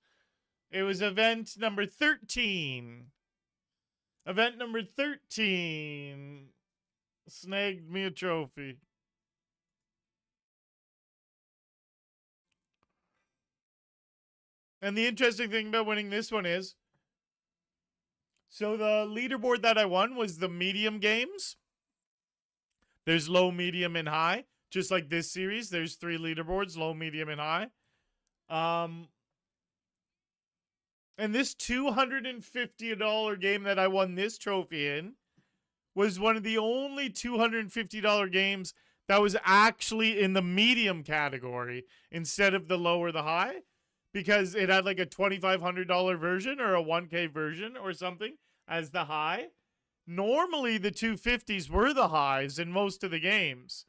Speaker 1: It was event number 13. Event number 13 snagged me a trophy. And the interesting thing about winning this one is, so the leaderboard that I won was the medium games. There's low, medium, and high. Just like this series, there's 3 leaderboards, low, medium, and high. And this $250 game that I won this trophy in was one of the only $250 games that was actually in the medium category instead of the low or the high, because it had like a $2,500 version or a 1K version or something as the high. Normally, the 250s were the highs in most of the games,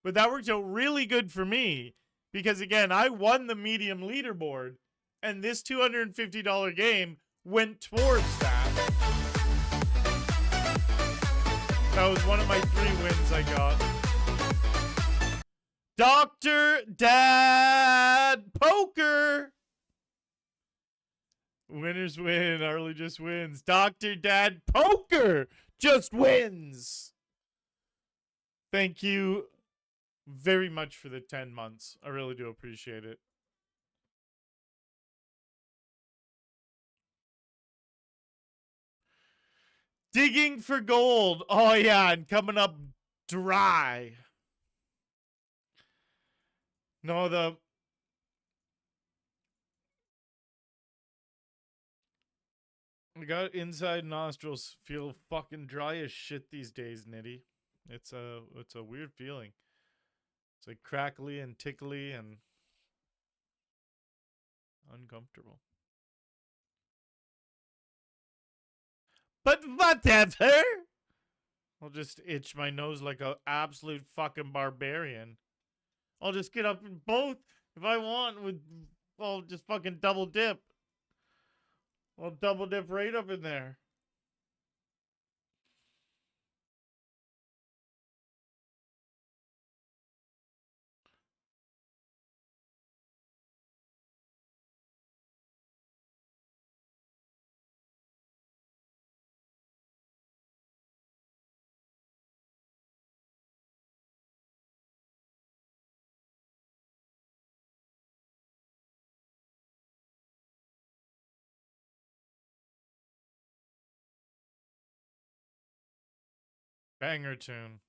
Speaker 1: but that worked out really good for me because, again, I won the medium leaderboard, and this $250 game went towards that. That was one of my 3 wins I got. Dr. Dad Poker. Winners win. Arlie just wins. Dr. Dad Poker just wins. Thank you very much for the 10 months. I really do appreciate it. Digging for gold. Oh, yeah, and coming up dry. No, I got inside nostrils feel fucking dry as shit these days, Nitty. It's a weird feeling. It's like crackly and tickly and uncomfortable. But whatever. I'll just itch my nose like an absolute fucking barbarian. I'll just get up in both if I want with, I'll just fucking double dip. I'll double dip right up in there. Banger tune.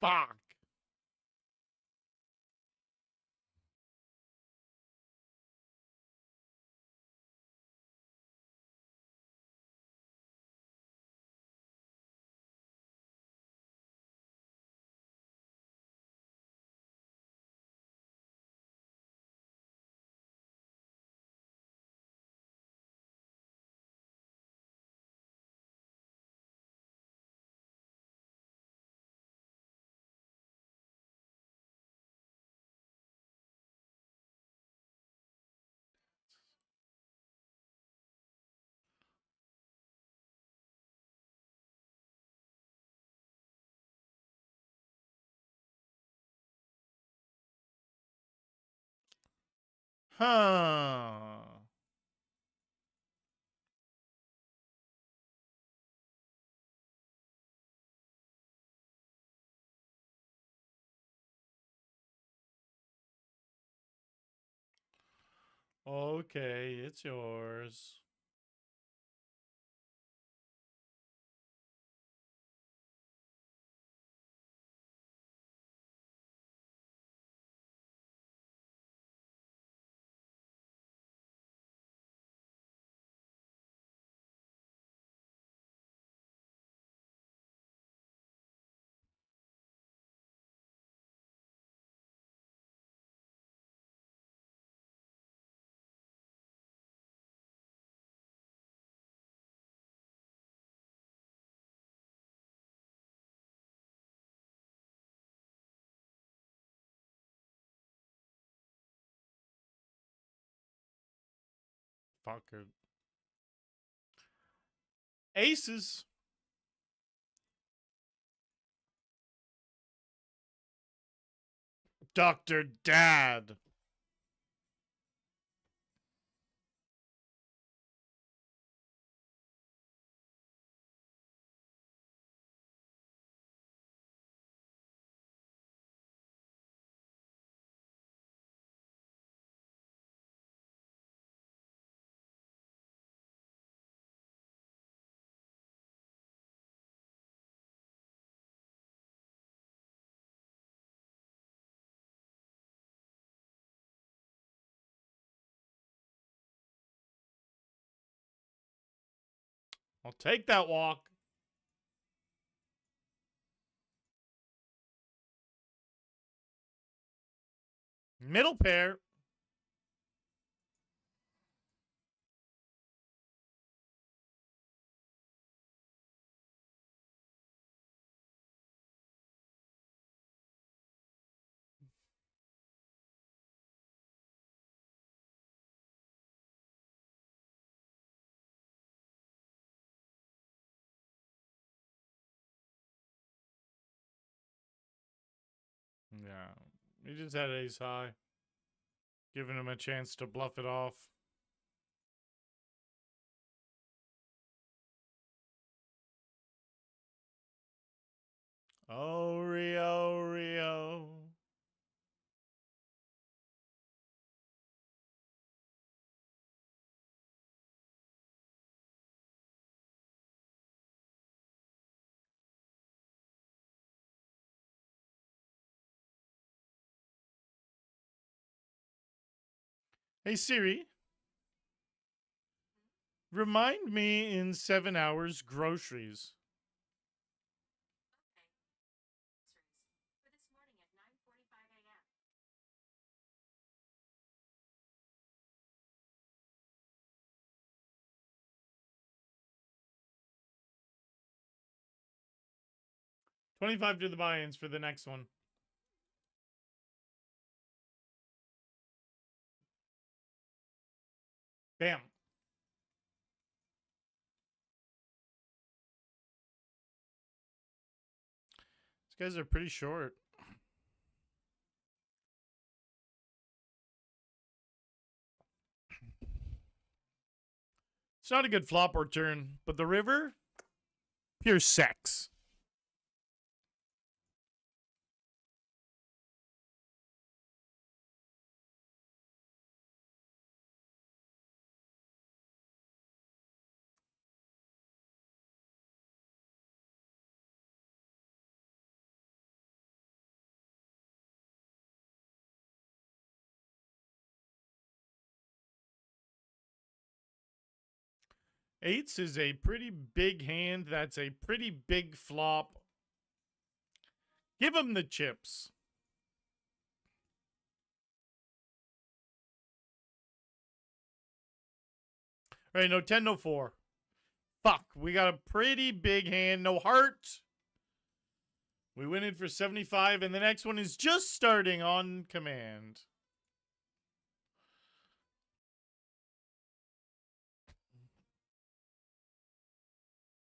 Speaker 1: Fuck. Huh. Okay, it's yours. Fucker. Aces. Dr. Dad. I'll take that walk. Middle pair. Yeah. He just had ace high. Giving him a chance to bluff it off. Oh, Rio, Rio. Hey, Siri. Remind me in 7 hours groceries. 25 to the buy-ins for the next one. Bam. These guys are pretty short. It's not a good flop or turn, but the river, pure sex. Eights is a pretty big hand. That's a pretty big flop. Give him the chips. All right, no 10, no 4. Fuck, we got a pretty big hand. No heart. We win it for 75, and the next one is just starting on command.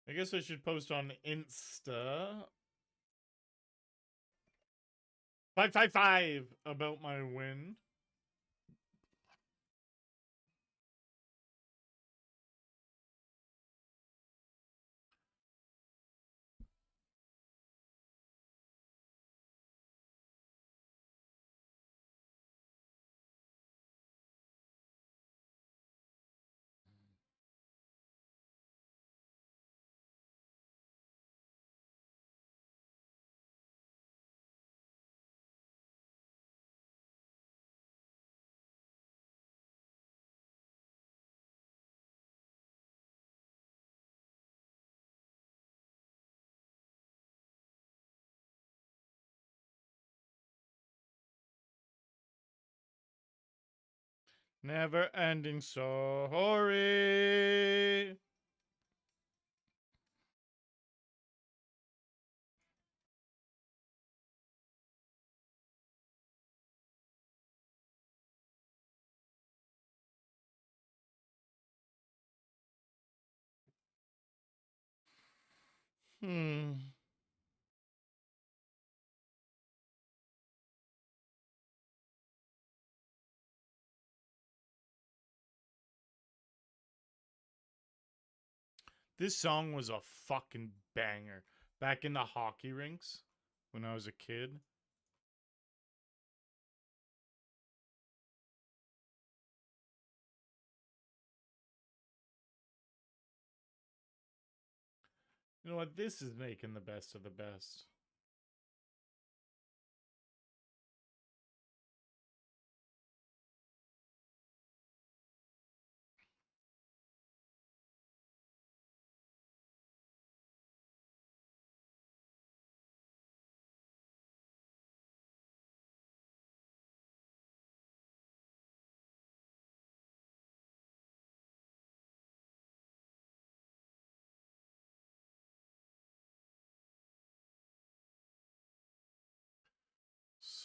Speaker 1: I guess I should post on Insta. 555 about my win. Never ending story. Hmm. This song was a fucking banger. Back in the hockey rinks when I was a kid. You know what? This is making the best of the best.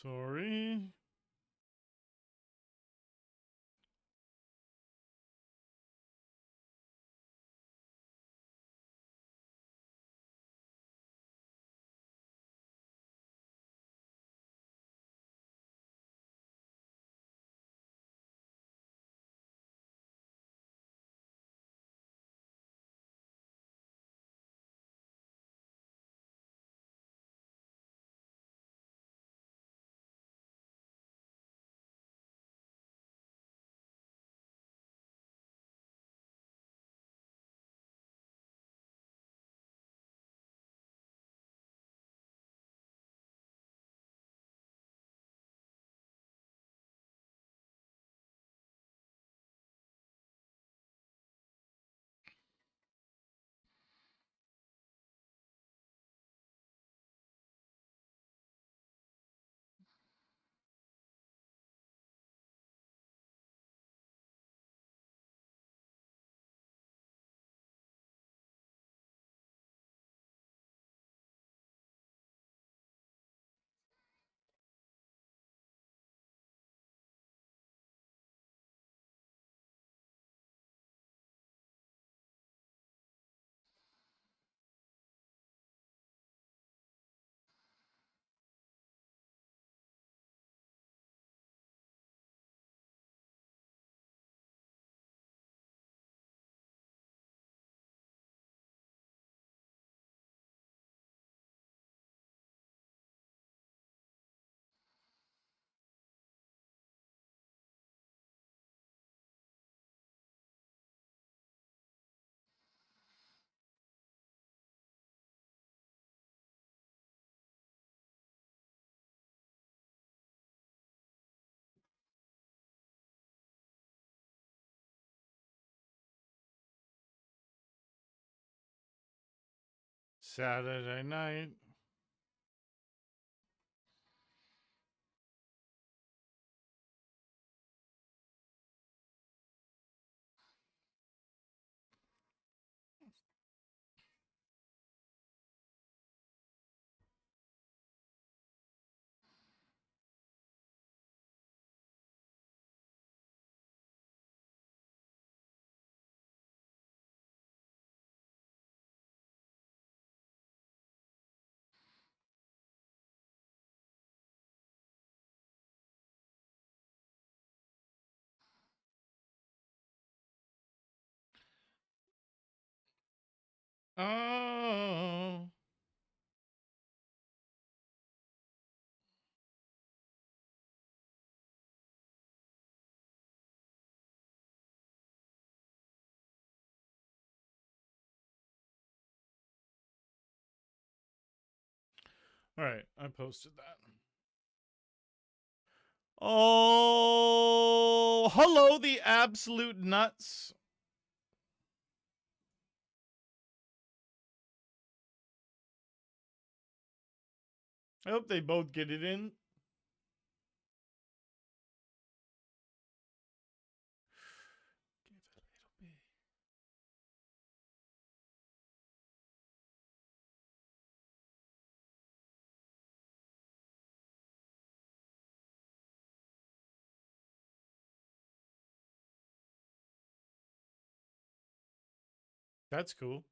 Speaker 1: Sorry. Saturday night. Oh. All right, I posted that. Oh, hello, the absolute nuts. I hope they both get it in. That's cool.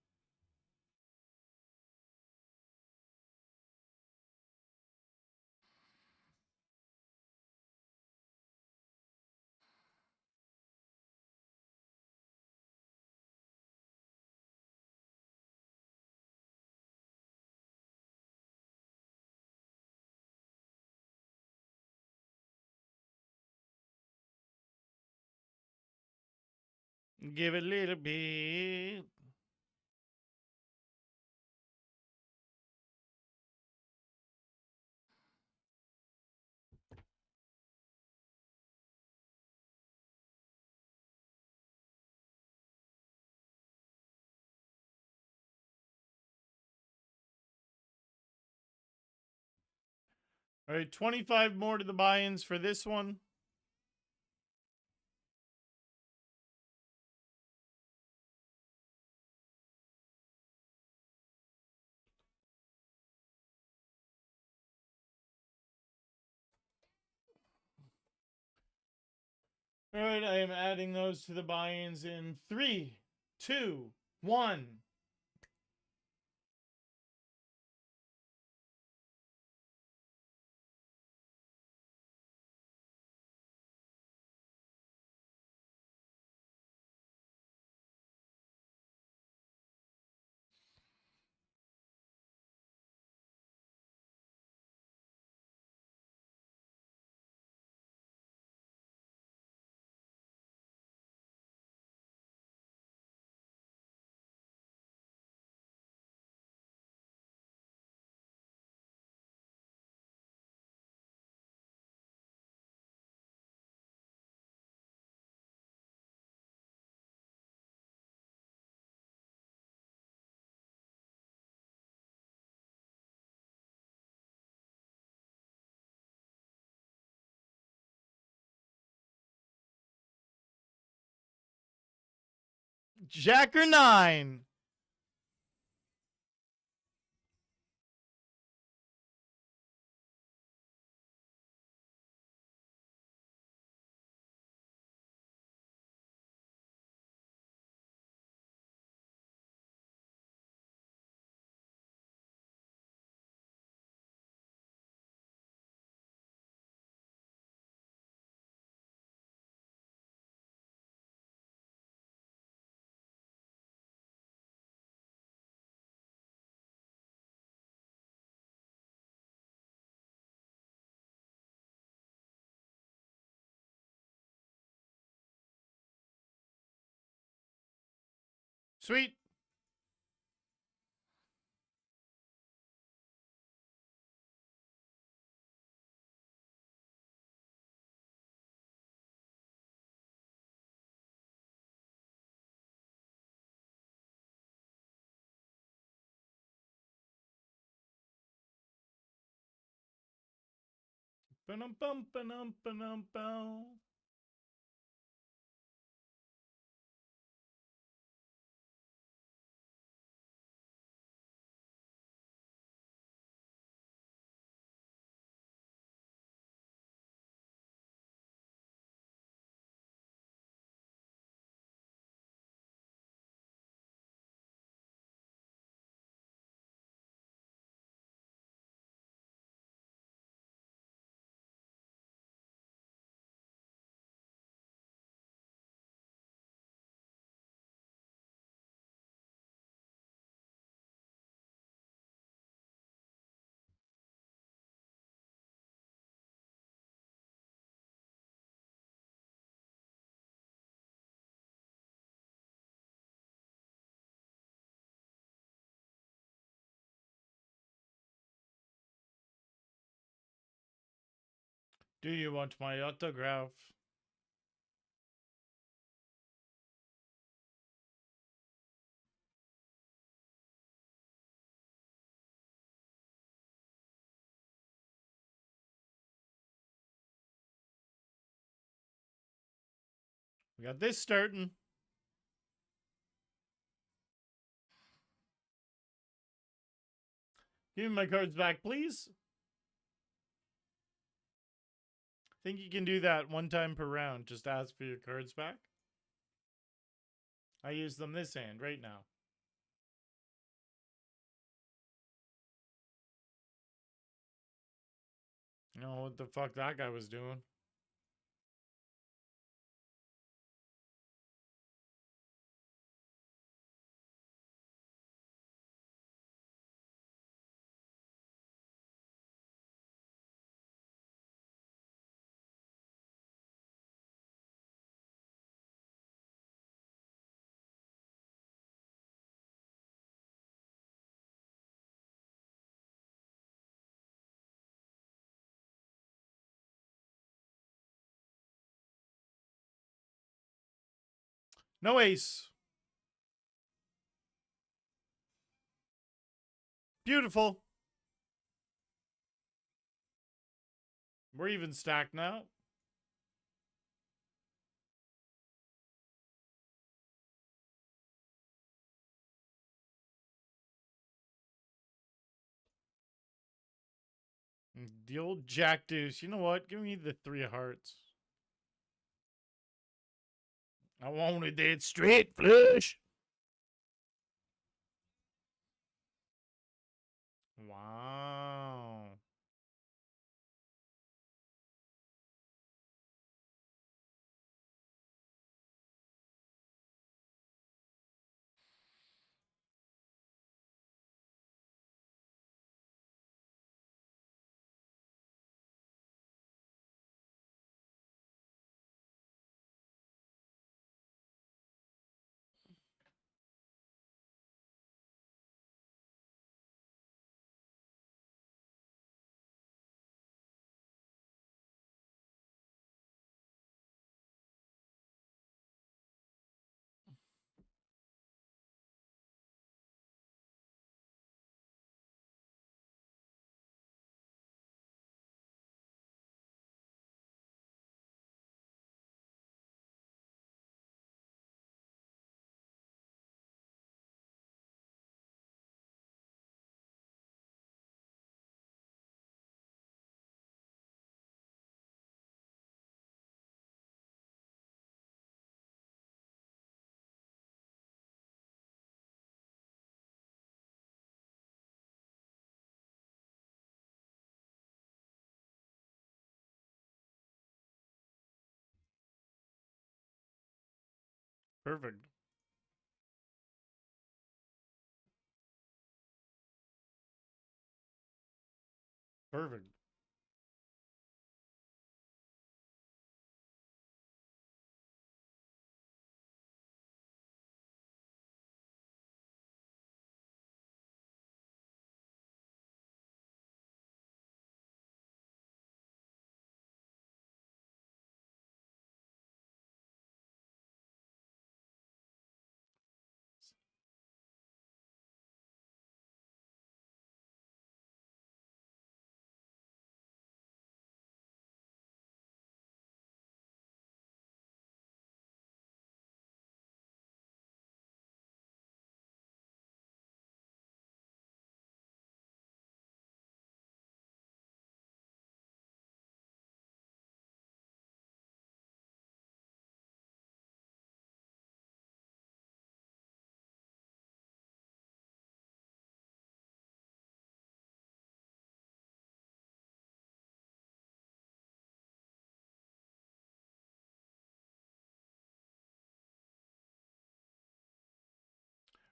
Speaker 1: Give it a little bit. All right, 25 more to the buy-ins for this one. All right, I am adding those to the buy-ins in 3, 2, 1. Jack or 9. Sweet. Ba-dum-bum, ba-dum, ba-dum, bum. Do you want my autograph? We got this starting. Give me my cards back, please. Think you can do that one time per round. Just ask for your cards back. I use them this hand right now. You know what the fuck that guy was doing. No ace. Beautiful. We're even stacked now. The old Jack Deuce. You know what? Give me the 3 of hearts. I wanted that straight flush. Wow. Perfect. Perfect.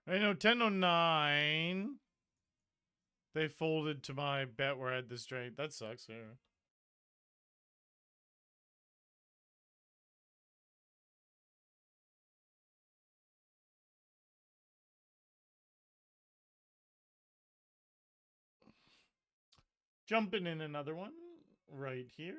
Speaker 1: I know 1009. They folded to my bet where I had the straight. That sucks. Yeah. Jumping in another one right here.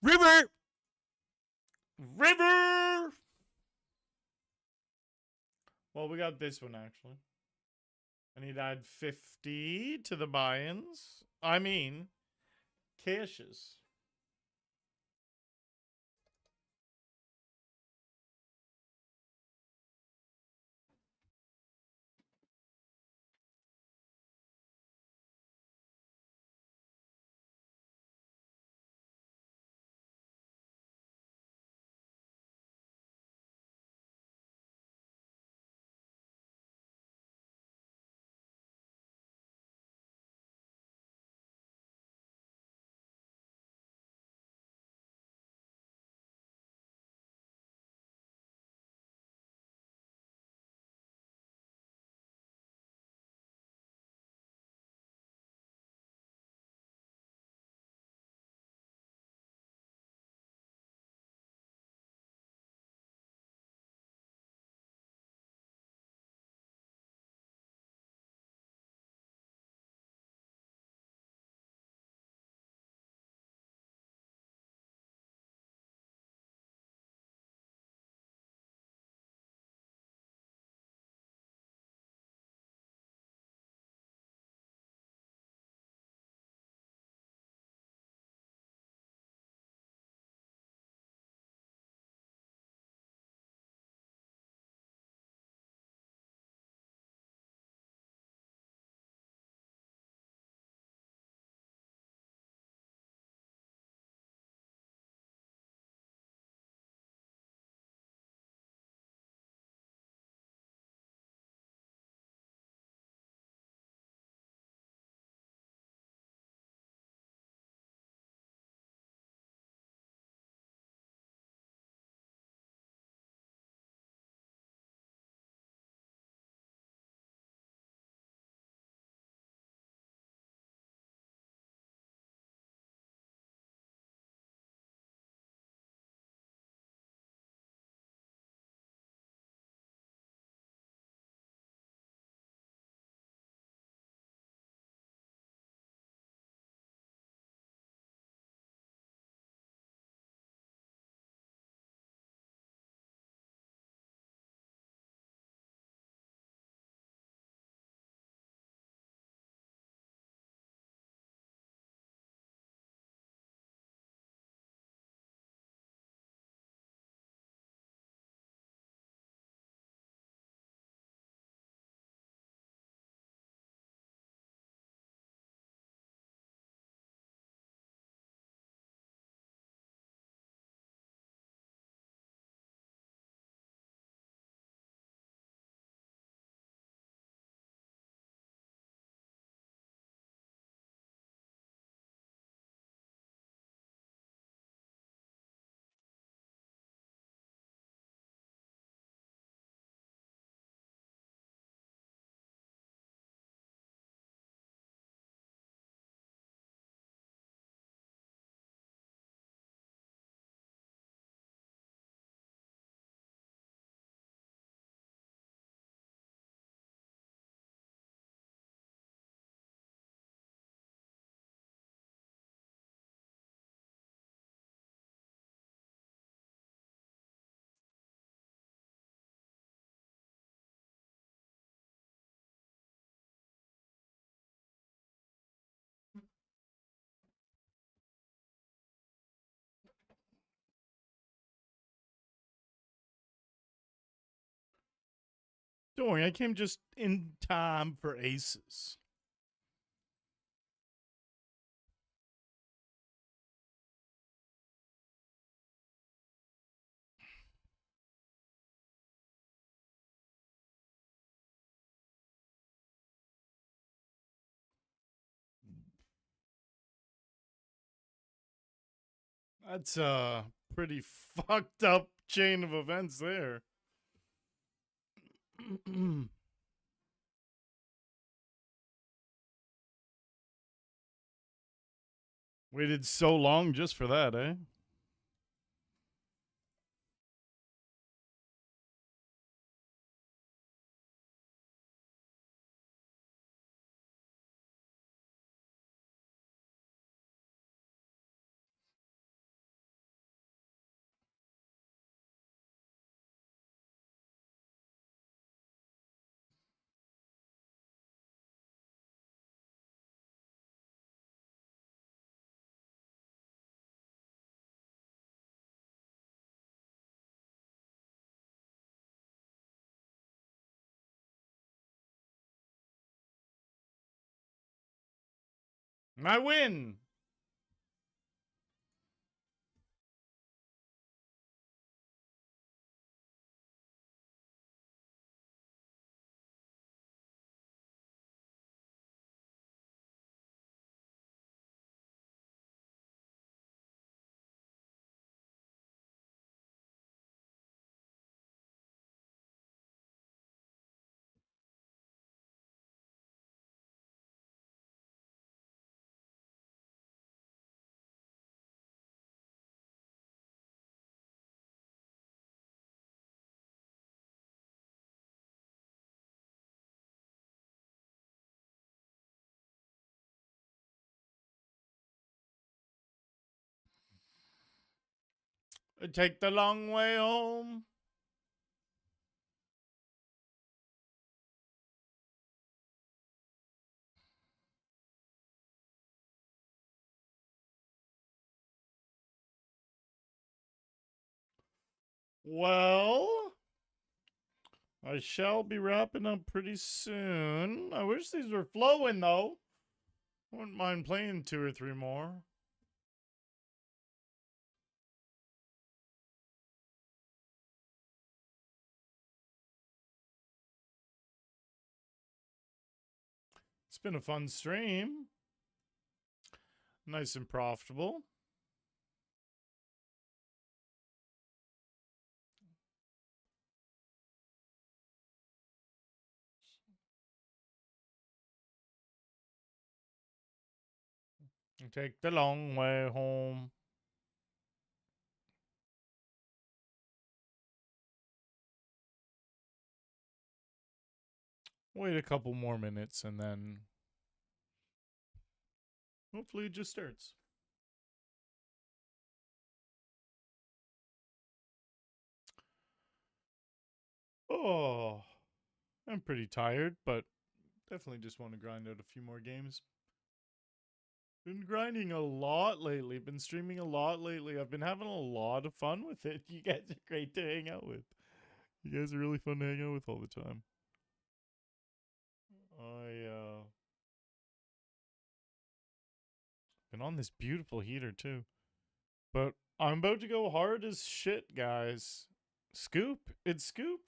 Speaker 1: River! River! Well, we got this one actually. I need to add 50 to the buy-ins. I mean, cashes. Don't worry, I came just in time for aces. That's a pretty fucked up chain of events there. Waited so long just for that, eh? I win. I take the long way home. Well, I shall be wrapping up pretty soon. I wish these were flowing, though. Wouldn't mind playing 2 or 3 more. It's been a fun stream. Nice and profitable. Take the long way home. Wait a couple more minutes and then hopefully it just starts. Oh, I'm pretty tired, but definitely just want to grind out a few more games. Been grinding a lot lately. Been streaming a lot lately. I've been having a lot of fun with it. You guys are great to hang out with. You guys are really fun to hang out with all the time. Been on this beautiful heater too. But I'm about to go hard as shit, guys. Scoop. It's Scoop.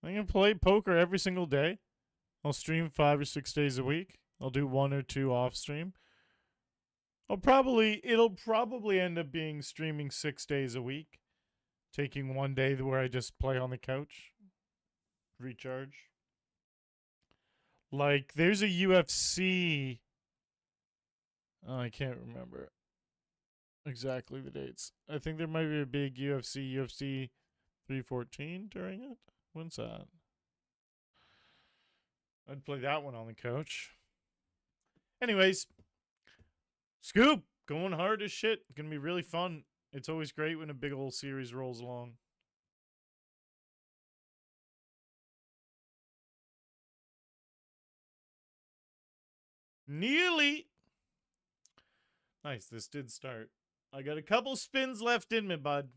Speaker 1: I'm gonna play poker every single day. I'll stream 5 or 6 days a week. I'll do 1 or 2 off stream. It'll probably end up being streaming 6 days a week. Taking 1 day where I just play on the couch. Recharge. Like, there's a UFC. Oh, I can't remember exactly the dates. I think there might be a big UFC 314 during it. When's that? I'd play that one on the couch. Anyways, Scoop, going hard as shit. It's gonna be really fun. It's always great when a big old series rolls along. Nearly. Nice, this did start. I got a couple spins left in me, bud.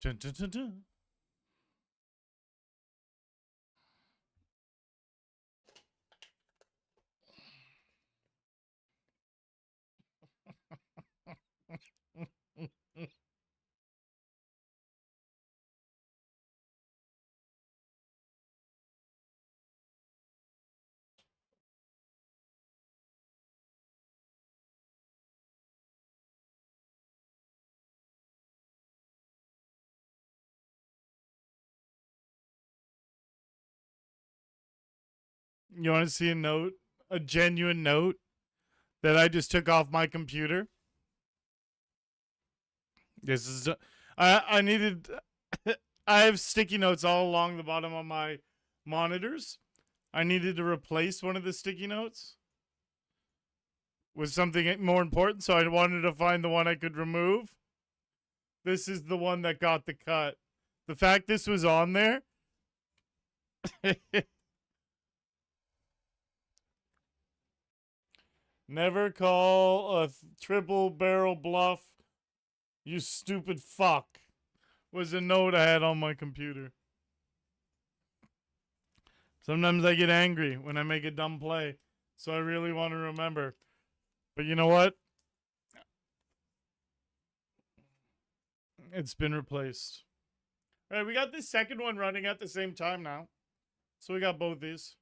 Speaker 1: Dun, dun, dun, dun. You want to see a note? A genuine note that I just took off my computer? This is. I needed. I have sticky notes all along the bottom of my monitors. I needed to replace one of the sticky notes with something more important, so I wanted to find the one I could remove. This is the one that got the cut. The fact this was on there. Never call a triple barrel bluff, you stupid fuck, was a note I had on my computer. Sometimes I get angry when I make a dumb play, so I really want to remember. But you know what? It's been replaced. All right, we got this second one running at the same time now. So we got both these.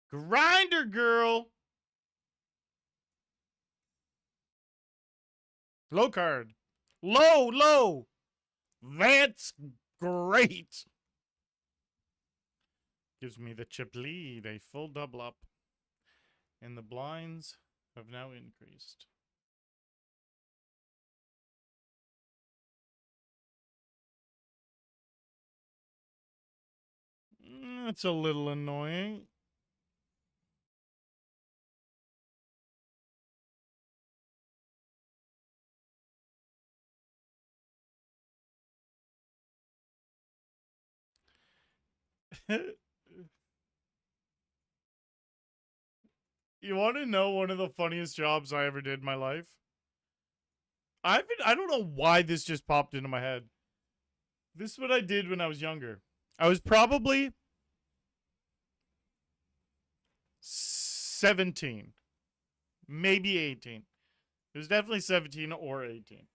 Speaker 1: Grinder girl. Low card. Low. That's great. Gives me the chip lead, a full double up. And the blinds have now increased. That's a little annoying. You want to know one of the funniest jobs I ever did in my life? I don't know why this just popped into my head. This is what I did when I was younger. I was probably 17, maybe 18. It was definitely 17 or 18.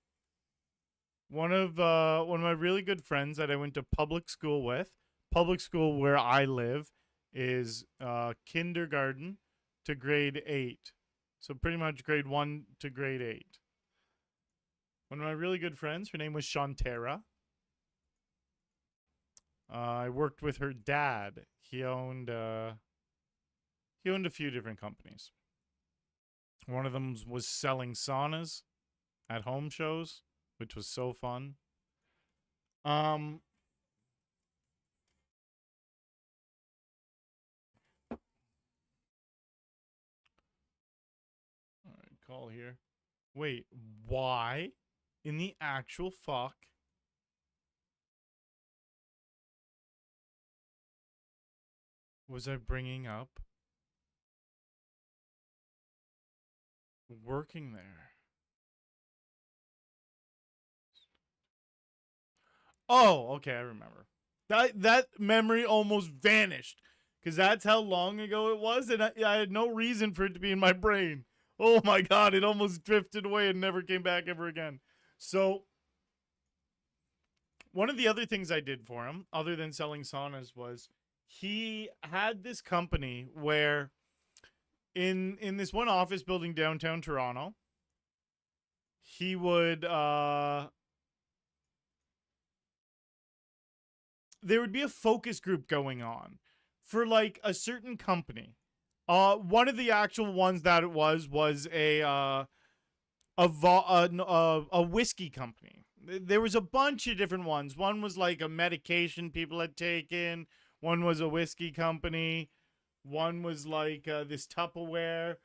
Speaker 1: One of my really good friends that I went to public school with, public school where I live, is kindergarten to grade 8. So pretty much grade 1 to grade 8. One of my really good friends, her name was Shantara. I worked with her dad. He owned a few different companies. One of them was selling saunas at home shows, which was so fun. All right, call here. Wait, why in the actual fuck was I bringing up working there? Oh, okay, I remember. That memory almost vanished because that's how long ago it was, and I had no reason for it to be in my brain. Oh my god, it almost drifted away and never came back ever again. So, one of the other things I did for him, other than selling saunas, was he had this company where in this one office building downtown Toronto, he would there would be a focus group going on for like a certain company. One of the actual ones that it was a whiskey company. There was a bunch of different ones. One was like a medication people had taken. One was a whiskey company. One was like this Tupperware.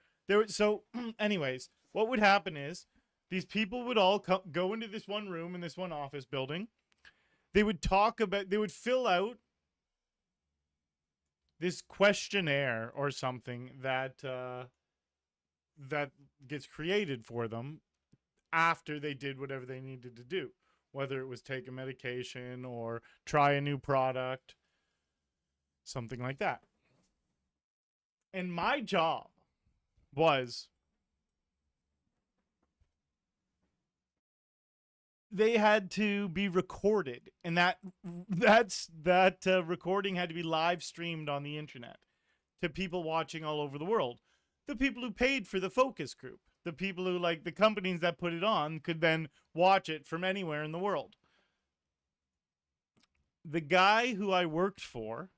Speaker 1: So, anyways, what would happen is these people would all go into this one room in this one office building. They would fill out this questionnaire or something that that gets created for them after they did whatever they needed to do, whether it was take a medication or try a new product, something like that. And my job was they had to be recorded, and that recording had to be live streamed on the internet to people watching all over the world. The people who paid for the focus group, the people who, like, the companies that put it on could then watch it from anywhere in the world. The guy who I worked for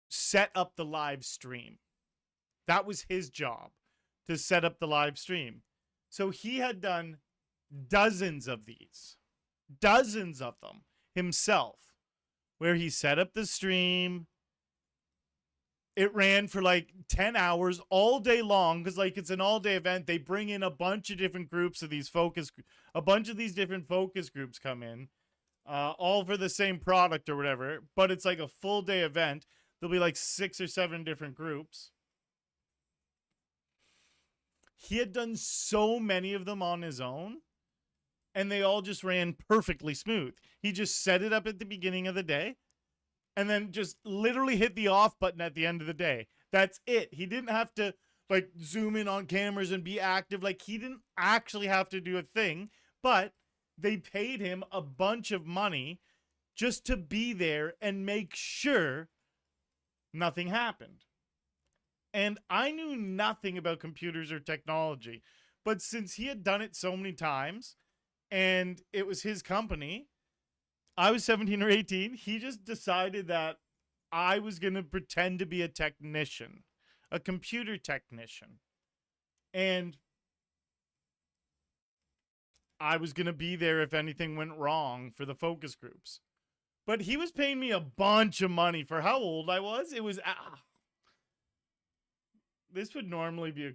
Speaker 1: set up the live stream. That was his job, to set up the live stream. So he had done dozens of these, dozens of them himself, where he set up the stream. It ran for like 10 hours all day long because, like, it's an all-day event. They bring in a bunch of different groups of these a bunch of these different focus groups come in, all for the same product or whatever, but it's like a full-day event. There'll be like 6 or 7 different groups. He had done so many of them on his own, and they all just ran perfectly smooth. He just set it up at the beginning of the day, and then just literally hit the off button at the end of the day. That's it. He didn't have to, like, zoom in on cameras and be active. Like, he didn't actually have to do a thing, but they paid him a bunch of money just to be there and make sure nothing happened. And I knew nothing about computers or technology, but since he had done it so many times and it was his company, I was 17 or 18. He just decided that I was going to pretend to be a technician, a computer technician. And I was going to be there if anything went wrong for the focus groups. But he was paying me a bunch of money for how old I was. It was... This would normally be a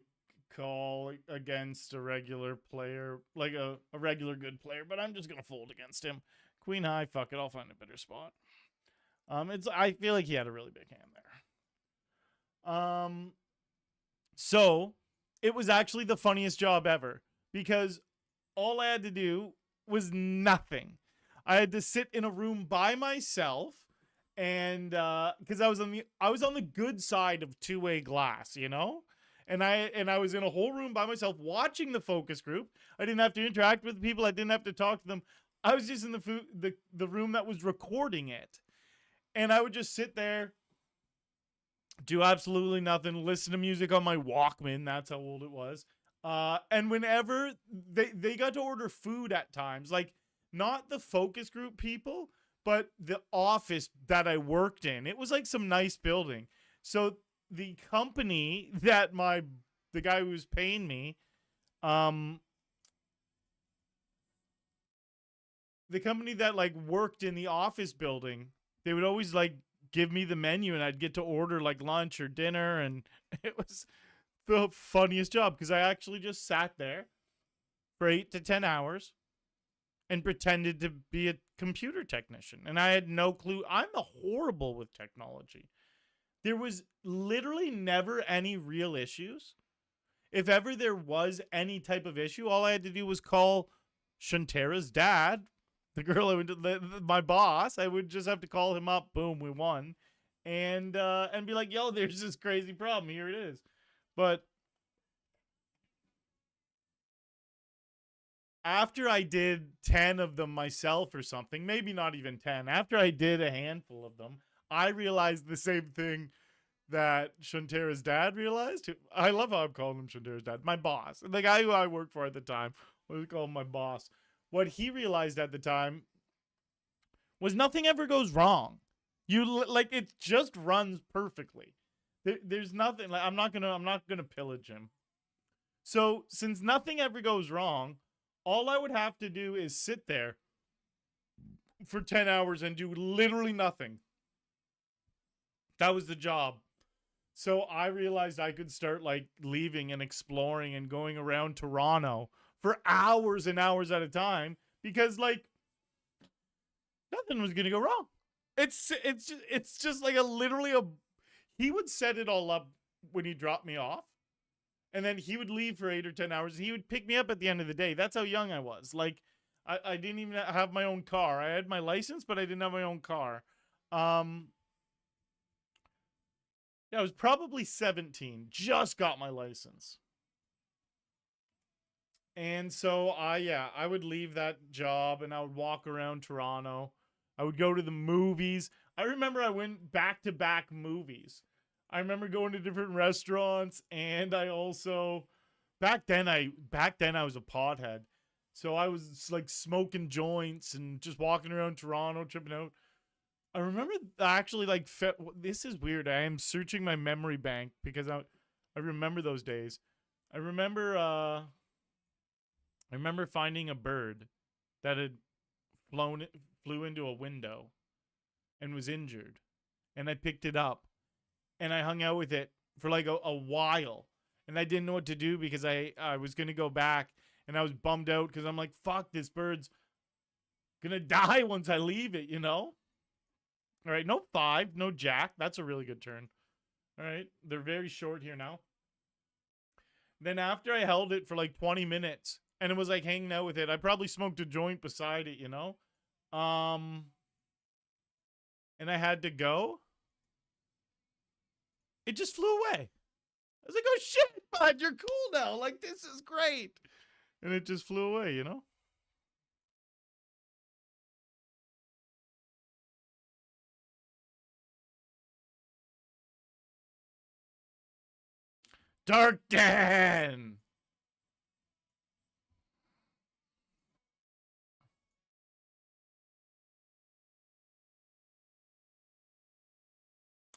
Speaker 1: call against a regular player, like a regular good player, but I'm just going to fold against him. Queen high, fuck it, I'll find a better spot. I feel like he had a really big hand there. So it was actually the funniest job ever because all I had to do was nothing. I had to sit in a room by myself, and because I was on the good side of two-way glass, you know, and I was in a whole room by myself watching the focus group. I didn't have to interact with people. I didn't have to talk to them. I was just in the room that was recording it, and I would just sit there, do absolutely nothing, listen to music on my Walkman. That's how old it was. And whenever they got to order food at times, like, not the focus group people, but the office that I worked in. It was like some nice building. So the company that the guy who was paying me, the company that, like, worked in the office building, they would always, like, give me the menu and I'd get to order, like, lunch or dinner, and it was the funniest job because I actually just sat there for 8 to 10 hours and pretended to be a computer technician. And I had no clue. I'm horrible with technology. There was literally never any real issues. If ever there was any type of issue, all I had to do was call Shantara's dad, the girl my boss. I would just have to call him up. Boom, we won. And be like, yo, there's this crazy problem. Here it is. But after I did 10 of them myself or something, maybe not even 10, after I did a handful of them, I realized the same thing that Shuntera's dad realized. I love how I'm calling him Shuntera's dad. My boss. The guy who I worked for at the time. We'll call him my boss. What he realized at the time was nothing ever goes wrong. Like it just runs perfectly. There's nothing like I'm not gonna pillage him. So since nothing ever goes wrong, all I would have to do is sit there for 10 hours and do literally nothing. That was the job. So I realized I could start like leaving and exploring and going around Toronto for hours and hours at a time because like nothing was gonna go wrong. It's just like he would set it all up when he dropped me off, and then he would leave for 8 or 10 hours. And he would pick me up at the end of the day. That's how young I was. Like I didn't even have my own car. I had my license, but I didn't have my own car. Yeah, I was probably 17. Just got my license. And so I would leave that job and I would walk around Toronto. I would go to the movies. I remember I went back-to-back movies. I remember going to different restaurants, and I also back then I was a pothead. So I was like smoking joints and just walking around Toronto, tripping out. I remember actually like this is weird. I am searching my memory bank because I remember those days. I remember finding a bird that had flew into a window and was injured, and I picked it up and I hung out with it for like a while, and I didn't know what to do because I was gonna go back, and I was bummed out because I'm like, fuck, this bird's gonna die once I leave it, you know. All right, no 5, no jack. That's a really good turn. All right, they're very short here now. Then after I held it for like 20 minutes and it was like hanging out with it, I probably smoked a joint beside it, you know? And I had to go. It just flew away. I was like, oh shit, bud, you're cool now. Like, this is great. And it just flew away, you know? Dark Dan!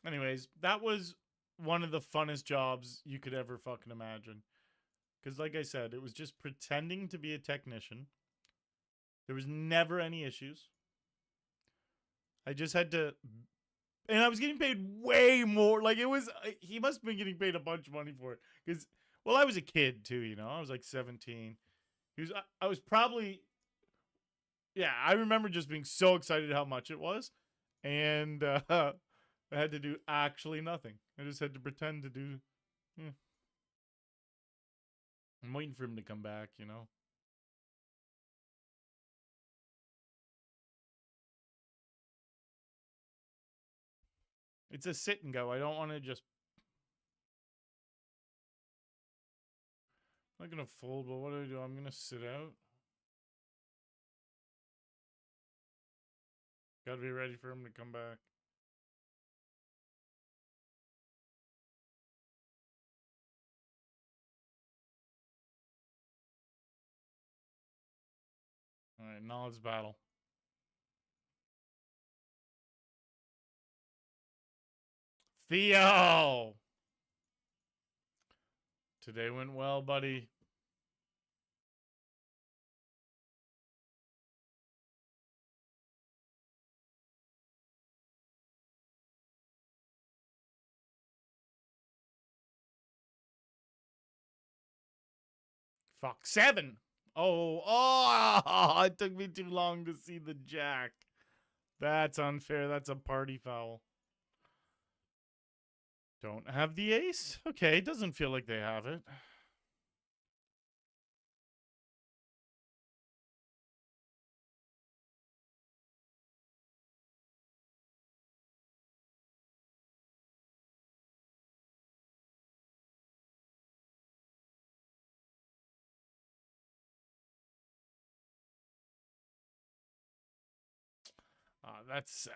Speaker 1: Anyways, that was one of the funnest jobs you could ever fucking imagine. Because, like I said, it was just pretending to be a technician. There was never any issues. I just had to. And I was getting paid way more. Like, it was. He must have been getting paid a bunch of money for it. Because, well, I was a kid, too, you know? I was like 17. I was probably. Yeah, I remember just being so excited how much it was. And I had to do actually nothing. I just had to pretend to do. Yeah. I'm waiting for him to come back, you know? It's a sit and go. I don't want to just. I'm not going to fold, but what do? I'm going to sit out. Got to be ready for him to come back. All right, knowledge battle. Theo! Today went well, buddy. Fuck. 7. Oh, it took me too long to see the jack. That's unfair. That's a party foul. Don't have the ace? Okay, doesn't feel like they have it. That's sad.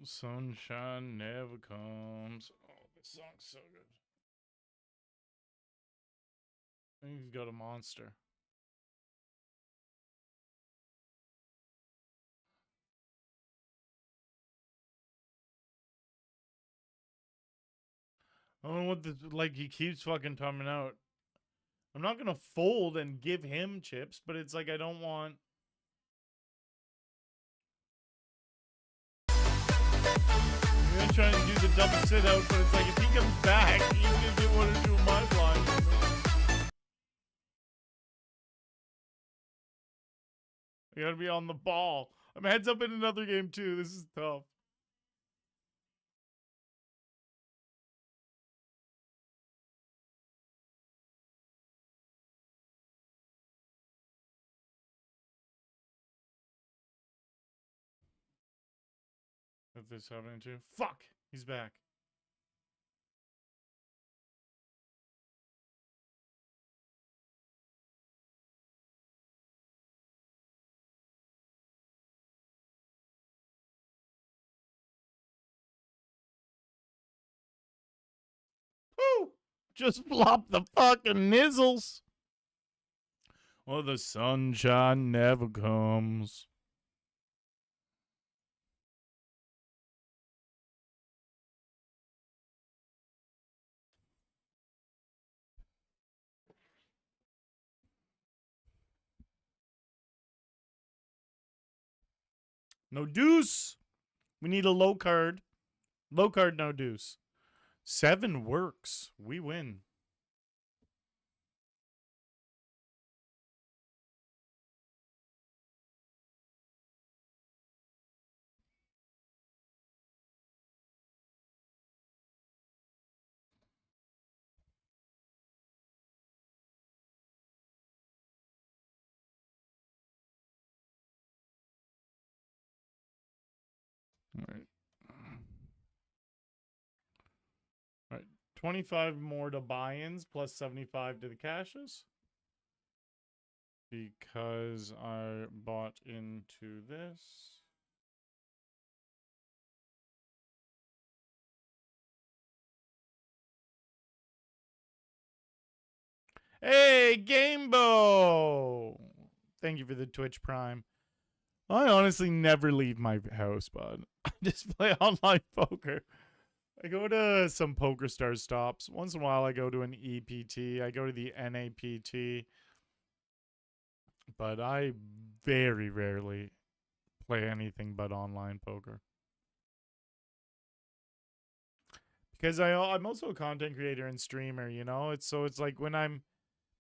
Speaker 1: Sunshine never comes. Oh, this song's so good. I think he's got a monster. I don't know what this, like, he keeps fucking coming out. I'm not gonna fold and give him chips, but it's like I don't want. I'm gonna try and do the double sit out, but it's like if he comes back, he's gonna get one or two of my blinds. I gotta be on the ball. I'm heads up in another game too. This is tough. If this happening too. Fuck! He's back. Woo! Just flop the fucking nizzles. Well, the sunshine never comes. No deuce. We need a low card. Low card, no deuce. 7 works. We win. All right. All right. 25 more to buy-ins plus 75 to the cashes. Because I bought into this. Hey, Gamebo! Thank you for the Twitch Prime. I honestly never leave my house, bud. I just play online poker. I go to some PokerStars stops. Once in a while, I go to an EPT. I go to the NAPT. But I very rarely play anything but online poker. Because I'm also a content creator and streamer, you know? It's like when I'm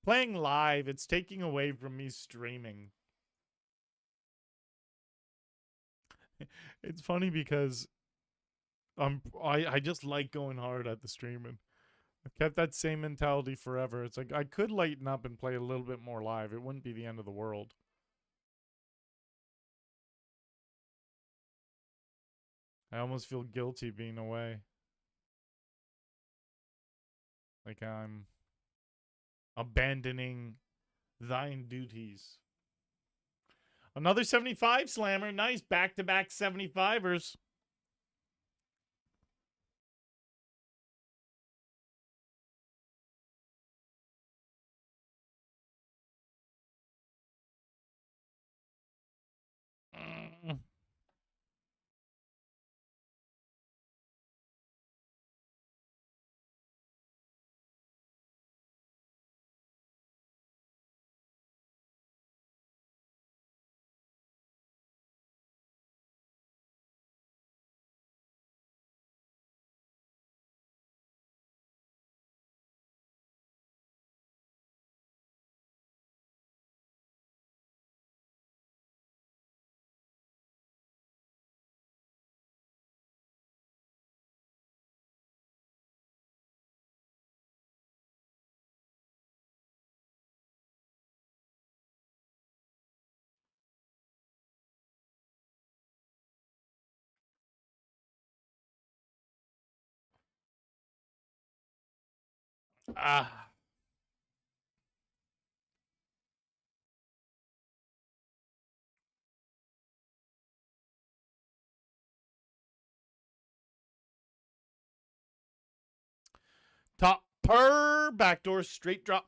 Speaker 1: playing live, it's taking away from me streaming. It's funny because I just like going hard at the streaming. I've kept that same mentality forever. It's like I could lighten up and play a little bit more live. It wouldn't be the end of the world. I almost feel guilty being away. Like I'm abandoning thine duties. Another 75 slammer. Nice back-to-back 75ers. Ah. Top per backdoor straight drop.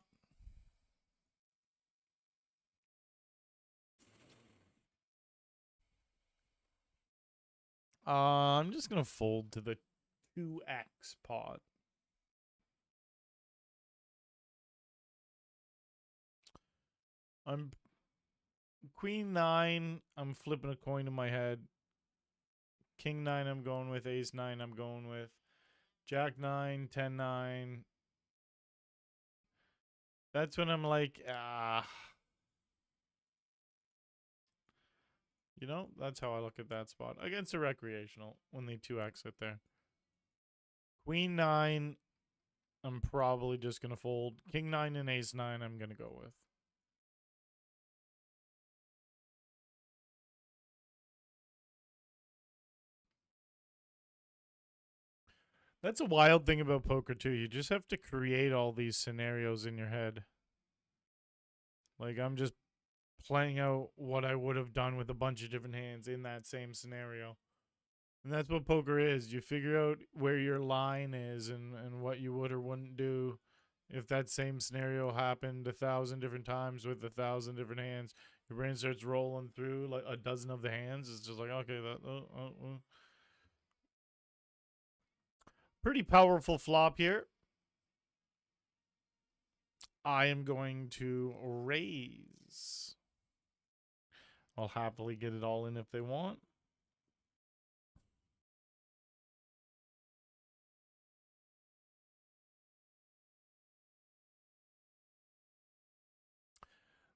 Speaker 1: I'm just gonna fold to the 2x pot. I'm queen 9. I'm flipping a coin in my head. King 9 I'm going with. Ace 9 I'm going with. Jack 9, 10 9. That's when I'm like, you know, that's how I look at that spot. Against a recreational when they 2x it there. Queen 9, I'm probably just going to fold. King 9 and Ace 9 I'm going to go with. That's a wild thing about poker, too. You just have to create all these scenarios in your head. Like, I'm just playing out what I would have done with a bunch of different hands in that same scenario. And that's what poker is. You figure out where your line is and what you would or wouldn't do if that same scenario happened 1,000 different times with 1,000 different hands. Your brain starts rolling through like a dozen of the hands. It's just like, okay, that. Pretty powerful flop here. I am going to raise. I'll happily get it all in if they want.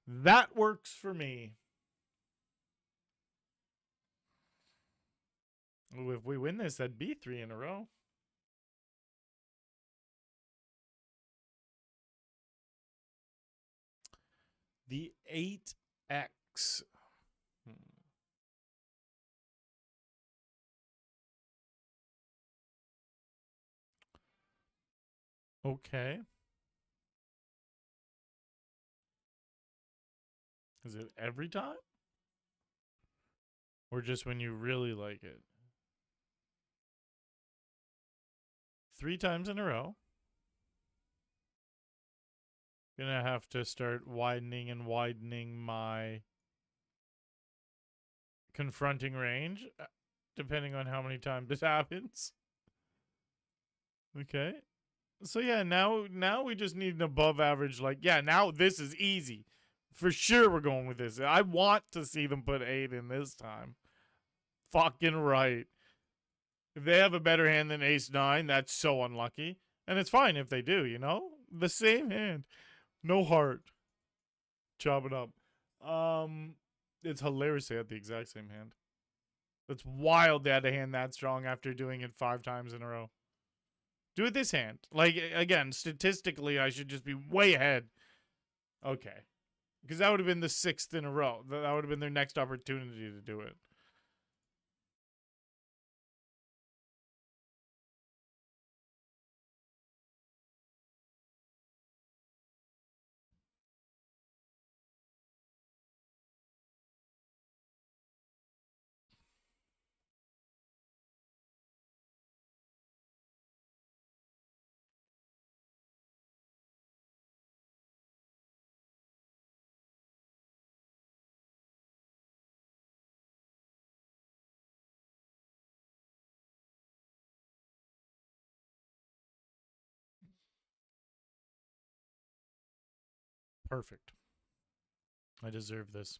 Speaker 1: That works for me. Ooh, if we win this, that'd be 3 in a row. The 8x. Okay. Is it every time? Or just when you really like it? 3 times in a row. Gonna have to start widening and widening my confronting range, depending on how many times this happens. Okay. So yeah, now we just need an above average, like, yeah, now this is easy. For sure we're going with this. I want to see them put 8 in this time. Fucking right. If they have a better hand than Ace 9, that's so unlucky. And it's fine if they do, you know? The same hand. No heart. Chop it up. It's hilarious they had the exact same hand. It's wild they had a hand that strong after doing it 5 times in a row. Do it this hand. Like, again, statistically, I should just be way ahead. Okay. Because that would have been the 6th in a row. That would have been their next opportunity to do it. Perfect. I deserve this.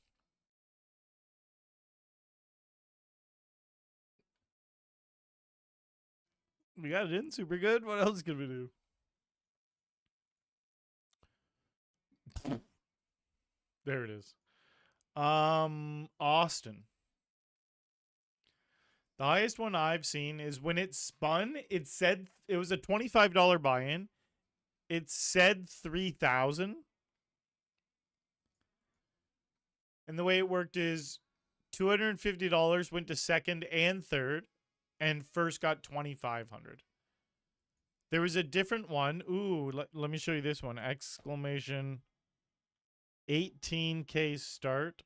Speaker 1: We got it in super good. What else can we do? There it is. Austin. The highest one I've seen is when it spun, it said it was a $25 buy-in. It said 3,000. And the way it worked is $250 went to second and third, and first got 2,500. There was a different one. Ooh, let me show you this one. Exclamation 18K start.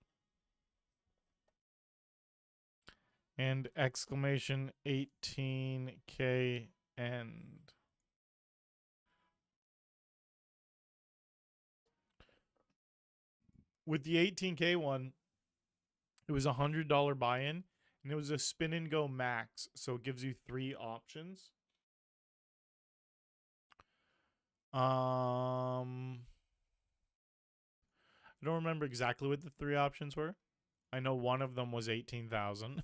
Speaker 1: And exclamation 18K end. With the 18K one, it was $100 buy-in, and it was a spin and go max, so it gives you 3 options. I don't remember exactly what the 3 options were. I know one of them was 18,000.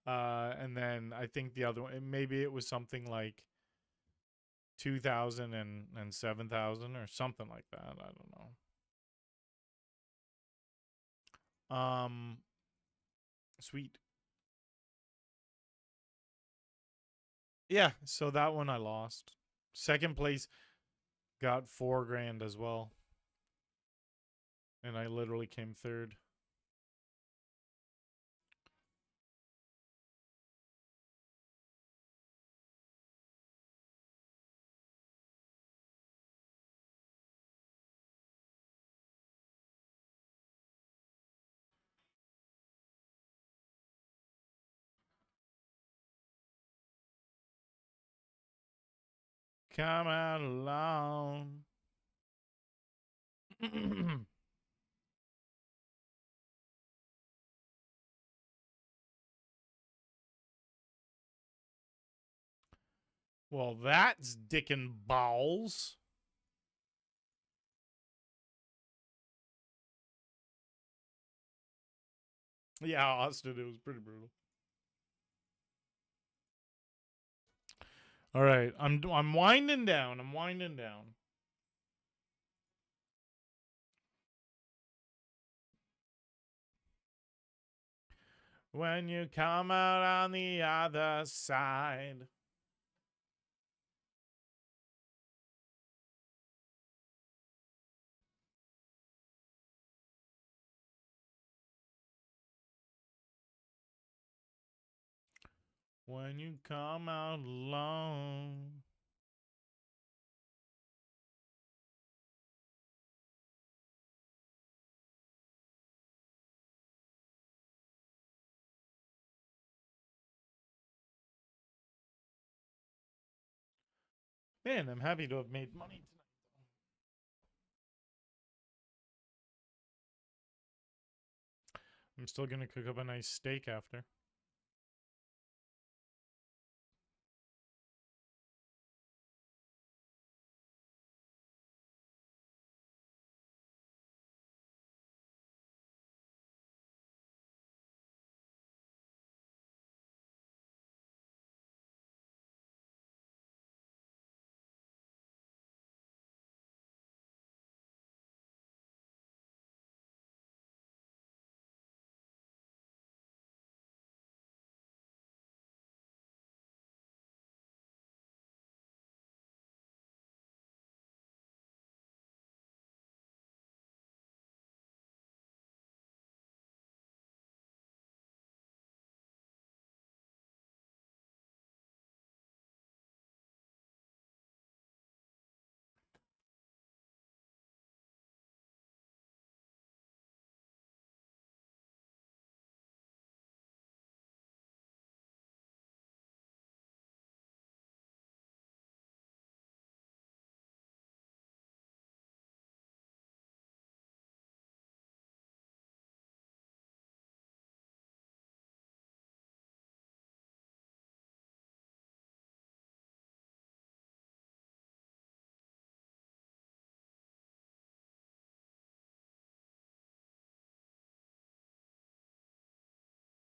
Speaker 1: And then I think the other one, maybe it was something like 2,000 and 7,000 or something like that. I don't know. Sweet. Yeah, so that one I lost. Second place got 4 grand as well. And I literally came third. Come out alone. Well, that's dick and balls. Yeah, Austin, it was pretty brutal. All right, I'm winding down. I'm winding down. When you come out on the other side. When you come out alone. Man, I'm happy to have made money tonight. I'm still gonna cook up a nice steak after.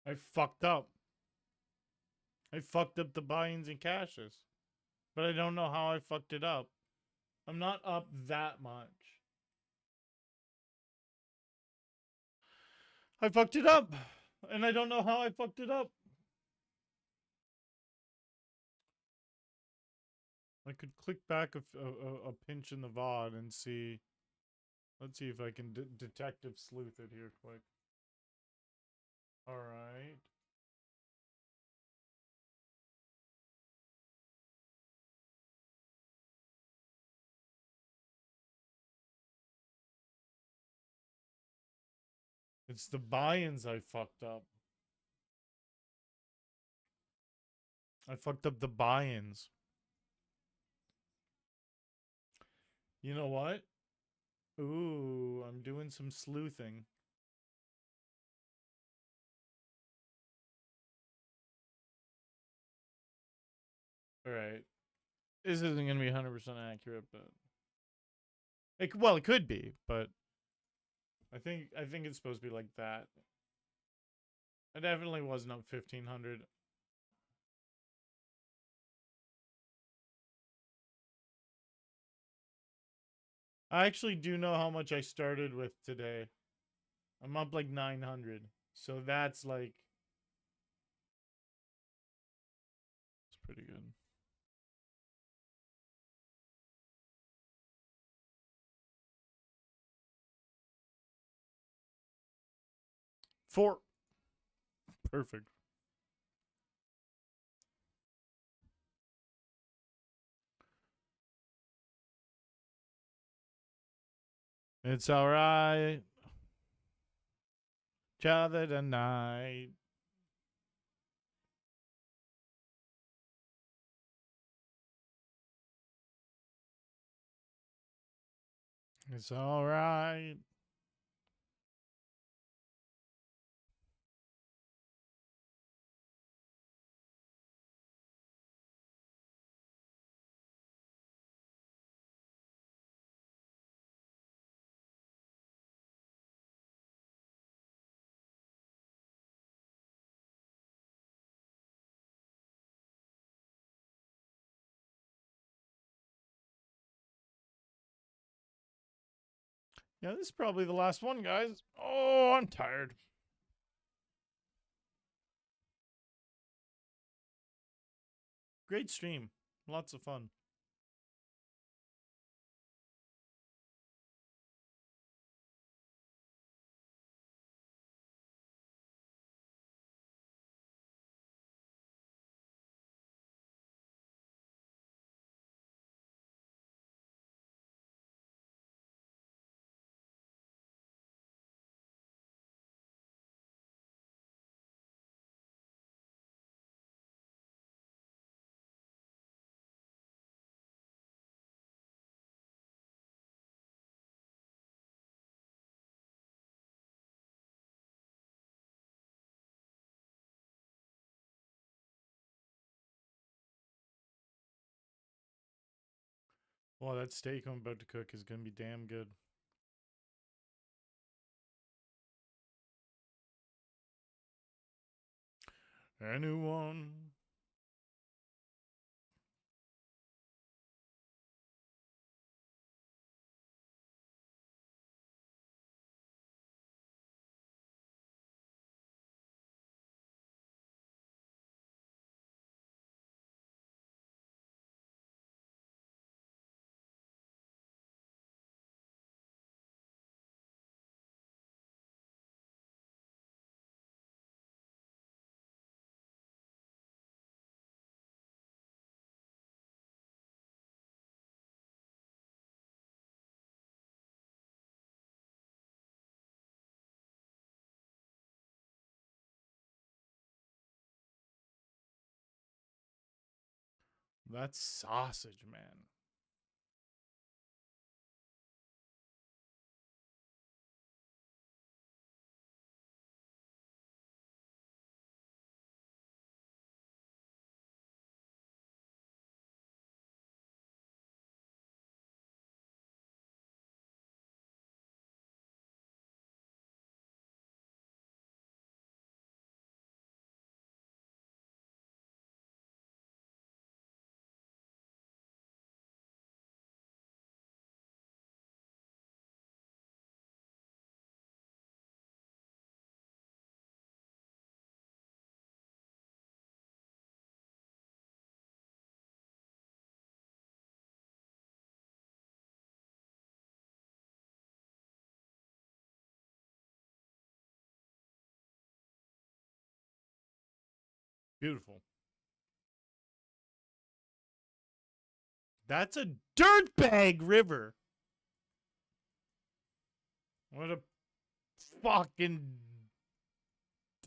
Speaker 1: I fucked up. I fucked up the buy-ins and cashes. But I don't know how I fucked it up. I'm not up that much. I fucked it up. And I don't know how I fucked it up. I could click back a pinch in the VOD and see. Let's see if I can detective sleuth it here quick. All right. It's the buy-ins I fucked up. I fucked up the buy-ins. You know what? Ooh, I'm doing doing some sleuthing. All right. This isn't going to be 100% accurate, but well, it could be, but I think it's supposed to be like that. It definitely wasn't up 1500. I actually do know how much I started with today. I'm up like 900. So that's like, it's pretty good. Four. Perfect. It's alright. Java tonight. It's alright. Yeah, this is probably the last one, guys. Oh, I'm tired. Great stream. Lots of fun. Well, that steak I'm about to cook is going to be damn good. Anyone? That's sausage, man. Beautiful. That's a dirtbag river. What a fucking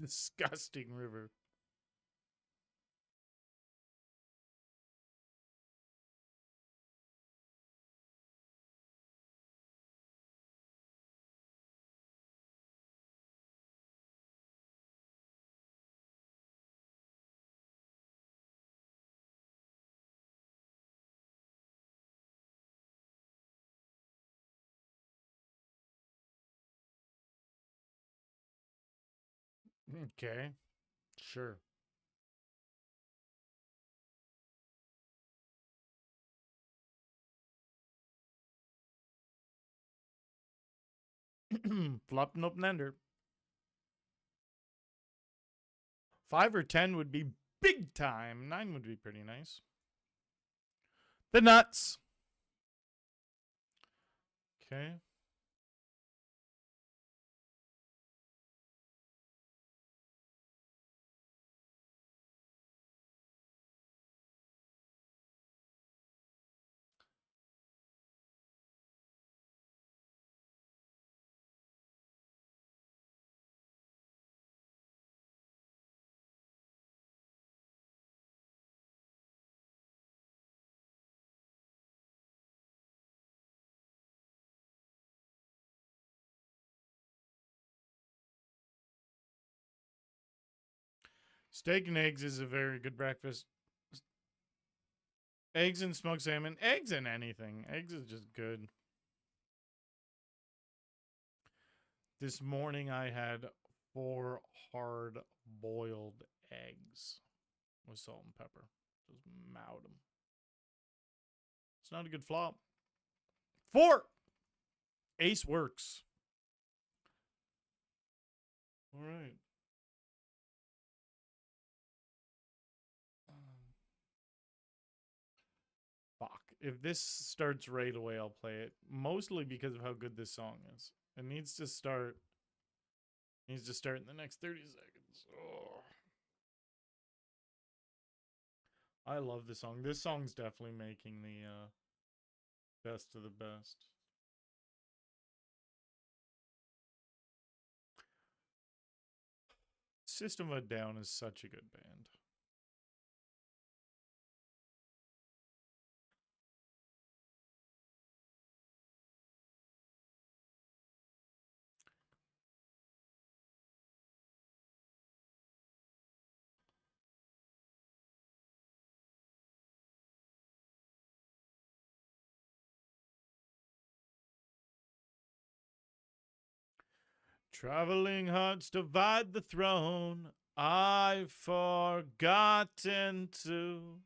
Speaker 1: disgusting river. Okay. Sure. Flopping up and under. 5 or 10 would be big time. 9 would be pretty nice. The nuts. Okay. Steak and eggs is a very good breakfast. Eggs and smoked salmon. Eggs and anything. Eggs is just good. This morning I had 4 hard boiled eggs with salt and pepper. Just mowed them. It's not a good flop. 4. Ace works. All right. Fuck. If this starts right away, I'll play it. Mostly because of how good this song is. It needs to start. Needs to start in the next 30 seconds. Oh. I love this song. This song's definitely making the best of the best. System of a Down is such a good band. Traveling hearts divide the throne. I've forgotten to.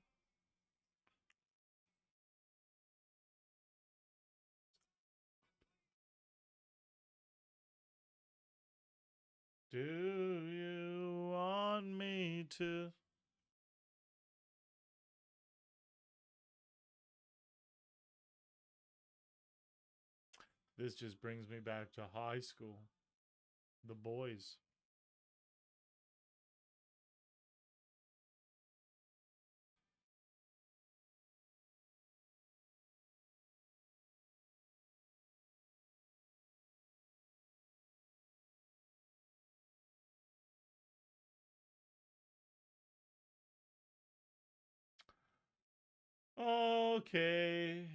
Speaker 1: Do you want me to? This just brings me back to high school. The boys. Okay.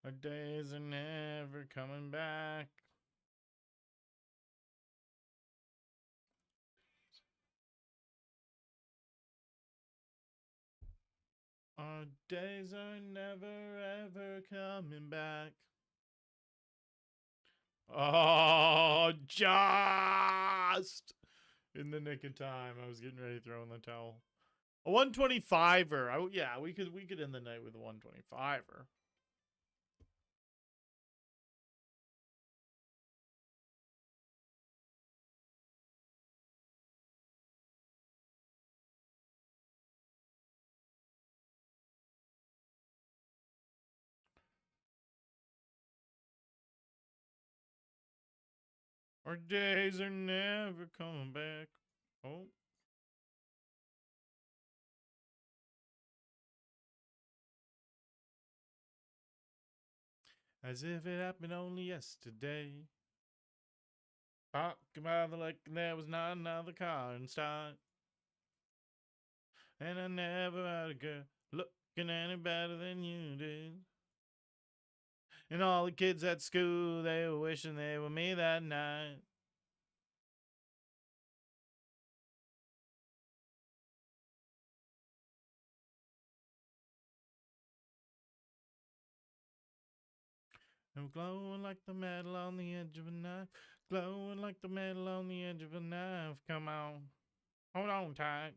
Speaker 1: Our days are never coming back. Our days are never ever coming back. Oh, just in the nick of time. I was getting ready to throw in the towel. A 125er. Oh, yeah, we could end the night with a 125er. Our days are never coming back. Oh. As if it happened only yesterday. Talking about the like there was not another car in sight. And I never had a girl look Can any better than you did? And all the kids at school, they were wishing they were me that night. I'm glowing like the metal on the edge of a knife. Glowing like the metal on the edge of a knife. Come on. Hold on tight.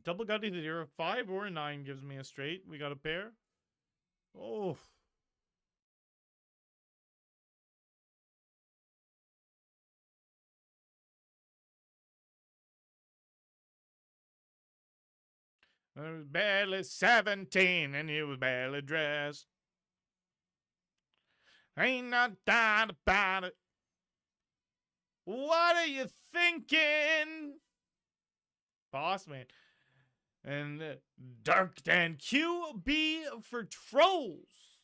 Speaker 1: Double got either a 5 or a 9 gives me a straight. We got a pair. Oh. I was barely 17 and he was barely dressed. Ain't no doubt about it. What are you thinking? Boss man. And Dark Dan QB for Trolls.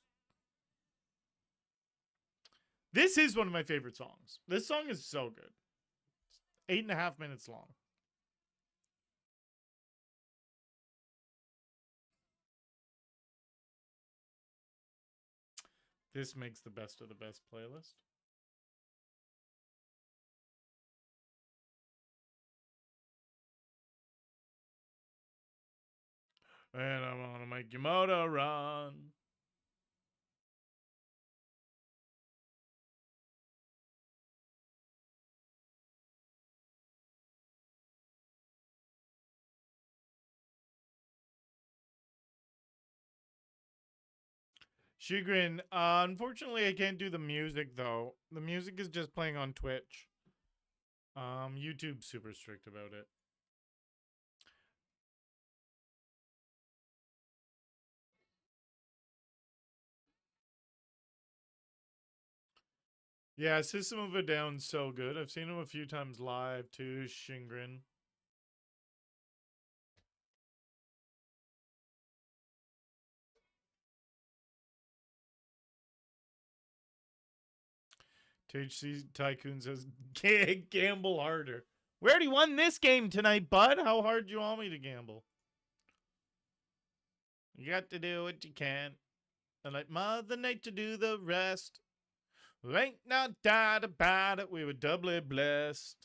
Speaker 1: This is one of my favorite songs. This song is so good. 8.5 minutes long. This makes the best of the best playlist. And I want to make your motor run. Chagrin, unfortunately, I can't do the music though. The music is just playing on Twitch. YouTube's super strict about it. Yeah, System of a Down's so good. I've seen him a few times live too, Shingrin. THC Tycoon says, gamble harder. We already won this game tonight, bud. How hard do you want me to gamble? You got to do what you can. And let Mother Nature do the rest. Ain't no doubt about it. We were doubly blessed.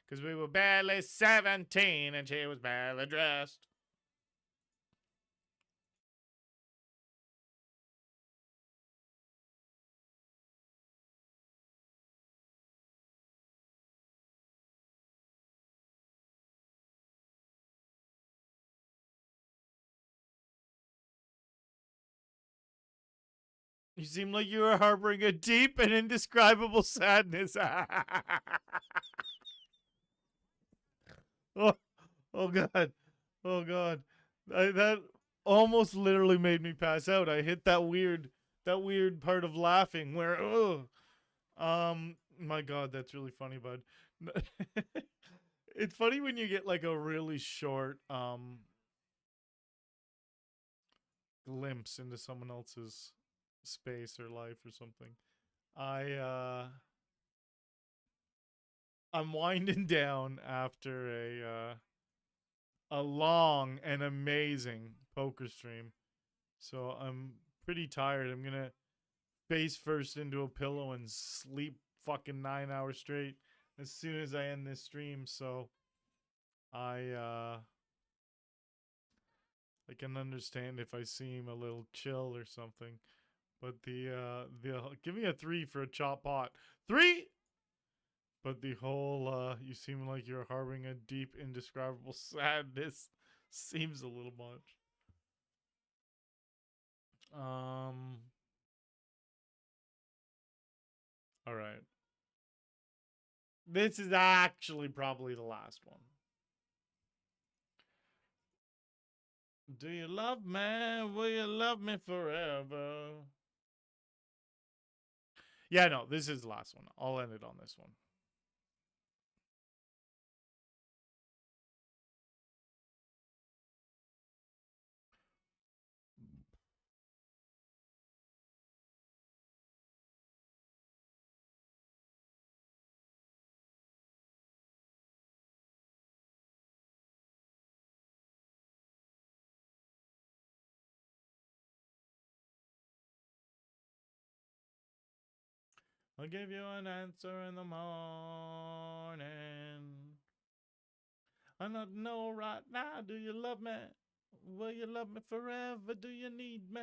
Speaker 1: Because we were barely 17 and she was barely dressed. You seem like you are harboring a deep and indescribable sadness. oh, oh God. Oh God. That almost literally made me pass out. I hit that weird part of laughing where my God, that's really funny, bud. It's funny when you get like a really short glimpse into someone else's space or life or something. I'm winding down after a long and amazing poker stream. So I'm pretty tired. I'm going to face first into a pillow and sleep fucking 9 hours straight as soon as I end this stream. So I can understand if I seem a little chill or something. But the give me a 3 for a chop pot. 3. But the whole you seem like you're harboring a deep indescribable sadness seems a little much. All right. This is actually probably the last one. Do you love me? Will you love me forever? Yeah, no, this is the last one. I'll end it on this one. I'll give you an answer in the morning. I don't know right now, do you love me? Will you love me forever? Do you need me?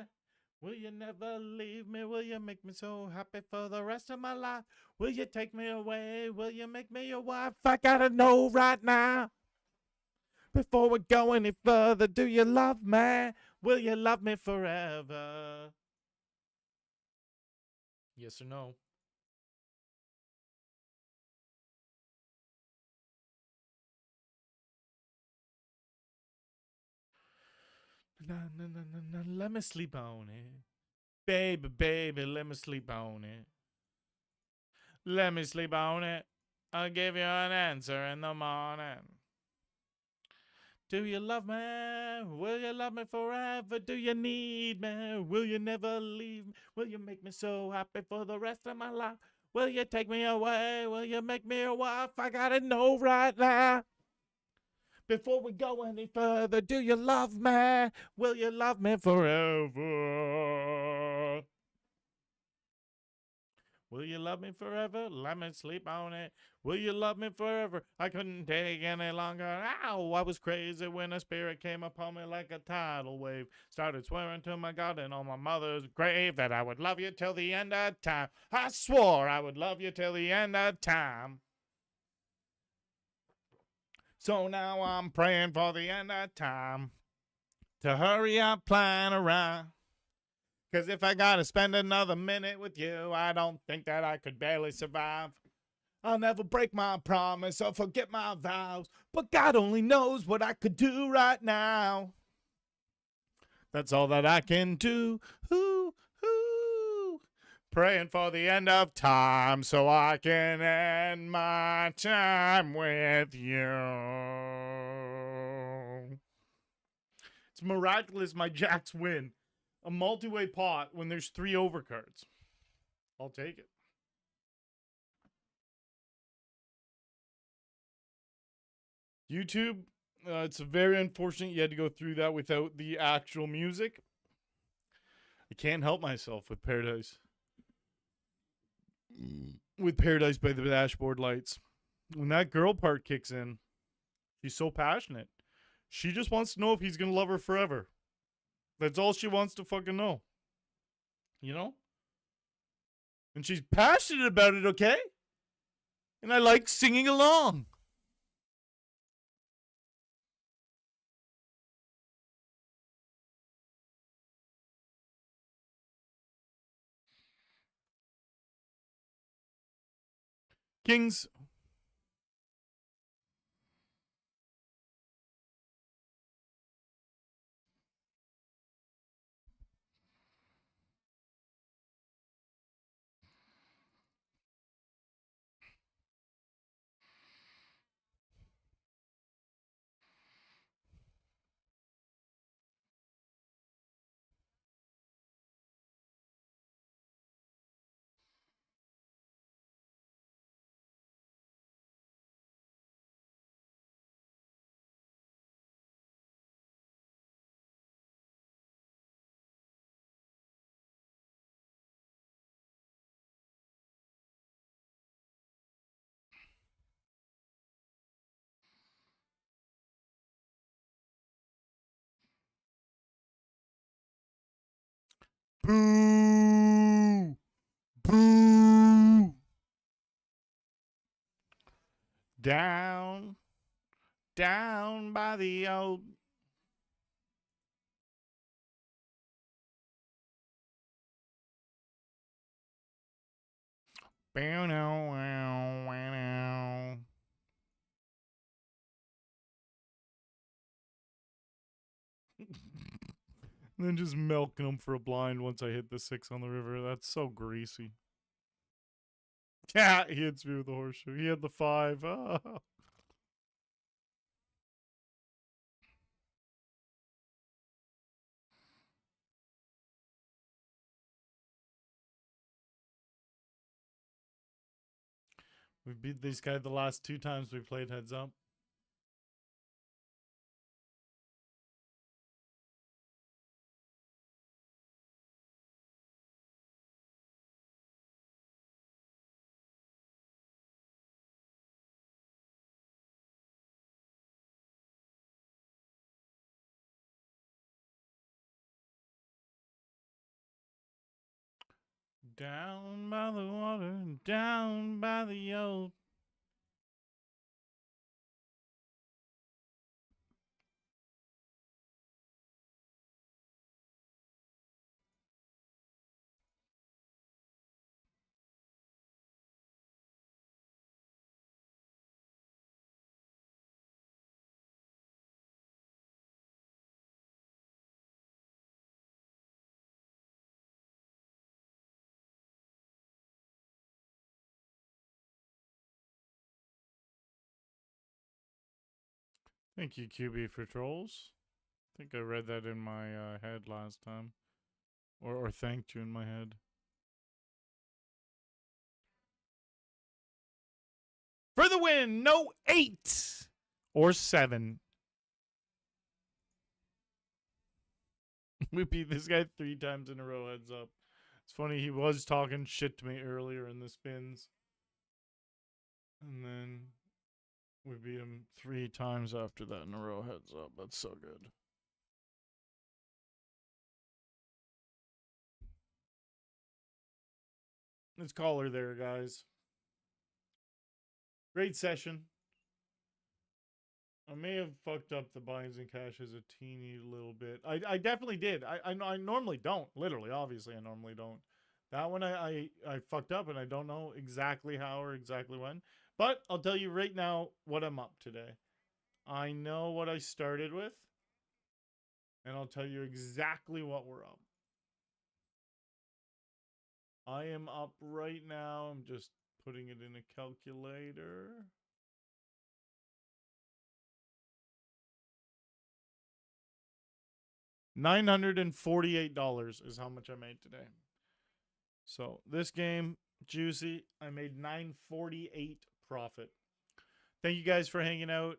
Speaker 1: Will you never leave me? Will you make me so happy for the rest of my life? Will you take me away? Will you make me your wife? I gotta know right now. Before we go any further, do you love me? Will you love me forever? Yes or no? Na, na, na, na, na, let me sleep on it. Baby, baby, let me sleep on it. Let me sleep on it. I'll give you an answer in the morning. Do you love me? Will you love me forever? Do you need me? Will you never leave me? Will you make me so happy for the rest of my life? Will you take me away? Will you make me a wife? I gotta know right now. Before we go any further, do you love me? Will you love me forever? Will you love me forever? Let me sleep on it. Will you love me forever? I couldn't take any longer. Ow, I was crazy when a spirit came upon me like a tidal wave. Started swearing to my God and on my mother's grave that I would love you till the end of time. I swore I would love you till the end of time. So now I'm praying for the end of time to hurry up, plan around. 'Cause if I gotta spend another minute with you, I don't think that I could barely survive. I'll never break my promise or forget my vows, but God only knows what I could do right now. That's all that I can do. Ooh, ooh. Praying for the end of time so I can end my time with you. It's miraculous my jacks win a multi-way pot when there's 3 overcards. I'll take it. YouTube, it's very unfortunate you had to go through that without the actual music. I can't help myself with Paradise. With Paradise by the Dashboard Lights. When that girl part kicks in, she's so passionate. She just wants to know if he's going to love her forever. That's all she wants to fucking know. You know? And she's passionate about it, okay? And I like singing along. Kings. Boo! Boo! Down, down by the old. And then just milking them for a blind once I hit the 6 on the river. That's so greasy. Yeah, he hits me with the horseshoe. He had the 5. Oh. We beat this guy the last 2 times we played heads up. Down by the water, down by the old. Thank you, QB, for trolls. I think I read that in my head last time. Or thanked you in my head. For the win, no 8 or 7. We beat this guy 3 times in a row, heads up. It's funny, he was talking shit to me earlier in the spins. And then we beat him 3 times after that in a row, heads up. That's so good. Let's call her there, guys. Great session. I may have fucked up the binds and cashes a teeny little bit. I definitely did. I normally don't. Literally, obviously, I normally don't. That one I fucked up, and I don't know exactly how or exactly when. But I'll tell you right now what I'm up today. I know what I started with, and I'll tell you exactly what we're up. I am up right now. I'm just putting it in a calculator. $948 is how much I made today. So this game, juicy. I made $948 profit. Thank you guys for hanging out.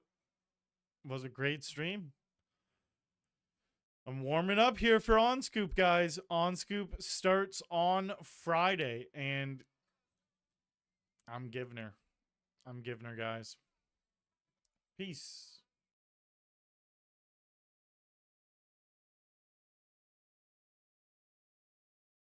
Speaker 1: It was a great stream. I'm warming up here for On Scoop, guys. On Scoop starts on Friday, and I'm giving her. I'm giving her, guys. Peace.